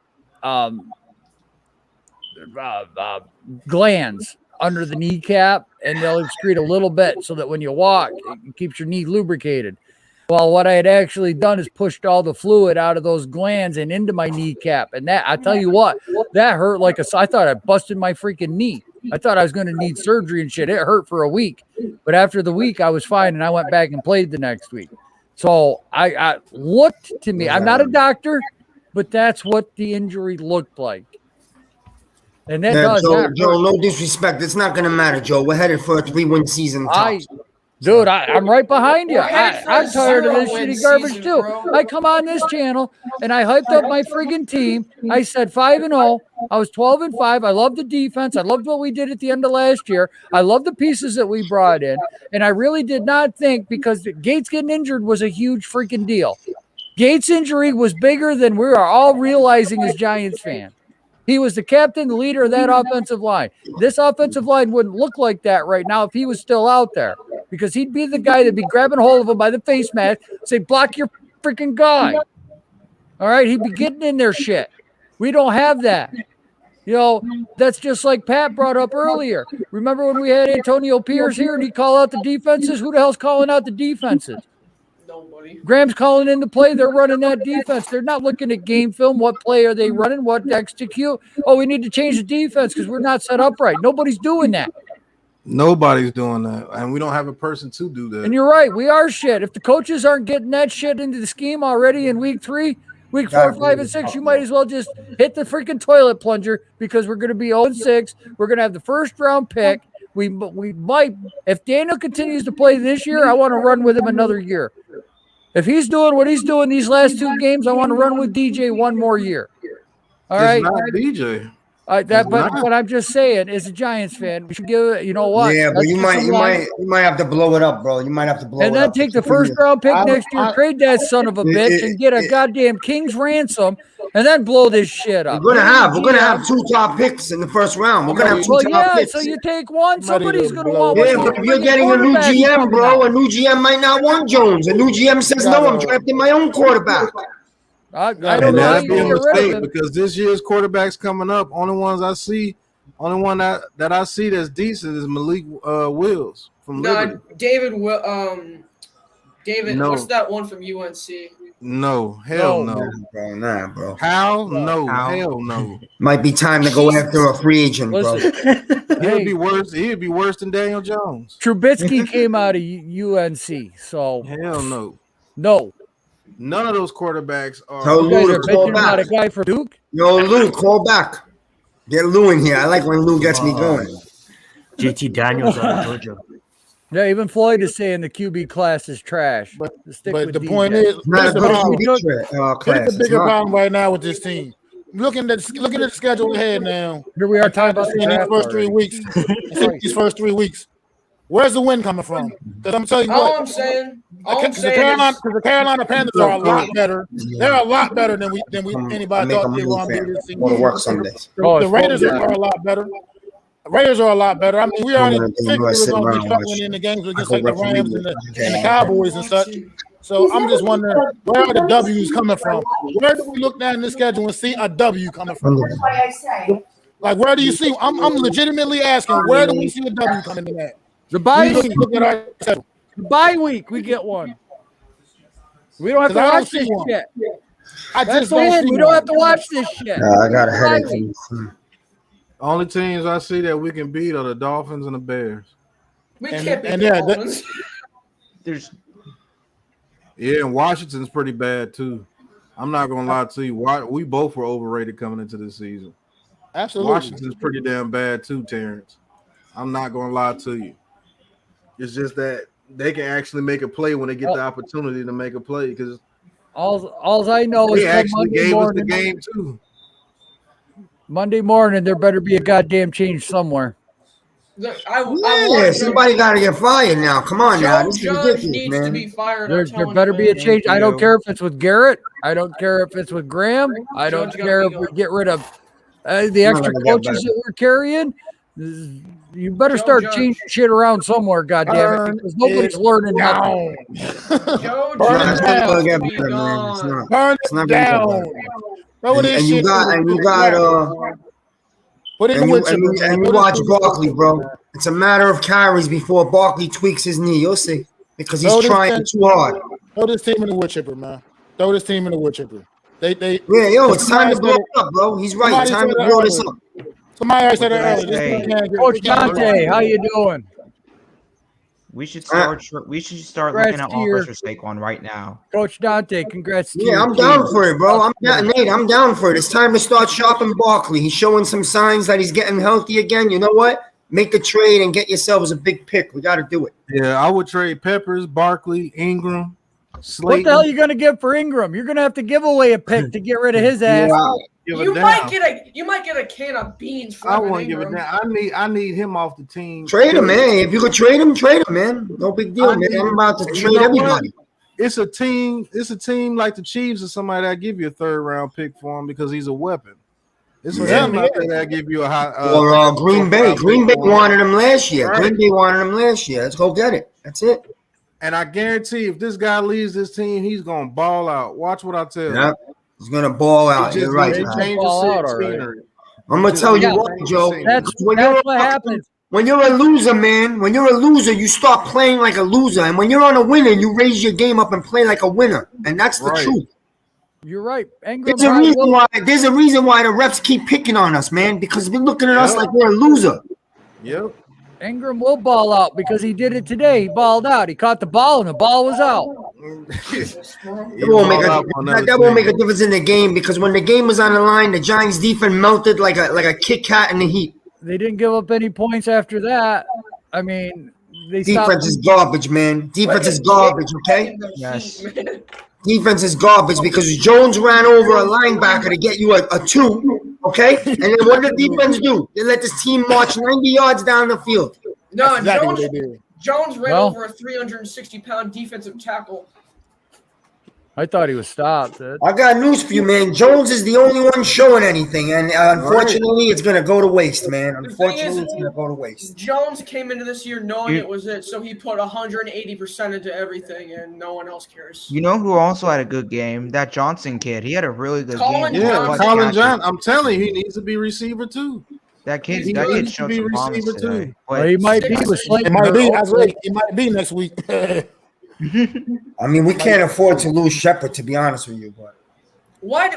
Speaker 5: glands under the kneecap, and they'll excrete a little bit so that when you walk, it keeps your knee lubricated. Well, what I had actually done is pushed all the fluid out of those glands and into my kneecap. And that, I tell you what, that hurt I thought I busted my freaking knee. I thought I was going to need surgery and shit. It hurt for a week. But after the week, I was fine, and I went back and played the next week. So I looked to me. I'm not a doctor, but that's what the injury looked like. And that
Speaker 11: Joe, no disrespect. It's not going to matter, Joe. We're headed for a 3-win season.
Speaker 5: Dude, I'm right behind you. I'm tired of this shitty garbage too. I come on this channel and I hyped up my friggin' team. I said 5-0. I was 12-5. I loved the defense. I loved what we did at the end of last year. I love the pieces that we brought in. And I really did not think, because Gates getting injured was a huge freaking deal. Gates' injury was bigger than we are all realizing as Giants fans. He was the captain, the leader of that offensive line. This offensive line wouldn't look like that right now if he was still out there, because he'd be the guy that'd be grabbing hold of him by the face mask, say, block your freaking guy. All right, he'd be getting in their shit. We don't have that. You know, that's just like Pat brought up earlier. Remember when we had Antonio Pierce here and he called out the defenses? Who the hell's calling out the defenses?
Speaker 10: Nobody.
Speaker 5: Graham's calling in the play. They're running that defense. They're not looking at game film. What play are they running? What to execute? Oh, we need to change the defense because we're not set up right. Nobody's doing that.
Speaker 1: Nobody's doing that. And we don't have a person to do that.
Speaker 5: And you're right. We are shit. If the coaches aren't getting that shit into the scheme already in week 3, week 4, 5, and 6, you might as well just hit the freaking toilet plunger, because we're going to be 0-6. We're going to have the first round pick. We might, if Daniel continues to play this year, I want to run with him another year. If he's doing what he's doing these last 2 games, I want to run with DJ one more year. All right,
Speaker 1: not DJ.
Speaker 5: But I'm just saying, as a Giants fan, we should give it. You know what?
Speaker 11: Yeah, but you might have to blow it up, bro. You might have to blow it up.
Speaker 5: And then take the first round pick next year, trade that son of a bitch, and get a goddamn king's ransom, and then blow this shit up.
Speaker 11: We're gonna have 2 top picks in the first round. We're gonna have 2 top picks.
Speaker 5: So you take one. Somebody's gonna want.
Speaker 11: Yeah, but if you're getting a new GM, bro, a new GM might not want Jones. A new GM says, no, I'm drafting my own quarterback.
Speaker 5: I don't know.
Speaker 1: That'd be a mistake, because this year's quarterbacks coming up, only one that I see that's decent is Malik Wills from Liberty.
Speaker 10: David, no. What's that one from UNC?
Speaker 1: No, hell no.
Speaker 11: Bro, nah, bro.
Speaker 1: How? No, hell no.
Speaker 11: Might be time to go after a free agent, bro.
Speaker 1: He'd be worse. He'd be worse than Daniel Jones.
Speaker 5: Trubisky came out of UNC, so
Speaker 1: hell no.
Speaker 5: No.
Speaker 1: None of those quarterbacks are.
Speaker 11: So Lou, call back.
Speaker 5: About a guy from Duke?
Speaker 11: Yo, Lou, call back. Get Lou in here. I like when Lou gets me going.
Speaker 9: JT Daniels out of Georgia.
Speaker 5: Yeah, even Floyd is saying the QB class is trash. But
Speaker 6: the point is,
Speaker 11: not a
Speaker 6: the bigger problem right now with this team. Looking at the schedule ahead now.
Speaker 5: Here we are talking about
Speaker 6: these first 3 weeks. These first 3 weeks. Where's the win coming from? Because I'm telling you
Speaker 10: all
Speaker 6: what.
Speaker 10: I'm saying
Speaker 6: The Carolina Panthers are a lot better. They're a lot better than anybody thought they were going to be this season. The Raiders are a lot better. Raiders are a lot better. I mean, we already figured we were going to be struggling in the games against like the Rams and the Cowboys and such. So I'm just wondering, where are the W's coming from? Where do we look down the schedule and see a W coming from? Like, where do you see? I'm legitimately asking, where do we see a W coming in at?
Speaker 5: The bye week, we get one. We don't have to watch this shit. We don't have to watch this shit.
Speaker 11: I got a headache.
Speaker 1: Only teams I see that we can beat are the Dolphins and the Bears.
Speaker 10: We can't beat the Dolphins.
Speaker 1: And Washington's pretty bad too. I'm not gonna lie to you. We both were overrated coming into this season.
Speaker 6: Absolutely.
Speaker 1: Washington's pretty damn bad too, Terrence. I'm not gonna lie to you. It's just that they can actually make a play when they get the opportunity to make a play. Because
Speaker 5: all I know is
Speaker 1: they actually
Speaker 5: Monday
Speaker 1: gave
Speaker 5: morning,
Speaker 1: us the game too.
Speaker 5: Monday morning, there better be a goddamn change somewhere.
Speaker 12: Somebody got to get fired now. Come on now. This is
Speaker 10: Judge
Speaker 12: ridiculous,
Speaker 10: needs
Speaker 12: man.
Speaker 10: to be fired.
Speaker 5: There better be a change. I don't care if it's with Garrett. I don't care if it's with Graham. I don't care if we get rid of the extra coaches that we're carrying. You better start changing shit around somewhere, goddamn it, because nobody's learning nothing.
Speaker 6: Burn it down. Burn it down.
Speaker 12: And you watch Barkley, bro. It's a matter of carries before Barkley tweaks his knee. You'll see. Because he's trying too hard.
Speaker 6: Throw this team in the wood chipper, man. Throw this team in the wood chipper.
Speaker 12: It's time to blow it up, bro. He's right. Time to blow this up.
Speaker 6: Somebody said it earlier.
Speaker 5: Coach Dante, how you doing?
Speaker 4: We should start looking at offers for Saquon right now.
Speaker 5: Coach Dante, congrats to you.
Speaker 12: Yeah, I'm down for it, bro. Nate, I'm down for it. It's time to start shopping Barkley. He's showing some signs that he's getting healthy again. You know what? Make the trade and get yourselves a big pick. We got to do it.
Speaker 1: Yeah, I would trade Peppers, Barkley, Ingram, Slayton.
Speaker 5: What the hell are you going to get for Ingram? You're going to have to give away a pick to get rid of his ass.
Speaker 10: You might get a can of beans for
Speaker 1: I won't give it down. I need him off the team.
Speaker 12: Trade him, man. If you could trade him, man. No big deal, man. I'm about to trade everybody.
Speaker 1: It's a team like the Chiefs or somebody that give you a 3rd round pick for him because he's a weapon. It's a team like that give you a high.
Speaker 12: Or Green Bay. Green Bay wanted him last year. Right. Green Bay wanted him last year. Let's go get it. That's it.
Speaker 1: And I guarantee if this guy leaves this team, he's gonna ball out. Watch what I tell you.
Speaker 12: He's gonna ball out. You're right. I'm gonna tell you what, Joe.
Speaker 5: That's what happens.
Speaker 12: When you're a loser, man, when you're a loser, you start playing like a loser. And when you're on a winner, you raise your game up and play like a winner. And that's the truth.
Speaker 5: You're right.
Speaker 12: There's a reason why the refs keep picking on us, man, because they're looking at us like we're a loser.
Speaker 1: Yep.
Speaker 5: Ingram will ball out because he did it today. He balled out. He caught the ball, and the ball was out.
Speaker 12: That won't make a difference in the game because when the game was on the line, the Giants' defense melted like a Kit Kat in the heat.
Speaker 5: They didn't give up any points after that. I mean,
Speaker 12: defense is garbage, man. Defense is garbage, okay?
Speaker 4: Yes.
Speaker 12: Defense is garbage because Jones ran over a linebacker to get you a 2, okay? And then what did the defense do? They let this team march 90 yards down the field.
Speaker 10: No, Jones ran over a 360-pound defensive tackle.
Speaker 5: I thought he was stopped.
Speaker 12: I got news for you, man. Jones is the only one showing anything, and unfortunately, it's going to go to waste, man. Unfortunately, it's going to go to waste.
Speaker 10: Jones came into this year knowing it was it, so he put 180% into everything, and no one else cares.
Speaker 4: You know who also had a good game? That Johnson kid. He had a really good game.
Speaker 1: Yeah, Colin Johnson. I'm telling you, he needs to be receiver too.
Speaker 4: That kid showed some promise today.
Speaker 5: Well, he might be with Slayton.
Speaker 6: He might be next week.
Speaker 12: I mean, we can't afford to lose Shepard, to be honest with you. But
Speaker 10: why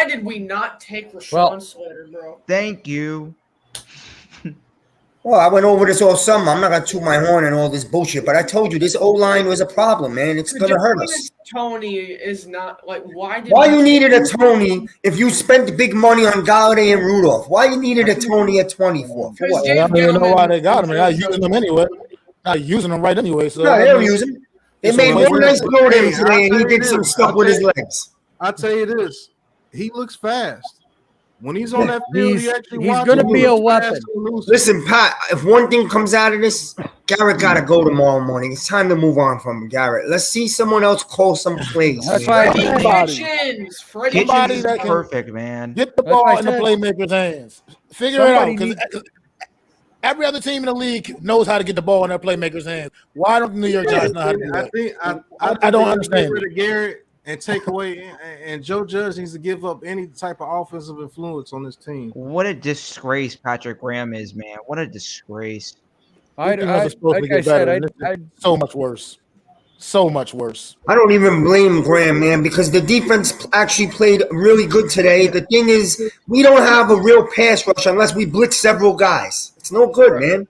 Speaker 10: did we not take Rashawn Slater, bro?
Speaker 4: Thank you.
Speaker 12: Well, I went over this all summer. I'm not gonna toot my horn and all this bullshit, but I told you this O-line was a problem, man. It's gonna hurt us.
Speaker 10: Tony is not like why
Speaker 12: you needed a Tony if you spent big money on Galladay and Rudolph? Why you needed a Tony at 24? For what?
Speaker 6: I don't even know why they got him. They're not using them anyway. Not using them right anyway. So
Speaker 12: no, they don't use him. They made one nice throw to him today, and he did some stuff with his legs.
Speaker 1: I'll tell you this. He looks fast. When he's on that field,
Speaker 5: he's going to be a weapon.
Speaker 12: Listen, Pat, if one thing comes out of this, Garrett got to go tomorrow morning. It's time to move on from Garrett. Let's see someone else call some plays.
Speaker 5: That's right.
Speaker 4: Kitchens is perfect, man.
Speaker 6: Get the ball in the playmaker's hands. Figure it out. Because every other team in the league knows how to get the ball in their playmakers' hands. Why don't the New York Giants know how to do that? I don't understand.
Speaker 1: Get rid of Garrett and take away, and Joe Judge needs to give up any type of offensive influence on this team.
Speaker 4: What a disgrace Patrick Graham is, man. What a disgrace.
Speaker 6: Like I said, so much worse. So much worse.
Speaker 12: I don't even blame Graham, man, because the defense actually played really good today. The thing is, we don't have a real pass rush unless we blitz several guys. It's no good, man.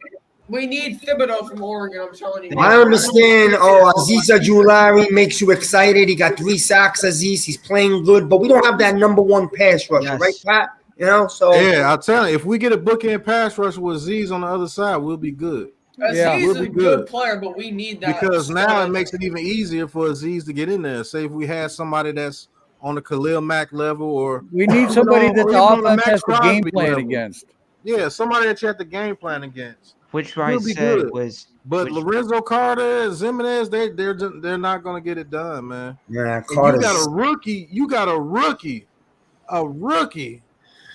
Speaker 10: We need Thibodeau from Oregon, I'm telling you.
Speaker 12: I understand. Azeez Ojulari makes you excited. He got 3 sacks, Azeez. He's playing good, but we don't have that number one pass rush, right, Pat? You know, so
Speaker 1: yeah, I'll tell you, if we get a bookend pass rush with Aziz on the other side, we'll be good.
Speaker 10: Aziz
Speaker 1: we'll
Speaker 10: is
Speaker 1: be
Speaker 10: a good player, but we need that.
Speaker 1: Because now it makes it even easier for Aziz to get in there. Say if we had somebody that's on the Khalil Mack level, or
Speaker 5: we need somebody that the offense has to game
Speaker 1: Crosby
Speaker 5: plan
Speaker 1: level.
Speaker 5: against.
Speaker 1: Yeah, somebody that you have to game plan against.
Speaker 4: Which
Speaker 1: We'll
Speaker 4: Rice
Speaker 1: be
Speaker 4: said
Speaker 1: good.
Speaker 4: was.
Speaker 1: But Lorenzo Carter, Zimenez, they're not going to get it done, man.
Speaker 12: Yeah,
Speaker 1: you got a rookie. You got a rookie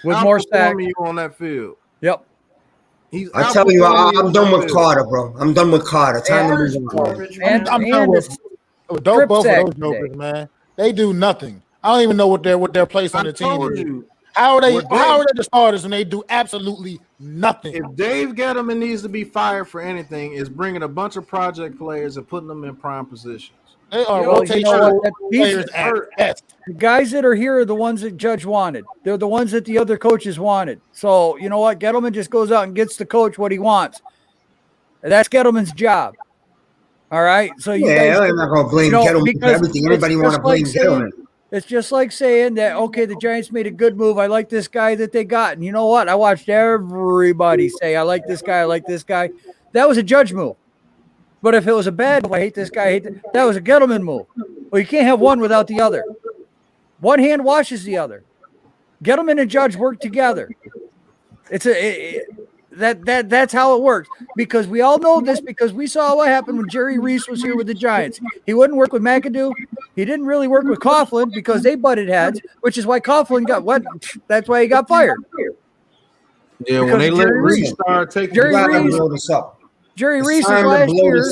Speaker 5: with more sacks
Speaker 1: you on that field.
Speaker 5: Yep.
Speaker 12: I tell you, I'm done with Carter, bro. I'm done with Carter. Time to move on.
Speaker 6: I'm done with both of those jokers, man. They do nothing. I don't even know what their place on the team is. How are they the starters when they do absolutely nothing?
Speaker 1: If Dave Gettleman needs to be fired for anything, is bringing a bunch of project players and putting them in prime positions.
Speaker 6: They are rotational players at best.
Speaker 5: The guys that are here are the ones that Judge wanted. They're the ones that the other coaches wanted. So, you know what? Gettleman just goes out and gets the coach what he wants. That's Gettleman's job. All right? So you guys,
Speaker 12: I'm not going to blame Gettleman for everything. Everybody want to blame Gettleman.
Speaker 5: It's just like saying that, okay, the Giants made a good move. I like this guy that they got. And you know what? I watched everybody say, I like this guy, I like this guy. That was a Judge move. But if it was a bad move, I hate this guy, that was a Gettleman move. Well, you can't have one without the other. One hand washes the other. Gettleman and Judge work together. That's how it works. Because we all know this, because we saw what happened when Jerry Reese was here with the Giants. He wouldn't work with McAdoo. He didn't really work with Coughlin because they butted heads, which is why Coughlin got what? That's why he got fired.
Speaker 1: Yeah, when they let Reese start taking
Speaker 5: Jerry Reese last year.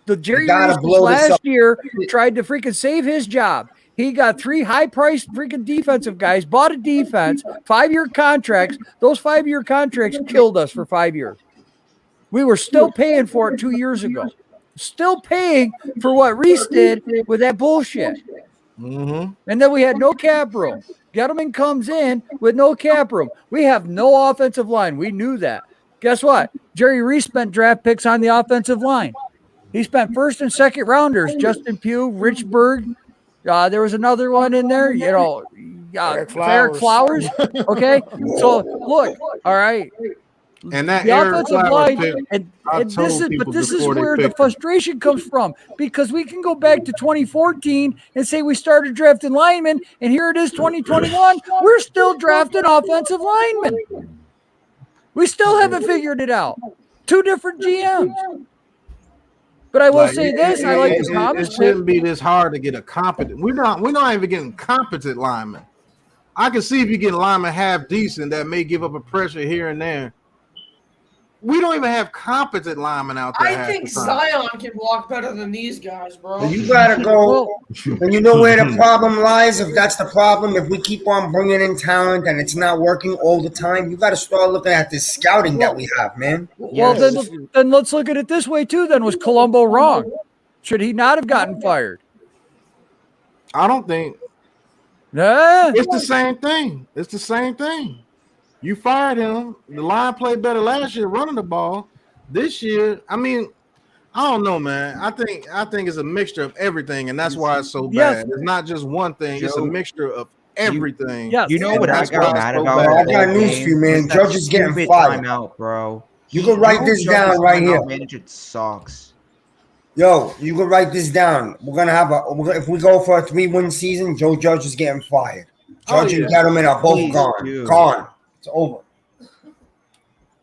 Speaker 5: The Jerry Reese last year tried to freaking save his job. He got 3 high-priced freaking defensive guys, bought a defense, 5-year contracts. Those 5-year contracts killed us for 5 years. We were still paying for it 2 years ago. Still paying for what Reese did with that bullshit.
Speaker 1: Mm-hmm.
Speaker 5: And then we had no cap room. Gettleman comes in with no cap room. We have no offensive line. We knew that. Guess what? Jerry Reese spent draft picks on the offensive line. He spent first and second rounders, Justin Pugh, Rich Berg. There was another one in there, Eric Flowers. Okay, so look, all right.
Speaker 1: And that
Speaker 5: the offensive line, and this is where the frustration comes from, because we can go back to 2014 and say we started drafting linemen, and here it is 2021. We're still drafting offensive linemen. We still haven't figured it out. 2 different GMs. But I will say this: I like the Thomas.
Speaker 1: It shouldn't be this hard to get a competent. We're not even getting competent linemen. I can see if you get linemen half decent that may give up a pressure here and there. We don't even have competent linemen out there.
Speaker 10: I think Zion can block better than these guys, bro.
Speaker 12: You gotta go, and you know where the problem lies. If that's the problem, if we keep on bringing in talent and it's not working all the time, you gotta start looking at this scouting that we have, man.
Speaker 5: Well, then let's look at it this way too. Then was Colombo wrong? Should he not have gotten fired?
Speaker 1: I don't think.
Speaker 5: Nah.
Speaker 1: It's the same thing. It's the same thing. You fired him. The line played better last year running the ball. This year, I mean, I don't know, man. I think it's a mixture of everything, and that's why it's so bad. It's not just one thing. It's a mixture of everything.
Speaker 4: You know what I got mad about?
Speaker 12: I got news for you, man. Judge is getting fired.
Speaker 4: Out, bro.
Speaker 12: You can write this down right here.
Speaker 4: Manager sucks.
Speaker 12: Yo, you can write this down. We're gonna have if we go for a 3-win season, Joe Judge is getting fired. Judge and Gettleman are both gone. It's over.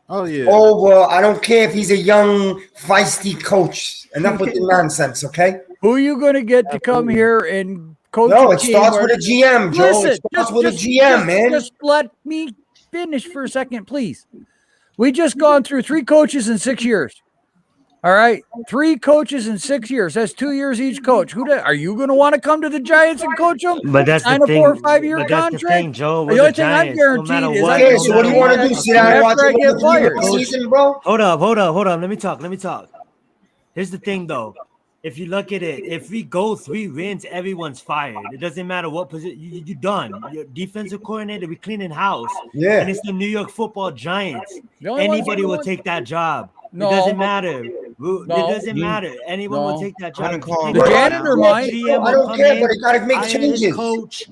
Speaker 1: Oh yeah.
Speaker 12: Over. I don't care if he's a young, feisty coach. Enough with the nonsense, okay?
Speaker 5: Who are you going to get to come here and coach?
Speaker 12: No, it starts with a GM, Joe. It starts with a GM, man.
Speaker 5: Just let me finish for a second, please. We just gone through 3 coaches in 6 years. All right, 3 coaches in 6 years. That's 2 years each coach. Are you going to want to come to the Giants and coach them?
Speaker 9: But that's
Speaker 5: sign
Speaker 9: the thing.
Speaker 5: 4 or 5 year contract.
Speaker 9: That's the thing, Joe.
Speaker 5: The only thing I'm guaranteed is
Speaker 12: okay. So what do you want to do? Sit down and watch
Speaker 5: the
Speaker 12: fired season, bro?
Speaker 9: Hold up. Let me talk. Here's the thing, though. If you look at it, if we go 3 wins, everyone's fired. It doesn't matter what position you're done. Your defensive coordinator, we cleaning house.
Speaker 12: Yeah.
Speaker 9: And it's the New York Football Giants. Anybody will take that job.
Speaker 5: No.
Speaker 9: It doesn't matter. It doesn't matter. Anyone will take that job.
Speaker 5: The janitor might.
Speaker 12: I don't care, but I gotta make changes.
Speaker 9: Coach.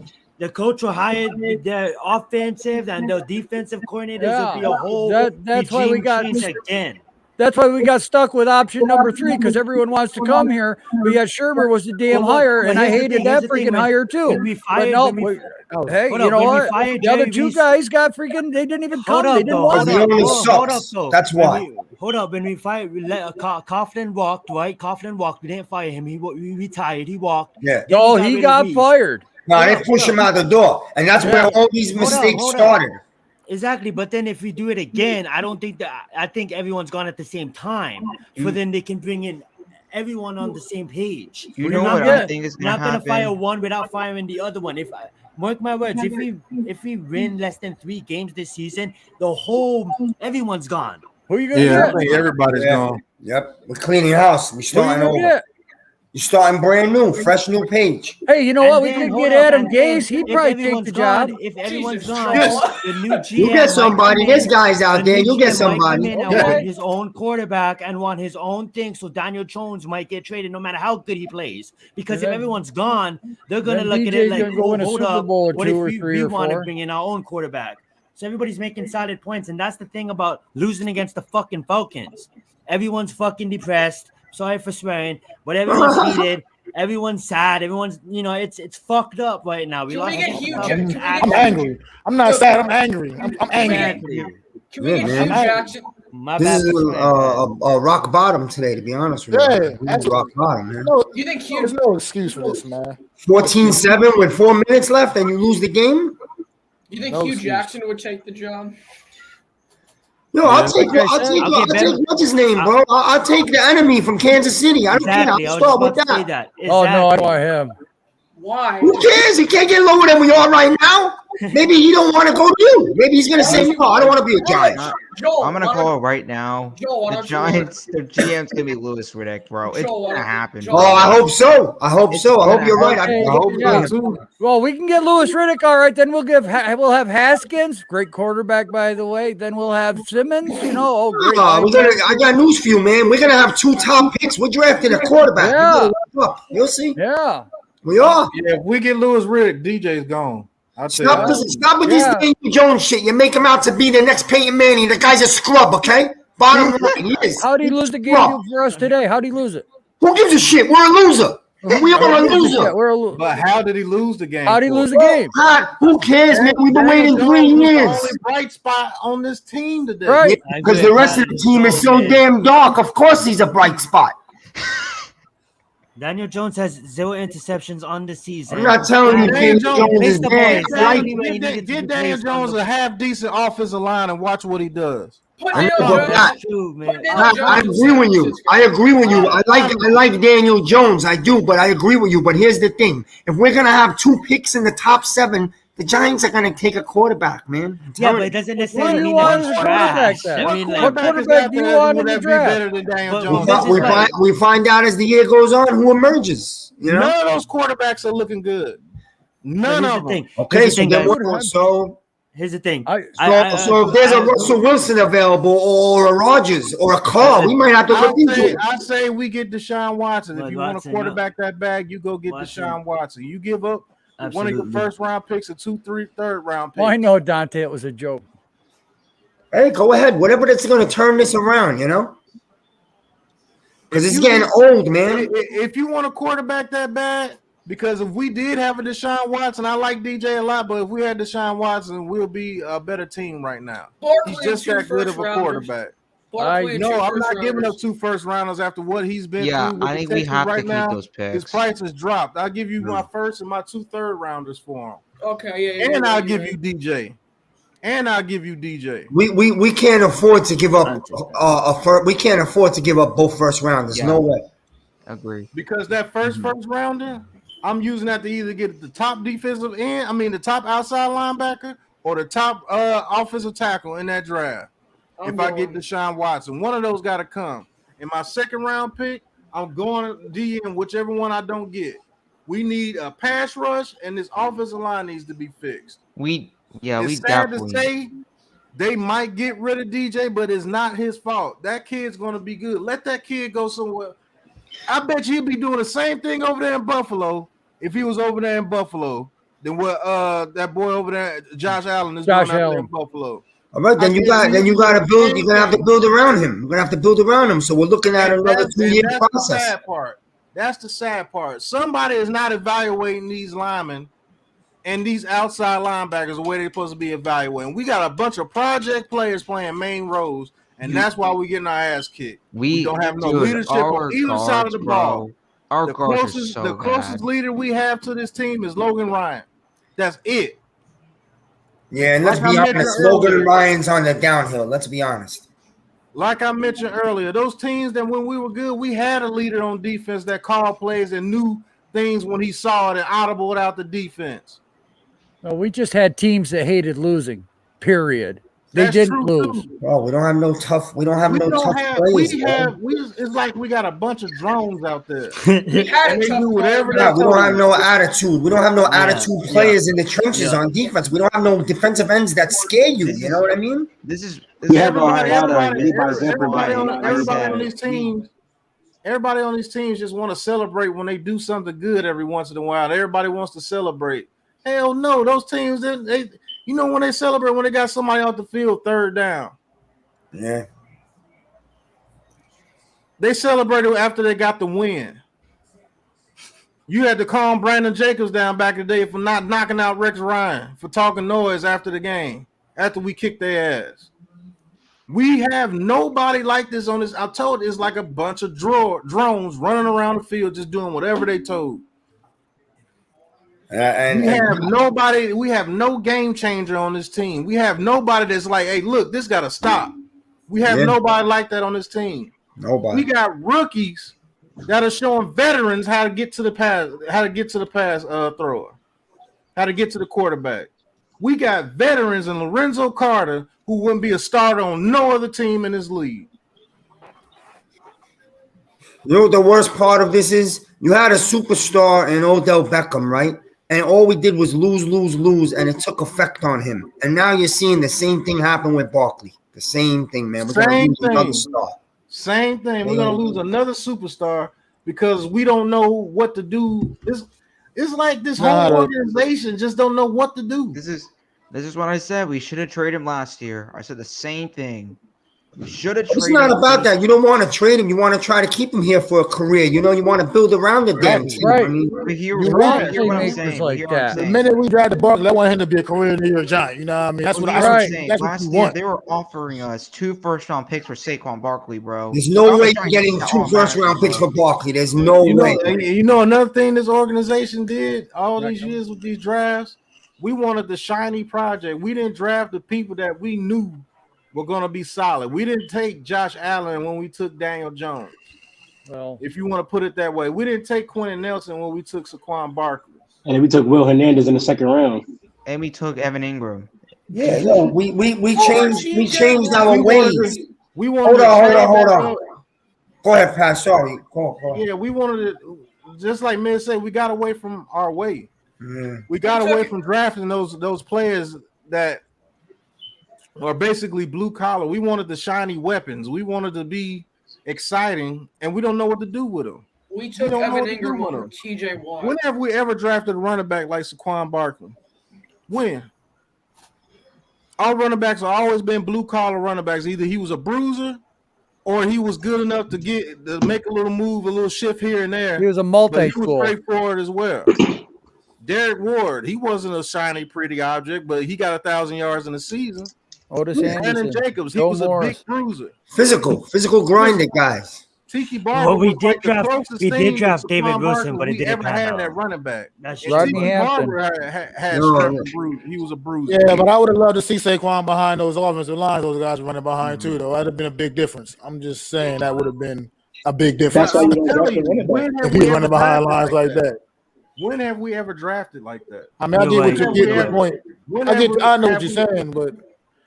Speaker 9: the coach will hire the offensive and the defensive coordinators. Will be a whole
Speaker 5: that's why we got
Speaker 9: change again.
Speaker 5: That's why we got stuck with option number 3 because everyone wants to come here. But yet Shermer was the damn hire, and I hated that freaking hire too. Hey, you know what? The other 2 guys got freaking. They didn't even come. They didn't want
Speaker 12: to. That's why.
Speaker 9: Hold up. When we fired, Coughlin walked. Right? Coughlin walked. We didn't fire him. He retired. He walked.
Speaker 12: Yeah.
Speaker 5: No, he got fired.
Speaker 12: No, they pushed him out the door, and that's where all these mistakes started.
Speaker 9: Exactly, but then if we do it again, I think everyone's gone at the same time. For then they can bring in everyone on the same page.
Speaker 4: You know what I think is going to happen?
Speaker 9: Not going to fire one without firing the other one. Mark my words, if we win less than 3 games this season, everyone's gone.
Speaker 5: Who are you going to
Speaker 1: get? I think everybody's gone.
Speaker 12: Yep, we're cleaning house. We're starting over. You're starting brand new, fresh new page.
Speaker 5: Hey, you know what? We could get Adam Gase. He'd probably take the job.
Speaker 9: If everyone's gone, the new GM,
Speaker 12: you get somebody. There's guys out there. You'll get somebody.
Speaker 9: Want his own quarterback and want his own thing. So Daniel Jones might get traded no matter how good he plays. Because if everyone's gone, they're going to look at it like, hold up. What if we want to bring in our own quarterback? So everybody's making solid points. And that's the thing about losing against the fucking Falcons. Everyone's fucking depressed. Sorry for swearing, but everyone's heated. Everyone's sad. Everyone's, it's fucked up right now.
Speaker 6: I'm angry. I'm not sad. I'm angry. I'm angry.
Speaker 10: Can we get Hugh Jackson?
Speaker 12: This is a rock bottom today, to be honest with you. Yeah, rock bottom, man.
Speaker 10: You think
Speaker 6: there's no excuse for this, man?
Speaker 12: 14-7 with 4 minutes left, and you lose the game.
Speaker 10: You think Hugh Jackson would take the job?
Speaker 12: No, I'll take what's his name, bro. I'll take the enemy from Kansas City. I don't care. I'll start with that.
Speaker 5: Oh no, I want him.
Speaker 10: Why?
Speaker 12: Who cares? He can't get lower than we are right now. Maybe he don't want to go to you. Maybe he's gonna say, "No, I don't want to be a Giant."
Speaker 4: I'm gonna call it right now. The Giants, their GM's gonna be Louis Riddick, bro. It's gonna happen.
Speaker 12: Oh, I hope so. I hope you're right. I hope so too.
Speaker 5: Well, we can get Louis Riddick. All right, then we'll have Haskins, great quarterback, by the way. Then we'll have Simmons. Great.
Speaker 12: I got news for you, man. We're gonna have 2 top picks. We're drafting a quarterback.
Speaker 5: Yeah.
Speaker 12: You'll see.
Speaker 5: Yeah.
Speaker 12: We are.
Speaker 1: Yeah, if we get Louis Riddick, DJ's gone.
Speaker 12: Stop with this Daniel Jones shit. You make him out to be the next Peyton Manning. The guy's a scrub, okay? Bottom line, he is.
Speaker 5: How did he lose the game for us today? How did he lose it?
Speaker 12: Who gives a shit? We're a loser. We are a loser.
Speaker 1: But how did he lose the game?
Speaker 5: How did he lose the game?
Speaker 12: God, who cares, man? We've been waiting 3 years.
Speaker 1: The only bright spot on this team today.
Speaker 5: Right.
Speaker 12: Because the rest of the team is so damn dark. Of course he's a bright spot.
Speaker 9: Daniel Jones has 0 interceptions on the season.
Speaker 12: I'm not telling you Daniel Jones is bad.
Speaker 1: Give Daniel Jones a half decent offensive line and watch what he does.
Speaker 12: I agree with you. I like Daniel Jones. I do, but I agree with you. But here's the thing: if we're gonna have 2 picks in the top 7, the Giants are gonna take a quarterback, man.
Speaker 9: Yeah, but it doesn't necessarily mean
Speaker 5: that he's trash. What quarterback do you want in the draft?
Speaker 12: We find out as the year goes on who emerges. You know?
Speaker 1: None of those quarterbacks are looking good. None of them.
Speaker 12: Okay, so
Speaker 9: here's the thing.
Speaker 12: So if there's a Russell Wilson available or a Rodgers or a Carr, we might have to look into it.
Speaker 1: I say we get Deshaun Watson. If you want to quarterback that bag, you go get Deshaun Watson. You give up one of your first-round picks and 2, 3 third-round picks.
Speaker 5: Well, I know, Dante, it was a joke.
Speaker 12: Hey, go ahead. Whatever that's going to turn this around, because it's getting old, man.
Speaker 1: If you want to quarterback that bad, because if we did have a Deshaun Watson, I like DJ a lot, but if we had Deshaun Watson, we'll be a better team right now. He's just that good of a quarterback. I'm not giving up 2 first-rounders after what he's been through.
Speaker 4: I think we have to keep those picks.
Speaker 1: His price has dropped. I'll give you my first and my 2 third-rounders for him.
Speaker 10: Okay, yeah.
Speaker 1: And I'll give you DJ.
Speaker 12: We can't afford to give up we can't afford to give up both first-rounders. Yeah. No way.
Speaker 4: Agree.
Speaker 1: Because that first-rounder, I'm using that to either get the top defensive end, the top outside linebacker, or the top offensive tackle in that draft. If I get Deshaun Watson, one of those got to come. In my second-round pick, I'm going DM whichever one I don't get. We need a pass rush, and this offensive line needs to be fixed.
Speaker 4: It's
Speaker 1: sad to say they might get rid of DJ, but it's not his fault. That kid's going to be good. Let that kid go somewhere. I bet you he'd be doing the same thing over there in Buffalo if he was over there in Buffalo than what that boy over there, Josh Allen, is
Speaker 5: Josh
Speaker 1: doing out there in
Speaker 5: Allen.
Speaker 1: Buffalo.
Speaker 11: All right, then you got to build. You're gonna have to build around him. You're gonna have to build around him. So we're looking at another 2-year
Speaker 1: That's
Speaker 11: process.
Speaker 1: the sad part. That's the sad part. Somebody is not evaluating these linemen and these outside linebackers the way they're supposed to be evaluating. We got a bunch of project players playing main roles, and that's why we're getting our ass kicked. We don't have no leadership on either side of the ball.
Speaker 4: Our guards are so
Speaker 1: the closest leader we have to this team is Logan Ryan. That's it.
Speaker 11: Yeah, and let's be honest, Logan Ryan's on the downhill. Let's be honest.
Speaker 1: Like I mentioned earlier, those teams that when we were good, we had a leader on defense that called plays and knew things when he saw it and audible out the defense.
Speaker 5: No, we just had teams that hated losing. Period. They didn't lose.
Speaker 11: Oh, we don't have no tough. We don't have no tough players.
Speaker 1: It's like we got a bunch of drones out there.
Speaker 10: We had
Speaker 1: and they do
Speaker 11: we don't have no attitude. We don't have no attitude players in the trenches on defense. We don't have no defensive ends that scare you. You know what I mean?
Speaker 1: Everybody on these teams. Everybody on these teams just want to celebrate when they do something good every once in a while. Everybody wants to celebrate. Hell no, those teams they you know when they celebrate when they got somebody off the field third down.
Speaker 11: Yeah.
Speaker 1: They celebrated after they got the win. You had to calm Brandon Jacobs down back in the day for not knocking out Rex Ryan for talking noise after the game, after we kicked their ass. We have nobody like this on this. I told you, it's like a bunch of drones running around the field just doing whatever they told. We have nobody. We have no game changer on this team. We have nobody that's like, hey, look, this got to stop. We have nobody like that on this team.
Speaker 11: Nobody.
Speaker 1: We got rookies that are showing veterans how to get to the pass, thrower, how to get to the quarterback. We got veterans in Lorenzo Carter who wouldn't be a starter on no other team in this league.
Speaker 11: You know what the worst part of this is? You had a superstar in Odell Beckham, right? And all we did was lose, and it took effect on him. And now you're seeing the same thing happen with Barkley. The same thing, man. We're going to lose another star.
Speaker 1: Same thing. We're going to lose another superstar because we don't know what to do. It's like this whole organization just don't know what to do.
Speaker 4: This is what I said. We should have traded him last year. I said the same thing. We should have traded him.
Speaker 11: It's not about that. You don't want to trade him. You want to try to keep him here for a career. You know, you want to build around the damn team.
Speaker 5: Right.
Speaker 11: I mean,
Speaker 6: The minute we drafted Barkley, I want him to be a career New York Giant. You know what I mean? That's what I'm saying. That's what
Speaker 4: last
Speaker 6: you
Speaker 4: year,
Speaker 6: want.
Speaker 4: they were offering us 2 first-round picks for Saquon Barkley, bro.
Speaker 11: There's no way you're getting 2 first-round picks for Barkley. There's no way.
Speaker 1: You know another thing this organization did all these years with these drafts? We wanted the shiny project. We didn't draft the people that we knew were going to be solid. We didn't take Josh Allen when we took Daniel Jones.
Speaker 5: Well,
Speaker 1: if you want to put it that way, we didn't take Quentin Nelson when we took Saquon Barkley.
Speaker 13: And then we took Will Hernandez in the second round.
Speaker 4: And we took Evan Ingram.
Speaker 11: Yeah, no, we changed our ways.
Speaker 1: We wanted
Speaker 11: hold on. Go ahead, Pat. Sorry. Go ahead.
Speaker 1: Yeah, we wanted to, just like Miz said, we got away from our way.
Speaker 11: Yeah.
Speaker 1: We got away from drafting those players that are basically blue collar. We wanted the shiny weapons. We wanted to be exciting, and we don't know what to do with them.
Speaker 10: We took Evan Ingram over T.J. Watt.
Speaker 1: When have we ever drafted a running back like Saquon Barkley? When? Our running backs have always been blue collar running backs. Either he was a bruiser or he was good enough to make a little move, a little shift here and there.
Speaker 5: He was a
Speaker 1: He
Speaker 5: multi-tool.
Speaker 1: was straightforward as well. Derek Ward, he wasn't a shiny, pretty object, but he got 1,000 yards in the season.
Speaker 5: Otis Anderson,
Speaker 1: Jacobs, he
Speaker 5: Joe
Speaker 1: was
Speaker 5: Morris.
Speaker 1: a big bruiser.
Speaker 11: Physical grinding guys.
Speaker 1: Tiki Barber.
Speaker 9: Well, we
Speaker 1: was
Speaker 9: did
Speaker 1: like
Speaker 9: draft.
Speaker 1: the closest
Speaker 9: We
Speaker 1: thing
Speaker 9: did draft
Speaker 1: to
Speaker 9: David
Speaker 1: Saquon
Speaker 9: Wilson,
Speaker 1: Barkley
Speaker 9: but he
Speaker 1: we
Speaker 9: didn't
Speaker 1: ever
Speaker 9: pan
Speaker 1: had
Speaker 9: out.
Speaker 1: that running back.
Speaker 9: That's
Speaker 1: And
Speaker 5: Rodney
Speaker 1: Tiki
Speaker 5: Hampton.
Speaker 1: Barber had
Speaker 11: No,
Speaker 1: strength
Speaker 11: no.
Speaker 1: and bruise. He was a bruiser.
Speaker 6: Yeah, but I would have loved to see Saquon behind those offensive lines. Those guys running behind too, though. That'd have been a big difference. I'm just saying that would have been a big difference.
Speaker 13: That's why you
Speaker 1: I'm
Speaker 13: don't
Speaker 1: telling
Speaker 13: draft
Speaker 1: you,
Speaker 13: the running back.
Speaker 6: If he's running behind lines like that.
Speaker 1: When have we ever drafted like that?
Speaker 6: I mean, I get what you're getting. The point. I know what you're saying, but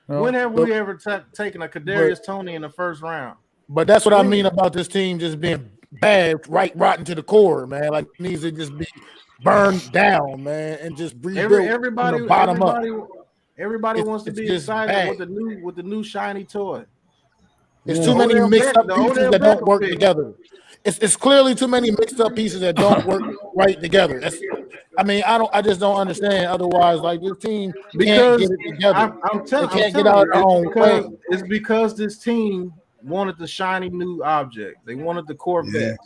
Speaker 1: when have we ever taken a Kadarius Toney in the first round?
Speaker 6: But that's what I mean about this team just being bad, rotten to the core, man. Like it needs to just be burned down, man, and just rebuild from the bottom up.
Speaker 1: Everybody wants to be excited with the new shiny toy.
Speaker 6: It's too many mixed up pieces that don't work together. It's clearly too many mixed up pieces that don't work right together. I mean, I just don't understand. Otherwise, like this team
Speaker 1: Because
Speaker 6: can't get it together.
Speaker 1: they
Speaker 6: can't get out their own way.
Speaker 1: It's because this team wanted the shiny new object. They wanted the Corvette.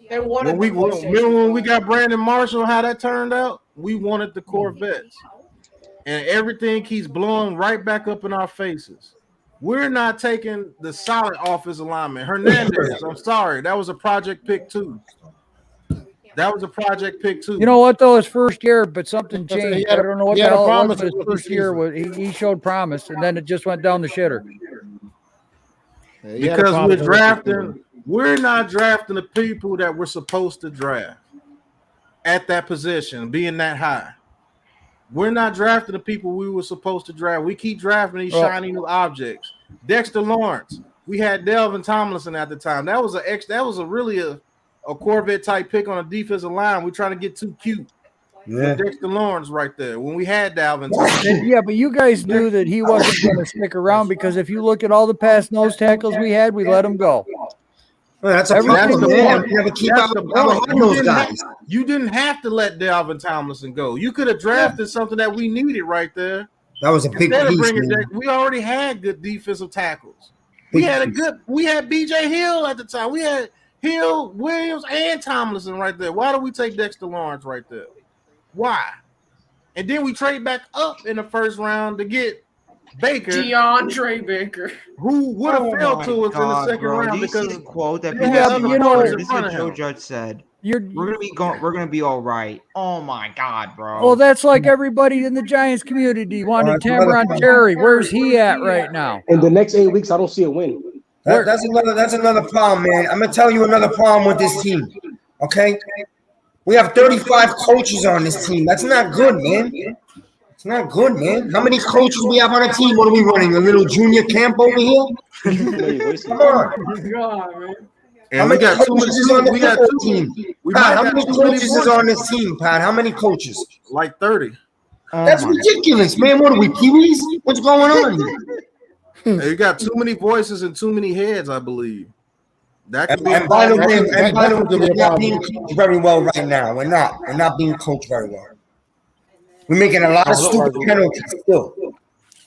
Speaker 10: They wanted
Speaker 1: Remember when we got Brandon Marshall, how that turned out? We wanted the Corvettes. And everything keeps blowing right back up in our faces. We're not taking the solid offensive lineman. Hernandez, I'm sorry. That was a project pick too.
Speaker 5: You know what, though? His first year, but something changed. I don't know what the hell it was, but his first year, he showed promise, and then it just went down the shitter.
Speaker 1: Because we're not drafting the people that we're supposed to draft at that position, being that high. We're not drafting the people we were supposed to draft. We keep drafting these shiny new objects. Dexter Lawrence. We had Delvin Tomlinson at the time. That was really a Corvette type pick on a defensive line. We're trying to get too cute. Yeah. Dexter Lawrence right there when we had Dalvin Tomlinson.
Speaker 5: Yeah, but you guys knew that he wasn't going to stick around because if you look at all the past nose tackles we had, we let him go.
Speaker 12: Well, that's a problem.
Speaker 1: You didn't have to let Dalvin Tomlinson go. You could have drafted something that we needed right there.
Speaker 12: That was a big piece.
Speaker 1: We already had good defensive tackles. We had BJ Hill at the time. We had Hill, Williams, and Tomlinson right there. Why do we take Dexter Lawrence right there? Why? And then we trade back up in the first round to get Baker,
Speaker 10: DeAndre Baker,
Speaker 1: who would have failed to us in the second round because
Speaker 4: the quote that Joe Judge said. We're gonna be all right. Oh my God, bro.
Speaker 5: Well, that's like everybody in the Giants community wanted Tamron Terry. Where's he at right now?
Speaker 13: In the next 8 weeks, I don't see a win.
Speaker 12: That's another problem, man. I'm gonna tell you another problem with this team. Okay, we have 35 coaches on this team. That's not good, man. It's not good, man. How many coaches we have on the team? What are we running? A little junior camp over here? Come on.
Speaker 10: God, man.
Speaker 1: And
Speaker 12: how many coaches is on the team? Pat, how many coaches is on this team, Pat? How many coaches?
Speaker 1: Like 30.
Speaker 12: That's ridiculous, man. What are we, Pee-wees? What's going on here?
Speaker 1: You got too many voices and too many heads, I believe. That could be.
Speaker 12: And by the way, we're not being coached very well right now. We're not being coached very well. We're making a lot of stupid penalties still.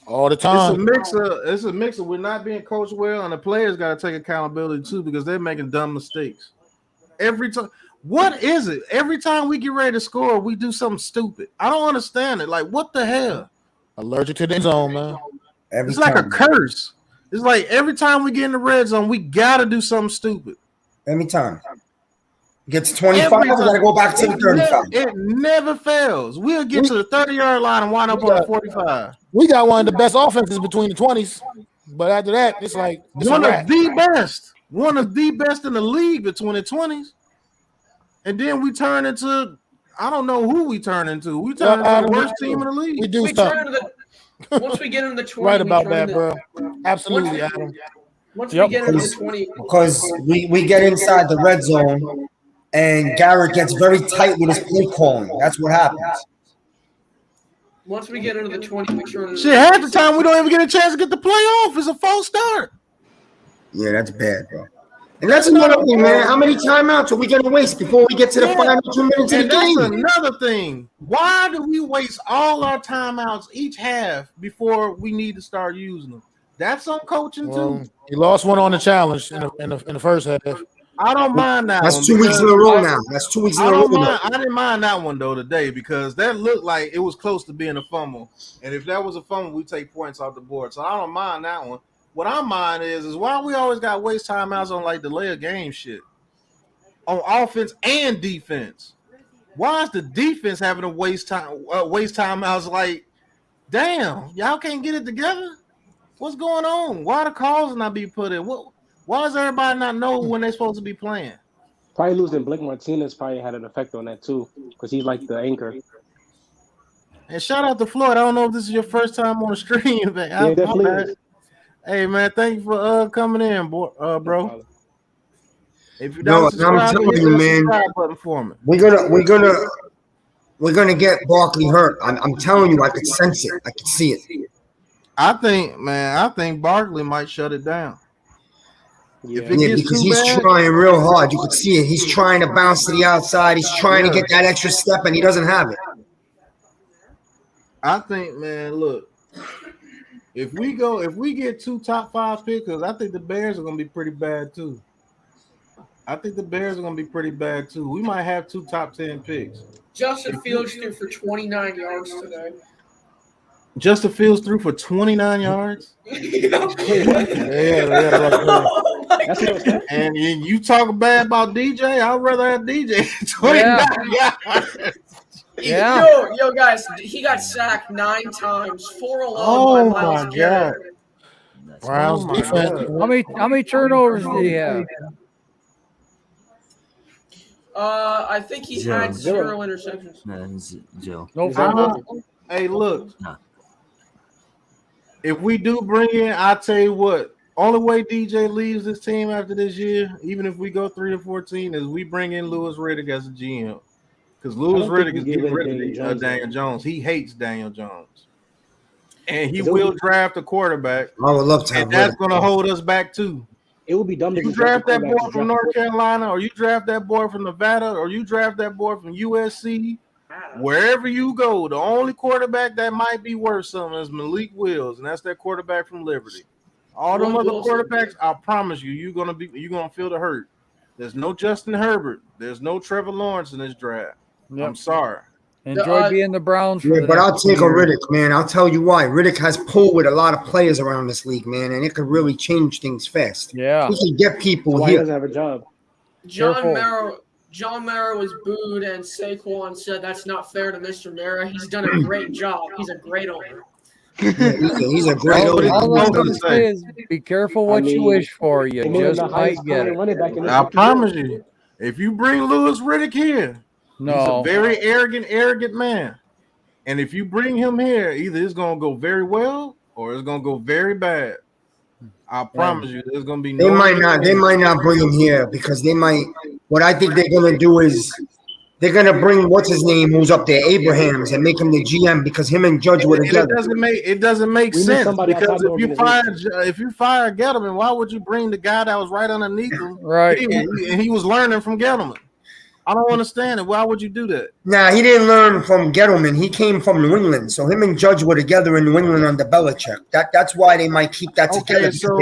Speaker 6: All the time.
Speaker 1: It's a mix of we're not being coached well, and the players got to take accountability too because they're making dumb mistakes. Every time. What is it? Every time we get ready to score, we do something stupid. I don't understand it. Like, what the hell?
Speaker 6: Allergic to the end zone, man.
Speaker 1: It's like a curse. It's like every time we get in the red zone, we got to do something stupid.
Speaker 12: Every time. Get to 25, we got to go back to the 35.
Speaker 1: It never fails. We'll get to the 30-yard line and wind up on the 45.
Speaker 6: We got one of the best offenses between the 20s. But after that, it's like
Speaker 1: one of the best. One of the best in the league between the 20s. And then we turn into, I don't know who we turn into. We turn into the worst team in the league.
Speaker 6: We do stuff.
Speaker 10: Once we get into the 20,
Speaker 6: right about that, bro. Absolutely, Adam.
Speaker 10: Once we get into the 20,
Speaker 12: because we get inside the red zone and Garrett gets very tight with his play calling. That's what happens.
Speaker 10: Once we get into the 20, make sure.
Speaker 1: Shit, half the time we don't even get a chance to get the playoff. It's a false start.
Speaker 12: Yeah, that's bad, bro. And that's another thing, man. How many timeouts are we going to waste before we get to the final 2 minutes of the game?
Speaker 1: That's another thing. Why do we waste all our timeouts each half before we need to start using them? That's on coaching too.
Speaker 6: He lost one on the challenge in the first half.
Speaker 1: I don't mind that.
Speaker 12: That's 2 weeks in a row now. That's 2 weeks in a row.
Speaker 1: I didn't mind that one though today because that looked like it was close to being a fumble. And if that was a fumble, we take points off the board. So I don't mind that one. What I mind is why we always got waste timeouts on like delay of game shit on offense and defense. Why is the defense having to waste timeouts? Like, damn, y'all can't get it together. What's going on? Why the calls not be put in? Why does everybody not know when they're supposed to be playing?
Speaker 13: Probably losing Blake Martinez probably had an effect on that too, because he's like the anchor.
Speaker 1: And shout out to Floyd. I don't know if this is your first time on the stream, but
Speaker 13: yeah, definitely.
Speaker 1: Hey man, thank you for coming in, bro. If you
Speaker 12: I'm telling you, man, we're gonna get Barkley hurt. I'm telling you, I could sense it. I could see it.
Speaker 1: I think Barkley might shut it down.
Speaker 6: Yeah,
Speaker 12: because he's trying real hard. You could see it. He's trying to bounce to the outside. He's trying to get that extra step, and he doesn't have it.
Speaker 1: I think, man, look, if we get 2 top 5 picks, because I think the Bears are going to be pretty bad too. We might have 2 top 10 picks.
Speaker 10: Justin Fields threw for 29 yards today.
Speaker 1: Justin Fields threw for 29 yards. And you talk bad about DJ. I'd rather have DJ 29 yards.
Speaker 5: Yeah.
Speaker 10: Yo, guys, he got sacked 9 times, 4 alone
Speaker 1: Oh
Speaker 10: by Myles
Speaker 1: my
Speaker 10: Garrett.
Speaker 1: God!
Speaker 6: Browns defense.
Speaker 5: How many turnovers did he have?
Speaker 10: I think he had 0 interceptions.
Speaker 9: No, 0.
Speaker 5: No fumbles.
Speaker 1: Hey, look. If we do bring in, I tell you what. Only way DJ leaves this team after this year, even if we go 3-14, is we bring in Louis Riddick as a GM. Because Louis Riddick is getting rid of Daniel Jones. He hates Daniel Jones. And he will draft a quarterback.
Speaker 12: I would love to have
Speaker 1: and that's going to hold us back, too.
Speaker 13: It would be dumb to
Speaker 1: you draft that boy from North Carolina, or you draft that boy from Nevada, or you draft that boy from USC. Wherever you go, the only quarterback that might be worth something is Malik Wills, and that's that quarterback from Liberty. All them other quarterbacks, I promise you, you're gonna feel the hurt. There's no Justin Herbert. There's no Trevor Lawrence in this draft. Yep. I'm sorry.
Speaker 5: Enjoy being the Browns.
Speaker 12: But I'll take a Riddick, man. I'll tell you why. Riddick has pull with a lot of players around this league, man, and it could really change things fast.
Speaker 5: Yeah,
Speaker 12: he can get people
Speaker 13: Why
Speaker 12: here.
Speaker 13: he doesn't have a job.
Speaker 10: John Mara was booed, and Saquon said that's not fair to Mr. Mara. He's done a great job. He's a great owner.
Speaker 12: He's a great owner.
Speaker 5: All I'm going to say is be careful what you wish for. You just might get it.
Speaker 1: I promise you, if you bring Louis Riddick here, he's a very arrogant man. And if you bring him here, either it's going to go very well or it's going to go very bad. I promise you, there's going to be no.
Speaker 12: They might not bring him here because they might. What I think they're going to do is they're going to bring what's his name who's up there, Abrahams, and make him the GM because him and Judge were together.
Speaker 1: It doesn't make sense because if you fire Gettleman, why would you bring the guy that was right underneath him?
Speaker 5: Right,
Speaker 1: and he was learning from Gettleman. I don't understand it. Why would you do that?
Speaker 12: Nah, he didn't learn from Gettleman. He came from New England, so him and Judge were together in New England under Belichick. That's why they might keep that together.
Speaker 1: Okay, so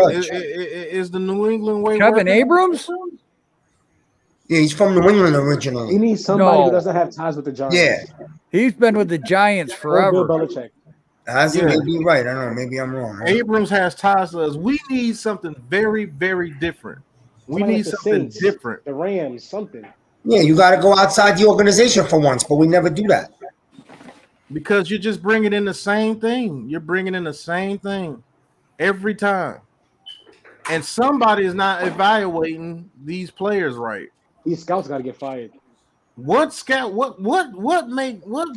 Speaker 1: is the New England way?
Speaker 5: Kevin Abrams?
Speaker 12: Yeah, he's from New England originally.
Speaker 13: He needs somebody who doesn't have ties with the Giants.
Speaker 12: Yeah,
Speaker 5: he's been with the Giants forever.
Speaker 13: Bill Belichick.
Speaker 12: He may be right. I don't know. Maybe I'm wrong.
Speaker 1: Abrams has ties to us. We need something very, very different. We need something different.
Speaker 13: The Rams, something.
Speaker 12: Yeah, you got to go outside the organization for once, but we never do that.
Speaker 1: Because you're just bringing in the same thing. You're bringing in the same thing every time. And somebody is not evaluating these players right.
Speaker 13: These scouts got to get fired.
Speaker 1: What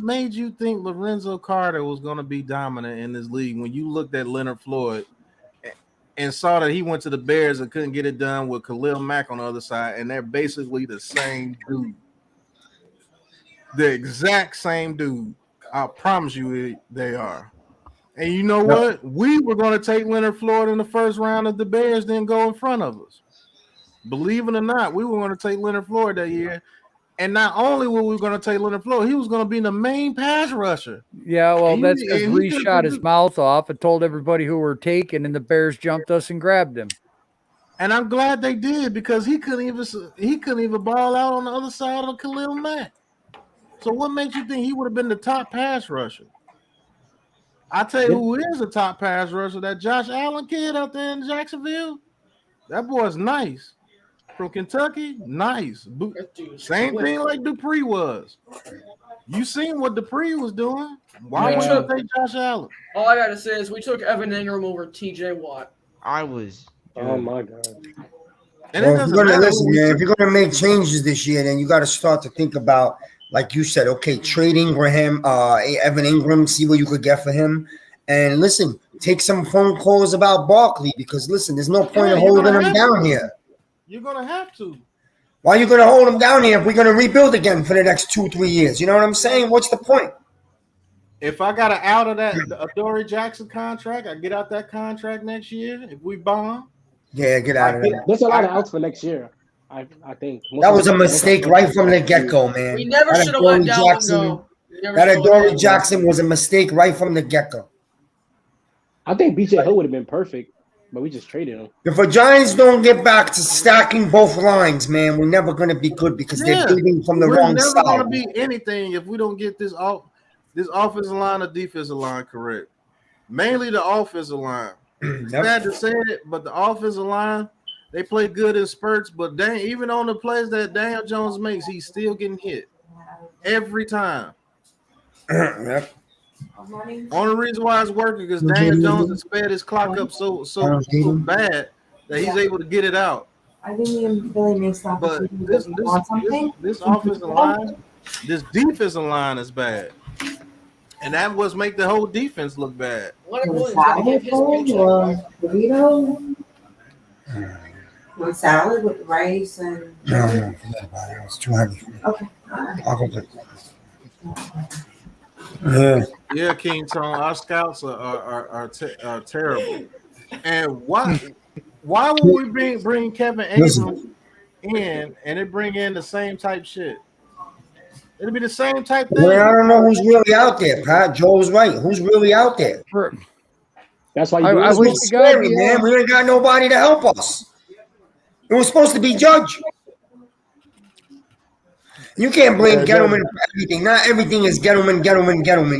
Speaker 1: made you think Lorenzo Carter was going to be dominant in this league when you looked at Leonard Floyd and saw that he went to the Bears and couldn't get it done with Khalil Mack on the other side, and they're basically the same dude. The exact same dude. I promise you they are. And you know what? We were going to take Leonard Floyd in the first round of the Bears, then go in front of us. Believe it or not, we were going to take Leonard Floyd that year. And not only were we going to take Leonard Floyd, he was going to be the main pass rusher.
Speaker 5: Yeah, well, that's because Reese shot his mouth off and told everybody who were taken, and the Bears jumped us and grabbed him.
Speaker 1: And I'm glad they did because he couldn't even ball out on the other side of Khalil Mack. So what makes you think he would have been the top pass rusher? I tell you who is a top pass rusher, that Josh Allen kid out there in Jacksonville. That boy's nice. From Kentucky, nice. Same thing like Dupree was. You seen what Dupree was doing. Why would you take Josh Allen?
Speaker 10: All I got to say is we took Evan Ingram over TJ Watt.
Speaker 13: Oh, my God.
Speaker 12: Well, if you're gonna make changes this year, then you got to start to think about, like you said, okay, trade Ingram, Evan Ingram, see what you could get for him, and listen, take some phone calls about Barkley because listen, there's no point in holding him down here.
Speaker 1: You're gonna have to.
Speaker 12: Why are you gonna hold him down here if we're gonna rebuild again for the next 2-3 years? You know what I'm saying? What's the point?
Speaker 1: If I got out of that Adoree Jackson contract, I get out that contract next year. If we bomb,
Speaker 12: Yeah, get out of there.
Speaker 13: There's a lot of outs for next year. I think
Speaker 12: That was a mistake right from the get-go, man.
Speaker 10: We never should have let Dalvin go.
Speaker 12: That Adoree Jackson was a mistake right from the get-go.
Speaker 13: I think BJ Hill would have been perfect, but we just traded him.
Speaker 12: If the Giants don't get back to stacking both lines, man, we're never going to be good because they're beating from the wrong side.
Speaker 1: We're never going to be anything if we don't get this offensive line or defensive line correct. Mainly the offensive line. Sad to say it, but the offensive line, they play good in spurts, but even on the plays that Daniel Jones makes, he's still getting hit every time.
Speaker 12: Yep.
Speaker 1: Only reason why it's working because Daniel Jones has sped his clock up so bad that he's able to get it out.
Speaker 14: I think he really makes that.
Speaker 1: But this offensive line, this defensive line is bad. And that was make the whole defense look bad.
Speaker 14: Burrito? With salad with rice and.
Speaker 12: No, forget about it. It's too heavy for me.
Speaker 14: Okay.
Speaker 12: I'll go get it.
Speaker 1: Yeah, King Tone, our scouts are terrible. And why would we bring Kevin Abrams in and it bring in the same type shit? It'll be the same type thing.
Speaker 12: Well, I don't know who's really out there, Pat. Joe's right. Who's really out there?
Speaker 13: That's why
Speaker 12: I was scary, man. We ain't got nobody to help us. It was supposed to be Judge. You can't blame Gettleman for everything. Not everything is Gettleman.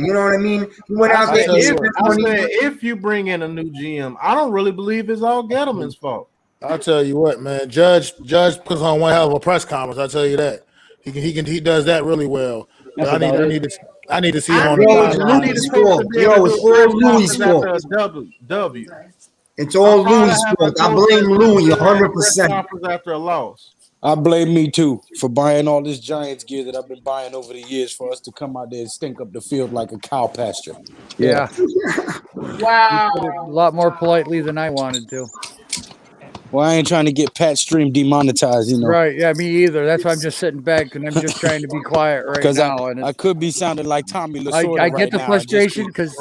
Speaker 12: You know what I mean? You went out there.
Speaker 1: If you bring in a new GM, I don't really believe it's all Gettleman's fault.
Speaker 6: I'll tell you what, man. Judge puts on one hell of a press conference. I'll tell you that. He does that really well. I need to see him on the line.
Speaker 12: It's all Louis' fault.
Speaker 1: W.
Speaker 12: It's all Louis' fault. I blame Louis 100%.
Speaker 1: After a loss.
Speaker 7: I blame me too for buying all this Giants gear that I've been buying over the years for us to come out there and stink up the field like a cow pasture.
Speaker 5: Yeah.
Speaker 10: Wow.
Speaker 5: You put it a lot more politely than I wanted to.
Speaker 7: Well, I ain't trying to get Pat Stream demonetized, you know.
Speaker 5: Right. Yeah, me either. That's why I'm just sitting back and I'm just trying to be quiet right now.
Speaker 7: I could be sounding like Tommy Lasorda
Speaker 5: I get the frustration because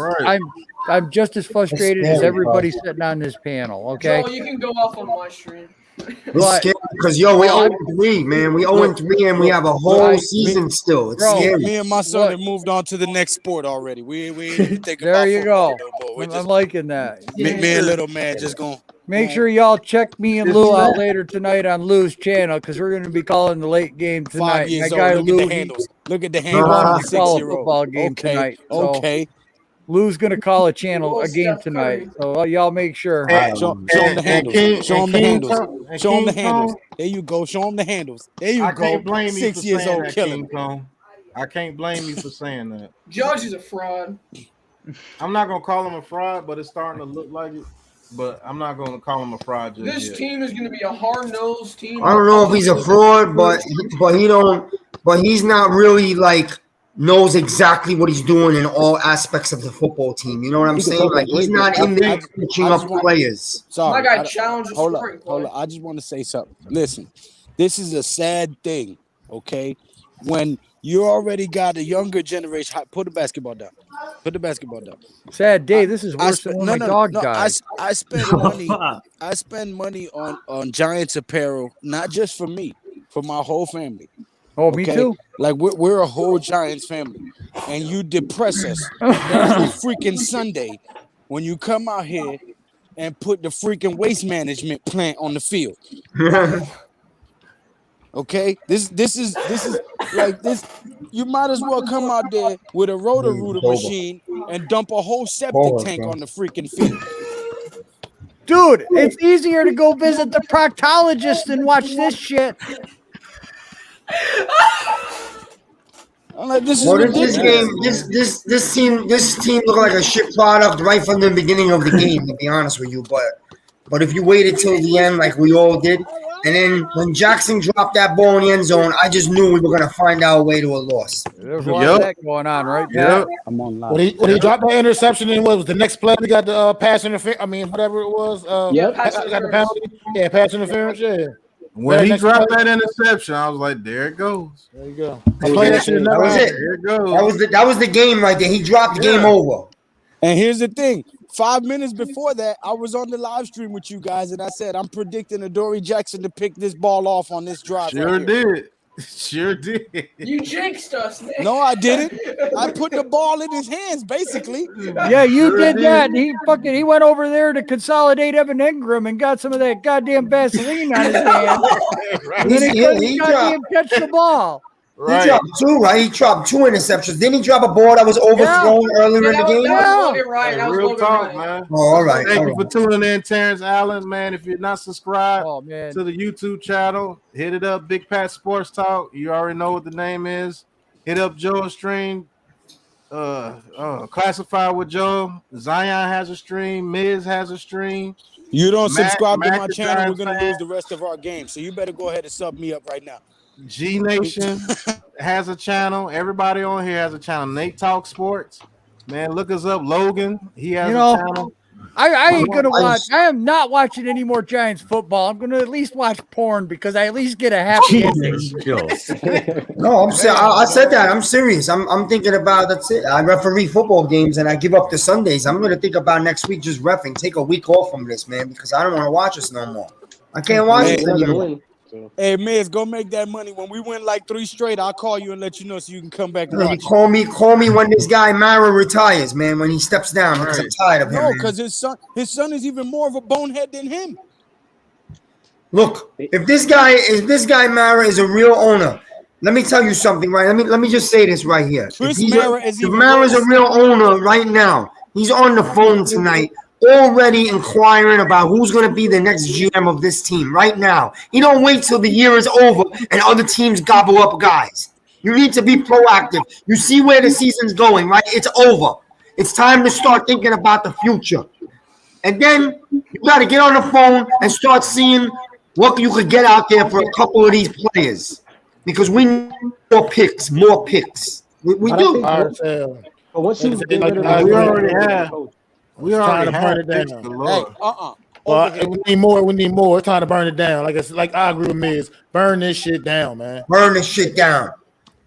Speaker 5: I'm just as frustrated as everybody sitting on this panel. Okay.
Speaker 10: Joel, you can go off on my stream.
Speaker 12: It's scary because we 0-3, man. We 0-3 and we have a whole season still. It's scary.
Speaker 7: Me and my son have moved on to the next sport already. We ain't think
Speaker 5: there
Speaker 7: about
Speaker 5: you go.
Speaker 7: No
Speaker 5: I'm liking that.
Speaker 7: Me and little man just going.
Speaker 5: Make sure y'all check me and Lou out later tonight on Lou's channel because we're going to be calling the late game tonight.
Speaker 7: 5 years
Speaker 5: That guy
Speaker 7: old.
Speaker 5: Lou,
Speaker 7: Look at the handles. Look at the
Speaker 5: he
Speaker 7: handles.
Speaker 5: wants to call a
Speaker 7: 6-year-old.
Speaker 5: football game tonight. So
Speaker 7: Okay.
Speaker 5: Lou's going to call a game tonight. So y'all make sure.
Speaker 7: Show him the handles. Show him the handles. Show him the handles. There you go. Show him the handles. There you go.
Speaker 1: I can't blame you
Speaker 7: 6
Speaker 1: for
Speaker 7: years
Speaker 1: saying
Speaker 7: old
Speaker 1: that,
Speaker 7: killing.
Speaker 1: King Kong. I can't blame you for saying that.
Speaker 10: Judge is a fraud.
Speaker 1: I'm not gonna call him a fraud, but it's starting to look like it. But I'm not gonna call him a fraud just
Speaker 10: This
Speaker 1: yet.
Speaker 10: team is going to be a hard-nosed team.
Speaker 12: I don't know if he's a fraud, but he's not really like knows exactly what he's doing in all aspects of the football team. You know what I'm saying? Like he's not in there coaching up players.
Speaker 7: Sorry,
Speaker 10: My guy challenges.
Speaker 7: Hold on. I just want to say something. Listen, this is a sad thing. Okay, when you already got a younger generation. Put the basketball down. Put the basketball down.
Speaker 5: Sad day. This is worse than when my dog died.
Speaker 7: I spend money. I spend money on Giants apparel, not just for me, for my whole family.
Speaker 5: Oh, me too.
Speaker 7: Like we're a whole Giants family, and you depress us every freaking Sunday when you come out here and put the freaking waste management plant on the field. Okay, this is like this. You might as well come out there with a rotor-rooter machine and dump a whole septic tank on the freaking field.
Speaker 5: Dude, it's easier to go visit the proctologist than watch this shit.
Speaker 7: I'm like, this is
Speaker 12: This game, this team looked like a shit product right from the beginning of the game. To be honest with you, but if you waited till the end, like we all did, and then when Jackson dropped that ball in the end zone, I just knew we were gonna find our way to a loss.
Speaker 5: There's a lot of that going on, right?
Speaker 6: Yep.
Speaker 7: I'm on live.
Speaker 6: When he dropped that interception, and what was the next play? We got the pass interference. I mean, whatever it was.
Speaker 13: Yep.
Speaker 6: Got the penalty. Yeah, pass interference. Yeah.
Speaker 1: When he dropped that interception, I was like, "There it goes.
Speaker 6: There you go."
Speaker 12: That was it.
Speaker 1: There it goes.
Speaker 12: That was the game right there. He dropped the game over.
Speaker 7: And here's the thing. 5 minutes before that, I was on the live stream with you guys, and I said, I'm predicting Adoree Jackson to pick this ball off on this drive.
Speaker 1: Sure
Speaker 7: right here.
Speaker 1: did. Sure did.
Speaker 10: You jinxed us, man.
Speaker 7: No, I didn't. I put the ball in his hands, basically.
Speaker 5: Yeah, you did that. He went over there to consolidate Evan Ingram and got some of that goddamn Vaseline on his hand. And then he couldn't goddamn catch the ball.
Speaker 12: Right. He dropped 2, right? He dropped 2 interceptions. Didn't he drop a ball that was overthrown earlier in the game?
Speaker 1: Real talk, man.
Speaker 12: Oh, all right.
Speaker 1: Thank you for tuning in, Terrence Allen. Man, if you're not subscribed to the YouTube channel, hit it up, Big Pat Sports Talk. You already know what the name is. Hit up Joe's stream. Classified with Joe. Zion has a stream. Miz has a stream.
Speaker 7: You don't subscribe to my channel, we're going to lose the rest of our game. So you better go ahead and sub me up right now.
Speaker 1: G Nation has a channel. Everybody on here has a channel. Nate Talk Sports. Man, look us up. Logan, he has a channel.
Speaker 5: I ain't gonna watch. I am not watching any more Giants football. I'm gonna at least watch porn because I at least get a happy ending.
Speaker 12: No, I'm saying I said that. I'm serious. I'm thinking about that's it. I referee football games and I give up the Sundays. I'm gonna think about next week just reffing. Take a week off from this, man, because I don't want to watch this no more. I can't watch it anymore.
Speaker 7: Hey, Miz, go make that money. When we win like 3 straight, I'll call you and let you know so you can come back and watch.
Speaker 12: Call me when this guy Mara retires, man. When he steps down, because I'm tired of him.
Speaker 7: No, because his son is even more of a bonehead than him.
Speaker 12: Look, if this guy Mara is a real owner, let me tell you something, right? Let me just say this right here. If Mara's a real owner right now, he's on the phone tonight, already inquiring about who's going to be the next GM of this team right now. He don't wait till the year is over and other teams gobble up guys. You need to be proactive. You see where the season's going, right? It's over. It's time to start thinking about the future. And then you got to get on the phone and start seeing what you could get out there for a couple of these players. Because we need more picks. We do.
Speaker 13: But once you get rid of
Speaker 1: we already have. We already
Speaker 6: burn it down. We need more. We need more. It's time to burn it down. Like I agree with Miz. Burn this shit down, man.
Speaker 12: Burn this shit down.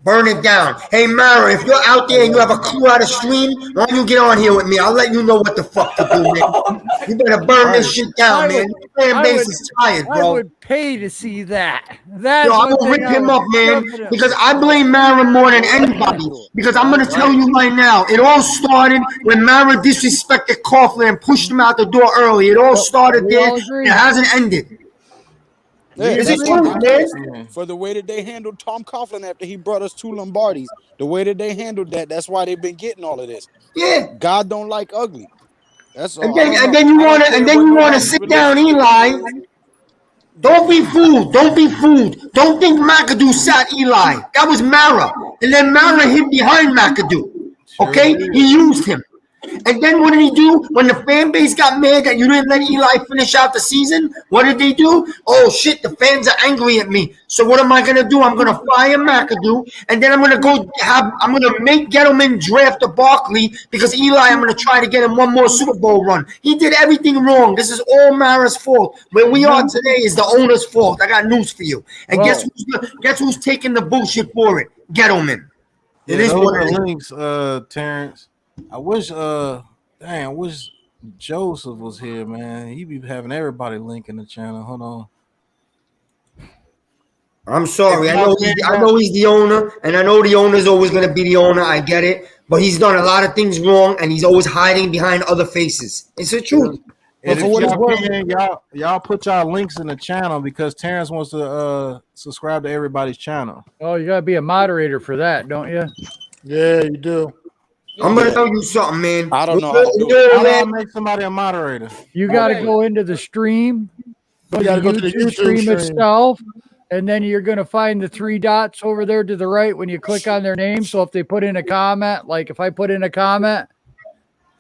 Speaker 12: Burn it down. Hey, Mara, if you're out there and you have a clue how to stream, why don't you get on here with me? I'll let you know what the fuck to do, man. You better burn this shit down, man. The fan base is tired, bro.
Speaker 5: I would pay to see that.
Speaker 12: Yo, I'm going to rip him up, man, because I blame Mara more than anybody. Because I'm going to tell you right now, it all started when Mara disrespected Coughlin and pushed him out the door early. It all started there. It hasn't ended. Is it true, man?
Speaker 7: For the way that they handled Tom Coughlin after he brought us 2 Lombardis, the way that they handled that's why they've been getting all of this.
Speaker 12: Yeah.
Speaker 7: God don't like ugly. That's all.
Speaker 12: And then you want to sit down, Eli. Don't be fooled. Don't think McAdoo sat Eli. That was Mara. And then Mara hid behind McAdoo. Okay? He used him. And then what did he do? When the fan base got mad that you didn't let Eli finish out the season, what did they do? Oh, shit, the fans are angry at me. So what am I going to do? I'm going to fire McAdoo, and then I'm going to make Gettleman draft a Barkley because Eli, I'm going to try to get him one more Super Bowl run. He did everything wrong. This is all Mara's fault. Where we are today is the owner's fault. I got news for you. And guess who's taking the bullshit for it? Gettleman. It is what it is.
Speaker 1: Links, Terrence. I wish Joseph was here, man. He be having everybody link in the channel. Hold on.
Speaker 12: I'm sorry. I know he's the owner, and I know the owner's always going to be the owner. I get it. But he's done a lot of things wrong, and he's always hiding behind other faces. It's the truth.
Speaker 1: And y'all put y'all links in the channel because Terrence wants to subscribe to everybody's channel.
Speaker 5: Oh, you got to be a moderator for that, don't you?
Speaker 6: Yeah, you do.
Speaker 12: I'm gonna tell you something, man.
Speaker 7: I don't know how to do it.
Speaker 1: How do I make somebody a moderator?
Speaker 5: You got to go into the stream.
Speaker 6: You got to go to the YouTube stream
Speaker 5: itself, and then you're going to find the 3 dots over there to the right when you click on their name. So if they put in a comment, like if I put in a comment,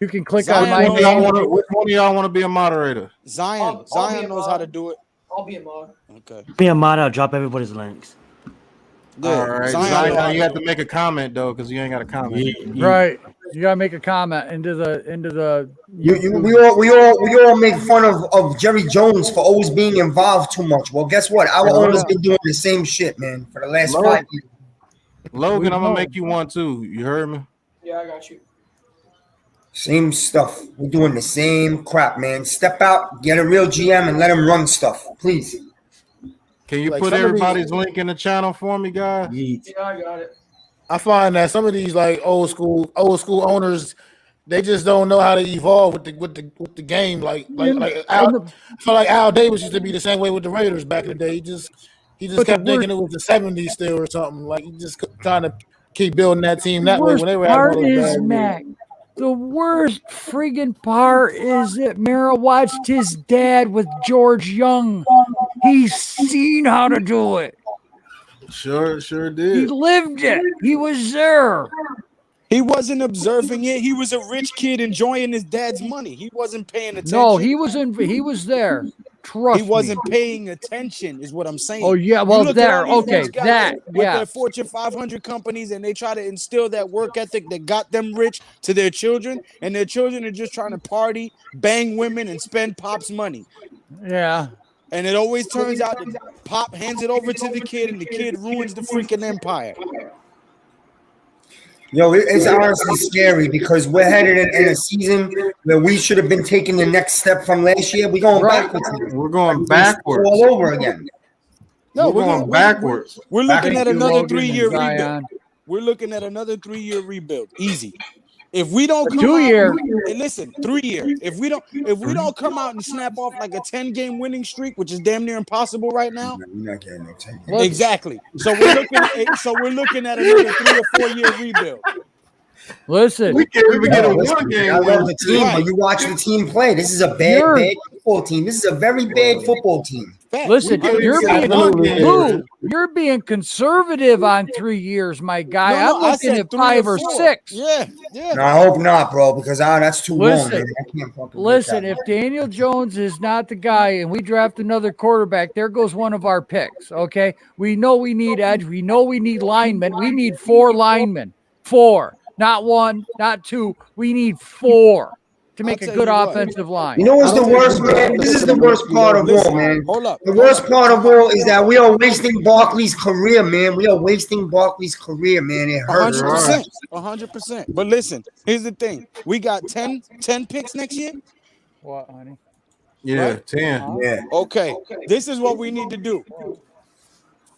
Speaker 5: you can click on my name.
Speaker 1: Which one of y'all want to be a moderator?
Speaker 7: Zion knows how to do it.
Speaker 10: I'll be a mod.
Speaker 7: Okay.
Speaker 9: Be a mod. I'll drop everybody's links.
Speaker 1: Yeah, all right. Zion, you have to make a comment though, because you ain't got a comment.
Speaker 5: Right. You gotta make a comment into the.
Speaker 12: We all make fun of Jerry Jones for always being involved too much. Well, guess what? Our owner's been doing the same shit, man, for the last 5 years.
Speaker 1: Logan, I'm gonna make you one too. You heard me?
Speaker 10: Yeah, I got you.
Speaker 12: Same stuff. We're doing the same crap, man. Step out, get a real GM, and let him run stuff, please.
Speaker 1: Can you
Speaker 6: Like
Speaker 1: put
Speaker 6: some of these-
Speaker 1: everybody's link in the channel for me, guys?
Speaker 10: Yeah, I got it.
Speaker 6: I find that some of these like old school owners, they just don't know how to evolve with the game. I feel like Al Davis used to be the same way with the Raiders back in the day. He just kept thinking it was the 70s still or something. Like he just trying to keep building that team that way when they were having all
Speaker 5: Part
Speaker 6: those
Speaker 5: is
Speaker 6: bad years.
Speaker 5: Mac. The worst friggin' part is that Mara watched his dad with George Young. He's seen how to do it.
Speaker 1: Sure
Speaker 5: He
Speaker 1: did.
Speaker 5: lived it. He was there.
Speaker 7: He wasn't observing it. He was a rich kid enjoying his dad's money. He wasn't paying attention.
Speaker 5: No, he was there. Trust
Speaker 7: He wasn't
Speaker 5: me.
Speaker 7: paying attention, is what I'm saying.
Speaker 5: Oh, yeah,
Speaker 7: You
Speaker 5: well,
Speaker 7: look at
Speaker 5: there.
Speaker 7: all these
Speaker 5: Okay,
Speaker 7: rich guys
Speaker 5: that,
Speaker 7: with
Speaker 5: yeah.
Speaker 7: their Fortune 500 companies, and they try to instill that work ethic that got them rich to their children, and their children are just trying to party, bang women, and spend Pop's money.
Speaker 5: Yeah.
Speaker 7: And it always turns out that Pop hands it over to the kid, and the kid ruins the freaking empire.
Speaker 12: Yo, it's honestly scary because we're headed in a season where we should have been taking the next step from last year. We're going backwards.
Speaker 1: We're going backwards.
Speaker 12: All over again.
Speaker 7: No,
Speaker 1: we're going backwards.
Speaker 7: We're looking at another 3-year
Speaker 5: Zion.
Speaker 7: rebuild. We're looking at another 3-year rebuild. Easy. If we don't come
Speaker 5: 2 year.
Speaker 7: out, and listen, 3 year. If we don't come out and snap off like a 10-game winning streak, which is damn near impossible right now.
Speaker 12: You're not getting no 10.
Speaker 7: Exactly. So we're looking at another 3 or 4 year rebuild.
Speaker 5: Listen,
Speaker 1: We can't even get a
Speaker 12: Listen,
Speaker 1: one game.
Speaker 12: I love the team,
Speaker 7: Right.
Speaker 12: but you watch the team play. This is a bad football team. This is a very bad football team.
Speaker 5: Listen,
Speaker 1: We
Speaker 5: you're
Speaker 1: can't
Speaker 5: being
Speaker 1: get one.
Speaker 5: Lou, you're being conservative on 3 years, my guy.
Speaker 7: No,
Speaker 5: I'm
Speaker 7: I
Speaker 5: looking
Speaker 7: said
Speaker 5: at
Speaker 7: 3
Speaker 5: 5 or
Speaker 7: 4.
Speaker 5: 6.
Speaker 7: Yeah.
Speaker 12: No, I hope not, bro, because that's too long,
Speaker 5: Listen,
Speaker 12: man. I can't fucking
Speaker 5: Listen,
Speaker 12: get
Speaker 5: if Daniel Jones is not the guy and we draft another quarterback, there goes one of our picks. Okay. We know we need edge. We know we need linemen. We need 4 linemen. 4, not 1, not 2. We need 4 to make a
Speaker 7: tell
Speaker 5: good
Speaker 7: you what.
Speaker 5: offensive line.
Speaker 12: You know what's the worst, man? This is the worst part of all, man.
Speaker 7: Hold up.
Speaker 12: The worst part of all is that we are wasting Barkley's career, man. We are wasting Barkley's career, man. It hurts.
Speaker 7: 100%. 100%. But listen, here's the thing. We got 10 picks next year.
Speaker 5: What, honey?
Speaker 1: Yeah,
Speaker 7: Right?
Speaker 1: 10.
Speaker 12: Yeah.
Speaker 7: Okay. This is what we need to do.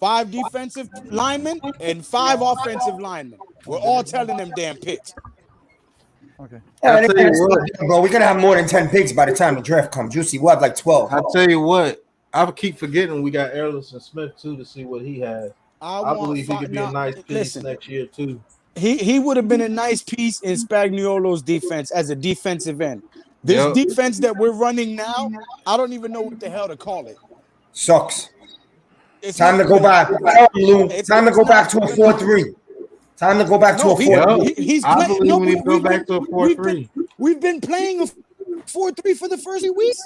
Speaker 7: 5 defensive linemen and 5 offensive linemen. We're all telling them damn picks.
Speaker 5: Okay.
Speaker 12: Yeah,
Speaker 1: I'll tell you what.
Speaker 12: bro, we're gonna have more than 10 picks by the time the draft comes. You see, we'll have like 12.
Speaker 1: I'll tell you what. I keep forgetting we got Erlinson Smith too to see what he has. I believe he could be a nice piece next year too.
Speaker 7: He would have been a nice piece in Spagnuolo's defense as a defensive end. This defense that we're running now, I don't even know what the hell to call it.
Speaker 12: Sucks.
Speaker 7: It's
Speaker 12: Time to
Speaker 7: not
Speaker 12: go
Speaker 7: good.
Speaker 12: back. Tell him, Lou. Time to go back to a 4-3. Time to go back to a 4-3.
Speaker 7: He's
Speaker 1: I
Speaker 7: playing.
Speaker 1: believe
Speaker 7: No,
Speaker 1: we need to go back to a 4-3.
Speaker 7: We've been playing a 4-3 for the first 8 weeks.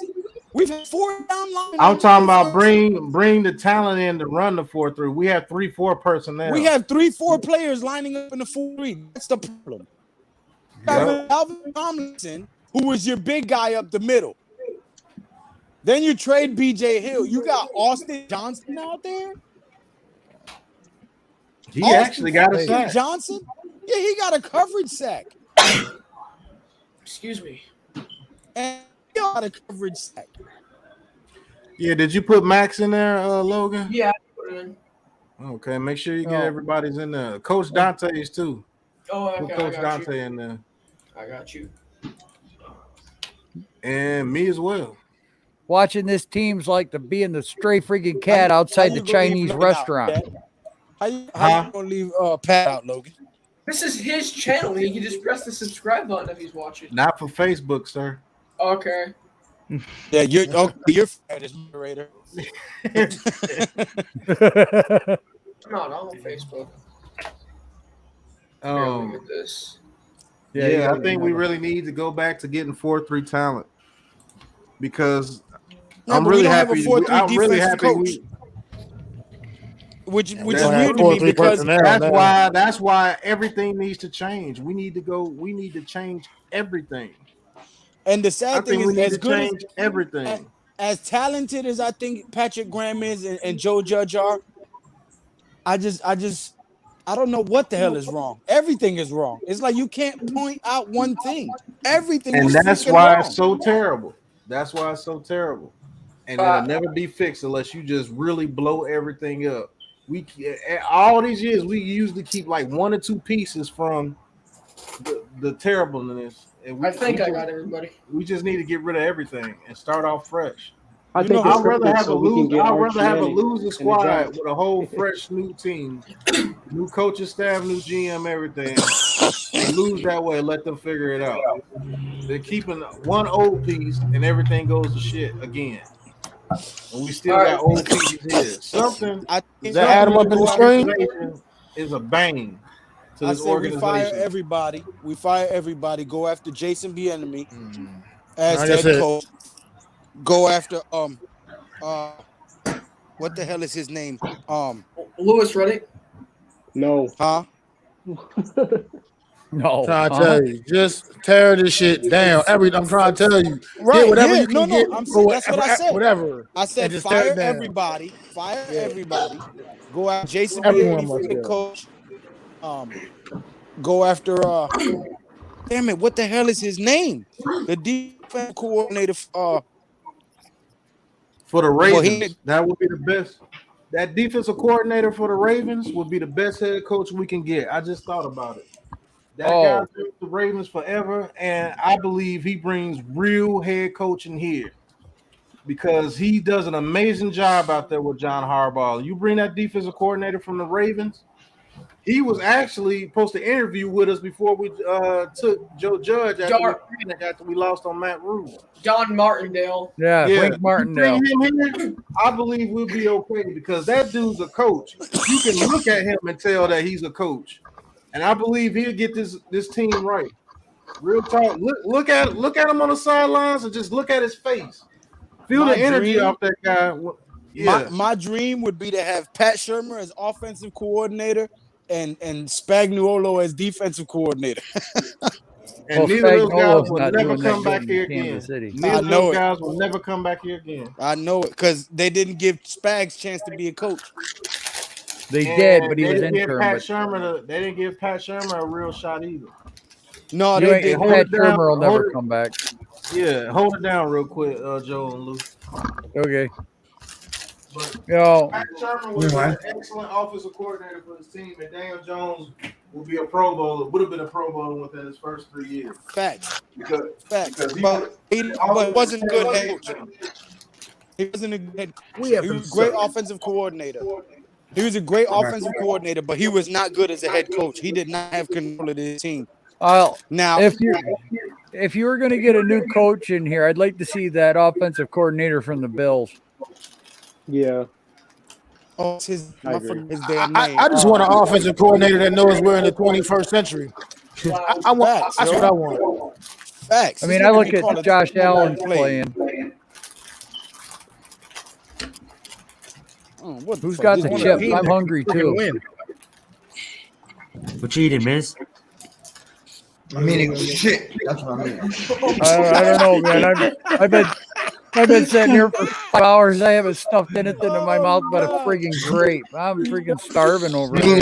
Speaker 7: We've had 4 down line.
Speaker 1: I'm talking about bring the talent in to run the 4-3. We have 3-4 personnel.
Speaker 7: We have 3-4 players lining up in the 4-3. That's the problem. You have Alvin Tomlinson, who was your big guy up the middle. Then you trade BJ Hill. You got Austin Johnson out there.
Speaker 1: He actually got a sack.
Speaker 7: Johnson? Yeah, he got a coverage sack.
Speaker 10: Excuse me.
Speaker 7: And he got a coverage sack.
Speaker 1: Yeah, did you put Max in there, Logan?
Speaker 10: Yeah, I put it in.
Speaker 1: Okay, make sure you get everybody's in there. Coach Dante's too.
Speaker 10: Oh, okay,
Speaker 1: Put
Speaker 10: I
Speaker 1: Coach
Speaker 10: got
Speaker 1: Dante
Speaker 10: you.
Speaker 1: in there.
Speaker 10: I got you.
Speaker 1: And me as well.
Speaker 5: Watching this team's like the being the stray freaking cat outside the Chinese restaurant.
Speaker 7: How you gonna leave Pat out, Logan?
Speaker 10: This is his channel. He can just press the subscribe button if he's watching.
Speaker 1: Not for Facebook, sir.
Speaker 10: Okay.
Speaker 7: Yeah, you're as moderator.
Speaker 10: I'm not on Facebook. Look at this.
Speaker 1: Yeah, I think we really need to go back to getting 4-3 talent because I'm really happy. I'm really happy.
Speaker 7: Which is weird to me because
Speaker 1: that's why everything needs to change. We need to change everything.
Speaker 7: And the sad thing is, as good as
Speaker 1: everything,
Speaker 7: as talented as I think Patrick Graham is and Joe Judge are, I just I don't know what the hell is wrong. Everything is wrong. It's like you can't point out one thing. Everything
Speaker 1: And
Speaker 7: is
Speaker 1: that's
Speaker 7: freaking
Speaker 1: why
Speaker 7: wrong.
Speaker 1: it's so terrible. That's why it's so terrible. And it'll never be fixed unless you just really blow everything up. All these years we usually keep like 1 or 2 pieces from the terribleness. And
Speaker 10: I got everybody.
Speaker 1: We just need to get rid of everything and start off fresh.
Speaker 13: I think
Speaker 1: I'd rather have a
Speaker 13: losing
Speaker 1: losing squad with a whole fresh new team, new coaching staff, new GM, everything, and lose that way. Let them figure it out. They're keeping one old piece, and everything goes to shit again. And we still got old pieces here. Something
Speaker 6: that add them up in the screen
Speaker 1: is a bang to this organization.
Speaker 7: We fire everybody. Go after Jason Bieniemy as head coach. Go after what the hell is his name?
Speaker 10: Lewis Reddick.
Speaker 13: No.
Speaker 7: Huh?
Speaker 5: No.
Speaker 6: I'm trying to tell you, just tear this shit down. I'm trying to tell you,
Speaker 7: right?
Speaker 6: Get whatever you
Speaker 7: no,
Speaker 6: can get.
Speaker 7: I'm saying, that's what I said.
Speaker 6: Whatever.
Speaker 7: I said
Speaker 6: just
Speaker 7: fire everybody. Fire everybody. Go after Jason Bieniemy for the coach. Go after damn it, what the hell is his name? The defense coordinator
Speaker 1: for the Ravens. That would be the best. That defensive coordinator for the Ravens would be the best head coach we can get. I just thought about it. That guy's been with the Ravens forever, and I believe he brings real head coaching here because he does an amazing job out there with John Harbaugh. You bring that defensive coordinator from the Ravens. He was actually supposed to interview with us before we took Joe Judge after we lost on Matt Rule.
Speaker 10: John Martindale.
Speaker 5: Yeah. Wink Martindale.
Speaker 1: Bring him here, I believe we'll be okay because that dude's a coach. You can look at him and tell that he's a coach, and I believe he'll get this team right. Real talk. Look at him on the sidelines and just look at his face. Feel the energy off that guy. Yeah.
Speaker 7: My dream would be to have Pat Shurmur as offensive coordinator and Spagnuolo as defensive coordinator.
Speaker 1: And neither of those guys will never come back here again. Neither of those guys will never come back here again.
Speaker 7: I know it because they didn't give Spags a chance to be a coach.
Speaker 5: They did, but he was interim.
Speaker 1: They didn't give Pat Shurmur a real shot either.
Speaker 7: No, they did.
Speaker 5: Pat Shurmur will never come back.
Speaker 1: Yeah, hold it down real quick, Joe and Lou.
Speaker 5: Okay.
Speaker 1: But
Speaker 5: Yo,
Speaker 1: Pat Shurmur was an excellent offensive coordinator for his team, and Daniel Jones will be a Pro Bowler. Would have been a Pro Bowler within his first 3 years.
Speaker 7: Facts.
Speaker 1: Because
Speaker 7: he wasn't a good head coach. He wasn't a good head coach. He was a great offensive coordinator. He was a great offensive coordinator, but he was not good as a head coach. He did not have control of his team.
Speaker 5: Now, if you were going to get a new coach in here, I'd like to see that offensive coordinator from the Bills.
Speaker 13: Yeah.
Speaker 7: Oh, it's his damn name.
Speaker 6: I just want an offensive coordinator that knows we're in the 21st century. I want. That's what I want.
Speaker 7: Facts.
Speaker 5: I mean, I look at Josh Allen playing. Who's got the chips? I'm hungry too.
Speaker 9: What you eating, Miz?
Speaker 12: I'm eating shit. That's what I'm eating.
Speaker 5: I don't know, man. I've been sitting here for 5 hours. I haven't stuffed anything in my mouth but a friggin' grape. I'm freaking starving over here.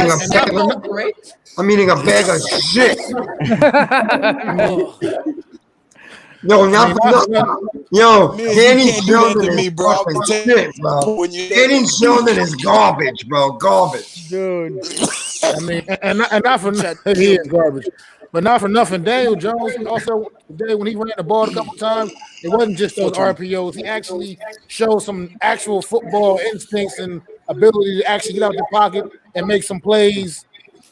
Speaker 12: I'm eating a bag of shit. Danny Sheldon is fucking shit, bro. Danny Sheldon is garbage, bro. Garbage.
Speaker 5: Dude.
Speaker 6: I mean, and not for nothing, he is garbage. But not for nothing, Daniel Jones also today when he ran the ball a couple times, it wasn't just those RPOs. He actually showed some actual football instincts and ability to actually get out the pocket and make some plays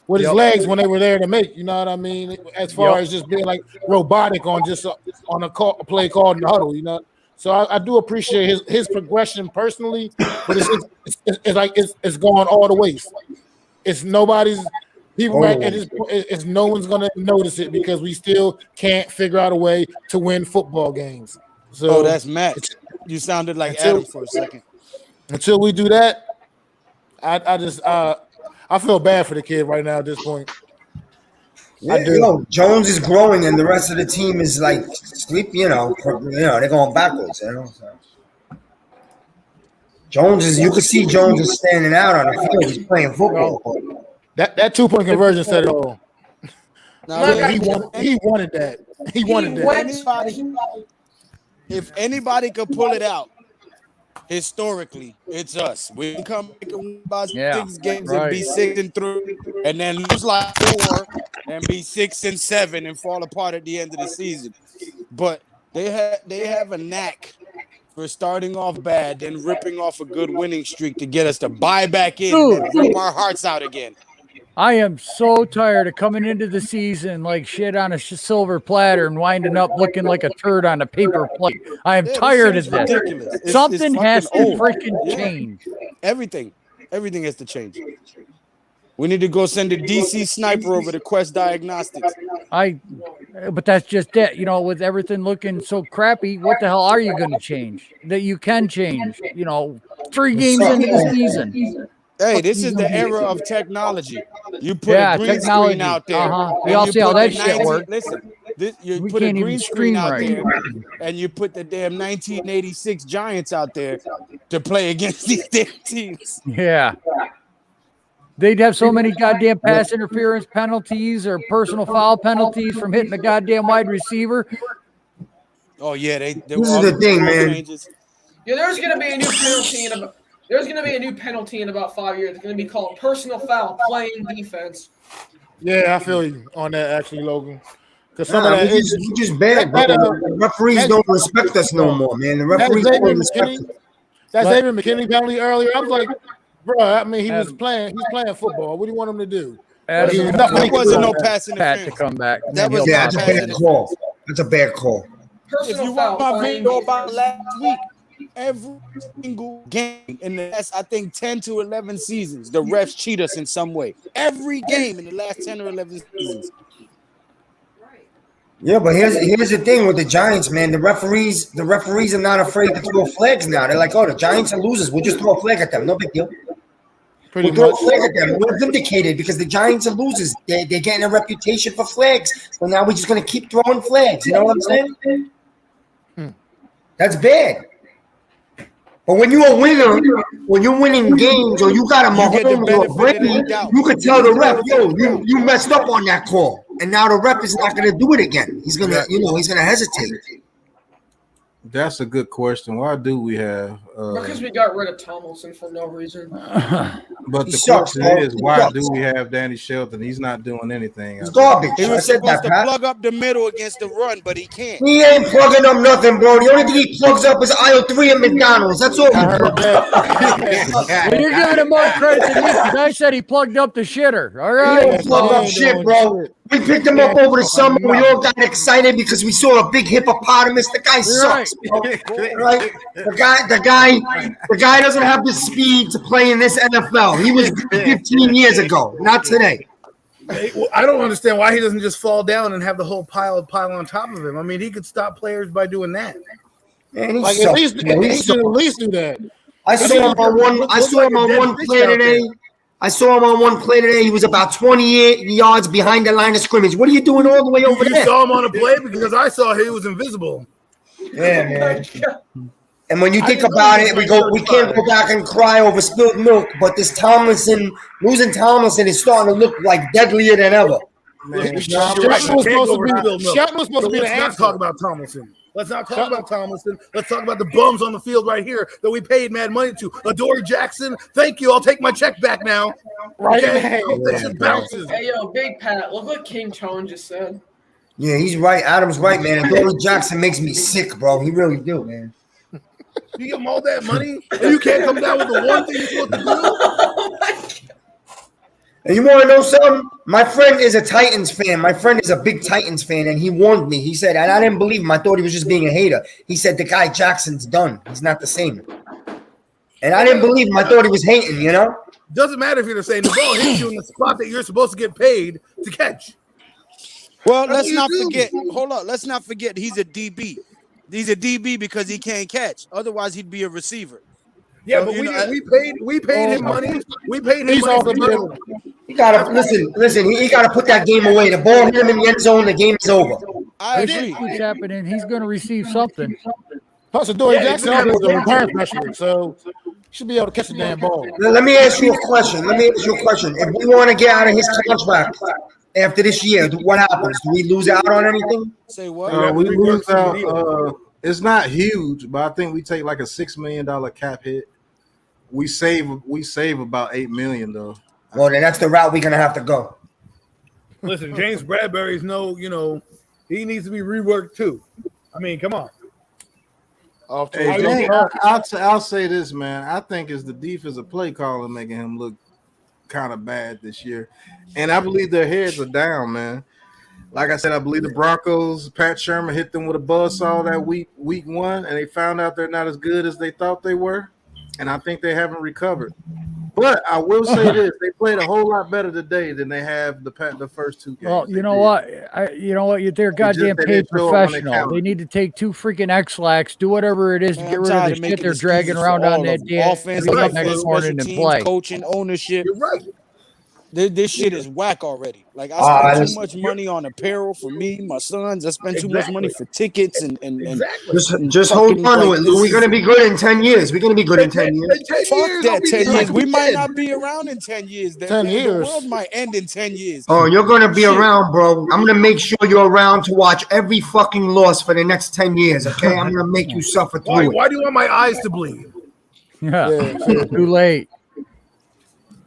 Speaker 6: with his legs when they were there to make. You know what I mean? As far as just being like robotic on just on a play called in the huddle. You know, so I do appreciate his progression personally, but it's going all the ways. It's nobody's. People at this point, no one's gonna notice it because we still can't figure out a way to win football games. So
Speaker 7: that's Matt. You sounded like Adam for a second.
Speaker 6: Until we do that, I feel bad for the kid right now at this point.
Speaker 12: Yeah, Jones is growing, and the rest of the team is like sleep. They're going backwards. Jones is. You can see Jones is standing out on the field. He's playing football.
Speaker 6: That 2-point conversion said it all.
Speaker 7: Now,
Speaker 6: He wanted that. He wanted that.
Speaker 7: If anybody could pull it out, historically, it's us. We can come back and win about 6 games and be 6-3, and then lose like 4 and be 6-7 and fall apart at the end of the season. But they have a knack for starting off bad, then ripping off a good winning streak to get us to buy back in and rip our hearts out again.
Speaker 5: I am so tired of coming into the season like shit on a silver platter and winding up looking like a turd on a paper plate. I am tired of this.
Speaker 7: Ridiculous.
Speaker 5: Something
Speaker 7: it's
Speaker 5: has to
Speaker 7: old.
Speaker 5: freaking change.
Speaker 7: Everything has to change. We need to go send a DC sniper over to Quest Diagnostics.
Speaker 5: But that's just it. You know, with everything looking so crappy, what the hell are you going to change that you can change? You know, 3 games into the season.
Speaker 7: Hey, this is the era of technology. You put a green screen out there.
Speaker 5: We all see how that shit works.
Speaker 7: Listen, you put a green screen out there, and you put the damn 1986 Giants out there to play against these damn teams.
Speaker 5: Yeah. They'd have so many goddamn pass interference penalties or personal foul penalties from hitting the goddamn wide receiver.
Speaker 7: Oh, yeah. This
Speaker 12: is the thing, man.
Speaker 10: Yeah, there's going to be a new penalty in about. There's going to be a new penalty in about 5 years. It's going to be called personal foul, playing defense.
Speaker 6: Yeah, I feel you on that, actually, Logan. Because some of that
Speaker 12: is just bad. The referees don't respect us no more, man. The referees don't respect us.
Speaker 6: That Xavier McKinney penalty earlier, I was like, bro, I mean, he's playing football. What do you want him to do?
Speaker 7: That wasn't no passing
Speaker 5: Pat to come back.
Speaker 12: That's a bad call. That's a bad call.
Speaker 7: If you want my video about last week, every single game in the last, I think, 10 to 11 seasons, the refs cheat us in some way. Every game in the last 10 or 11 seasons.
Speaker 12: Yeah, but here's the thing with the Giants, man. The referees are not afraid to throw flags now. They're like, oh, the Giants are losers. We'll just throw a flag at them. No big deal. We'll throw a flag at them. We're vindicated because the Giants are losers. They're getting a reputation for flags. So now we're just going to keep throwing flags. You know what I'm saying? That's bad. But when you're a winner, when you're winning games or you got a Mahomes or a Brady, you can tell the ref, yo, you messed up on that call. And now the ref is not going to do it again. He's going to, he's going to hesitate.
Speaker 1: That's a good question. Why do we have?
Speaker 10: Because we got rid of Tomlinson for no reason.
Speaker 1: But the question is, why do we have Danny Shelton? He's not doing anything.
Speaker 12: It's garbage.
Speaker 7: He was supposed to plug up the middle against the run, but he can't.
Speaker 12: He ain't plugging up nothing, bro. The only thing he plugs up is aisle 3 at McDonald's. That's all he plugs up.
Speaker 5: Well, you're giving him more credit than me because I said he plugged up the shitter. All right.
Speaker 12: He don't plug up shit, bro. We picked him up over the summer. We all got excited because we saw a big hippopotamus. The guy sucks, bro. Right? The guy doesn't have the speed to play in this NFL. He was 15 years ago, not today.
Speaker 6: I don't understand why he doesn't just fall down and have the whole pile on top of him. I mean, he could stop players by doing that.
Speaker 12: Man, he
Speaker 6: at least do that.
Speaker 12: I saw him on one play today. I saw him on one play today. He was about 28 yards behind the line of scrimmage. What are you doing all the way over there?
Speaker 6: You saw him on a play because I saw he was invisible.
Speaker 12: Yeah, man. And when you think about it, we can't go back and cry over spilled milk, but this losing Tomlinson is starting to look like deadlier than ever.
Speaker 6: Shelton was supposed to be the answer. Let's talk about Tomlinson. Let's not talk about Tomlinson. Let's talk about the bums on the field right here that we paid mad money to. Adoree Jackson, thank you. I'll take my check back now. Right? Okay? Bounces.
Speaker 10: Hey, yo, Big Pat, look what King Tone just said.
Speaker 12: Yeah, he's right. Adam's right, man. Adoree Jackson makes me sick, bro. He really do, man.
Speaker 6: You give him all that money, and you can't come down with the one thing you're supposed to do?
Speaker 10: Oh my God.
Speaker 12: And you want to know something? My friend is a Titans fan. My friend is a big Titans fan, and he warned me. He said, and I didn't believe him. I thought he was just being a hater. He said, the guy Jackson's done. He's not the same. And I didn't believe him. I thought he was hating, you know?
Speaker 6: Doesn't matter if you're the same. The ball hits you in the spot that you're supposed to get paid to catch.
Speaker 7: Well, let's not forget. Hold on. Let's not forget he's a DB. He's a DB because he can't catch. Otherwise, he'd be a receiver.
Speaker 6: Yeah, but we paid him money. We paid him money.
Speaker 12: He gotta listen. He gotta put that game away. The ball hit him in the end zone. The game is over.
Speaker 7: I agree.
Speaker 5: What's happening? He's going to receive something.
Speaker 6: Plus, Adoree Jackson was a return specialist, so should be able to catch the damn ball.
Speaker 12: Let me ask you a question. If we want to get out of his contract after this year, what happens? Do we lose out on anything?
Speaker 7: Say what?
Speaker 1: We lose out. It's not huge, but I think we take like a $6 million cap hit. We save about $8 million though.
Speaker 12: Well, then that's the route we're gonna have to go.
Speaker 15: Listen, James Bradbury's he needs to be reworked too. I mean, come on.
Speaker 1: Hey, I'll say this, man. I think it's the defensive play calling making him look kind of bad this year, and I believe their heads are down, man. Like I said, I believe the Broncos, Pat Shermer hit them with a buzzsaw that week one, and they found out they're not as good as they thought they were, and I think they haven't recovered. But I will say this: they played a whole lot better today than they have the first two games.
Speaker 5: Well, you know what? They're goddamn paid professional. They need to take 2 freaking X-Lax, do whatever it is to get rid of the shit they're dragging around on that damn
Speaker 7: offense,
Speaker 5: next morning and play.
Speaker 7: Coaching, ownership.
Speaker 15: You're right.
Speaker 7: This shit is whack already. Like I spent too much money on apparel for me, my sons. I spent too much money for tickets and
Speaker 12: just hold on to it. We're gonna be good in 10 years. We're gonna be good in 10 years.
Speaker 7: Fuck that 10 years. We might not be around in 10 years.
Speaker 6: 10 years.
Speaker 7: The world might end in 10 years.
Speaker 12: Oh, you're gonna be around, bro. I'm gonna make sure you're around to watch every fucking loss for the next 10 years. Okay, I'm gonna make you suffer through it.
Speaker 15: Why do you want my eyes to bleed?
Speaker 5: Yeah. Too late.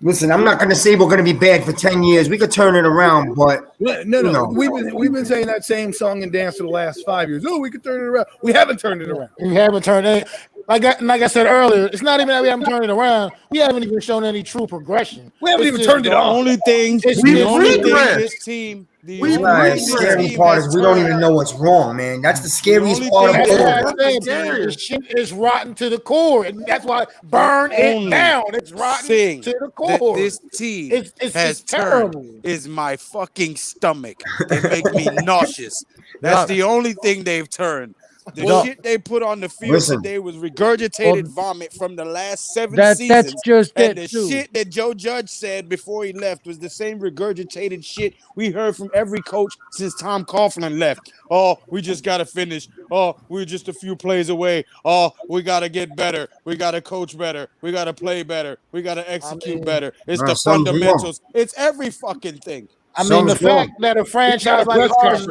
Speaker 12: Listen, I'm not going to say we're going to be bad for 10 years. We could turn it around, but
Speaker 15: no. We've been saying that same song and dance for the last 5 years. Oh, we could turn it around. We haven't turned it around.
Speaker 6: We haven't turned it. Like I said earlier, it's not even that we haven't turned it around. We haven't even shown any true progression.
Speaker 15: We haven't even turned it on.
Speaker 7: The only thing this team. The
Speaker 12: scary part is we don't even know what's wrong, man. That's the scariest part of it.
Speaker 6: The shit is rotten to the core, and that's why burn it down. It's rotten to the core.
Speaker 7: This team
Speaker 6: it's terrible.
Speaker 7: Is my fucking stomach. They make me nauseous. That's the only thing they've turned. The shit they put on the field today was regurgitated vomit from the last 7 seasons.
Speaker 5: That's just
Speaker 7: and the shit that Joe Judge said before he left was the same regurgitated shit we heard from every coach since Tom Coughlin left. Oh, we just got to finish. Oh, we're just a few plays away. Oh, we got to get better. We got to coach better. We got to play better. We got to execute better. It's the fundamentals. It's every fucking thing.
Speaker 6: The fact that a franchise like ours is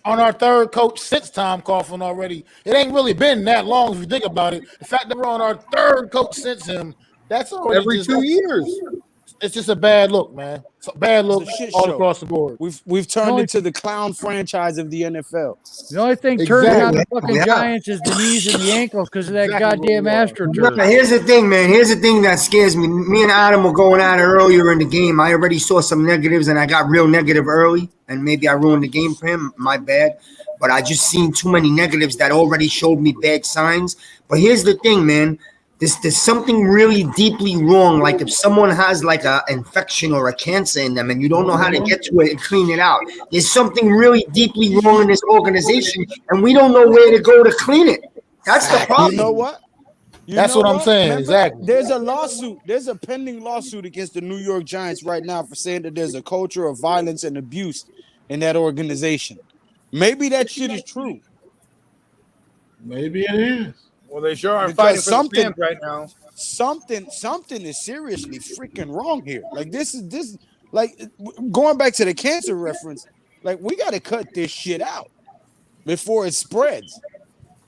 Speaker 6: on our third coach since Tom Coughlin already, it ain't really been that long if you think about it. The fact that we're on our third coach since him, that's already
Speaker 15: every 2 years.
Speaker 6: It's just a bad look, man. It's a bad look all across the board.
Speaker 7: We've turned into the clown franchise of the NFL.
Speaker 5: The only thing turning on the fucking Giants is the knees and the ankles because of that goddamn AstroTurf.
Speaker 12: Here's the thing, man. Here's the thing that scares me. Me and Adam were going at it earlier in the game. I already saw some negatives, and I got real negative early, and maybe I ruined the game for him. My bad. But I just seen too many negatives that already showed me bad signs. But here's the thing, man. There's something really deeply wrong. Like if someone has like an infection or a cancer in them and you don't know how to get to it and clean it out, there's something really deeply wrong in this organization and we don't know where to go to clean it. That's the problem.
Speaker 7: You know what?
Speaker 6: That's what I'm saying.
Speaker 7: Remember,
Speaker 6: exactly.
Speaker 7: There's a lawsuit. There's a pending lawsuit against the New York Giants right now for saying that there's a culture of violence and abuse in that organization. Maybe that shit is true.
Speaker 1: Maybe it is.
Speaker 15: Well, they sure are fighting for the fans right now.
Speaker 7: Something is seriously freaking wrong here. Like this like going back to the cancer reference. Like we got to cut this shit out before it spreads.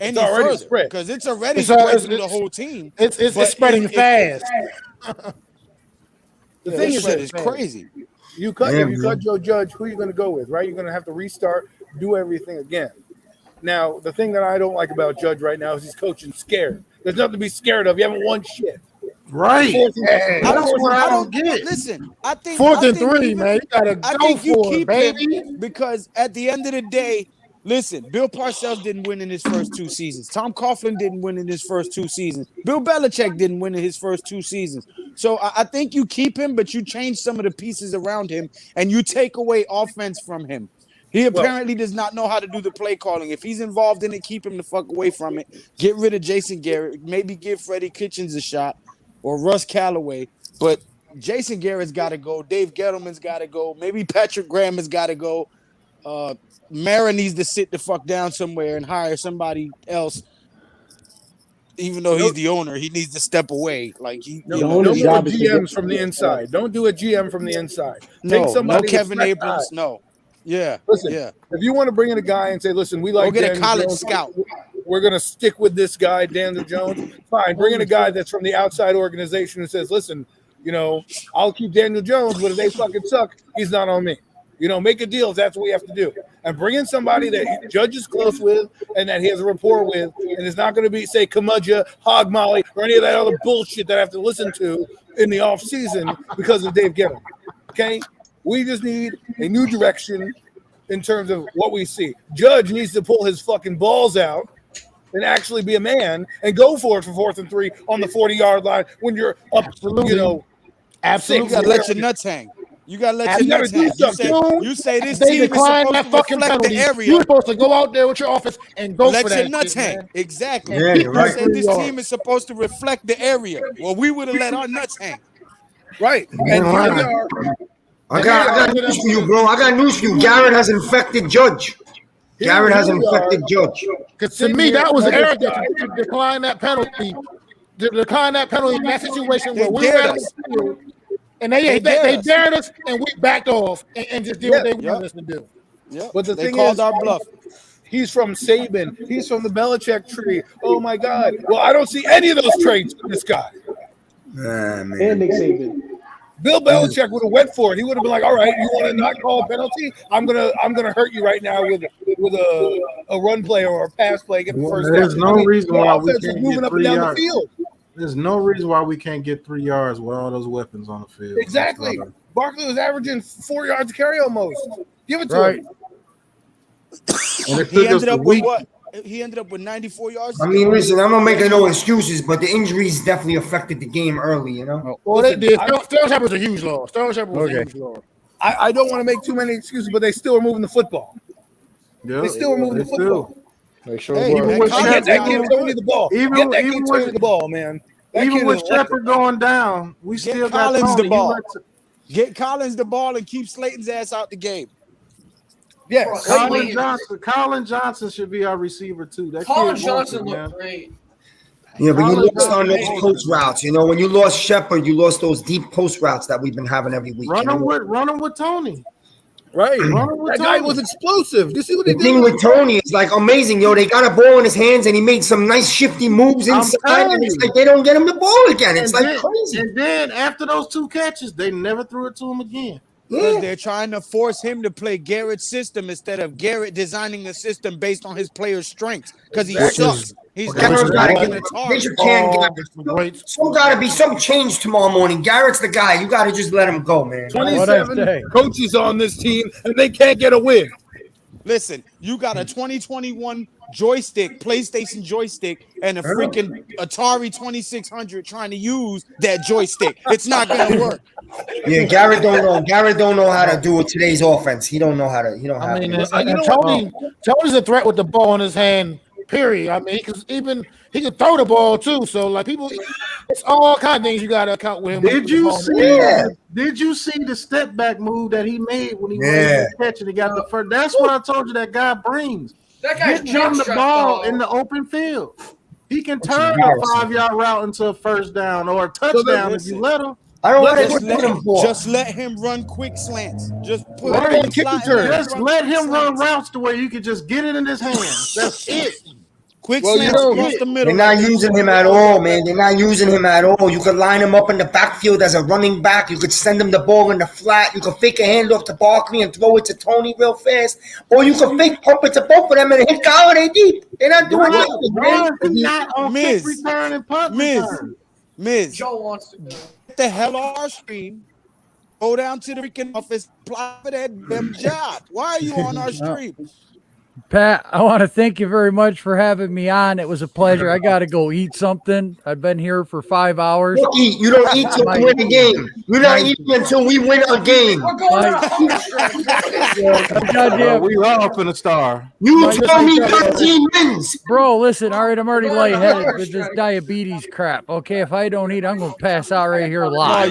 Speaker 7: Any further because it's already spread through the whole team.
Speaker 6: It's spreading fast.
Speaker 7: The thing is crazy.
Speaker 15: If you cut Joe Judge, who are you going to go with? Right, you're going to have to restart, do everything again. Now, the thing that I don't like about Judge right now is he's coaching scared. There's nothing to be scared of. You haven't won shit.
Speaker 1: Right.
Speaker 7: I don't get it. Listen, I think
Speaker 6: 4th and 3, man. You gotta go for it, baby.
Speaker 7: Because at the end of the day, listen, Bill Parcells didn't win in his first 2 seasons. Tom Coughlin didn't win in his first 2 seasons. Bill Belichick didn't win in his first 2 seasons. So I think you keep him, but you change some of the pieces around him, and you take away offense from him. He apparently does not know how to do the play calling. If he's involved in it, keep him the fuck away from it. Get rid of Jason Garrett. Maybe give Freddie Kitchens a shot or Russ Callaway. But Jason Garrett's got to go. Dave Gettleman's got to go. Maybe Patrick Graham has got to go. Mara needs to sit the fuck down somewhere and hire somebody else. even though he's the owner, he needs to step away. Like
Speaker 15: no more GMs from the inside. Don't do a GM from the inside. Take somebody.
Speaker 7: No Kevin
Speaker 15: with
Speaker 7: Abrams.
Speaker 15: eyes.
Speaker 7: No. Yeah.
Speaker 15: Listen,
Speaker 7: Yeah.
Speaker 15: if you want to bring in a guy and say, listen, we like
Speaker 7: Go get a
Speaker 15: Daniel
Speaker 7: college
Speaker 15: Jones,
Speaker 7: scout.
Speaker 15: we're going to stick with this guy, Daniel Jones. Fine. Bring in a guy that's from the outside organization and says, listen, I'll keep Daniel Jones, but if they fucking suck, he's not on me. Make a deal if that's what we have to do. And bring in somebody that Judge is close with and that he has a rapport with, and it's not going to be, say, Kamudja, Hog Molly, or any of that other bullshit that I have to listen to in the offseason because of Dave Gettleman. Okay? We just need a new direction in terms of what we see. Judge needs to pull his fucking balls out and actually be a man and go for it for 4th and 3 on the 40-yard line when you're up,
Speaker 7: Absolutely.
Speaker 15: Absolutely.
Speaker 7: You got to let your nuts hang. You got to let your nuts hang. You say this
Speaker 6: they
Speaker 7: team is
Speaker 6: decline
Speaker 7: supposed
Speaker 6: that
Speaker 7: to
Speaker 6: fucking
Speaker 7: reflect
Speaker 6: penalty.
Speaker 7: the area.
Speaker 6: You're supposed to go out there with your offense and go
Speaker 7: Let
Speaker 6: for that.
Speaker 7: your nuts
Speaker 6: shit,
Speaker 7: hang.
Speaker 6: man.
Speaker 7: Exactly.
Speaker 6: Yeah,
Speaker 7: You
Speaker 6: you're right.
Speaker 7: said this team is supposed to reflect the area. Well, we would have let our nuts hang.
Speaker 15: Right. And here we are.
Speaker 12: I got news for you, bro. I got news for you. Garrett has infected Judge. Garrett has infected Judge.
Speaker 6: Because to me, that was arrogant to decline that penalty. To decline that penalty in that situation where we were on the field. And they dared us, and we backed off and just did what they wanted us to do.
Speaker 7: Yeah.
Speaker 15: But the
Speaker 7: They
Speaker 15: thing
Speaker 7: called
Speaker 15: is,
Speaker 7: our bluff.
Speaker 15: He's from Saban. He's from the Belichick tree. Oh, my God. Well, I don't see any of those traits in this guy.
Speaker 13: And Nick Saban.
Speaker 15: Bill Belichick would have went for it. He would have been like, "All right, you want to not call a penalty? I'm gonna hurt you right now with a run play or a pass play. Get the first down."
Speaker 1: There's no reason why we
Speaker 15: offense is
Speaker 1: can't
Speaker 15: moving
Speaker 1: get
Speaker 15: up and
Speaker 1: 3
Speaker 15: down
Speaker 1: yards.
Speaker 15: the field.
Speaker 1: There's no reason why we can't get 3 yards with all those weapons on the field.
Speaker 15: Exactly. Barkley was averaging 4 yards a carry almost. Give it to him.
Speaker 1: And
Speaker 7: He ended up with what? He ended up with 94 yards.
Speaker 12: I mean, listen, I'm not making no excuses, but the injuries definitely affected the game early,
Speaker 6: Well, they did. Sterling Shepard was a huge loss. Sterling Shepard was a huge loss.
Speaker 15: I don't want to make too many excuses, but they still are moving the football.
Speaker 1: Yeah,
Speaker 15: they still are moving the football.
Speaker 6: They sure
Speaker 15: Even with that kid Tony the ball. Get that kid Tony the ball, man.
Speaker 1: Even with Shepard going down, we still got
Speaker 7: Collins
Speaker 1: Tony.
Speaker 7: the ball. Get Collins the ball and keep Slayton's ass out the game.
Speaker 15: Yeah,
Speaker 1: Colin Johnson should be our receiver too. That
Speaker 10: Colin
Speaker 1: kid
Speaker 10: Johnson
Speaker 1: wants it,
Speaker 10: looked great.
Speaker 12: Yeah, but you
Speaker 1: Colin
Speaker 12: lost on those
Speaker 1: Johnson-
Speaker 12: post routes. When you lost Shepard, you lost those deep post routes that we've been having every week.
Speaker 1: Run him with Tony.
Speaker 15: Right.
Speaker 1: That
Speaker 15: guy was explosive. Did you see what he
Speaker 12: The
Speaker 15: did?
Speaker 12: thing with Tony is like amazing, They got a ball in his hands and he made some nice shifty moves inside. And it's like they don't get him the ball again. It's like crazy.
Speaker 1: And then after those 2 catches, they never threw it to him again.
Speaker 7: Because they're trying to force him to play Garrett's system instead of Garrett designing a system based on his players' strengths. Because he sucks. He's not
Speaker 12: Garrett's gotta
Speaker 7: good
Speaker 12: get
Speaker 7: at
Speaker 12: There's
Speaker 7: target.
Speaker 12: your Garrett. So got to be some change tomorrow morning. Garrett's the guy. You got to just let him go, man.
Speaker 15: 27 coaches on this team, and they can't get a win.
Speaker 7: Listen, you got a 2021 joystick, PlayStation joystick, and a freaking Atari 2600 trying to use that joystick. It's not going to work.
Speaker 12: Yeah, Garrett don't know. Garrett don't know how to do it today's offense. He don't know how to. He don't have.
Speaker 6: Tony's a threat with the ball in his hand. Period. I mean, he can throw the ball too. So like it's all kind of things you got to account with him.
Speaker 1: Did you see the step back move that he made when he made the catch and he got the first? That's what I told you that guy brings.
Speaker 10: That guy's
Speaker 1: Get him the ball in the open field. He can turn a 5-yard route into a first down or a touchdown if you let him.
Speaker 12: I don't want
Speaker 7: Just let him run quick slants. Just put
Speaker 1: Just let him run routes to where you can just get it in his hands. That's it.
Speaker 7: Quick slants across the middle.
Speaker 12: They're not using him at all, man. They're not using him at all. You could line him up in the backfield as a running back. You could send him the ball in the flat. You could fake a handoff to Barkley and throw it to Tony real fast. Or you could fake pump it to both of them and hit Galladay deep. They're not doing nothing, man.
Speaker 7: Miz,
Speaker 10: Joe wants to go.
Speaker 7: Get the hell off our stream. Go down to the freaking office, apply for that damn job. Why are you on our stream?
Speaker 5: Pat, I want to thank you very much for having me on. It was a pleasure. I got to go eat something. I've been here for 5 hours.
Speaker 12: You don't eat. You don't eat till we win a game. You're not eating until we win a game.
Speaker 1: We are up in a star.
Speaker 12: You told me 13 wins.
Speaker 5: Bro, listen. All right, I'm already lightheaded with this diabetes crap. Okay, if I don't eat, I'm going to pass out right here live.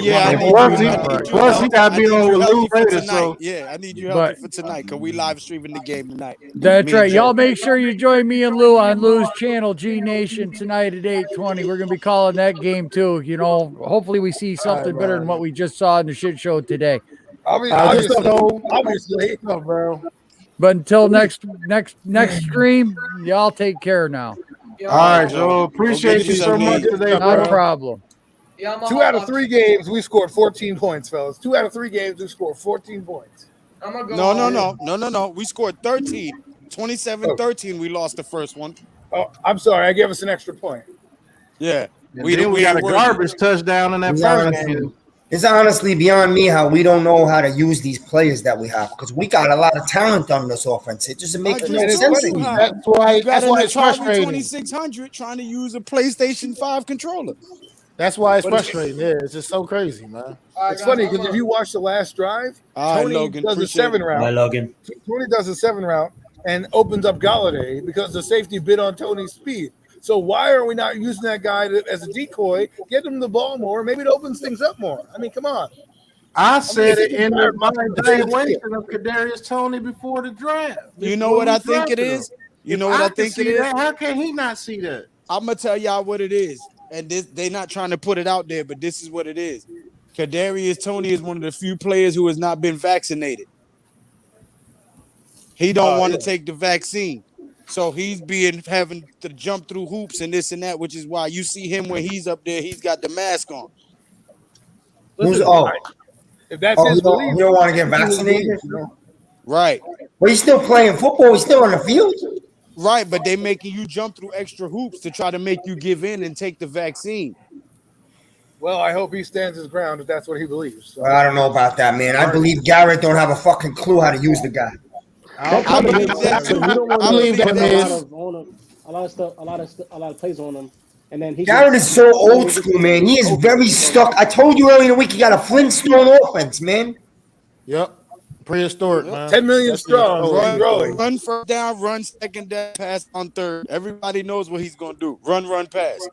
Speaker 1: Plus, he got to be on with Lou Raiders. So
Speaker 7: yeah, I need you helping for tonight because we live streaming the game tonight.
Speaker 5: That's That's right. Y'all make sure you join me and Lou on Lou's channel, G Nation, tonight at 8:20. We're gonna be calling that game too. You know, hopefully we see something better than what we just saw in the shit show today.
Speaker 15: Obviously, bro.
Speaker 5: But until next stream, y'all take care now.
Speaker 1: All right, Joe. Appreciate you so much today,
Speaker 5: Not
Speaker 1: bro.
Speaker 5: a problem.
Speaker 15: 2 out of 3 games, we scored 14 points, fellas. 2 out of 3 games, we scored 14 points.
Speaker 10: I'm gonna go
Speaker 7: No. We scored 13. 27-13, we lost the first one.
Speaker 15: Oh, I'm sorry. I gave us an extra point.
Speaker 7: Yeah.
Speaker 1: We got a garbage touchdown in that first game.
Speaker 12: It's honestly beyond me how we don't know how to use these players that we have because we got a lot of talent on this offense. It doesn't make any sense to me.
Speaker 15: That's why it's frustrating.
Speaker 7: 2600 trying to use a PlayStation 5 controller.
Speaker 15: That's why it's frustrating. Yeah, it's just so crazy, man. It's funny because if you watch the last drive, Tony does a 7 route.
Speaker 9: Bye, Logan.
Speaker 15: Tony does a 7 route and opens up Galladay because the safety bid on Tony's speed. So why are we not using that guy as a decoy? Get him the ball more. Maybe it opens things up more. I mean, come on.
Speaker 1: I said it in my evaluation of Kadarius Toney before the draft.
Speaker 7: You know what I think it is? You know what I think it is?
Speaker 1: How can he not see that?
Speaker 7: I'm gonna tell y'all what it is, and they're not trying to put it out there, but this is what it is. Kadarius Toney is one of the few players who has not been vaccinated. He don't want to take the vaccine, so he's having to jump through hoops and this and that, which is why you see him when he's up there. He's got the mask on.
Speaker 15: If that's his belief,
Speaker 12: you don't want to get vaccinated,
Speaker 7: right?
Speaker 12: But he's still playing football. He's still on the field.
Speaker 7: Right, but they making you jump through extra hoops to try to make you give in and take the vaccine.
Speaker 15: Well, I hope he stands his ground if that's what he believes. So.
Speaker 12: Well, I don't know about that, man. I believe Garrett don't have a fucking clue how to use the guy.
Speaker 13: I believe that a lot of plays on him, and then
Speaker 12: Garrett is so old school, man. He is very stuck. I told you earlier in the week he got a Flintstone offense, man.
Speaker 15: Yep. Prehistoric, man. 10 million strong.
Speaker 7: Run first down, run second down, pass on third. Everybody knows what he's going to do. Run, pass.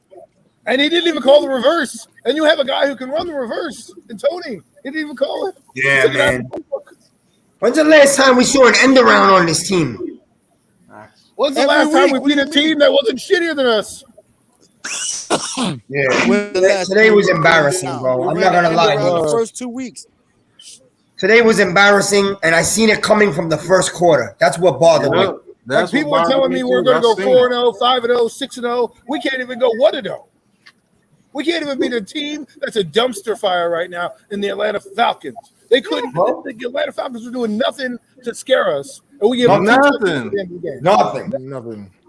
Speaker 15: And he didn't even call the reverse. And you have a guy who can run the reverse. And Tony, he didn't even call it.
Speaker 12: Yeah, man. When's the last time we saw an end around on this team?
Speaker 15: When's the last time we beat a team that wasn't shittier than us?
Speaker 12: Yeah. Today was embarrassing, bro. I'm not going to lie.
Speaker 7: The first 2 weeks.
Speaker 12: Today was embarrassing, and I seen it coming from the first quarter. That's what bothered me.
Speaker 15: Like people were telling me we're going to go 4-0, 5-0, 6-0. We can't even go 1-0. We can't even beat a team that's a dumpster fire right now in the Atlanta Falcons. They couldn't. The Atlanta Falcons were doing nothing to scare us, and we gave them
Speaker 12: nothing.
Speaker 15: Nothing.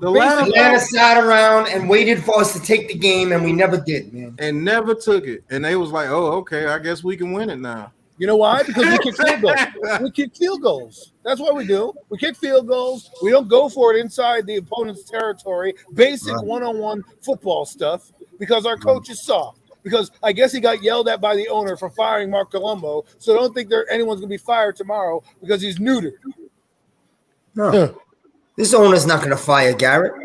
Speaker 12: The Atlanta sat around and waited for us to take the game, and we never did, man.
Speaker 1: And never took it. And they was like, "Oh, okay, I guess we can win it now."
Speaker 15: You know why? Because we kick field goals. We kick field goals. That's what we do. We kick field goals. We don't go for it inside the opponent's territory. Basic one-on-one football stuff because our coach is soft. Because I guess he got yelled at by the owner for firing Mark Colombo. So don't think anyone's going to be fired tomorrow because he's neutered.
Speaker 12: No. This owner's not going to fire Garrett.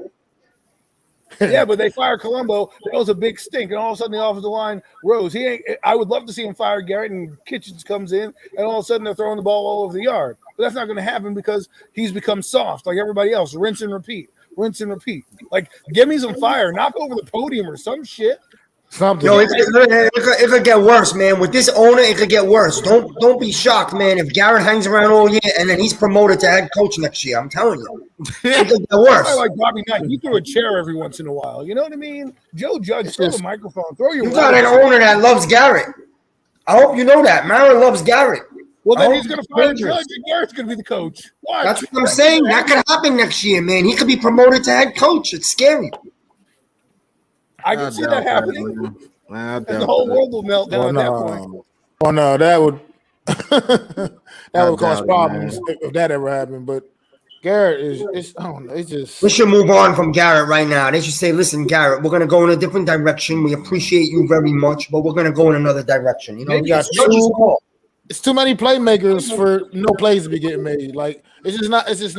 Speaker 15: Yeah, but they fired Colombo. That was a big stink, and all of a sudden the offensive line rose. I would love to see him fire Garrett, and Kitchens comes in, and all of a sudden they're throwing the ball all over the yard. But that's not going to happen because he's become soft like everybody else. Rinse and repeat. Like, give me some fire. Knock over the podium or some shit.
Speaker 12: Something. Yo, it could get worse, man. With this owner, it could get worse. Don't be shocked, man. If Garrett hangs around all year and then he's promoted to head coach next year, I'm telling you, it could get worse.
Speaker 15: I like Bobby Knight. He threw a chair every once in a while. You know what I mean? Joe Judge, throw the microphone. Throw your.
Speaker 12: You got an owner that loves Garrett. I hope you know that. Mara loves Garrett.
Speaker 15: Well, then he's going to fire Judge, and Garrett's going to be the coach. Watch.
Speaker 12: That's what I'm saying. That could happen next year, man. He could be promoted to head coach. It's scary.
Speaker 15: I can see that happening. And the whole world will melt down at that point.
Speaker 6: Oh no, that would cause problems if that ever happened. But Garrett is I don't know. It's just
Speaker 12: we should move on from Garrett right now. They should say, "Listen, Garrett, we're going to go in a different direction. We appreciate you very much, but we're going to go in another direction." You know,
Speaker 6: it's too many playmakers for no plays to be getting made. Like it's just not.
Speaker 1: It's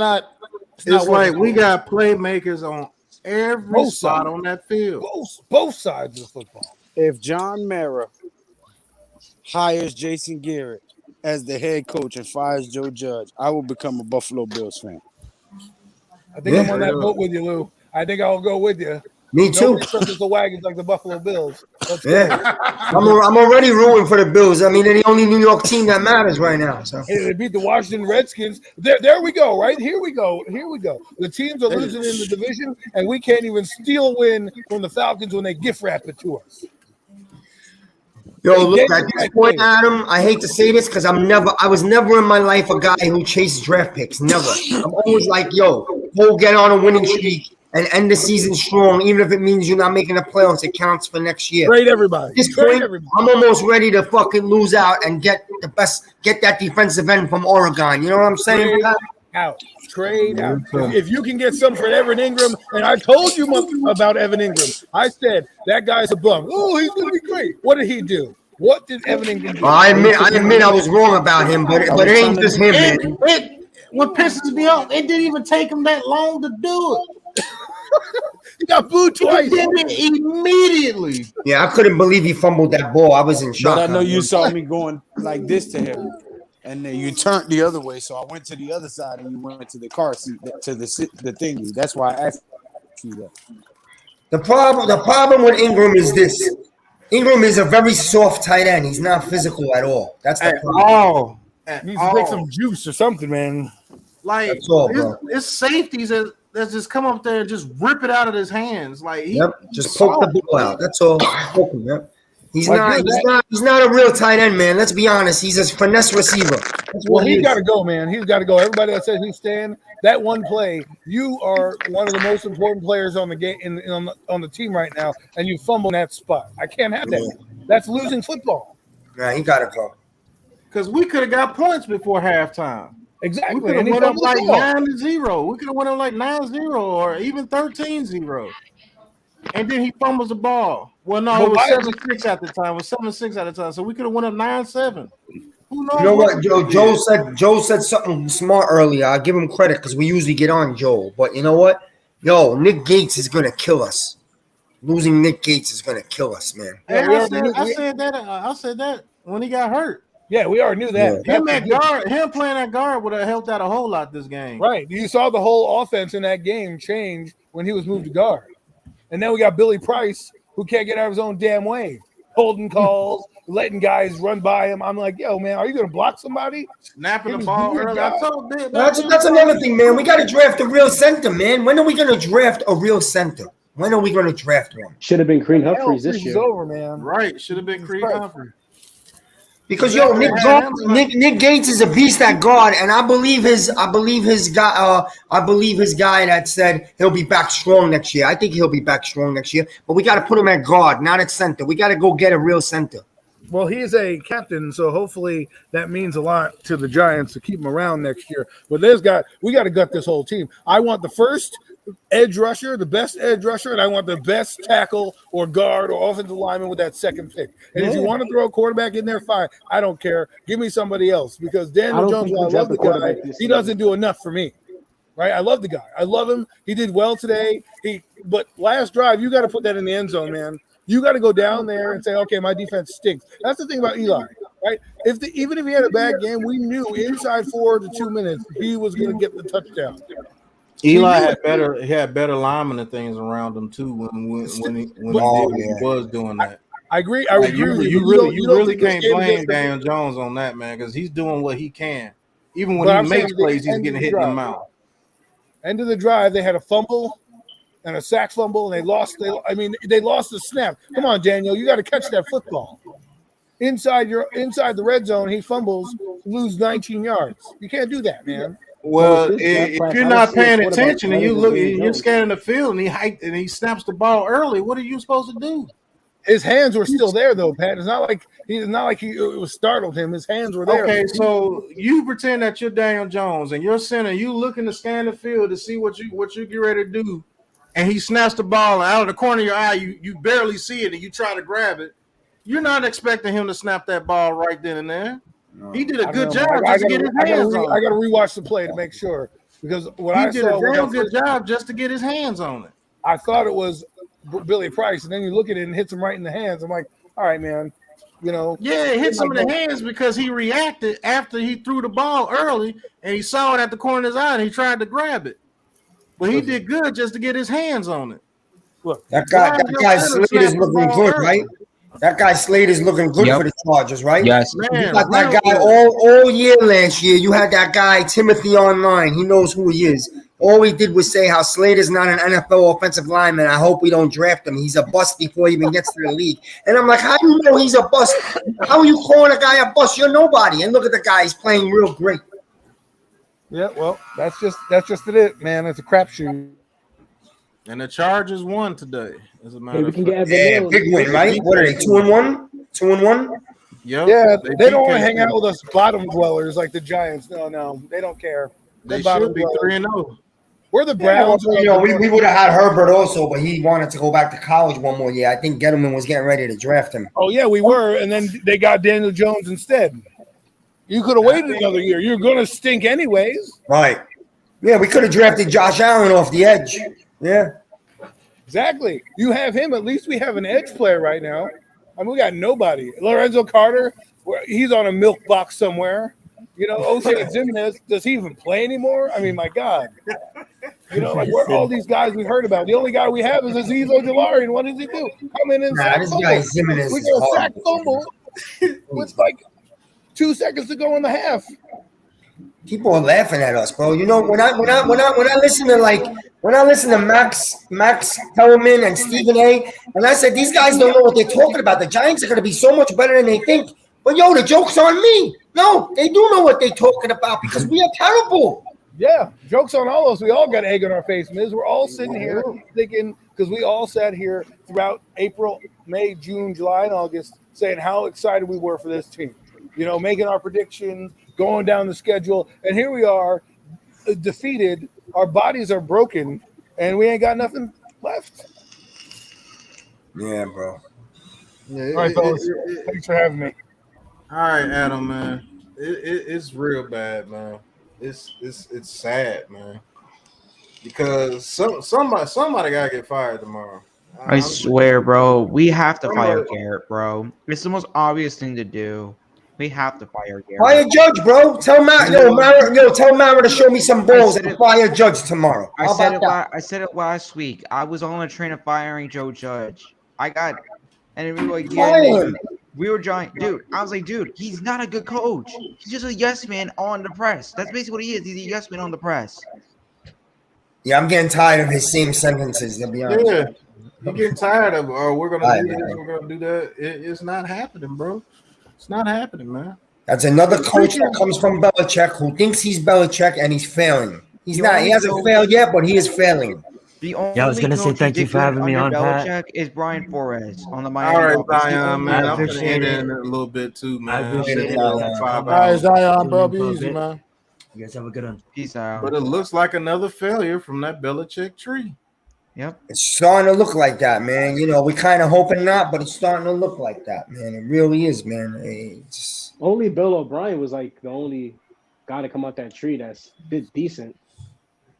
Speaker 1: like we got playmakers on every spot on that field.
Speaker 15: Both sides of football.
Speaker 7: If John Mara hires Jason Garrett as the head coach and fires Joe Judge, I will become a Buffalo Bills fan.
Speaker 15: I think I'm on that boat with you, Lou. I think I'll go with you.
Speaker 12: Me too.
Speaker 15: Nobody circles the wagons like the Buffalo Bills. Let's
Speaker 12: Yeah,
Speaker 15: go.
Speaker 12: I'm already rooting for the Bills. I mean, they're the only New York team that matters right now. So
Speaker 15: Hey, they beat the Washington Redskins. There we go. Right here we go. The teams are losing in the division, and we can't even steal a win from the Falcons when they gift wrap it to us.
Speaker 12: Yo, look, at this point, Adam, I hate to say this because I was never in my life a guy who chased draft picks. Never. I'm always like, yo, go get on a winning streak and end the season strong, even if it means you're not making the playoffs. It counts for next year.
Speaker 15: Trade everybody.
Speaker 12: At this point, I'm almost ready to fucking lose out and get that defensive end from Oregon. You know what I'm saying?
Speaker 15: Trade out. If you can get some for Evan Ingram, and I told you about Evan Ingram. I said that guy's a bum. Oh, he's going to be great. What did he do? What did Evan Ingram do?
Speaker 12: I admit I was wrong about him, but it ain't just him, man.
Speaker 1: What pisses me off, it didn't even take him that long to do it.
Speaker 15: He got booed twice.
Speaker 1: He did it immediately.
Speaker 12: Yeah, I couldn't believe he fumbled that ball. I was in shock.
Speaker 7: But I know you saw me going like this to him, and then you turned the other way. So I went to the other side, and you went to the car seat, to the thingy. That's why I asked you that.
Speaker 12: The problem with Ingram is this. Ingram is a very soft tight end. He's not physical at all. That's the problem.
Speaker 15: Needs to take some juice or something, man.
Speaker 1: Like
Speaker 12: That's all, bro.
Speaker 1: it's safeties that just come up there and just rip it out of his hands. Like
Speaker 12: Just poke the ball out. That's all. Poke him, yep. He's not a real tight end, man. Let's be honest. He's a finesse receiver.
Speaker 15: Well, he's got to go, man. He's got to go. Everybody that says he's staying, that one play, you are one of the most important players on the game on the team right now, and you fumble in that spot. I can't have that. That's losing football.
Speaker 12: Yeah, he got to go.
Speaker 1: Because we could have got points before halftime.
Speaker 15: Exactly.
Speaker 1: We could have went up like 9-0. We could have went up like 9-0 or even 13-0. And then he fumbles the ball. Well, no, it was 7-6 at the time. It was 7-6 at the time. So we could have went up 9-7. Who knows?
Speaker 12: You know what, Joe said something smart earlier. I'll give him credit because we usually get on Joe. But you know what? Yo, Nick Gates is going to kill us. Losing Nick Gates is going to kill us, man.
Speaker 1: Hey, I said that when he got hurt.
Speaker 15: Yeah, we already knew that.
Speaker 1: Yeah. Him playing that guard would have helped out a whole lot this game.
Speaker 15: Right. You saw the whole offense in that game change when he was moved to guard. And then we got Billy Price, who can't get out of his own damn way. Holding calls, letting guys run by him. I'm like, yo, man, are you going to block somebody?
Speaker 1: Snapping the ball early.
Speaker 12: That's another thing, man. We got to draft a real center, man. When are we going to draft a real center? When are we going to draft one?
Speaker 13: Should have been Creed Humphreys this year.
Speaker 15: Over, man.
Speaker 1: Right. Should have been Creed Humphreys.
Speaker 12: Because Nick Gates is a beast at guard, and I believe his guy that said he'll be back strong next year. I think he'll be back strong next year, but we got to put him at guard, not at center. We got to go get a real center.
Speaker 15: Well, he is a captain, so hopefully that means a lot to the Giants to keep him around next year. But we got to gut this whole team. I want the first edge rusher, the best edge rusher, and I want the best tackle or guard or offensive lineman with that second pick. And if you want to throw a quarterback in there, fine. I don't care. Give me somebody else because Daniel Jones, I love the guy. He doesn't do enough for me. Right? I love the guy. I love him. He did well today. But last drive, you got to put that in the end zone, man. You got to go down there and say, okay, my defense stinks. That's the thing about Eli, right? Even if he had a bad game, we knew inside 4 to 2 minutes he was going to get the touchdown.
Speaker 1: Eli had better linemen and things around him too when he was doing that.
Speaker 15: I agree. I agree with you.
Speaker 1: You really can't blame Daniel Jones on that, man, because he's doing what he can. Even when he makes plays, he's getting hit in the mouth.
Speaker 15: End of the drive, they had a fumble and a sack fumble, and they lost the snap. Come on, Daniel, you got to catch that football. Inside the red zone, he fumbles, lose 19 yards. You can't do that, man.
Speaker 1: Well, if you're not paying attention and you're scanning the field and he snaps the ball early, what are you supposed to do?
Speaker 15: His hands were still there, though, Pat. It's not like it was startled him. His hands were there.
Speaker 1: Okay, so you pretend that you're Daniel Jones and you're center. You looking to scan the field to see what you get ready to do, and he snaps the ball and out of the corner of your eye, you barely see it and you try to grab it. You're not expecting him to snap that ball right then and there. He did a good job just to get his hands on it.
Speaker 15: I got to rewatch the play to make sure because
Speaker 1: he did a damn good job just to get his hands on it.
Speaker 15: I thought it was Billy Price, and then you look at it and hits him right in the hands. I'm like, all right, man, Yeah,
Speaker 1: it hits him in the hands because he reacted after he threw the ball early, and he saw it at the corner of his eye, and he tried to grab it. but he did good just to get his hands on it.
Speaker 15: Look,
Speaker 12: that guy Slade is looking good, right? That guy Slade is looking good for the Chargers, right?
Speaker 4: Yes.
Speaker 12: You got that guy all year last year. You had that guy Timothy online. He knows who he is. All he did was say how Slade is not an NFL offensive lineman. I hope we don't draft him. He's a bust before he even gets to the league. And I'm like, how do you know he's a bust? How are you calling a guy a bust? You're nobody. And look at the guy. He's playing real great.
Speaker 15: Yeah, well, that's just it, man. It's a crapshoot.
Speaker 1: And the Chargers won today. As a matter
Speaker 13: Hey, we
Speaker 1: of
Speaker 13: can
Speaker 1: fact.
Speaker 13: get
Speaker 12: Yeah, big win, right? What are they, 2-1? 2-1?
Speaker 1: Yep.
Speaker 15: Yeah, they don't want to
Speaker 1: beat
Speaker 15: hang
Speaker 1: KC.
Speaker 15: out with us bottom dwellers like the Giants. No, they don't care.
Speaker 1: They
Speaker 15: bottom
Speaker 1: should be
Speaker 15: dwellers.
Speaker 1: 3-0.
Speaker 15: We're the Browns.
Speaker 12: We would have had Herbert also, but he wanted to go back to college one more year. I think Gettleman was getting ready to draft him.
Speaker 15: Oh, yeah, we were, and then they got Daniel Jones instead. You could have waited another year. You're going to stink anyways.
Speaker 12: Right. Yeah, we could have drafted Josh Allen off the edge. Yeah.
Speaker 15: Exactly. You have him. At least we have an edge player right now. I mean, we got nobody. Lorenzo Carter, he's on a milk box somewhere. You know, O'Shea Jimenez, does he even play anymore? I mean, my God. You know, like where all these guys we heard about. The only guy we have is Azeez Ojulari, and what does he do? Come in and sack
Speaker 12: this
Speaker 15: fumble.
Speaker 12: guy Jimenez
Speaker 15: We
Speaker 12: is
Speaker 15: got a
Speaker 12: hard.
Speaker 15: sack fumble with like 2 seconds to go in the half.
Speaker 12: People are laughing at us, bro. You know, when I listen to Max Kellerman and Stephen A, and I said these guys don't know what they're talking about. The Giants are going to be so much better than they think. But yo, the joke's on me. No, they do know what they're talking about because we are terrible.
Speaker 15: Yeah, joke's on all of us. We all got egg on our face, Miz. We're all sitting here thinking, because we all sat here throughout April, May, June, July, and August saying how excited we were for this team. You know, making our predictions, going down the schedule, and here we are, defeated. Our bodies are broken, and we ain't got nothing left.
Speaker 12: Yeah, bro.
Speaker 1: Yeah,
Speaker 15: All right, fellas. Thanks for having me.
Speaker 1: All right, Adam, man. It's real bad, man. It's sad, man. Because somebody gotta get fired tomorrow.
Speaker 4: I swear, bro. We have to fire Garrett, bro. It's the most obvious thing to do. We have to fire Garrett.
Speaker 12: Fire Judge, bro. Tell tell Mara to show me some balls and fire Judge tomorrow.
Speaker 4: I said it last week. I was on a train of firing Joe Judge. And we were like, yeah, we were giant, dude. I was like, dude, he's not a good coach. He's just a yes man on the press. That's basically what he is. He's a yes man on the press.
Speaker 12: Yeah, I'm getting tired of his same sentences, to be honest.
Speaker 1: Yeah, you getting tired of, we're gonna do this, we're gonna do that. It's not happening, bro. It's not happening, man.
Speaker 12: That's another coach that comes from Belichick who thinks he's Belichick and he's failing. He's not. He hasn't failed yet, but he is failing.
Speaker 4: The only
Speaker 9: I was gonna say thank you for having me on, Pat.
Speaker 4: Belichick is Brian Flores on the Miami.
Speaker 1: All right,
Speaker 4: Dolphins.
Speaker 1: Zion, man. I'm gonna
Speaker 9: appreciate
Speaker 1: end
Speaker 9: it.
Speaker 1: in a little bit too, man.
Speaker 9: I appreciate it.
Speaker 1: 5
Speaker 6: All right,
Speaker 1: hours.
Speaker 6: Zion, bro. Be easy, man.
Speaker 9: You guys have a good one.
Speaker 4: Peace out.
Speaker 1: But it looks like another failure from that Belichick tree.
Speaker 4: Yep.
Speaker 12: It's starting to look like that, man. You know, we kind of hoping not, but it's starting to look like that, man. It really is, man. It's...
Speaker 13: Only Bill O'Brien was like the only guy to come out that tree that's decent.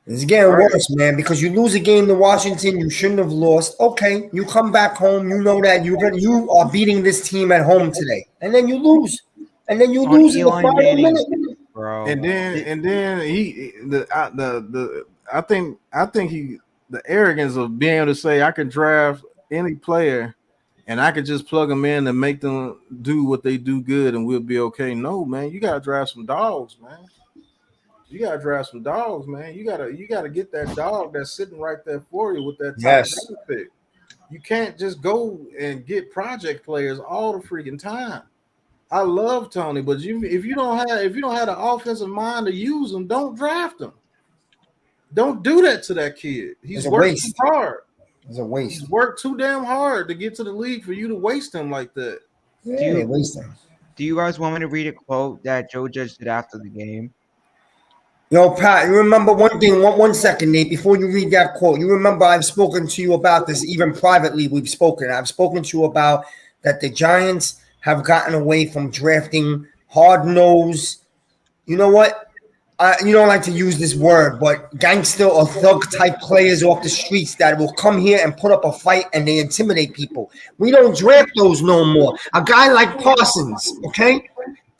Speaker 12: It's getting worse, man, because you lose a game to Washington you shouldn't have lost. Okay, you come back home, you know that you are beating this team at home today, and then you lose, and then you lose in the final minute,
Speaker 4: bro.
Speaker 1: And then I think the arrogance of being able to say I can draft any player and I could just plug them in and make them do what they do good and we'll be okay. No, man, you gotta draft some dogs, man. You gotta draft some dogs, man. You gotta get that dog that's sitting right there for you with that top pick. You can't just go and get project players all the freaking time. I love Tony, but if you don't have the offensive mind to use them, don't draft them. Don't do that to that kid. He's worked too hard.
Speaker 12: It's a waste.
Speaker 1: He's worked too damn hard to get to the league for you to waste him like that.
Speaker 12: Yeah, waste him.
Speaker 4: Do you guys want me to read a quote that Joe Judge did after the game?
Speaker 12: Yo, Pat, you remember one thing, one second, Nate, before you read that quote. You remember I've spoken to you about this, even privately we've spoken. I've spoken to you about that the Giants have gotten away from drafting hard-nosed, you know what? You don't like to use this word, but gangster or thug-type players off the streets that will come here and put up a fight and they intimidate people. We don't draft those no more. A guy like Parsons, okay?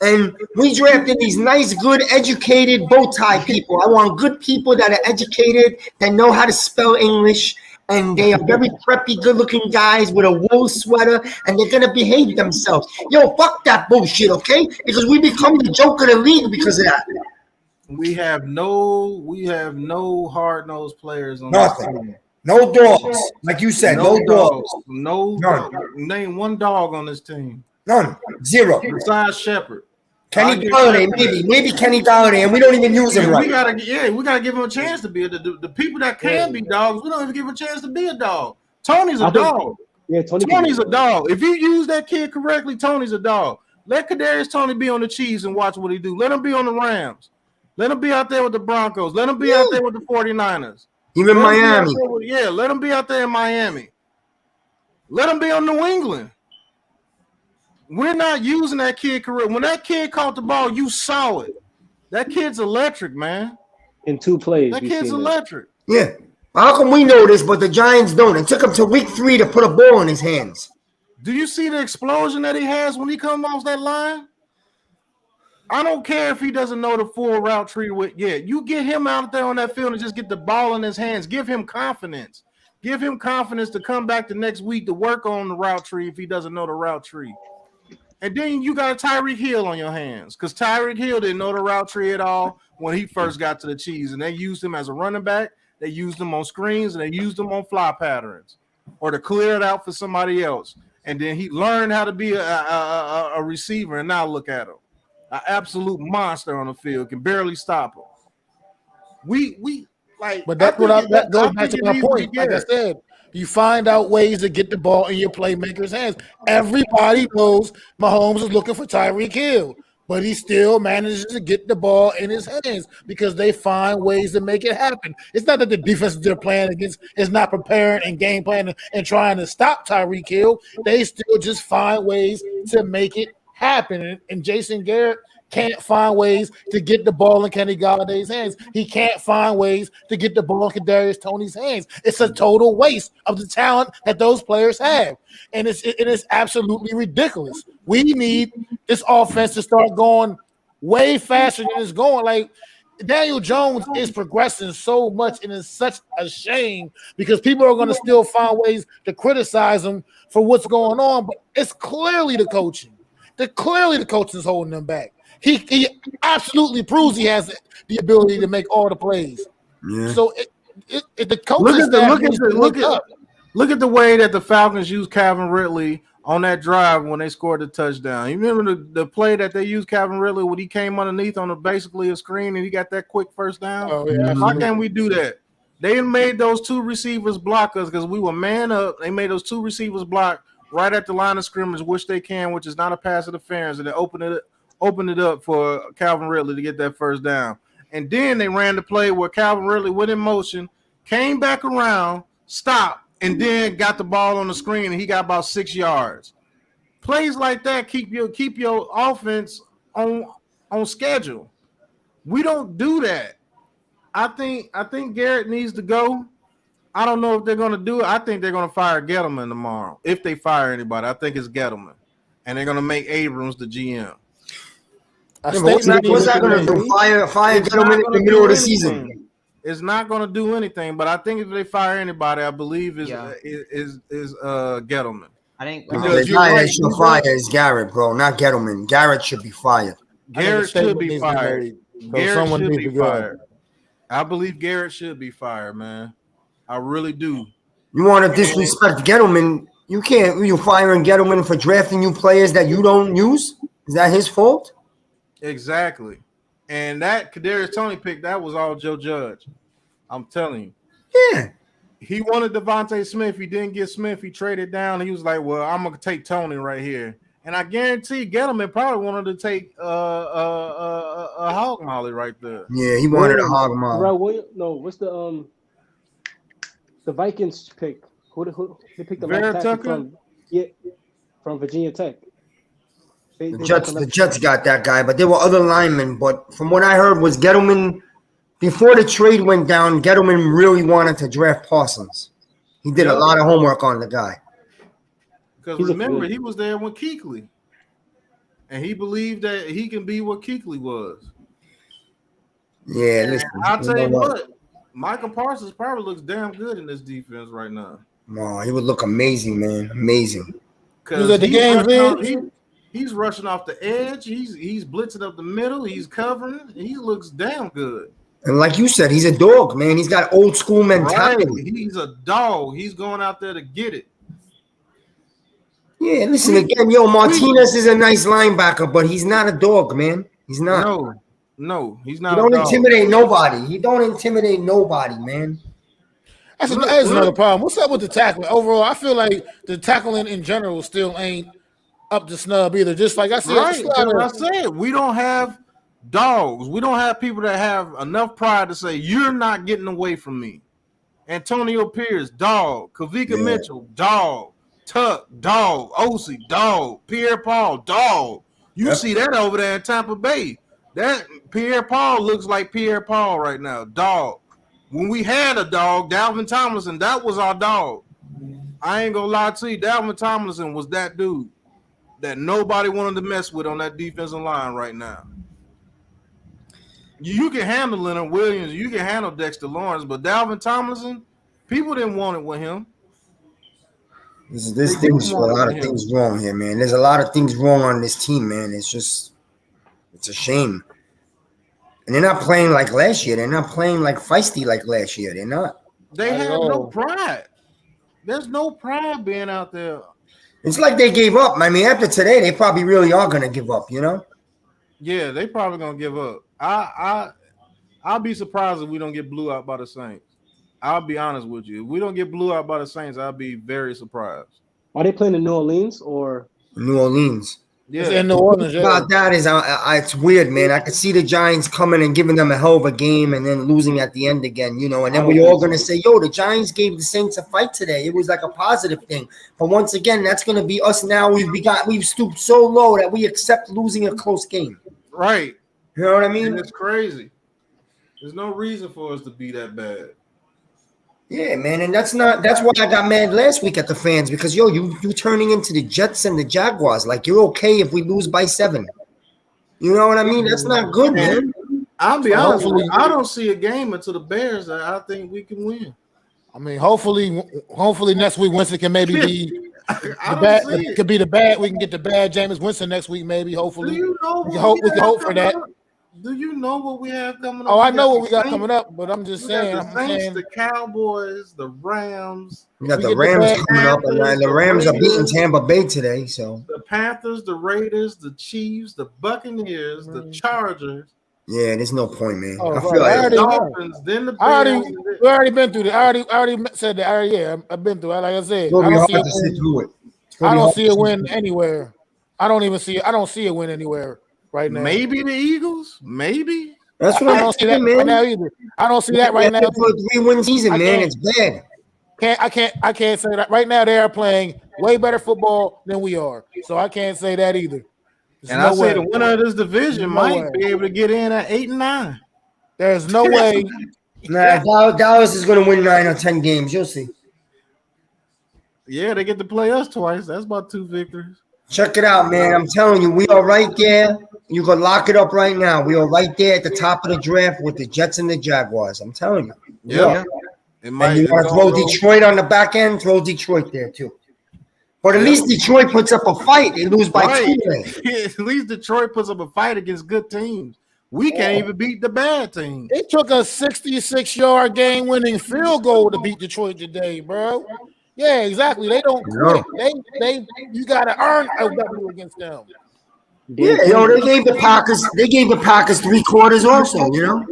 Speaker 12: And we drafted these nice, good, educated bow tie people. I want good people that are educated, that know how to spell English, and they are very preppy, good-looking guys with a wool sweater, and they're gonna behave themselves. Yo, fuck that bullshit, okay? Because we become the joke of the league because of that.
Speaker 1: We have no hard-nosed players on
Speaker 12: Nothing.
Speaker 1: this team.
Speaker 12: No dogs, like you said. No dogs.
Speaker 1: No
Speaker 12: None.
Speaker 1: dog. Name one dog on this team.
Speaker 12: None. Zero.
Speaker 1: Besides Shepard.
Speaker 12: Kenny Galladay, maybe Kenny Galladay, and we don't even use him right.
Speaker 1: We gotta give him a chance to be the people that can be dogs. We don't even give him a chance to be a dog. Tony's a dog.
Speaker 13: Yeah,
Speaker 1: Tony's a dog. If you use that kid correctly, Tony's a dog. Let Kadarius Toney be on the Chiefs and watch what he do. Let him be on the Rams. Let him be out there with the Broncos. Let him be out there with the 49ers.
Speaker 12: Even Miami.
Speaker 1: Let him be out there in Miami. Let him be on New England. We're not using that kid correct. When that kid caught the ball, you saw it. That kid's electric, man.
Speaker 13: In 2 plays.
Speaker 1: That kid's electric.
Speaker 12: Yeah. How come we know this, but the Giants don't? It took him to week 3 to put a ball in his hands.
Speaker 1: Do you see the explosion that he has when he comes off that line? I don't care if he doesn't know the full route tree. You get him out there on that field and just get the ball in his hands. Give him confidence. Give him confidence to come back the next week to work on the route tree if he doesn't know the route tree. And then you got a Tyreek Hill on your hands because Tyreek Hill didn't know the route tree at all when he first got to the Chiefs. And they used him as a running back. They used him on screens and they used him on fly patterns or to clear it out for somebody else. And then he learned how to be a receiver. And now look at him. An absolute monster on the field, can barely stop him.
Speaker 6: But that goes back to my point. Like I said, you find out ways to get the ball in your playmakers' hands. Everybody knows Mahomes is looking for Tyreek Hill, but he still manages to get the ball in his hands because they find ways to make it happen. It's not that the defense they're playing against is not preparing and game planning and trying to stop Tyreek Hill. They still just find ways to make it happen. And Jason Garrett can't find ways to get the ball in Kenny Galladay's hands. He can't find ways to get the ball in Kadarius Toney's hands. It's a total waste of the talent that those players have. And it is absolutely ridiculous. We need this offense to start going way faster than it's going. Like, Daniel Jones is progressing so much, and it's such a shame because people are going to still find ways to criticize him for what's going on, but it's clearly the coaching. The coaching is holding them back. He absolutely proves he has the ability to make all the plays. Yeah. So the coaches
Speaker 1: look at the way that the Falcons used Calvin Ridley on that drive when they scored the touchdown. You remember the play that they used Calvin Ridley when he came underneath on basically a screen and he got that quick first down?
Speaker 6: Oh, yeah.
Speaker 1: Why can't we do that? They made those 2 receivers block us because we were man up. They made those 2 receivers block right at the line of scrimmage, which they can, which is not a pass interference, and they opened it up for Calvin Ridley to get that first down. And then they ran the play where Calvin Ridley went in motion, came back around, stopped, and then got the ball on the screen, and he got about 6 yards. Plays like that keep your offense on schedule. We don't do that. I think Garrett needs to go. I don't know if they're going to do it. I think they're going to fire Gettleman tomorrow. If they fire anybody, I think it's Gettleman. And they're going to make Abrams the GM.
Speaker 12: What's that going to do? Fire Gettleman in the middle of the season.
Speaker 1: It's not going to do anything, but I think if they fire anybody, I believe is Gettleman.
Speaker 4: I think
Speaker 12: the guy that should fire is Garrett, bro, not Gettleman. Garrett should be fired.
Speaker 1: Garrett should be fired. Garrett should be fired. I believe Garrett should be fired, man. I really do.
Speaker 12: You want to disrespect Gettleman? You can't. You firing Gettleman for drafting new players that you don't use? Is that his fault?
Speaker 1: Exactly. And that Kadarius Toney pick, that was all Joe Judge. I'm telling you.
Speaker 12: Yeah.
Speaker 1: He wanted Devontae Smith. He didn't get Smith. He traded down. He was like, well, I'm going to take Toney right here. And I guarantee Gettleman probably wanted to take a hog molly right there.
Speaker 12: Yeah, he wanted a hog molly.
Speaker 13: Right, no, what's the Vikings pick? Who they picked the left tackle from Virginia Tech.
Speaker 12: The Jets got that guy, but there were other linemen. But from what I heard was Gettleman, before the trade went down, Gettleman really wanted to draft Parsons. He did a lot of homework on the guy.
Speaker 1: Because remember, he was there with Kuechly. and he believed that he can be what Kuechly was.
Speaker 12: Yeah, listen.
Speaker 1: I'll tell you what, Michael Parsons probably looks damn good in this defense right now.
Speaker 12: No, he would look amazing, man. Amazing.
Speaker 1: Because he's rushing off the edge. He's blitzing up the middle. He's covering. He looks damn good.
Speaker 12: And like you said, he's a dog, man. He's got old school mentality.
Speaker 1: Right. He's a dog. He's going out there to get it.
Speaker 12: Yeah, listen again, Martinez is a nice linebacker, but he's not a dog, man. He's not.
Speaker 1: No, he's not.
Speaker 12: He don't intimidate nobody. He don't intimidate nobody, man.
Speaker 6: That's another problem. What's up with the tackling? Overall, I feel like the tackling in general still ain't up to snub either. Just like I said,
Speaker 1: I said, we don't have dogs. We don't have people that have enough pride to say, you're not getting away from me. Antonio Pierce, dog. Kavika Mitchell, dog. Tuck, dog. Osi, dog. Pierre-Paul, dog. You see that over there in Tampa Bay. That Pierre-Paul looks like Pierre-Paul right now, dog. When we had a dog, Dalvin Tomlinson, that was our dog. I ain't gonna lie to you, Dalvin Tomlinson was that dude that nobody wanted to mess with on that defensive line right now. You can handle Leonard Williams, you can handle Dexter Lawrence, but Dalvin Tomlinson, people didn't want it with him.
Speaker 12: There's things a lot of things wrong here, man. There's a lot of things wrong on this team, man. It's a shame. And they're not playing like last year. They're not playing like feisty like last year. They're not.
Speaker 1: They have no pride. There's no pride being out there.
Speaker 12: It's like they gave up. I mean, after today, they probably really are going to give up, you know?
Speaker 1: Yeah, they probably going to give up. I'll be surprised if we don't get blew out by the Saints. I'll be honest with you. If we don't get blew out by the Saints, I'll be very surprised.
Speaker 13: Are they playing in New Orleans or?
Speaker 12: New Orleans.
Speaker 1: Yeah,
Speaker 6: in New Orleans.
Speaker 12: About that is, it's weird, man. I could see the Giants coming and giving them a hell of a game and then losing at the end again, you know. And then we're all going to say, yo, the Giants gave the Saints a fight today. It was like a positive thing. But once again, that's going to be us now. We've stooped so low that we accept losing a close game.
Speaker 1: Right.
Speaker 12: You know what I mean?
Speaker 1: And it's crazy. There's no reason for us to be that bad.
Speaker 12: Yeah, man, and that's why I got mad last week at the fans because you turning into the Jets and the Jaguars like you're okay if we lose by 7. You know what I mean? That's not good, man.
Speaker 1: I'll be honest with you. I don't see a game until the Bears that I think we can win.
Speaker 6: I mean, hopefully next week Winston can maybe be the bad. It could be the bad. We can get the bad Jameis Winston next week, maybe. Hopefully, we can hope for that.
Speaker 1: Do you know what we have coming up?
Speaker 6: Oh, I know what we got coming up, but I'm just saying.
Speaker 1: The Saints, the Cowboys, the Rams.
Speaker 12: We got the Rams coming up, and the Rams are beating Tampa Bay today. So
Speaker 1: the Panthers, the Raiders, the Chiefs, the Buccaneers, the Chargers.
Speaker 12: Yeah, there's no point, man.
Speaker 6: Oh,
Speaker 12: I feel like
Speaker 1: the Dolphins, then the Bears.
Speaker 6: We already been through that. I already said that. Yeah, I've been through it. Like I said, I don't see a win anywhere. I don't see a win anywhere right now.
Speaker 1: Maybe the Eagles. Maybe.
Speaker 12: That's what
Speaker 6: I don't see that right now either. I don't see that right now.
Speaker 12: For a 3-win season, man, it's bad.
Speaker 6: I can't say that right now. They are playing way better football than we are, so I can't say that either.
Speaker 1: And I say the winner of this division might be able to get in at 8-9.
Speaker 6: There's no way.
Speaker 12: Nah, Dallas is going to win 9 or 10 games. You'll see.
Speaker 1: Yeah, they get to play us twice. That's about 2 victories.
Speaker 12: Check it out, man. I'm telling you, we are right there. You can lock it up right now. We are right there at the top of the draft with the Jets and the Jaguars. I'm telling you.
Speaker 1: Yeah.
Speaker 12: And you want to throw Detroit on the back end? Throw Detroit there, too. But at least Detroit puts up a fight. They lose by 2.
Speaker 1: At least Detroit puts up a fight against good teams. We can't even beat the bad teams.
Speaker 6: It took a 66-yard game-winning field goal to beat Detroit today, bro. Yeah, exactly. They don't quit. You got to earn a W against them.
Speaker 12: Yeah, they gave the Packers 3 quarters also, you know?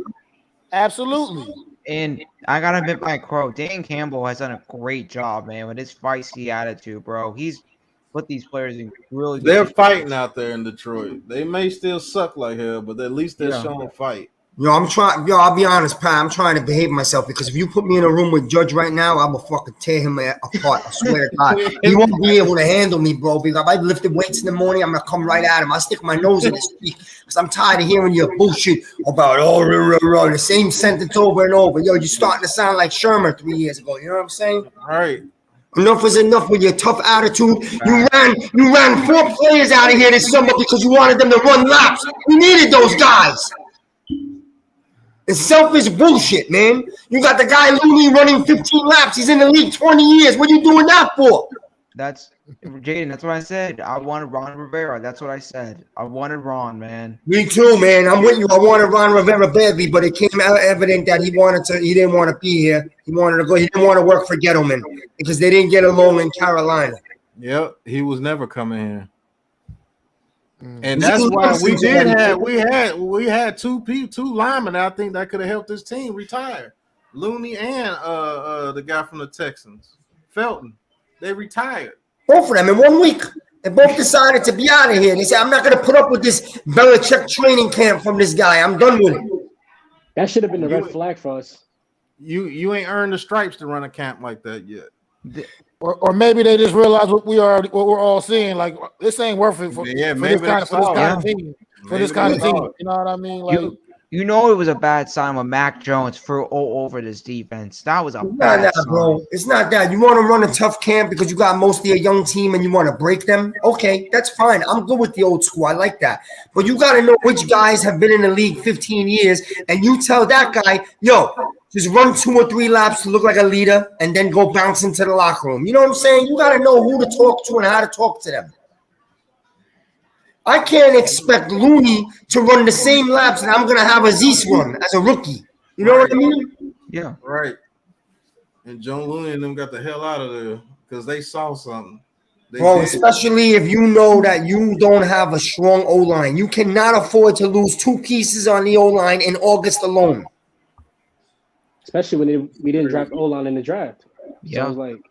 Speaker 6: Absolutely.
Speaker 4: And I gotta admit my quote, Dan Campbell has done a great job, man, with his feisty attitude, bro. He's put these players in really good
Speaker 1: They're fighting out there in Detroit. They may still suck like hell, but at least they're showing fight.
Speaker 12: I'll be honest, Pat. I'm trying to behave myself because if you put me in a room with Judge right now, I'm gonna fucking tear him apart. I swear to God, he won't be able to handle me, bro. Because if I lifted weights in the morning, I'm gonna come right at him. I stick my nose in his cheek because I'm tired of hearing your bullshit about the same sentence over and over. Yo, you're starting to sound like Shermer 3 years ago. You know what I'm saying?
Speaker 1: Right.
Speaker 12: Enough is enough with your tough attitude. You ran 4 players out of here this summer because you wanted them to run laps. We needed those guys. It's selfish bullshit, man. You got the guy Looney running 15 laps. He's in the league 20 years. What are you doing that for?
Speaker 4: That's Jaden. That's what I said. I wanted Ron Rivera. That's what I said. I wanted Ron, man.
Speaker 12: Me too, man. I'm with you. I wanted Ron Rivera badly, but it came out evident that he didn't want to be here. He wanted to go. He didn't want to work for Gettleman because they didn't get along in Carolina.
Speaker 1: Yep, he was never coming here. And that's why we had two linemen. I think that could have helped this team retire. Looney and the guy from the Texans, Felton. They retired.
Speaker 12: Both of them in 1 week. They both decided to be out of here. They said, I'm not going to put up with this Belichick training camp from this guy. I'm done with it.
Speaker 13: That should have been the red flag for us.
Speaker 1: You ain't earned the stripes to run a camp like that yet.
Speaker 6: Or maybe they just realized what we're all seeing. Like, this ain't worth it for this kind of team. For this kind of team. You know what I mean? Like,
Speaker 4: you know it was a bad sign when Mac Jones threw all over this defense. That was a bad sign.
Speaker 12: Bro. It's not that. You want to run a tough camp because you got mostly a young team and you want to break them? Okay, that's fine. I'm good with the old school. I like that. But you got to know which guys have been in the league 15 years, and you tell that guy, yo, just run 2 or 3 laps to look like a leader and then go bounce into the locker room. You know what I'm saying? You got to know who to talk to and how to talk to them. I can't expect Looney to run the same laps that I'm going to have Aziz run as a rookie. You know what I mean?
Speaker 4: Yeah.
Speaker 1: Right. And John Looney and them got the hell out of there because they saw something.
Speaker 12: Especially if you know that you don't have a strong O-line. You cannot afford to lose 2 pieces on the O-line in August alone.
Speaker 13: Especially when we didn't draft O-line in the draft.
Speaker 4: Yeah.
Speaker 13: So I was like,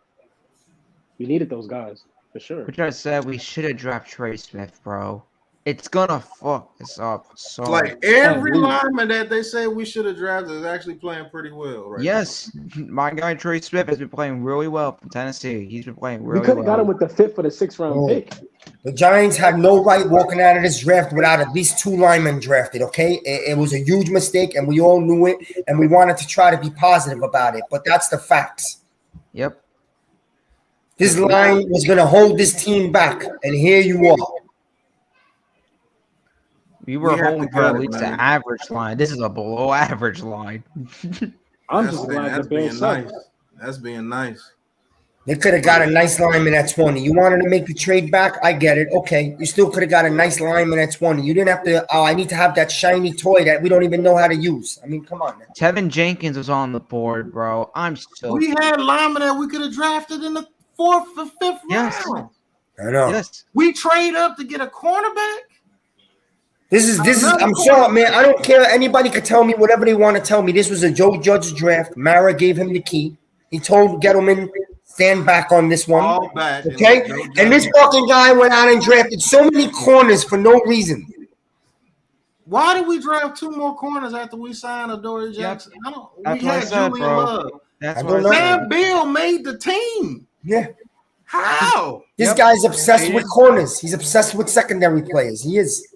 Speaker 13: we needed those guys. For sure.
Speaker 4: Which I said we should have drafted Trey Smith, bro. It's gonna fuck us up. So
Speaker 1: like every lineman that they say we should have drafted is actually playing pretty well, right?
Speaker 4: Yes, my guy Trey Smith has been playing really well from Tennessee. He's been playing really well.
Speaker 13: We could have got him with the 5th for the 6th round pick.
Speaker 12: The Giants had no right walking out of this draft without at least 2 linemen drafted, okay? It was a huge mistake, and we all knew it, and we wanted to try to be positive about it, but that's the facts.
Speaker 4: Yep.
Speaker 12: This line was going to hold this team back, and here you are.
Speaker 4: We were holding for at least an average line. This is a below average line.
Speaker 13: I'm just glad the Bears suck.
Speaker 1: That's being nice.
Speaker 12: They could have got a nice lineman at 20. You wanted to make the trade back? I get it. Okay. You still could have got a nice lineman at 20. You didn't have to, I need to have that shiny toy that we don't even know how to use. I mean, come on, man.
Speaker 4: Tevin Jenkins was on the board, bro.
Speaker 1: We had linemen that we could have drafted in the 4th or 5th round.
Speaker 12: I know.
Speaker 4: Yes.
Speaker 1: We trade up to get a cornerback.
Speaker 12: This is. I'm sorry, man. I don't care. Anybody could tell me whatever they want to tell me. This was a Joe Judge draft. Mara gave him the key. He told Gettleman, stand back on this one.
Speaker 1: All back.
Speaker 12: Okay? And this fucking guy went out and drafted so many corners for no reason.
Speaker 1: Why did we draft 2 more corners after we signed Adoree Jackson?
Speaker 4: That's
Speaker 1: We
Speaker 4: what I
Speaker 1: had
Speaker 4: said,
Speaker 1: Julian
Speaker 4: bro.
Speaker 1: Love.
Speaker 4: That's what I said.
Speaker 1: Sam Bill made the team.
Speaker 12: Yeah.
Speaker 1: How?
Speaker 12: This guy's obsessed with corners. He's obsessed with secondary players. He is.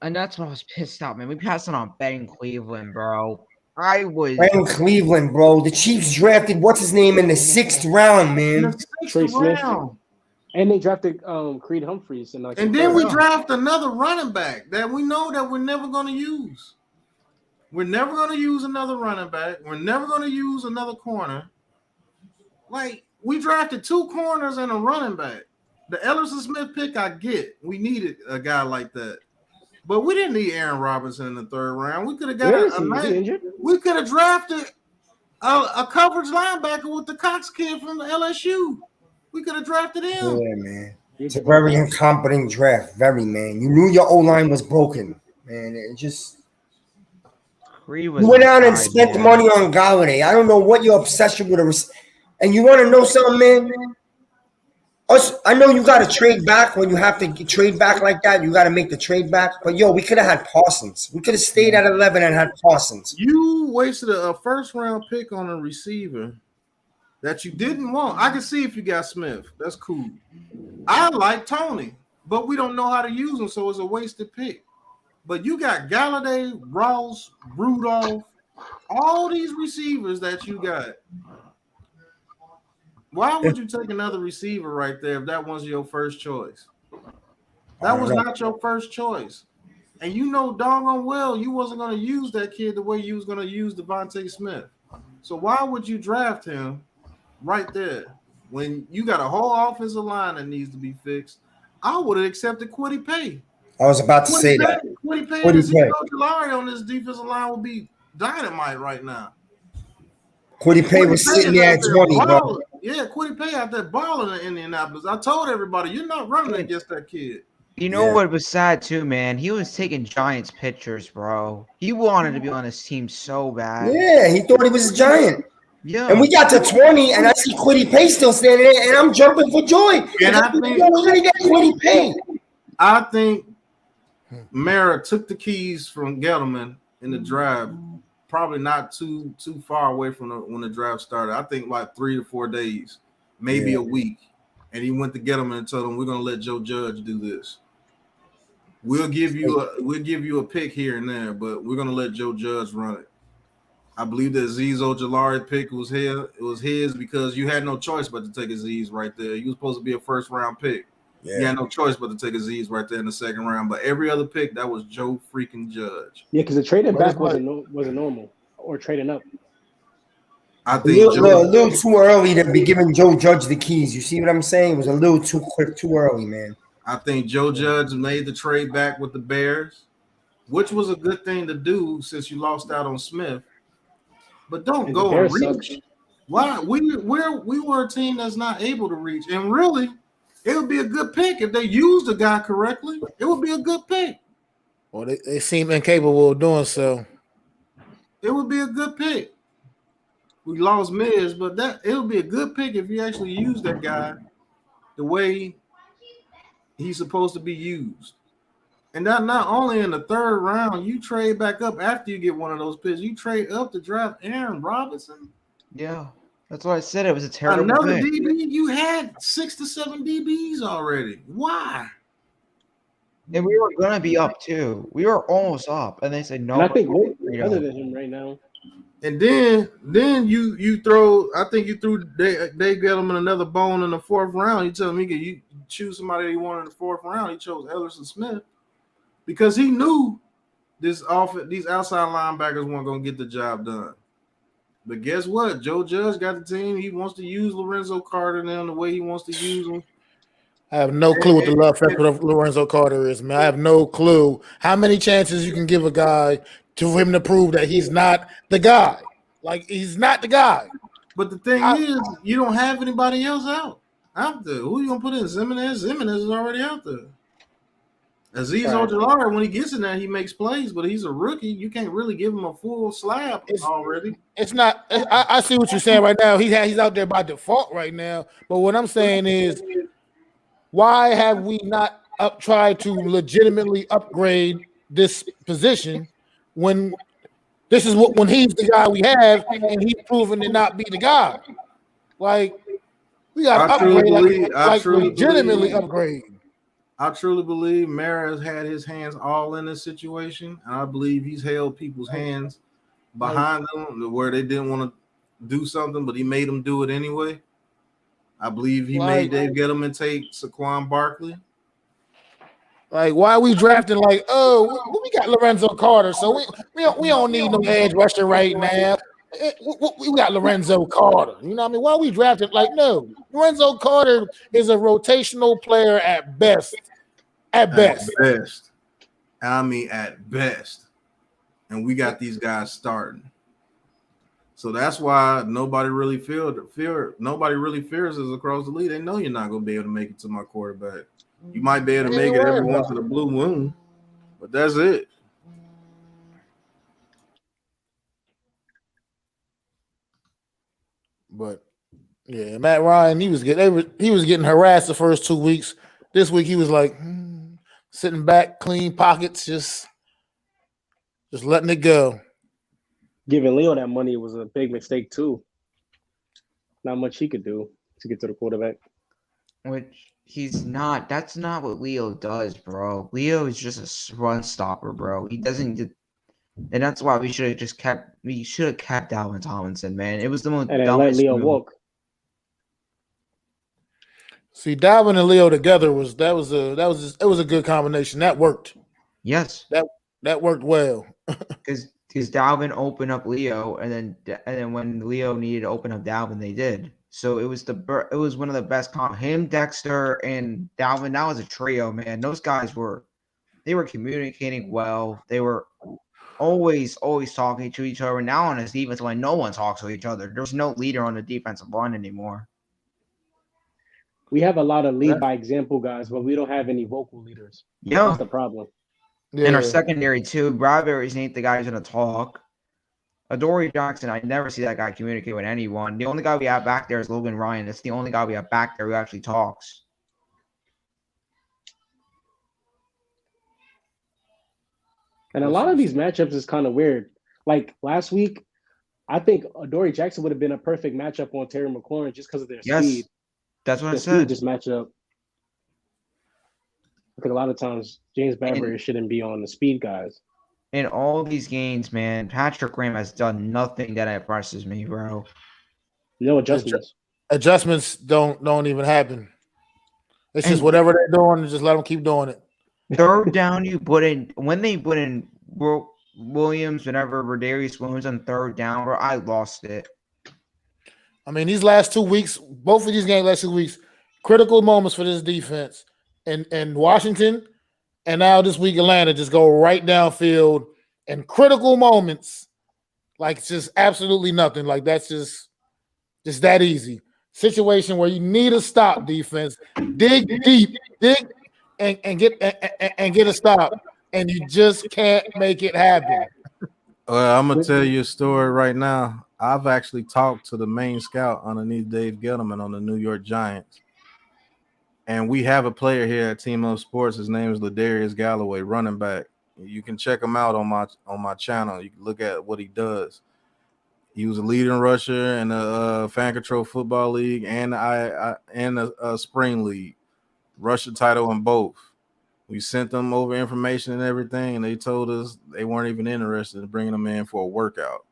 Speaker 4: And that's what I was pissed out, man. We passed on Ben Cleveland, bro. I was
Speaker 12: Ben Cleveland, bro. The Chiefs drafted what's his name in the 6th round, man.
Speaker 13: Trey Smith. And they drafted Creed Humphreys.
Speaker 1: And then we draft another running back that we know that we're never going to use. We're never going to use another running back. We're never going to use another corner. Like, we drafted 2 corners and a running back. The Ellison Smith pick, I get. We needed a guy like that. But we didn't need Aaron Robinson in the 3rd round. We could have got we could have drafted a coverage linebacker with the Cox kid from the LSU. We could have drafted him.
Speaker 12: Yeah, man. It's a very incompetent draft. Very, man. You knew your O-line was broken, man. It just you went out and spent money on Galladay. I don't know what your obsession with and you want to know something, man? I know you got to trade back when you have to trade back like that. You got to make the trade back. But, yo, we could have had Parsons. We could have stayed at 11 and had Parsons.
Speaker 1: You wasted a 1st-round pick on a receiver that you didn't want. I can see if you got Smith. That's cool. I like Tony, but we don't know how to use him, so it's a wasted pick. But you got Galladay, Ross, Rudolph, all these receivers that you got. Why would you take another receiver right there if that wasn't your first choice? That was
Speaker 12: know.
Speaker 1: not your first choice. And you know doggone well you wasn't going to use that kid the way you was going to use Devontae Smith. So why would you draft him right there when you got a whole offensive line that needs to be fixed? I would have accepted Kwity Paye.
Speaker 12: I was about to say that.
Speaker 1: Kwity Paye
Speaker 12: Kwity
Speaker 1: and Ezekiel
Speaker 12: Paye.
Speaker 1: Ojulari on this defensive line would be dynamite right now.
Speaker 12: Kwity Paye was sitting there at 20, bro.
Speaker 1: balling. Yeah, Kwity Paye out there balling in Indianapolis. I told everybody, you're not running against that kid.
Speaker 4: You know what was sad too, man? He was taking Giants pictures, bro. He wanted to be on this team so bad.
Speaker 12: Yeah, he thought he was a Giant.
Speaker 4: Yeah.
Speaker 12: And we got to 20, and I see Kwity Paye still standing there, and I'm jumping for joy.
Speaker 1: And I think
Speaker 12: we're gonna get Kwity Paye.
Speaker 1: I think Mara took the keys from Gettleman in the draft, probably not too far away from when the draft started. I think like 3 to 4 days, maybe a week. And he went to Gettleman and told him, "We're gonna let Joe Judge do this. We'll give you a pick here and there, but we're gonna let Joe Judge run it." I believe that Azeez Ojulari pick was here. It was his because you had no choice but to take Azeez right there. You was supposed to be a first round pick.
Speaker 12: Yeah.
Speaker 1: You had no choice but to take Azeez right there in the second round. But every other pick, that was Joe freaking Judge.
Speaker 13: Yeah, because the trading back wasn't normal or trading up.
Speaker 1: I
Speaker 12: A
Speaker 1: think
Speaker 12: little too early to be giving Joe Judge the keys. You see what I'm saying? It was a little too quick, too early, man.
Speaker 1: I think Joe Judge made the trade back with the Bears, which was a good thing to do since you lost out on Smith. But don't go and reach. Why? We were a team that's not able to reach. And really, it would be a good pick if they used the guy correctly. It would be a good pick.
Speaker 6: Well, they seem incapable of doing so.
Speaker 1: It would be a good pick. We lost Miz, but it would be a good pick if you actually use that guy the way he's supposed to be used. And that not only in the third round, you trade back up after you get one of those picks. You trade up to draft Aaron Robinson.
Speaker 4: Yeah, that's what I said. It was a terrible
Speaker 1: Another
Speaker 4: pick.
Speaker 1: DB. You had 6 to 7 DBs already. Why?
Speaker 4: And we were gonna be up too. We were almost up, and they said no.
Speaker 13: And I think we're better than him right now.
Speaker 1: And then you throw. I think you threw Dave Gettleman another bone in the fourth round. You tell me you choose somebody that you wanted in the fourth round. He chose Ellerson Smith because he knew these outside linebackers weren't going to get the job done. But guess what? Joe Judge got the team. He wants to use Lorenzo Carter now the way he wants to use him.
Speaker 6: I have no clue what the love fest of Lorenzo Carter is, man. I have no clue how many chances you can give a guy for him to prove that he's not the guy. Like, he's not the guy.
Speaker 1: But the thing is, you don't have anybody else out there. Who are you going to put in? Zimenez is already out there. Azeez Ojulari, when he gets in there, he makes plays, but he's a rookie. You can't really give him a full slab already.
Speaker 6: It's not. I see what you're saying right now. He's out there by default right now. But what I'm saying is, why have we not tried to legitimately upgrade this position when this is when he's the guy we have and he's proven to not be the guy? Like, we got to upgrade, legitimately upgrade.
Speaker 1: I truly believe Mara has had his hands all in this situation, and I believe he's held people's hands behind them where they didn't want to do something, but he made them do it anyway. I believe he made Dave Gettleman take Saquon Barkley.
Speaker 6: Like, why are we drafting like, we got Lorenzo Carter, so we don't need no edge rusher right now. We got Lorenzo Carter. You know what I mean? Why are we drafting? Like, no, Lorenzo Carter is a rotational player at best. At best.
Speaker 1: I mean, at best. And we got these guys starting. So that's why nobody really fears us across the league. They know you're not going to be able to make it to my quarterback. You might be able to make it every once in a blue moon, but that's it.
Speaker 6: But yeah, Matt Ryan, he was getting harassed the first 2 weeks. This week he was like sitting back, clean pockets, just letting it go.
Speaker 13: Giving Leo that money was a big mistake too. Not much he could do to get to the quarterback.
Speaker 4: Which he's not. That's not what Leo does, bro. Leo is just a run stopper, bro. He doesn't get. And that's why we should have kept Dalvin Tomlinson, man. It was the most
Speaker 13: and let Leo
Speaker 4: move.
Speaker 13: walk.
Speaker 6: See, Dalvin and Leo together was a good combination. That worked.
Speaker 4: Yes,
Speaker 6: that worked well.
Speaker 4: because Dalvin opened up Leo, and then when Leo needed to open up Dalvin, they did. So it was one of the best him, Dexter, and Dalvin. That was a trio, man. Those guys were communicating well. They were always talking to each other. Now on this defensive line, no one talks to each other. There's no leader on the defensive line anymore.
Speaker 13: We have a lot of lead by example guys, but we don't have any vocal leaders.
Speaker 4: Yeah,
Speaker 13: that's the problem.
Speaker 6: Yeah.
Speaker 4: In our secondary too, Bradbury's ain't the guy who's gonna talk. Adoree Jackson, I never see that guy communicate with anyone. The only guy we have back there is Logan Ryan. That's the only guy we have back there who actually talks.
Speaker 13: And a lot of these matchups is kind of weird. Like last week, I think Adoree Jackson would have been a perfect matchup on Terry McLaurin just because of their speed.
Speaker 4: That's what I
Speaker 13: said. Just match up. I think a lot of times James Bradbury shouldn't be on the speed guys.
Speaker 4: In all these games, man, Patrick Graham has done nothing that impresses me, bro.
Speaker 13: No adjustments.
Speaker 6: Adjustments don't even happen. It's just whatever they're doing, just let them keep doing it.
Speaker 4: Third down, when they put in Williams, whenever Rodarius Williams on third down, bro, I lost it.
Speaker 6: I mean, these last 2 weeks, both of these games last 2 weeks, critical moments for this defense. And Washington, and now this week Atlanta just go right downfield and critical moments, like just absolutely nothing. Like that's just that easy. Situation where you need a stop defense, dig deep, and get a stop, and you just can't make it happen.
Speaker 1: Well, I'm gonna tell you a story right now. I've actually talked to the main scout underneath Dave Gettleman on the New York Giants. And we have a player here at Team Up Sports. His name is Ladarius Galloway, running back. You can check him out on my channel. You can look at what he does. He was a leading rusher in the Fan Control Football League and a Spring League. Rusher title in both. We sent them over information and everything, and they told us they weren't even interested in bringing him in for a workout.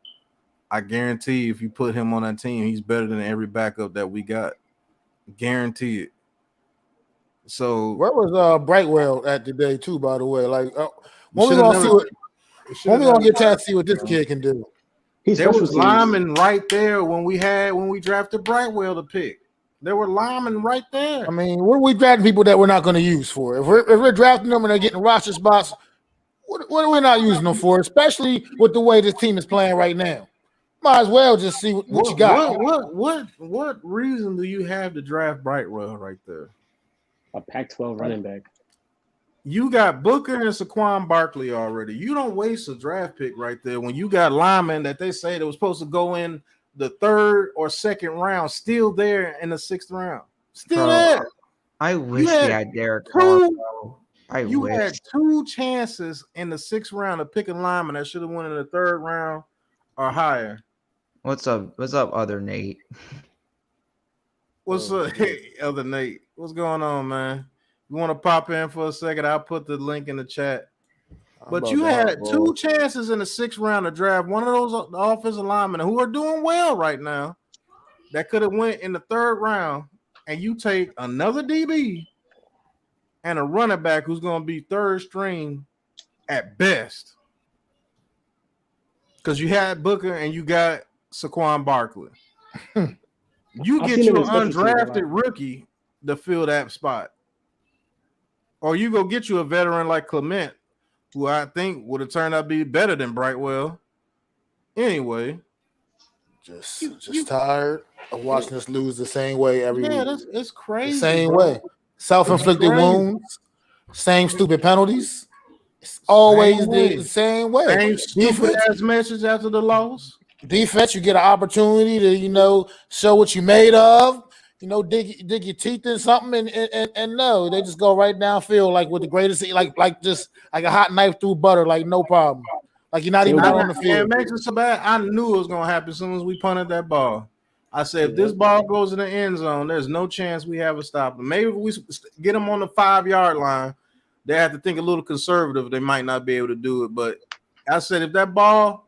Speaker 1: I guarantee if you put him on that team, he's better than every backup that we got. Guarantee it. So
Speaker 6: where was Brightwell at today too? By the way, like when we gonna get a chance to see what this kid can do?
Speaker 1: There was linemen right there when we drafted Brightwell to pick. There were linemen right there.
Speaker 6: I mean, what are we drafting people that we're not going to use for? If we're drafting them and they're getting roster spots, what are we not using them for? Especially with the way this team is playing right now. Might as well just see what you got.
Speaker 1: What reason do you have to draft Brightwell right there?
Speaker 13: A Pac-12 running back.
Speaker 1: You got Booker and Saquon Barkley already. You don't waste a draft pick right there when you got linemen that they say that was supposed to go in the third or second round, still there in the sixth round. Still there.
Speaker 4: I wish we had Derek Carr. You
Speaker 1: had 2 chances in the 6th round of picking linemen that should have won in the 3rd round or higher.
Speaker 4: What's up? What's up, other Nate?
Speaker 1: What's up, other Nate? What's going on, man? You want to pop in for a second? I'll put the link in the chat. But you had 2 chances in the 6th round to draft one of those offensive linemen who are doing well right now that could have went in the 3rd round, and you take another DB and a running back who's going to be 3rd string at best. Because you had Booker and you got Saquon Barkley. You get you an undrafted rookie to fill that spot. Or you go get you a veteran like Clement, who I think would have turned out to be better than Brightwell. Anyway.
Speaker 6: Just tired of watching us lose the same way every week.
Speaker 1: Yeah, it's crazy.
Speaker 6: The same way. Self-inflicted wounds, same stupid penalties. It's always the same way.
Speaker 1: Same stupid ass message after the loss.
Speaker 6: Defense, you get an opportunity to, show what you made of, dig your teeth in something, and no, they just go right downfield like with the greatest, like just like a hot knife through butter, like no problem. Like you're not even out on the field.
Speaker 1: It makes it so bad. I knew it was gonna happen as soon as we punted that ball. I said, if this ball goes in the end zone, there's no chance we have a stop. Maybe if we get them on the 5-yard line, they have to think a little conservative. They might not be able to do it. But I said, if that ball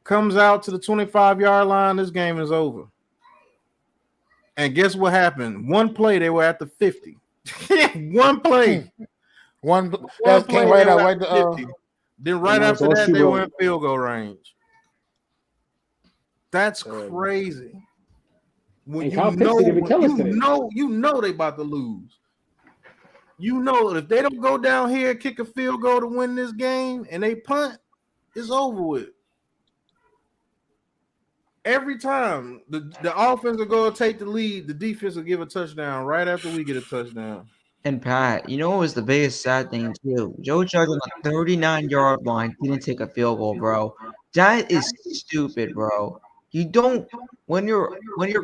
Speaker 1: comes out to the 25-yard line, this game is over. And guess what happened? One play, they were at the 50. One play.
Speaker 6: One
Speaker 1: play,
Speaker 6: came right
Speaker 1: they
Speaker 6: out
Speaker 1: were
Speaker 6: right
Speaker 1: at
Speaker 6: to,
Speaker 1: 50. Then right
Speaker 13: And that was
Speaker 1: after
Speaker 13: all
Speaker 1: that,
Speaker 13: she
Speaker 1: they
Speaker 13: wrote.
Speaker 1: were in field goal range. That's crazy. When
Speaker 13: And
Speaker 1: you
Speaker 13: Kyle Pitts didn't even
Speaker 1: know,
Speaker 13: kill us today.
Speaker 1: you know they about to lose. You know if they don't go down here and kick a field goal to win this game and they punt, it's over with. Every time the offense will go and take the lead, the defense will give a touchdown right after we get a touchdown.
Speaker 4: And Pat, you know what was the biggest sad thing too? Joe Judge on the 39-yard line didn't take a field goal, bro. That is stupid, bro. You don't when you're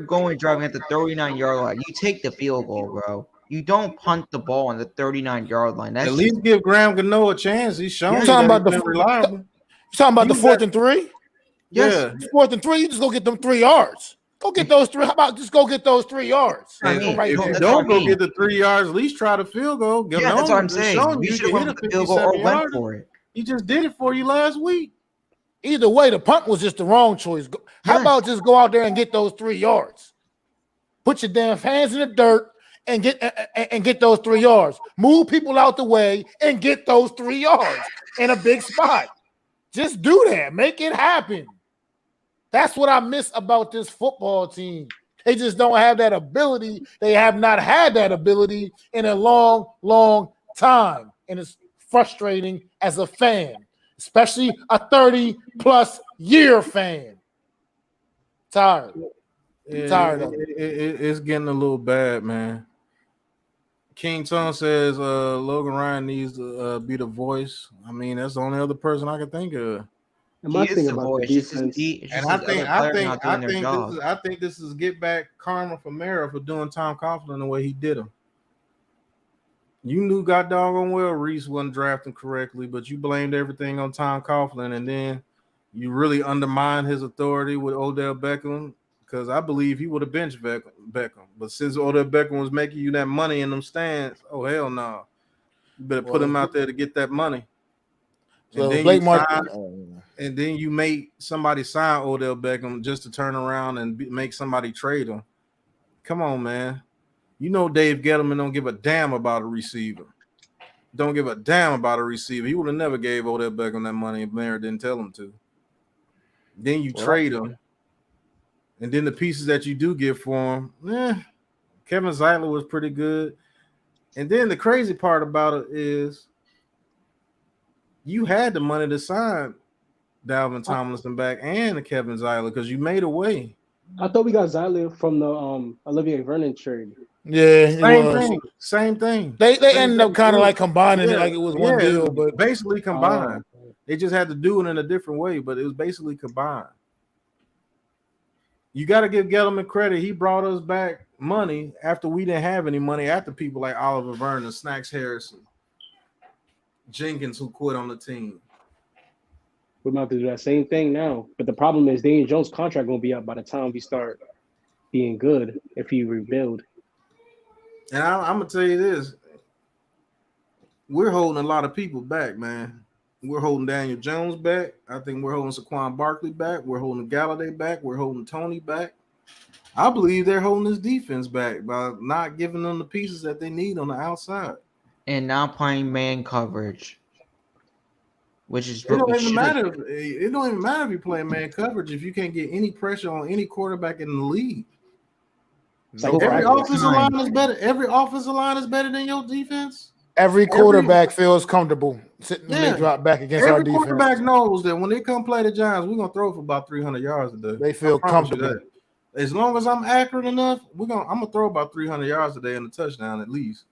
Speaker 4: going driving at the 39-yard line, you take the field goal, bro. You don't punt the ball on the 39-yard line. That's
Speaker 1: At least give Graham Gano a chance. He's shown you
Speaker 6: talking
Speaker 1: that
Speaker 6: about
Speaker 1: he's been reliable.
Speaker 6: You talking about the 4th and 3?
Speaker 1: Yeah.
Speaker 6: 4th and 3, you just go get them 3 yards. Go get those 3. How about just go get those 3 yards?
Speaker 1: And if you don't go get the 3 yards, at least try the field goal.
Speaker 4: Yeah, that's what I'm saying. You should have went for the field goal or went for it.
Speaker 1: He just did it for you last week.
Speaker 6: Either way, the punt was just the wrong choice. How about just go out there and get those 3 yards? Put your damn hands in the dirt and get those 3 yards. Move people out the way and get those 3 yards in a big spot. Just do that. Make it happen. That's what I miss about this football team. They just don't have that ability. They have not had that ability in a long, long time. And it's frustrating as a fan, especially a 30-plus year fan. Tired. Tired of it.
Speaker 1: It's getting a little bad, man. King Tone says Logan Ryan needs to be the voice. I mean, that's the only other person I can think of.
Speaker 13: And my thing about the defense,
Speaker 1: And I think this is get back karma for Mara for doing Tom Coughlin the way he did him. You knew god doggone well Reese wasn't drafting correctly, but you blamed everything on Tom Coughlin, and then you really undermined his authority with Odell Beckham, because I believe he would have benched Beckham. But since Odell Beckham was making you that money in them stands, oh hell no. You better put him out there to get that money.
Speaker 6: So
Speaker 1: And then
Speaker 6: Blake
Speaker 1: you
Speaker 6: Martin,
Speaker 1: and then you make somebody sign Odell Beckham just to turn around and make somebody trade him. Come on, man. You know Dave Gettleman don't give a damn about a receiver. Don't give a damn about a receiver. He would have never gave Odell Beckham that money if Mayer didn't tell him to. Then you trade him. And then the pieces that you do get for him, Kevin Zeitler was pretty good. And then the crazy part about it is you had the money to sign Dalvin Tomlinson back and Kevin Zeitler because you made a way.
Speaker 13: I thought we got Zeitler from the Olivier Vernon trade.
Speaker 6: Yeah,
Speaker 1: same thing.
Speaker 6: They ended up kind of like combining it like it was one deal, but
Speaker 1: basically combined. They just had to do it in a different way, but it was basically combined. You got to give Gettleman credit. He brought us back money after we didn't have any money, after people like Oliver Vernon, Snacks Harrison, Jenkins, who quit on the team.
Speaker 13: We're about to do that same thing now. But the problem is Daniel Jones' contract won't be up by the time we start being good if we rebuild.
Speaker 1: And I'm going to tell you this. We're holding a lot of people back, man. We're holding Daniel Jones back. I think we're holding Saquon Barkley back. We're holding Galladay back. We're holding Tony back. I believe they're holding this defense back by not giving them the pieces that they need on the outside.
Speaker 4: And not playing man coverage. Which is
Speaker 1: It don't even matter if you play man coverage if you can't get any pressure on any quarterback in the league. Every offensive line is better. Every offensive line is better than your defense.
Speaker 6: Every quarterback feels comfortable sitting when they drop back against our defense.
Speaker 1: Every quarterback knows that when they come play the Giants, we're gonna throw for about 300 yards a day.
Speaker 6: They feel comfortable.
Speaker 1: As long as I'm accurate enough, I'm gonna throw about 300 yards a day and a touchdown at least.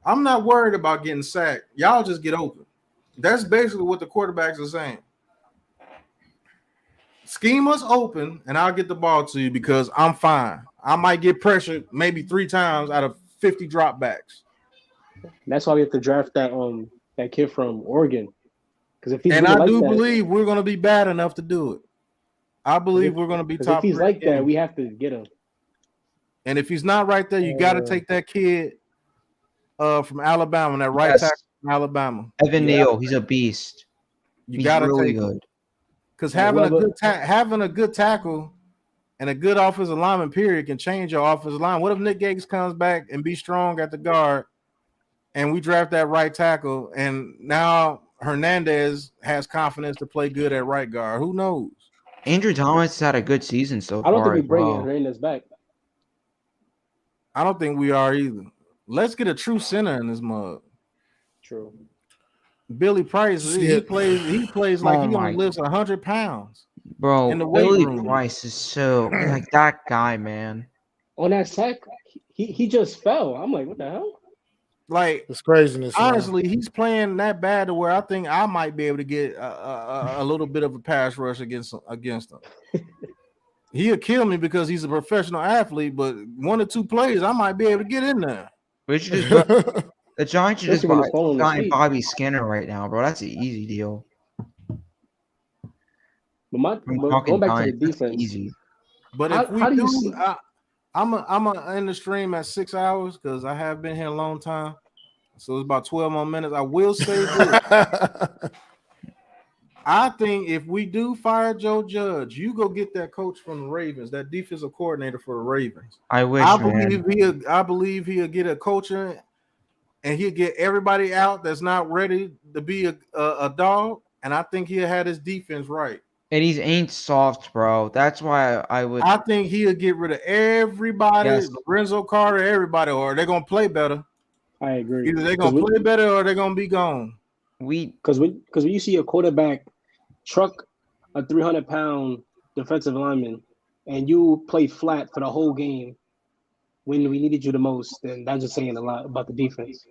Speaker 1: I'm not worried about getting sacked. Y'all just get open. That's basically what the quarterbacks are saying. Scheme us open, and I'll get the ball to you because I'm fine. I might get pressured maybe 3 times out of 50 dropbacks.
Speaker 13: That's why we have to draft that kid from Oregon. Because if he's
Speaker 1: and
Speaker 13: really
Speaker 1: I do believe we're going to be bad enough to do it. I believe we're going to be top.
Speaker 13: If he's like that, we have to get him.
Speaker 1: And if he's not right there, you got to take that kid from Alabama, that right tackle from Alabama,
Speaker 4: Evan Neal. He's a beast.
Speaker 1: You got to
Speaker 4: really
Speaker 1: take
Speaker 4: good.
Speaker 1: Because having a good tackle and a good offensive lineman, period, can change your offensive line. What if Nick Gates comes back and be strong at the guard, and we draft that right tackle, and now Hernandez has confidence to play good at right guard? Who knows?
Speaker 4: Andrew Thomas had a good season so
Speaker 13: I don't
Speaker 4: far.
Speaker 13: think we bring
Speaker 4: well.
Speaker 13: Hernandez back.
Speaker 1: I don't think we are either. Let's get a true center in this mug.
Speaker 13: True.
Speaker 1: Billy Price, he plays like he only lifts 100 pounds.
Speaker 4: Bro,
Speaker 1: in the weight
Speaker 4: Billy
Speaker 1: room.
Speaker 4: Price is so like that guy, man.
Speaker 13: On that sack, he just fell. I'm like, what the hell?
Speaker 1: Like
Speaker 6: it's craziness.
Speaker 1: Honestly, he's playing that bad to where I think I might be able to get a little bit of a pass rush against him. He'll kill me because he's a professional athlete, but 1 or 2 plays, I might be able to get in there.
Speaker 4: We should just the Giants should just
Speaker 13: Especially when it's
Speaker 4: buy Bobby Skinner right now, bro. That's an easy deal.
Speaker 13: But going back to the defense,
Speaker 4: easy.
Speaker 1: But if we do, I'm in the stream at 6 hours because I have been here a long time. So it's about 12 more minutes. I will say this. I think if we do fire Joe Judge, you go get that coach from the Ravens, that defensive coordinator for the Ravens.
Speaker 4: I wish,
Speaker 1: I believe he'll get a coach in, and he'll get everybody out that's not ready to be a dog. And I think he'll have his defense right.
Speaker 4: And he ain't soft, bro. That's why I would.
Speaker 1: I think he'll get rid of everybody, Lorenzo Carter, everybody, or they're gonna play better.
Speaker 13: I agree.
Speaker 1: Either they're gonna play better or they're gonna be gone.
Speaker 13: Because when you see a quarterback truck a 300-pound defensive lineman and you play flat for the whole game when we needed you the most, then that's just saying a lot about the defense.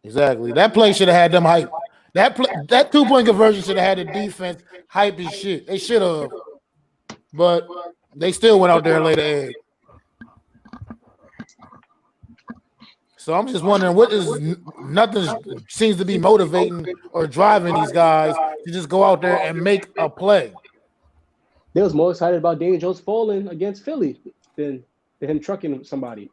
Speaker 6: Exactly. That play should have had them hype. That 2-point conversion should have had the defense hype as shit. They should have, but they still went out there and laid an egg. So I'm just wondering nothing seems to be motivating or driving these guys to just go out there and make a play.
Speaker 13: They was more excited about Daniel Jones falling against Philly than him trucking somebody.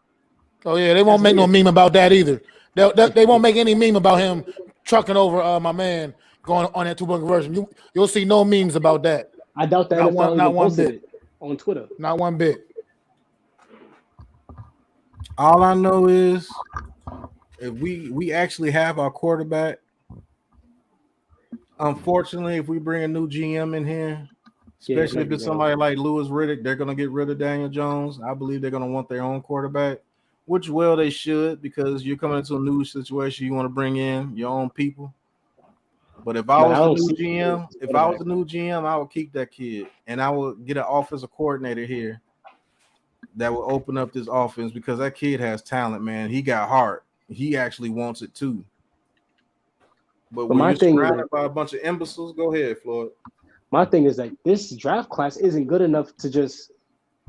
Speaker 6: Oh yeah, they won't make no meme about that either. They won't make any meme about him trucking over my man going on that 2-point conversion. You'll see no memes about that.
Speaker 13: I doubt that
Speaker 6: not one bit
Speaker 13: on Twitter.
Speaker 6: Not one bit.
Speaker 1: All I know is if we actually have our quarterback, unfortunately, if we bring a new GM in here, especially if it's somebody like Louis Riddick, they're going to get rid of Daniel Jones. I believe they're going to want their own quarterback, which they should, because you're coming into a new situation. You want to bring in your own people. But if I was the new GM, I would keep that kid, and I would get an offensive coordinator here that will open up this offense, because that kid has talent, man. He got heart. He actually wants it too. But when you're surrounded by a bunch of imbeciles, go ahead, Floyd.
Speaker 13: My thing is that this draft class isn't good enough to just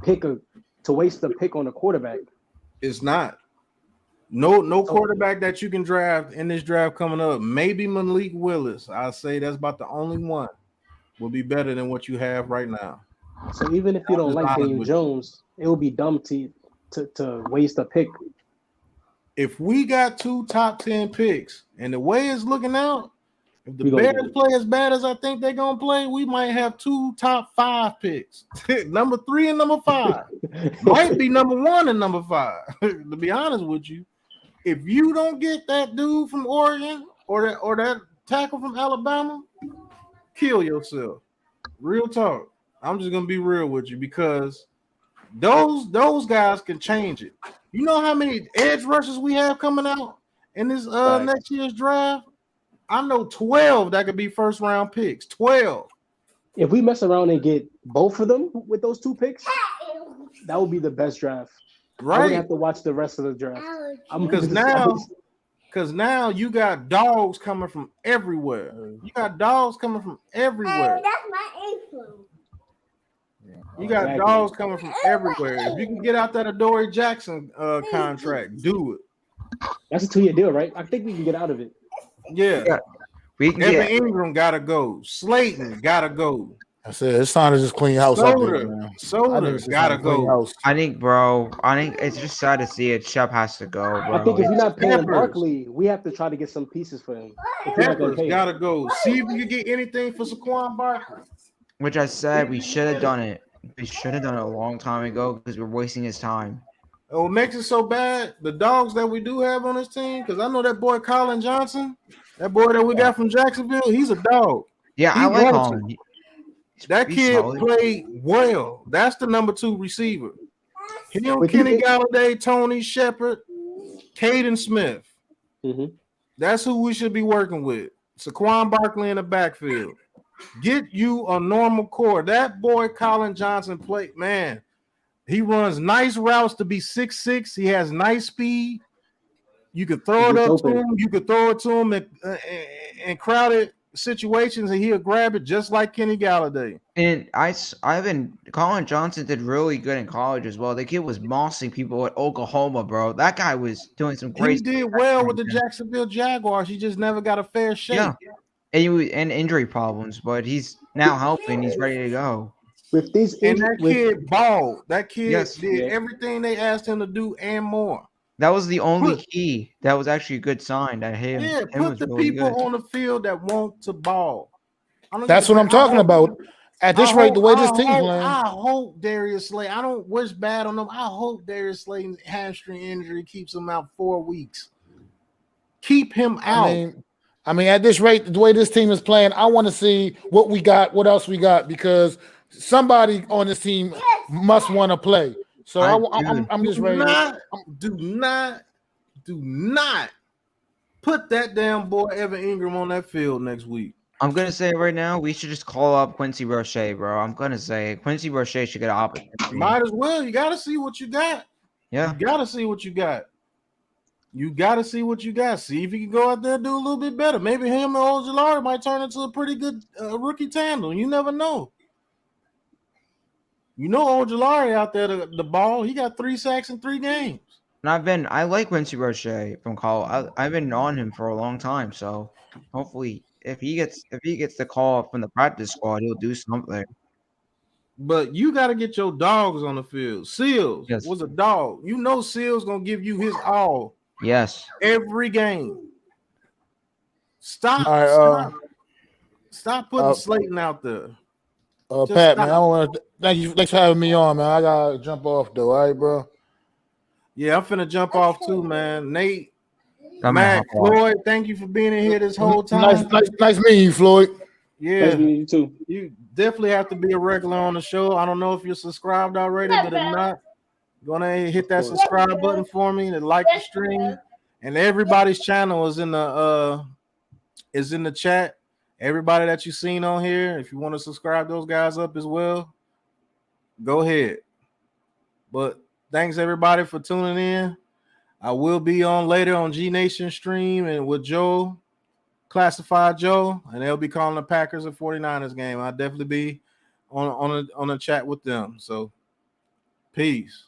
Speaker 13: to waste a pick on a quarterback.
Speaker 1: It's not. No quarterback that you can draft in this draft coming up. Maybe Malik Willis. I say that's about the only one will be better than what you have right now.
Speaker 13: So even if you don't like Daniel Jones, it would be dumb to waste a pick.
Speaker 1: If we got 2 top 10 picks, and the way it's looking out, if the Bears play as bad as I think they're gonna play, we might have 2 top 5 picks. Number 3 and number 5. Might be number 1 and number 5. To be honest with you, if you don't get that dude from Oregon or that tackle from Alabama, kill yourself. Real talk. I'm just gonna be real with you, because those guys can change it. You know how many edge rushers we have coming out in this next year's draft? I know 12 that could be first round picks. 12.
Speaker 13: If we mess around and get both of them with those 2 picks, that would be the best draft.
Speaker 1: Right.
Speaker 13: I would have to watch the rest of the draft.
Speaker 1: Because now you got dogs coming from everywhere. You got dogs coming from everywhere.
Speaker 14: That's my influence.
Speaker 1: You got dogs coming from everywhere. If you can get out that Adoree Jackson contract, do it.
Speaker 13: That's a 2-year deal, right? I think we can get out of it.
Speaker 1: Yeah. Evan Ingram gotta go. Slayton gotta go.
Speaker 6: I said it's time to just clean house.
Speaker 1: Soda gotta go.
Speaker 4: I think it's just sad to see it. Shep has to go, bro.
Speaker 13: I think if you're not paying Barkley, we have to try to get some pieces for him.
Speaker 1: Peppers gotta go. See if we can get anything for Saquon Barkley.
Speaker 4: Which I said we should have done it. We should have done it a long time ago because we're wasting his time.
Speaker 1: And what makes it so bad, the dogs that we do have on this team, because I know that boy Colin Johnson, that boy that we got from Jacksonville, he's a dog.
Speaker 4: Yeah,
Speaker 1: He
Speaker 4: I like
Speaker 1: wants
Speaker 4: Colin.
Speaker 1: it. That
Speaker 4: He's
Speaker 1: kid
Speaker 4: solid.
Speaker 1: played well. That's the number 2 receiver. Him,
Speaker 13: But
Speaker 1: Kenny
Speaker 13: he-
Speaker 1: Galladay, Tony Shepard, Caden Smith.
Speaker 13: Mhm.
Speaker 1: That's who we should be working with. Saquon Barkley in the backfield. Get you a normal core. That boy Colin Johnson played, man. He runs nice routes to be 6'6". He has nice speed. You could throw it
Speaker 13: gets
Speaker 1: up to
Speaker 13: open.
Speaker 1: him. You could throw it to him in crowded situations, and he'll grab it just like Kenny Galladay.
Speaker 4: And Colin Johnson did really good in college as well. The kid was mossing people at Oklahoma, bro. That guy was doing some
Speaker 1: He
Speaker 4: crazy.
Speaker 1: did well with the Jacksonville Jaguars. He just never got a fair shake.
Speaker 4: Yeah, and injury problems, but he's now helping. He's ready to go.
Speaker 13: With these
Speaker 1: And that kid balled. That kid
Speaker 4: Yes.
Speaker 1: did everything they asked him to do and more.
Speaker 4: That was the only key. That was actually a good sign that him.
Speaker 1: Yeah,
Speaker 4: him
Speaker 1: put
Speaker 4: was
Speaker 1: the
Speaker 4: really
Speaker 1: people
Speaker 4: good.
Speaker 1: on the field that want to ball. I don't
Speaker 6: That's
Speaker 1: give a
Speaker 6: what I'm
Speaker 1: damn.
Speaker 6: talking about. At this rate, the way this team's playing.
Speaker 1: I hope Darius Slay. I don't wish bad on them. I hope Darius Slay's hamstring injury keeps him out 4 weeks. Keep him out.
Speaker 6: I mean, at this rate, the way this team is playing, I want to see what we got, what else we got, because somebody on this team must want to play. So I'm just ready.
Speaker 1: Do not put that damn boy Evan Ingram on that field next week.
Speaker 4: I'm gonna say right now, we should just call up Quincy Roche, bro. I'm gonna say Quincy Roche should get an opportunity.
Speaker 1: Might as well. You got to see what you got.
Speaker 4: Yeah.
Speaker 1: You got to see what you got. You got to see what you got. See if you can go out there and do a little bit better. Maybe him and Ojulari might turn into a pretty good rookie tandem. You never know. You know Ojulari out there, the ball. He got 3 sacks in 3 games.
Speaker 4: And I like Quincy Roche from college. I've been on him for a long time, so hopefully, if he gets the call from the practice squad, he'll do something.
Speaker 1: But you got to get your dogs on the field. Seals was a dog. You know Seals gonna give you his all.
Speaker 4: Yes.
Speaker 1: Every game. Stop.
Speaker 6: All right,
Speaker 1: Stop putting Slayton out there. Just
Speaker 6: Pat, man,
Speaker 1: stop.
Speaker 6: I want to thank you. Thanks for having me on, man. I gotta jump off though. All right, bro.
Speaker 1: Yeah, I'm finna jump off too, man. Nate,
Speaker 4: I'm
Speaker 1: Matt,
Speaker 4: gonna hop off.
Speaker 1: Floyd, thank you for being in here this whole time.
Speaker 6: Nice meeting you, Floyd.
Speaker 1: Yeah,
Speaker 13: Nice meeting you too.
Speaker 1: You definitely have to be a regular on the show. I don't know if you're subscribed already, but if not, gonna hit that subscribe button for me and like the stream. And everybody's channel is in the chat. Everybody that you've seen on here, if you want to subscribe those guys up as well, go ahead. But thanks everybody for tuning in. I will be on later on G Nation stream and with Joe, Classified Joe, and they'll be calling the Packers and 49ers game. I'll definitely be on a chat with them. So peace.